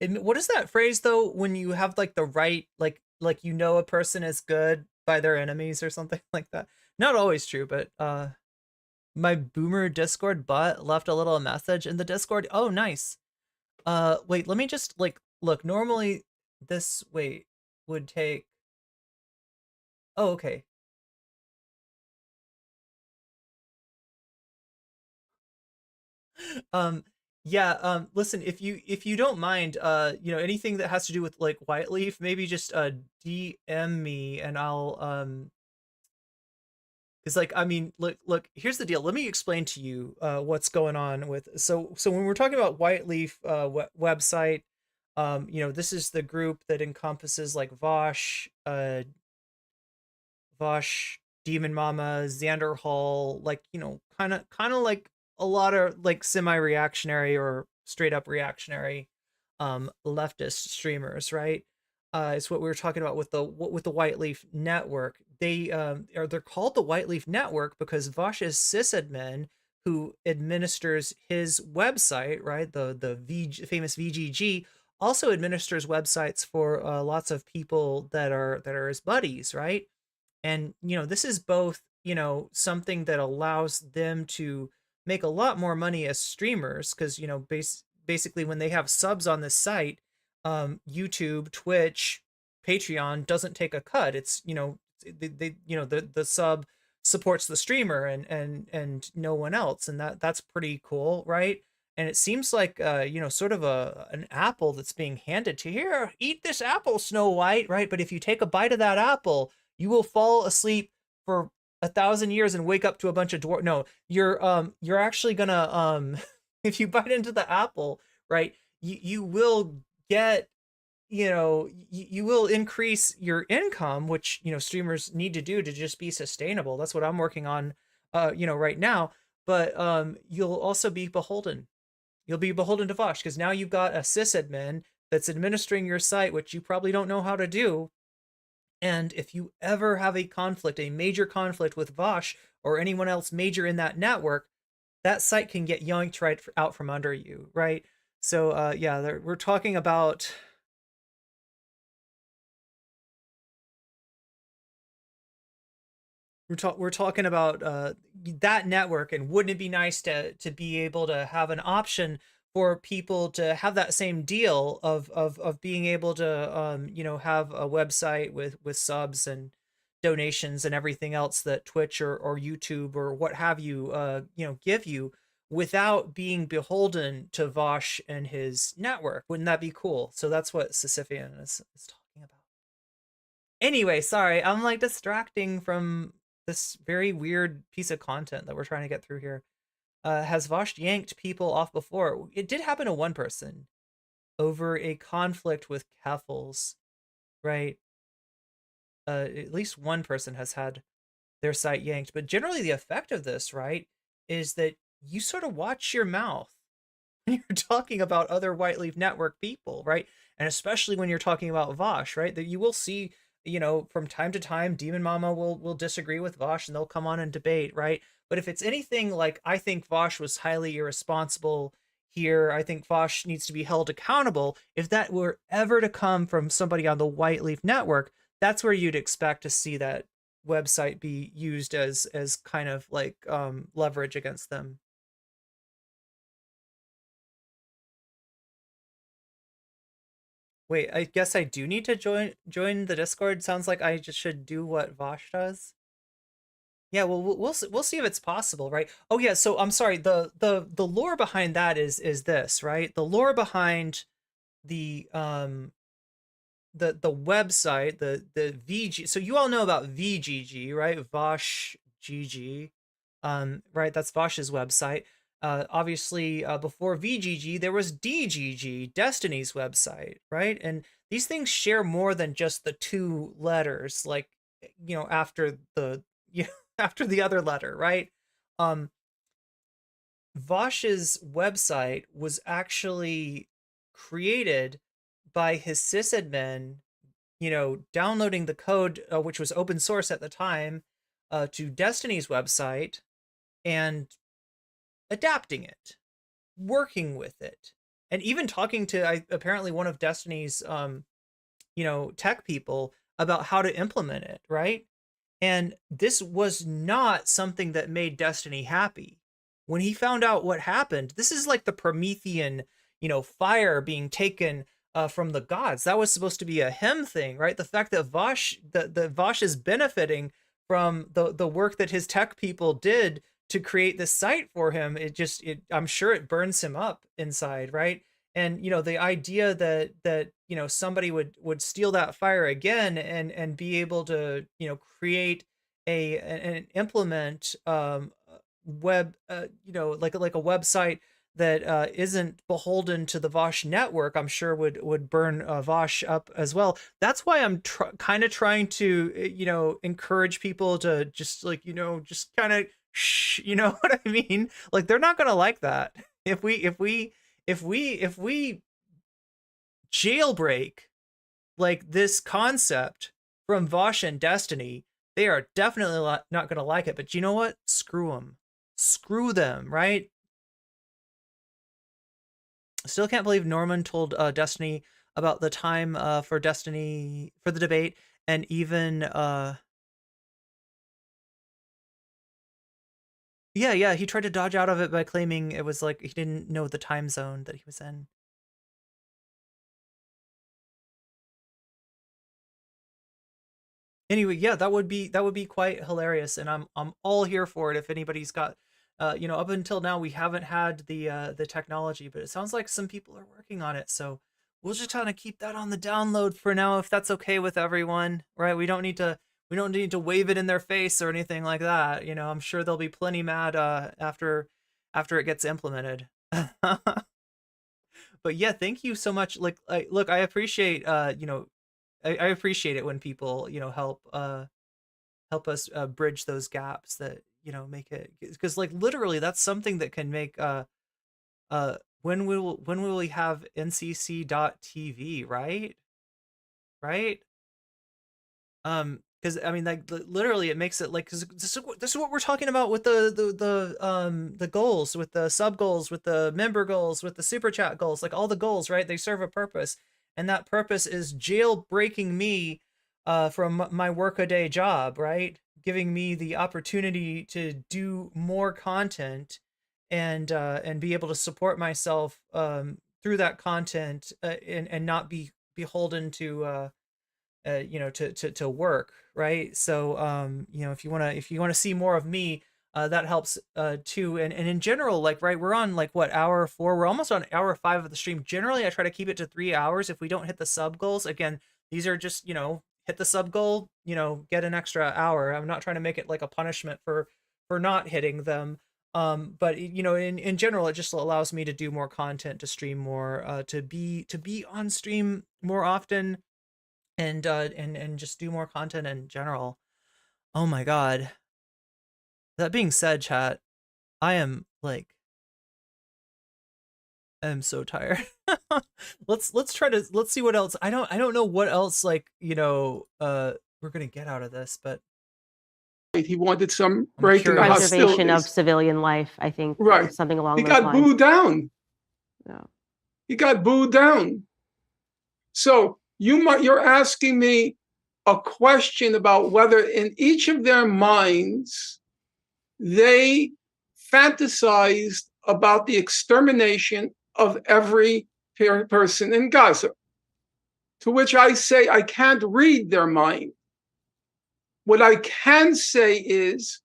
What is that phrase though? When you have like the right, like, you know, a person is good by their enemies or something like that. Not always true, but my boomer Discord bot left a little message in the Discord. Oh, nice. Wait, let me just look. Normally this would take. Oh, okay. Listen, if you don't mind, you know, anything that has to do with like White Leaf, maybe just DM me and I'll because, like, I mean, look, here's the deal. Let me explain to you what's going on with so when we're talking about White Leaf website, You know, this is the group that encompasses like Vosh, Demon Mama, Xander Hall, like, you know, kind of like a lot of like semi-reactionary or straight up reactionary leftist streamers, right? It's what we were talking about with the White Leaf Network. They're called the White Leaf Network because Vosh's sysadmin, who administers his website, right, the famous VGG, also administers websites for lots of people that are his buddies, right? And, you know, this is both, you know, something that allows them to make a lot more money as streamers because, you know, basically when they have subs on this site, YouTube, Twitch, Patreon doesn't take a cut. It's, you know, they you know, the sub supports the streamer and no one else, and that's pretty cool, right? And it seems like you know, sort of an apple that's being handed to here. Eat this apple, Snow White, right? But if you take a bite of that apple, you will fall asleep for 1,000 years and wake up to a bunch of dwarf. No, you're actually gonna if you bite into the apple, right? You will get, you know, you will increase your income, which, you know, streamers need to do to just be sustainable. That's what I'm working on, you know, right now. But you'll also be beholden. You'll be beholden to Vosh because now you've got a sysadmin that's administering your site, which you probably don't know how to do. And if you ever have a conflict, a major conflict with Vosh or anyone else major in that network, that site can get yanked right out from under you, right? So yeah, we're talking about we're talking about that network, and wouldn't it be nice to be able to have an option for people to have that same deal of being able to you know, have a website with subs and donations and everything else that Twitch or YouTube or what have you you know, give you without being beholden to Vosh and his network. Wouldn't that be cool? So that's what Sisyphean is talking about. Anyway, sorry, I'm like distracting from this very weird piece of content that we're trying to get through here. Has Vosh yanked people off before? It did happen to one person over a conflict with Keffels, right? At least one person has had their site yanked, but generally the effect of this, right, is that you sort of watch your mouth when you're talking about other White Leaf Network people, right? And especially when you're talking about Vosh, right? That you will see, you know, from time to time, Demon Mama will disagree with Vosh and they'll come on and debate, right? But if it's anything like, I think Vosh was highly irresponsible here, I think Vosh needs to be held accountable. If that were ever to come from somebody on the White Leaf Network, that's where you'd expect to see that website be used as kind of like leverage against them. Wait, I guess I do need to join the Discord. Sounds like I just should do what Vosh does. Yeah, well, we'll see if it's possible, right? Oh yeah, so I'm sorry. The lore behind that is this, right? The lore behind the website, the VG. So you all know about VGG, right? Vosh GG, right? That's Vosh's website. Obviously, before VGG, there was DGG, Destiny's website, right? And these things share more than just the two letters, like, you know, after the after the other letter, right? Vosh's website was actually created by his sysadmin, you know, downloading the code, which was open source at the time, to Destiny's website and adapting it, working with it, and even talking to apparently one of Destiny's you know, tech people about how to implement it, right? And this was not something that made Destiny happy. When he found out what happened, this is like the Promethean, you know, fire being taken from the gods. That was supposed to be a him thing, right? The fact that Vosh is benefiting from the work that his tech people did to create this site for him, I'm sure it burns him up inside, right? And, you know, the idea that you know, somebody would steal that fire again and be able to, you know, create and implement web you know, like a website that isn't beholden to the Vosh network, I'm sure would burn Vosh up as well. That's why I'm kind of trying to, you know, encourage people to just like, you know, just kind of shh, you know what I mean? Like they're not gonna like that. If we jailbreak like this concept from Vosh and Destiny, they are definitely not gonna like it. But you know what? Screw them. Screw them, right? Still can't believe Norman told Destiny about the time for Destiny for the debate, and even yeah, he tried to dodge out of it by claiming it was like he didn't know the time zone that he was in. Anyway, yeah, that would be quite hilarious, and I'm all here for it if anybody's got you know, up until now we haven't had the technology, but it sounds like some people are working on it, so we'll just kind of keep that on the download for now if that's okay with everyone, right? We don't need to wave it in their face or anything like that. You know, I'm sure they'll be plenty mad after it gets implemented. But yeah, thank you so much. Like look, I appreciate you know, I appreciate it when people, you know, help us bridge those gaps that, you know, make it, because like literally that's something that can make when will we have ncc.tv, right? Because I mean, like literally it makes it like, because this is what we're talking about with the goals, with the sub goals, with the member goals, with the super chat goals, like all the goals, right? They serve a purpose, and that purpose is jailbreaking me from my workaday job, right? Giving me the opportunity to do more content and be able to support myself through that content, and not be beholden to you know, to work, right? So you know, if you want to see more of me, that helps too. And in general, like, right, we're on like what, hour 4, we're almost on hour 5 of the stream. Generally I try to keep it to 3 hours. If we don't hit the sub goals, again, these are just, you know, hit the sub goal, you know, get an extra hour. I'm not trying to make it like a punishment for not hitting them. But you know, in general, it just allows me to do more content, to stream more, to be on stream more often, and just do more content in general. Oh my god. That being said, chat, I am so tired. let's see what else. I don't know what else, like, you know, we're gonna get out of this, but he wanted some break in the preservation hostilities of civilian life, I think, right, something along he those got lines. booed down. Yeah. He got booed down. So you're asking me a question about whether in each of their minds they fantasized about the extermination of every person in Gaza. To which I say I can't read their mind. What I can say is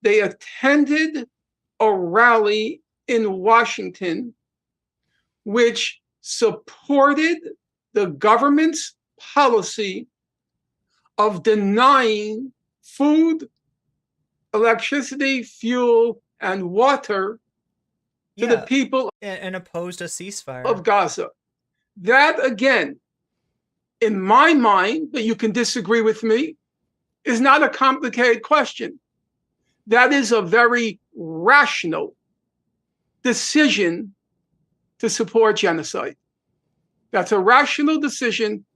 they attended a rally in Washington which supported the government's policy of denying food, electricity, fuel, and water to the people and opposed a ceasefire of Gaza. That, again, in my mind, but you can disagree with me, is not a complicated question. That is a very rational decision to support genocide. That's a rational decision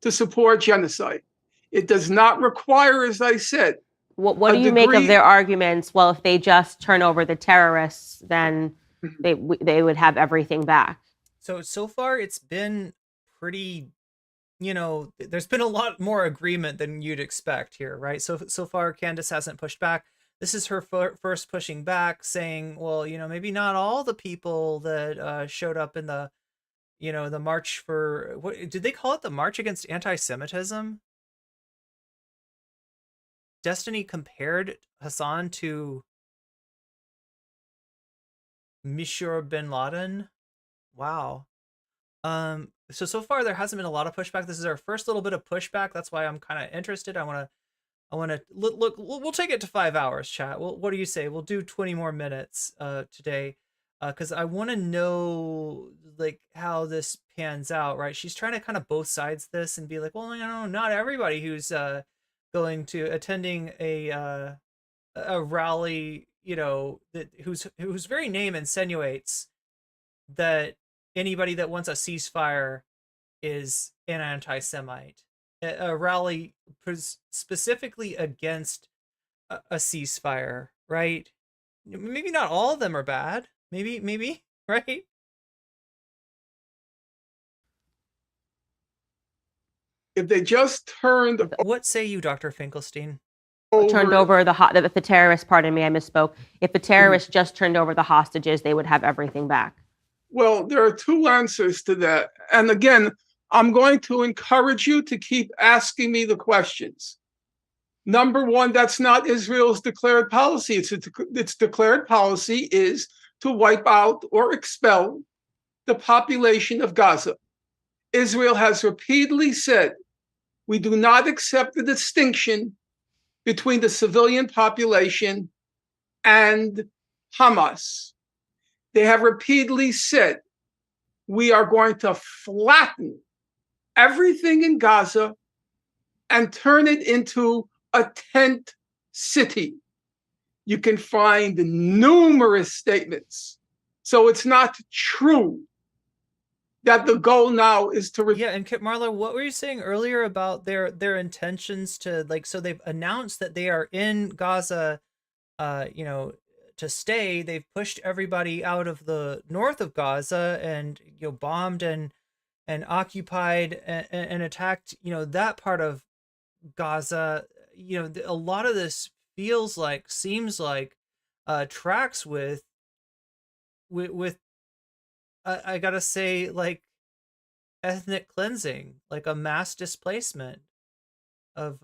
to support genocide. It does not require, as I said, what do you make of their arguments? Well, if they just turn over the terrorists, then they would have everything back. So far it's been pretty, you know, there's been a lot more agreement than you'd expect here, right? So far Candace hasn't pushed back. This is her first pushing back, saying, well, you know, maybe not all the people that showed up in the, you know, the march for, what did they call it, the march against anti-Semitism? Destiny compared Hassan to Monsieur bin Laden. Wow. So far there hasn't been a lot of pushback. This is our first little bit of pushback. That's why I'm kind of interested. I want to look. We'll take it to 5 hours, chat. What do you say? We'll do 20 more minutes today. because I want to know like how this pans out, right? She's trying to kind of both sides this and be like, well, not everybody who's going to attending a rally, that whose very name insinuates that anybody that wants a ceasefire is an anti-Semite. A rally specifically against a ceasefire, right? Maybe not all of them are bad. Maybe, right? If they just turned... What say you, Dr. Finkelstein? Turned over if the terrorists, pardon me, I misspoke. If the terrorists just turned over the hostages, they would have everything back. Well, there are two answers to that. And again, I'm going to encourage you to keep asking me the questions. Number one, that's not Israel's declared policy. Its declared policy is to wipe out or expel the population of Gaza. Israel has repeatedly said, we do not accept the distinction between the civilian population and Hamas. They have repeatedly said, we are going to flatten everything in Gaza and turn it into a tent city. You can find numerous statements. So it's not true that the goal now is to... Yeah, and Kit Marlowe, what were you saying earlier about their intentions to, like, so they've announced that they are in Gaza, to stay. They've pushed everybody out of the north of Gaza and, bombed and occupied and attacked, that part of Gaza. A lot of this seems like tracks with I gotta say, like, ethnic cleansing, like a mass displacement of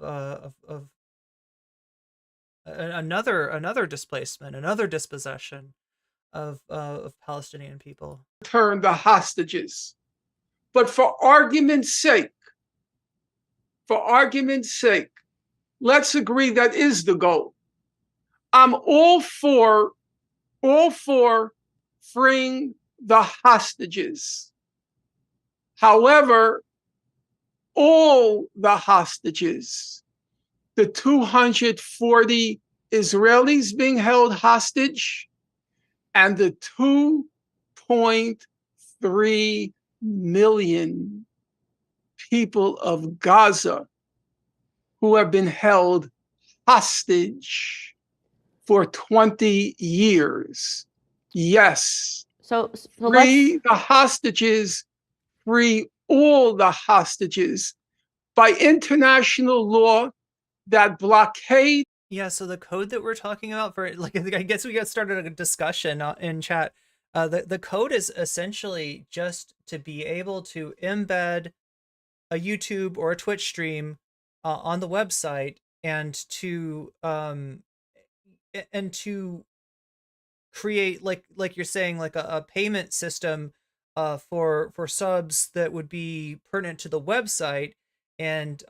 another displacement, another dispossession of Palestinian people. Turn the hostages. But for argument's sake, let's agree that is the goal. I'm all for freeing the hostages. However, all the hostages, the 240 Israelis being held hostage, and the 2.3 million people of Gaza who have been held hostage for 20 years. Yes. So free the hostages, free all the hostages. By international law, that blockade. Yeah, so the code that we're talking about for, like, I guess we got started a discussion in chat. The code is essentially just to be able to embed a YouTube or a Twitch stream on the website and to create, like you're saying, like a payment system for subs that would be pertinent to the website, and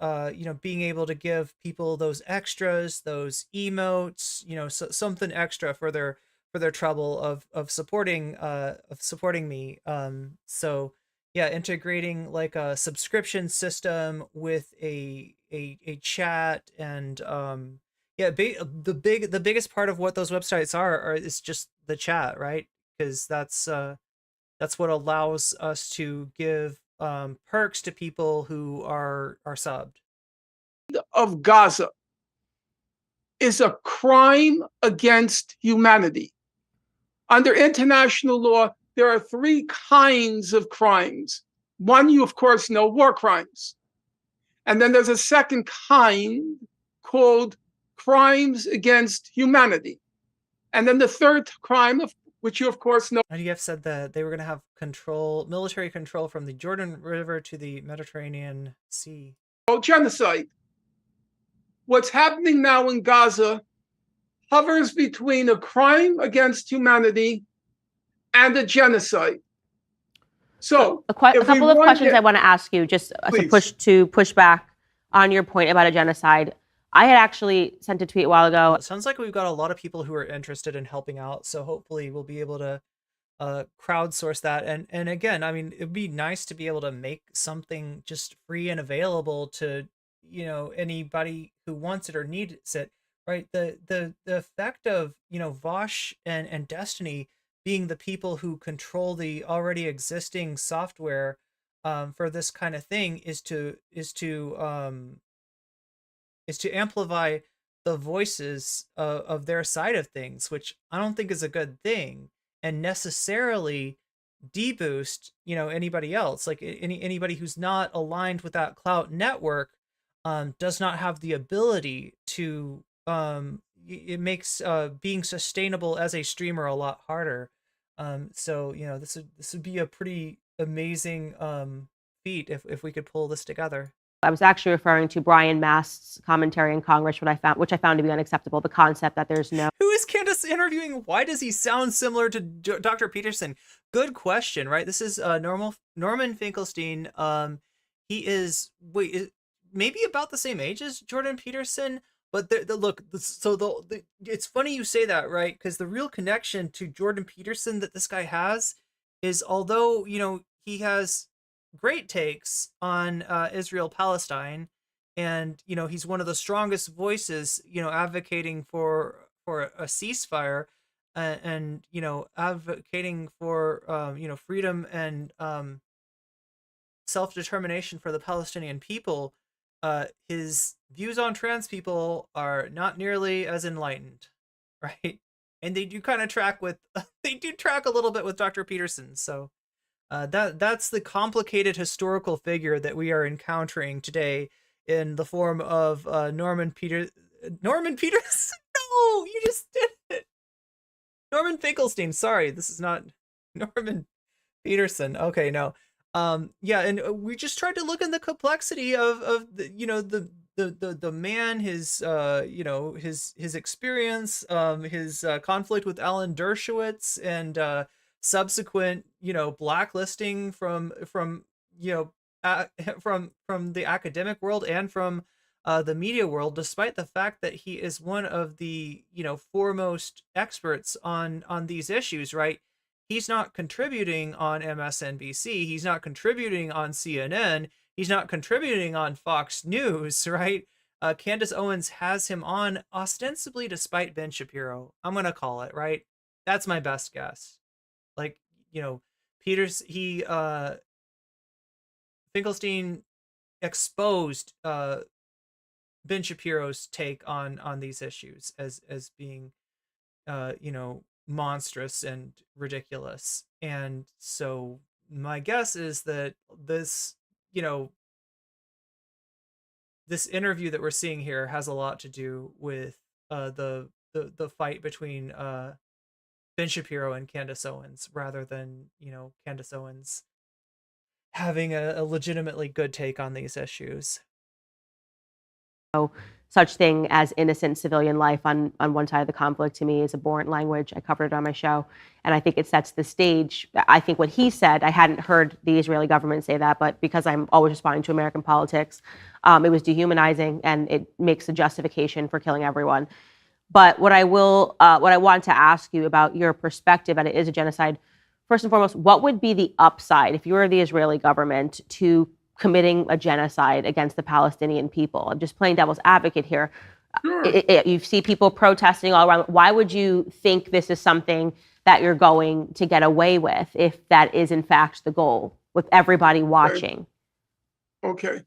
being able to give people those extras, those emotes, something extra for their trouble of supporting me. So yeah, integrating like a subscription system with a chat, and the biggest part of what those websites are is just the chat, right? Because that's what allows us to give perks to people who are subbed. Of Gaza is a crime against humanity. Under international law, there are three kinds of crimes. One, you of course know, war crimes. And then there's a second kind called crimes against humanity. And then the third crime, of which you of course know. IDF said that they were going to have military control from the Jordan River to the Mediterranean Sea. Oh, genocide. What's happening now in Gaza hovers between a crime against humanity and a genocide. So a couple of questions I want to ask you, just to push back on your point about a genocide. I had actually sent a tweet a while ago. It sounds like we've got a lot of people who are interested in helping out, so hopefully we'll be able to crowdsource that. And again, I mean, it'd be nice to be able to make something just free and available to, you know, anybody who wants it or needs it, right? The effect of, you know, Vosh and Destiny being the people who control the already existing software for this kind of thing is to amplify the voices of their side of things, which I don't think is a good thing, and necessarily deboost, you know, anybody else. Like anybody who's not aligned with that clout network does not have the ability to it makes being sustainable as a streamer a lot harder. So you know, this would be a pretty amazing feat if we could pull this together. I was actually referring to Brian Mast's commentary in Congress, which I found to be unacceptable. The concept that there's no. Who is Candace interviewing? Why does he sound similar to Dr. Peterson? Good question, right? This is Norman Finkelstein. He is maybe about the same age as Jordan Peterson, but it's funny you say that, right? Because the real connection to Jordan Peterson that this guy has is, although, you know, he has great takes on Israel Palestine, and you know, he's one of the strongest voices, you know, advocating for a ceasefire, and you know, advocating for you know, freedom and self-determination for the Palestinian people. His views on trans people are not nearly as enlightened, right? And they do kind of track with they do track a little bit with Dr. Peterson. So that's the complicated historical figure that we are encountering today in the form of Norman Peterson. No, you just did it. Norman Finkelstein. Sorry, this is not Norman Peterson. Okay, no. Yeah, and we just tried to look in the complexity of the, you know, the man, his you know, his experience, his conflict with Alan Dershowitz, and subsequent, you know, blacklisting from you know, from the academic world and from the media world, despite the fact that he is one of the, you know, foremost experts on these issues, right? He's not contributing on MSNBC. He's not contributing on CNN. He's not contributing on Fox News, right? Candace Owens has him on ostensibly despite Ben Shapiro. I'm going to call it, right? That's my best guess. Like, you know, Finkelstein exposed Ben Shapiro's take on these issues as being, you know, monstrous and ridiculous. And so my guess is that this, you know, this interview that we're seeing here has a lot to do with the fight between Ben Shapiro and Candace Owens, rather than, you know, Candace Owens having a legitimately good take on these issues. Such thing as innocent civilian life on one side of the conflict, to me, is abhorrent language. I covered it on my show, and I think it sets the stage. I think what he said, I hadn't heard the Israeli government say that, but because I'm always responding to American politics, it was dehumanizing, and it makes a justification for killing everyone. But what I want to ask you about your perspective, and it is a genocide, first and foremost, what would be the upside if you were the Israeli government to committing a genocide against the Palestinian people? I'm just playing devil's advocate here. Sure. You see people protesting all around. Why would you think this is something that you're going to get away with if that is in fact the goal, with everybody watching? Okay.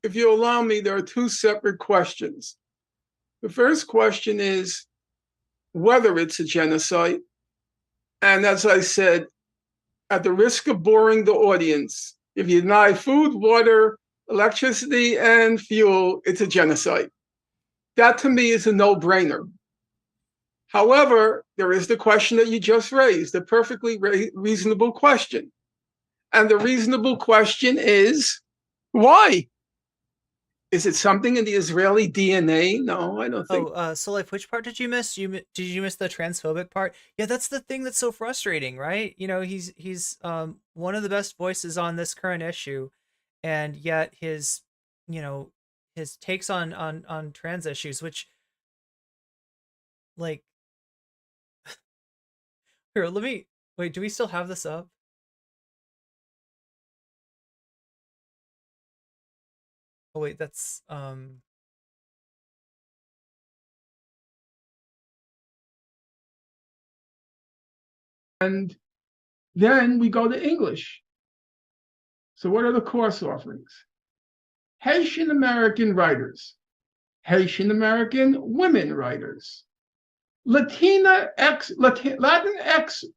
If you allow me, there are two separate questions. The first question is whether it's a genocide. And as I said, at the risk of boring the audience, if you deny food, water, electricity, and fuel, it's a genocide. That to me is a no-brainer. However, there is the question that you just raised, a perfectly reasonable question. And the reasonable question is, why? Is it something in the Israeli DNA? No, I don't think. So like, which part did you miss? Did you miss the transphobic part? Yeah, that's the thing that's so frustrating, right? You know, he's one of the best voices on this current issue, and yet his, you know, his takes on trans issues, which, like, Here, let me wait. Do we still have this up? Oh wait, that's And then we go to English. So what are the course offerings? Haitian American writers, Haitian American women writers, Latinx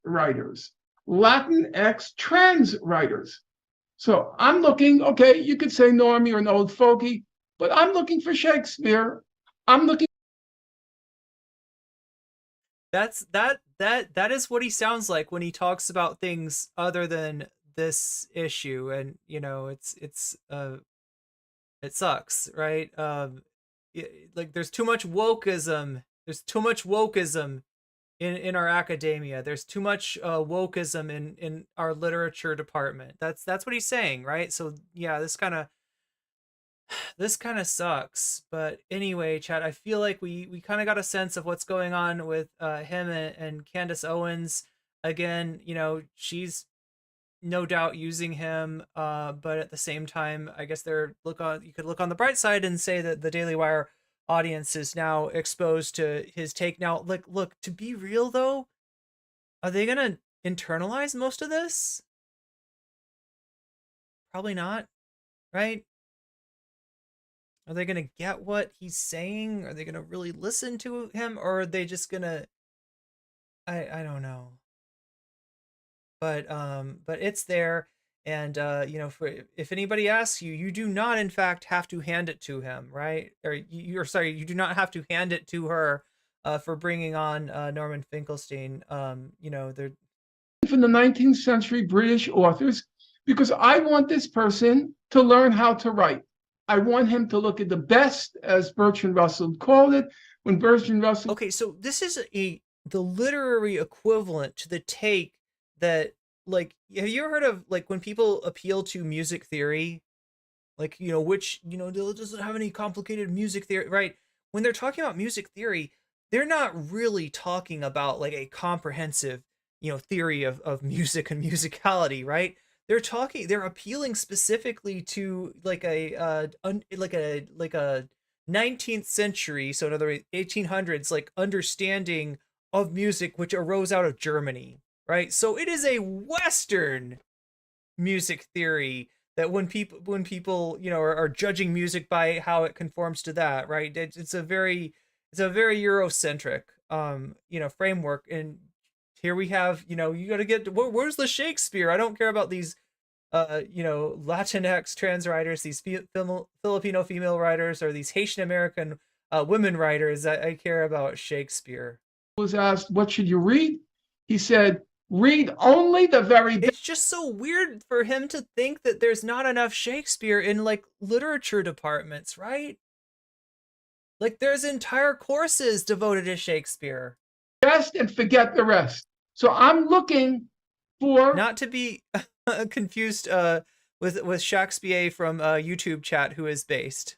writers, Latinx trans writers. So I'm looking, okay, you could say normie or an old fogey, but I'm looking for Shakespeare. I'm looking. That is what he sounds like when he talks about things other than this issue, and you know, it sucks, right? Like there's too much wokeism. There's too much wokeism in our academia. There's too much wokeism in our literature department. That's what he's saying, right? So yeah, this kind of sucks. But anyway, Chad, I feel like we kind of got a sense of what's going on with him and Candace Owens. Again, you know, she's no doubt using him, but at the same time, I guess you could look on the bright side and say that the Daily Wire audience is now exposed to his take. Now, look, to be real though, are they gonna internalize most of this? Probably not, right? Are they gonna get what he's saying? Are they gonna really listen to him, or are they just gonna I don't know. But it's there, and you know, if anybody asks you, you do not in fact have to hand it to him, right? Or you do not have to hand it to her for bringing on Norman Finkelstein. You know, they're from the 19th century British authors, because I want this person to learn how to write. I want him to look at the best, as Bertrand Russell called it. When Bertrand Russell. Okay, so this is the literary equivalent to the take that, like, have you ever heard of, like, when people appeal to music theory, like, you know, which, you know, doesn't have any complicated music theory, right? When they're talking about music theory, they're not really talking about like a comprehensive, you know, theory of music and musicality, right? They're appealing specifically to like a 19th century, so in other words 1800s, like, understanding of music which arose out of Germany, right? So it is a Western music theory that when people you know are judging music by how it conforms to that, right? It's a very Eurocentric you know, framework. And here we have, you know, you got to get where's the Shakespeare? I don't care about these you know, Latinx trans writers, these Filipino female writers, or these Haitian American women writers. I care about Shakespeare. Was asked, what should you read? He said, read only the very best. It's just so weird for him to think that there's not enough Shakespeare in like literature departments, right? Like there's entire courses devoted to Shakespeare. Best and forget the rest. So I'm looking for, not to be confused with Shakespeare from YouTube chat, who is based.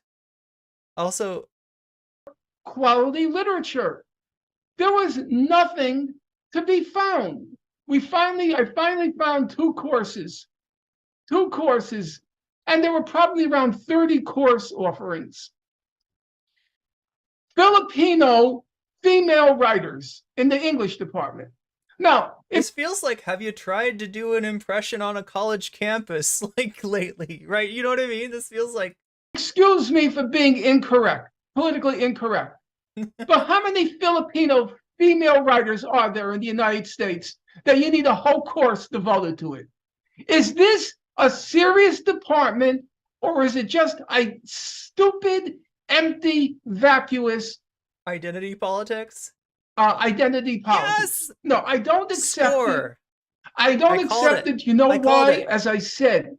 Also, quality literature. There was nothing to be found. I finally found two courses, and there were probably around 30 course offerings. Filipino female writers in the English department. Now, this feels like, have you tried to do an impression on a college campus like lately, right? You know what I mean? This feels like, excuse me for being incorrect, politically incorrect, but how many Filipino female writers are there in the United States that you need a whole course devoted to it? Is this a serious department, or is it just a stupid, empty, vacuous identity politics? Identity politics. Yes! No, I don't accept Score. it. I don't accept it. You know why? As I said,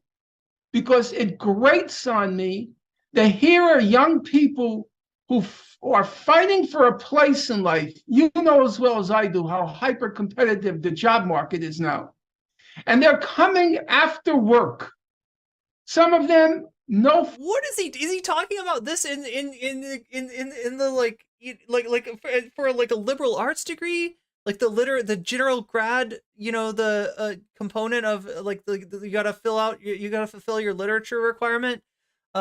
because it grates on me to hear young people who are fighting for a place in life. You know as well as I do how hyper competitive the job market is now, and they're coming after work. Some of them know. What is he talking about this in the like for like a liberal arts degree? Like the general grad, you know, the component of like you gotta you gotta fulfill your literature requirement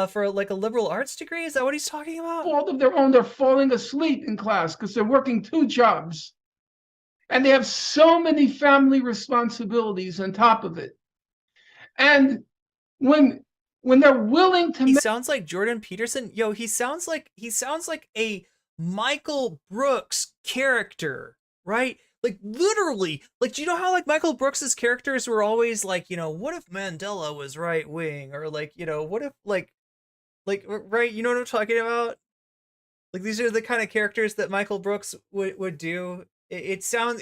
for like a liberal arts degree. Is that what he's talking about? Fault of their own, they're falling asleep in class because they're working 2 jobs. And they have so many family responsibilities on top of it. And when they're willing to He sounds like Jordan Peterson. Yo, he sounds like a Michael Brooks character, right? Like literally, like, do you know how like Michael Brooks's characters were always like, you know, what if Mandela was right wing, or like, you know, what if like right, you know what I'm talking about? Like these are the kind of characters that Michael Brooks would do. It sounds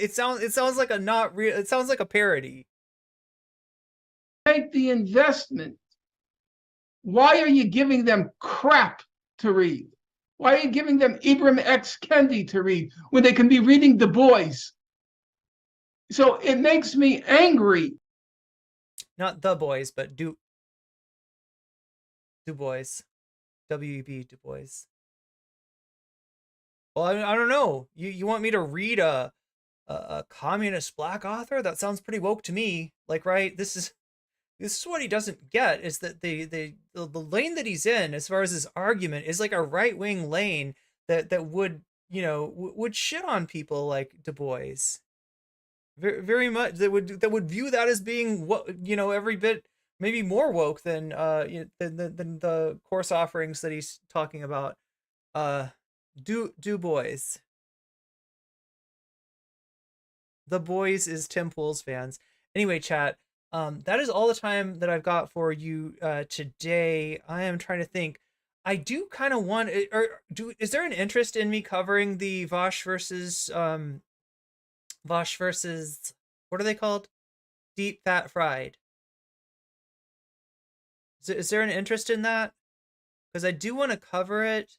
like a not real. It sounds like a parody. make the investment, why are you giving them crap to read? Why are you giving them Ibram X. Kendi to read when they can be reading Du Bois? So it makes me angry. Not the boys, but Du Bois. W.E.B. Du Bois. Well, I don't know. You want me to read a communist black author? That sounds pretty woke to me. Like, right? This is what he doesn't get, is that the lane that he's in, as far as his argument, is like a right wing lane that would, you know, would shit on people like Du Bois. Very, very much. That would view that as being, what, you know, every bit maybe more woke than than the course offerings that he's talking about. Du Bois. The Boys is Tim Pool's fans. Anyway, chat. That is all the time that I've got for you today. I am trying to think. I do kind of want, is there an interest in me covering the Vosh versus, what are they called? Deep Fat Fried. Is there an interest in that? Because I do want to cover it.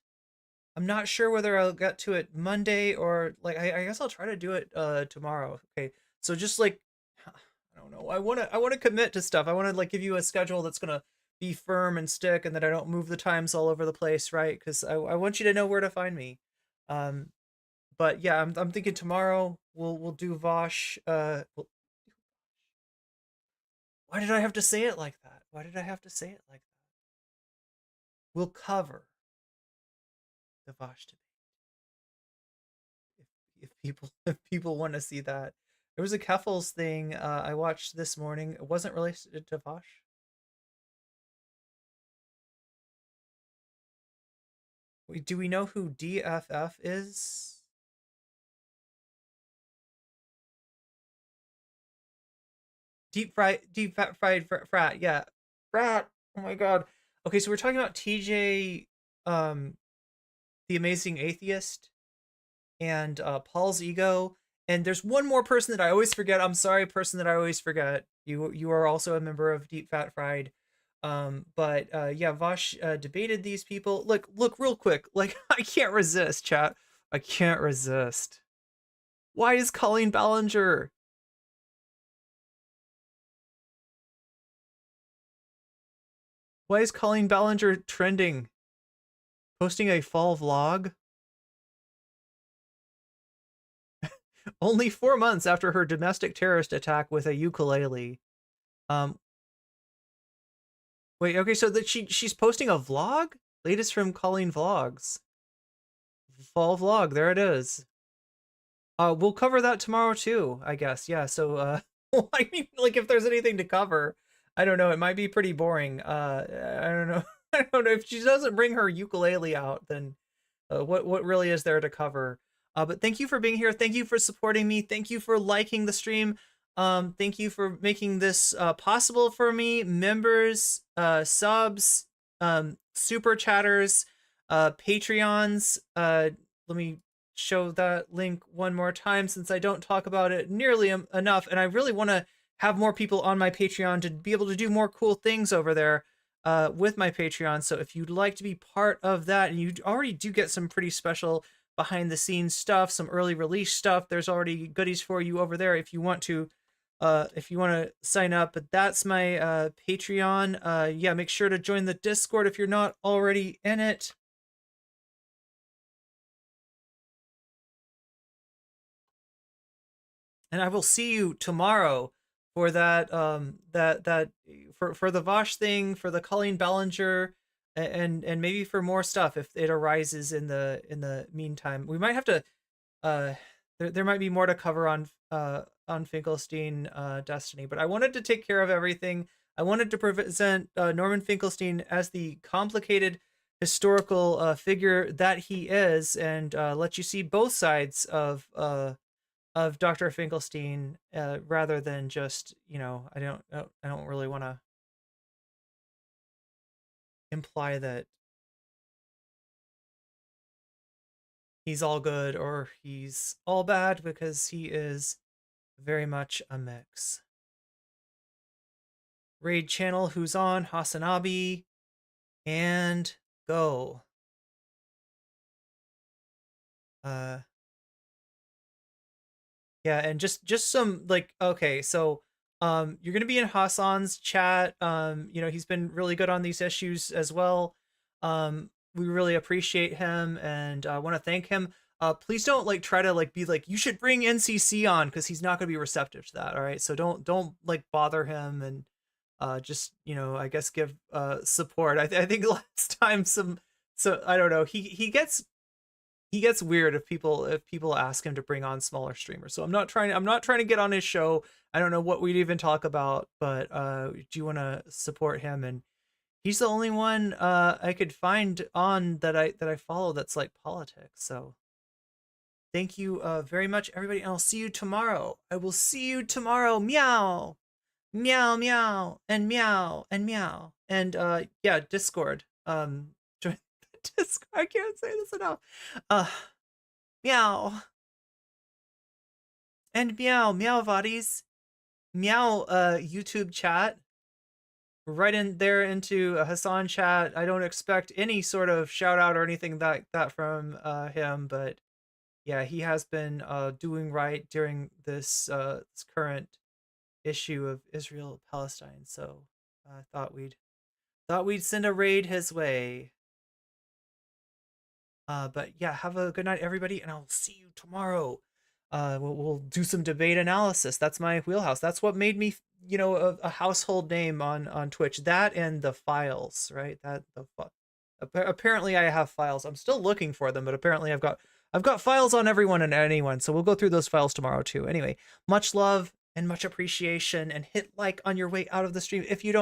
I'm not sure whether I'll get to it Monday or like, I guess I'll try to do it tomorrow. Okay. So just like, I don't know. I want to commit to stuff. I want to like give you a schedule that's going to be firm and stick, and that I don't move the times all over the place, right? Because I want you to know where to find me. But yeah, I'm thinking tomorrow we'll do Vosh. Why did I have to say it like that? Why did I have to say it like that? We'll cover the Vosh debate. If people want to see that. There was a Keffels thing I watched this morning. It wasn't related to Vosh. Wait, do we know who DFF is? Deep fat fried frat. Yeah, frat. Oh my god. Okay, so we're talking about TJ, the Amazing Atheist, and Paul's Ego. And there's one more person that I always forget. I'm sorry, person that I always forget. You are also a member of Deep Fat Fried. But yeah, Vosh debated these people. Look real quick. Like, I can't resist, chat. I can't resist. Why is Colleen Ballinger? Why is Colleen Ballinger trending? Posting a fall vlog? Only 4 months after her domestic terrorist attack with a ukulele. Wait, okay, so that she's posting a vlog? Latest from Colleen Vlogs. Fall vlog, there it is. We'll cover that tomorrow too, I guess. Yeah, so I mean, like, if there's anything to cover, I don't know, it might be pretty boring. I don't know. I don't know, if she doesn't bring her ukulele out, then what really is there to cover? But thank you for being here. Thank you for supporting me. Thank you for liking the stream. Thank you for making this possible for me. Members, subs, super chatters, Patreons. Let me show that link one more time, since I don't talk about it nearly enough. And I really want to have more people on my Patreon to be able to do more cool things over there with my Patreon. So if you'd like to be part of that, and you already do get some pretty special behind the scenes stuff, some early release stuff, there's already goodies for you over there if you want to sign up. But that's my Patreon. Yeah, make sure to join the Discord if you're not already in it. And I will see you tomorrow for that for the Vosh thing, for the Colleen Ballinger, and maybe for more stuff if it arises in the meantime. We might have to there might be more to cover on Finkelstein Destiny, but I wanted to take care of everything. I wanted to present Norman Finkelstein as the complicated historical figure that he is, and let you see both sides of Dr. Finkelstein, rather than just, I don't really want to imply that he's all good or he's all bad, because he is very much a mix. Raid channel, who's on? Hasanabi, and go. Yeah, and just some, like, okay, so you're gonna be in Hassan's chat. He's been really good on these issues as well. We really appreciate him, and I want to thank him. Please don't like try to like be like, you should bring NCC on, because he's not gonna be receptive to that. All right, so don't like bother him, and just I guess give support. I think last time so I don't know, he gets weird if people ask him to bring on smaller streamers. So I'm not trying to get on his show. I don't know what we'd even talk about, but do you want to support him? And he's the only one I could find on that I follow that's like politics. So thank you very much, everybody, and I'll see you tomorrow. I will see you tomorrow. Meow, meow, meow, and meow, and meow, and yeah, Discord. Join the Discord. I can't say this enough. Meow. And meow, meow vadis. Meow YouTube chat. Right in there into Hassan chat. I don't expect any sort of shout out or anything like that from him, but yeah, he has been doing right during this current issue of Israel Palestine. So I thought we'd send a raid his way. But yeah, have a good night, everybody, and I'll see you tomorrow. We'll do some debate analysis. That's my wheelhouse. That's what made me, a household name on Twitch. That and the files, right? Apparently I have files. I'm still looking for them, but apparently I've got files on everyone and anyone. So we'll go through those files tomorrow too. Anyway, much love and much appreciation, and hit like on your way out of the stream if you don't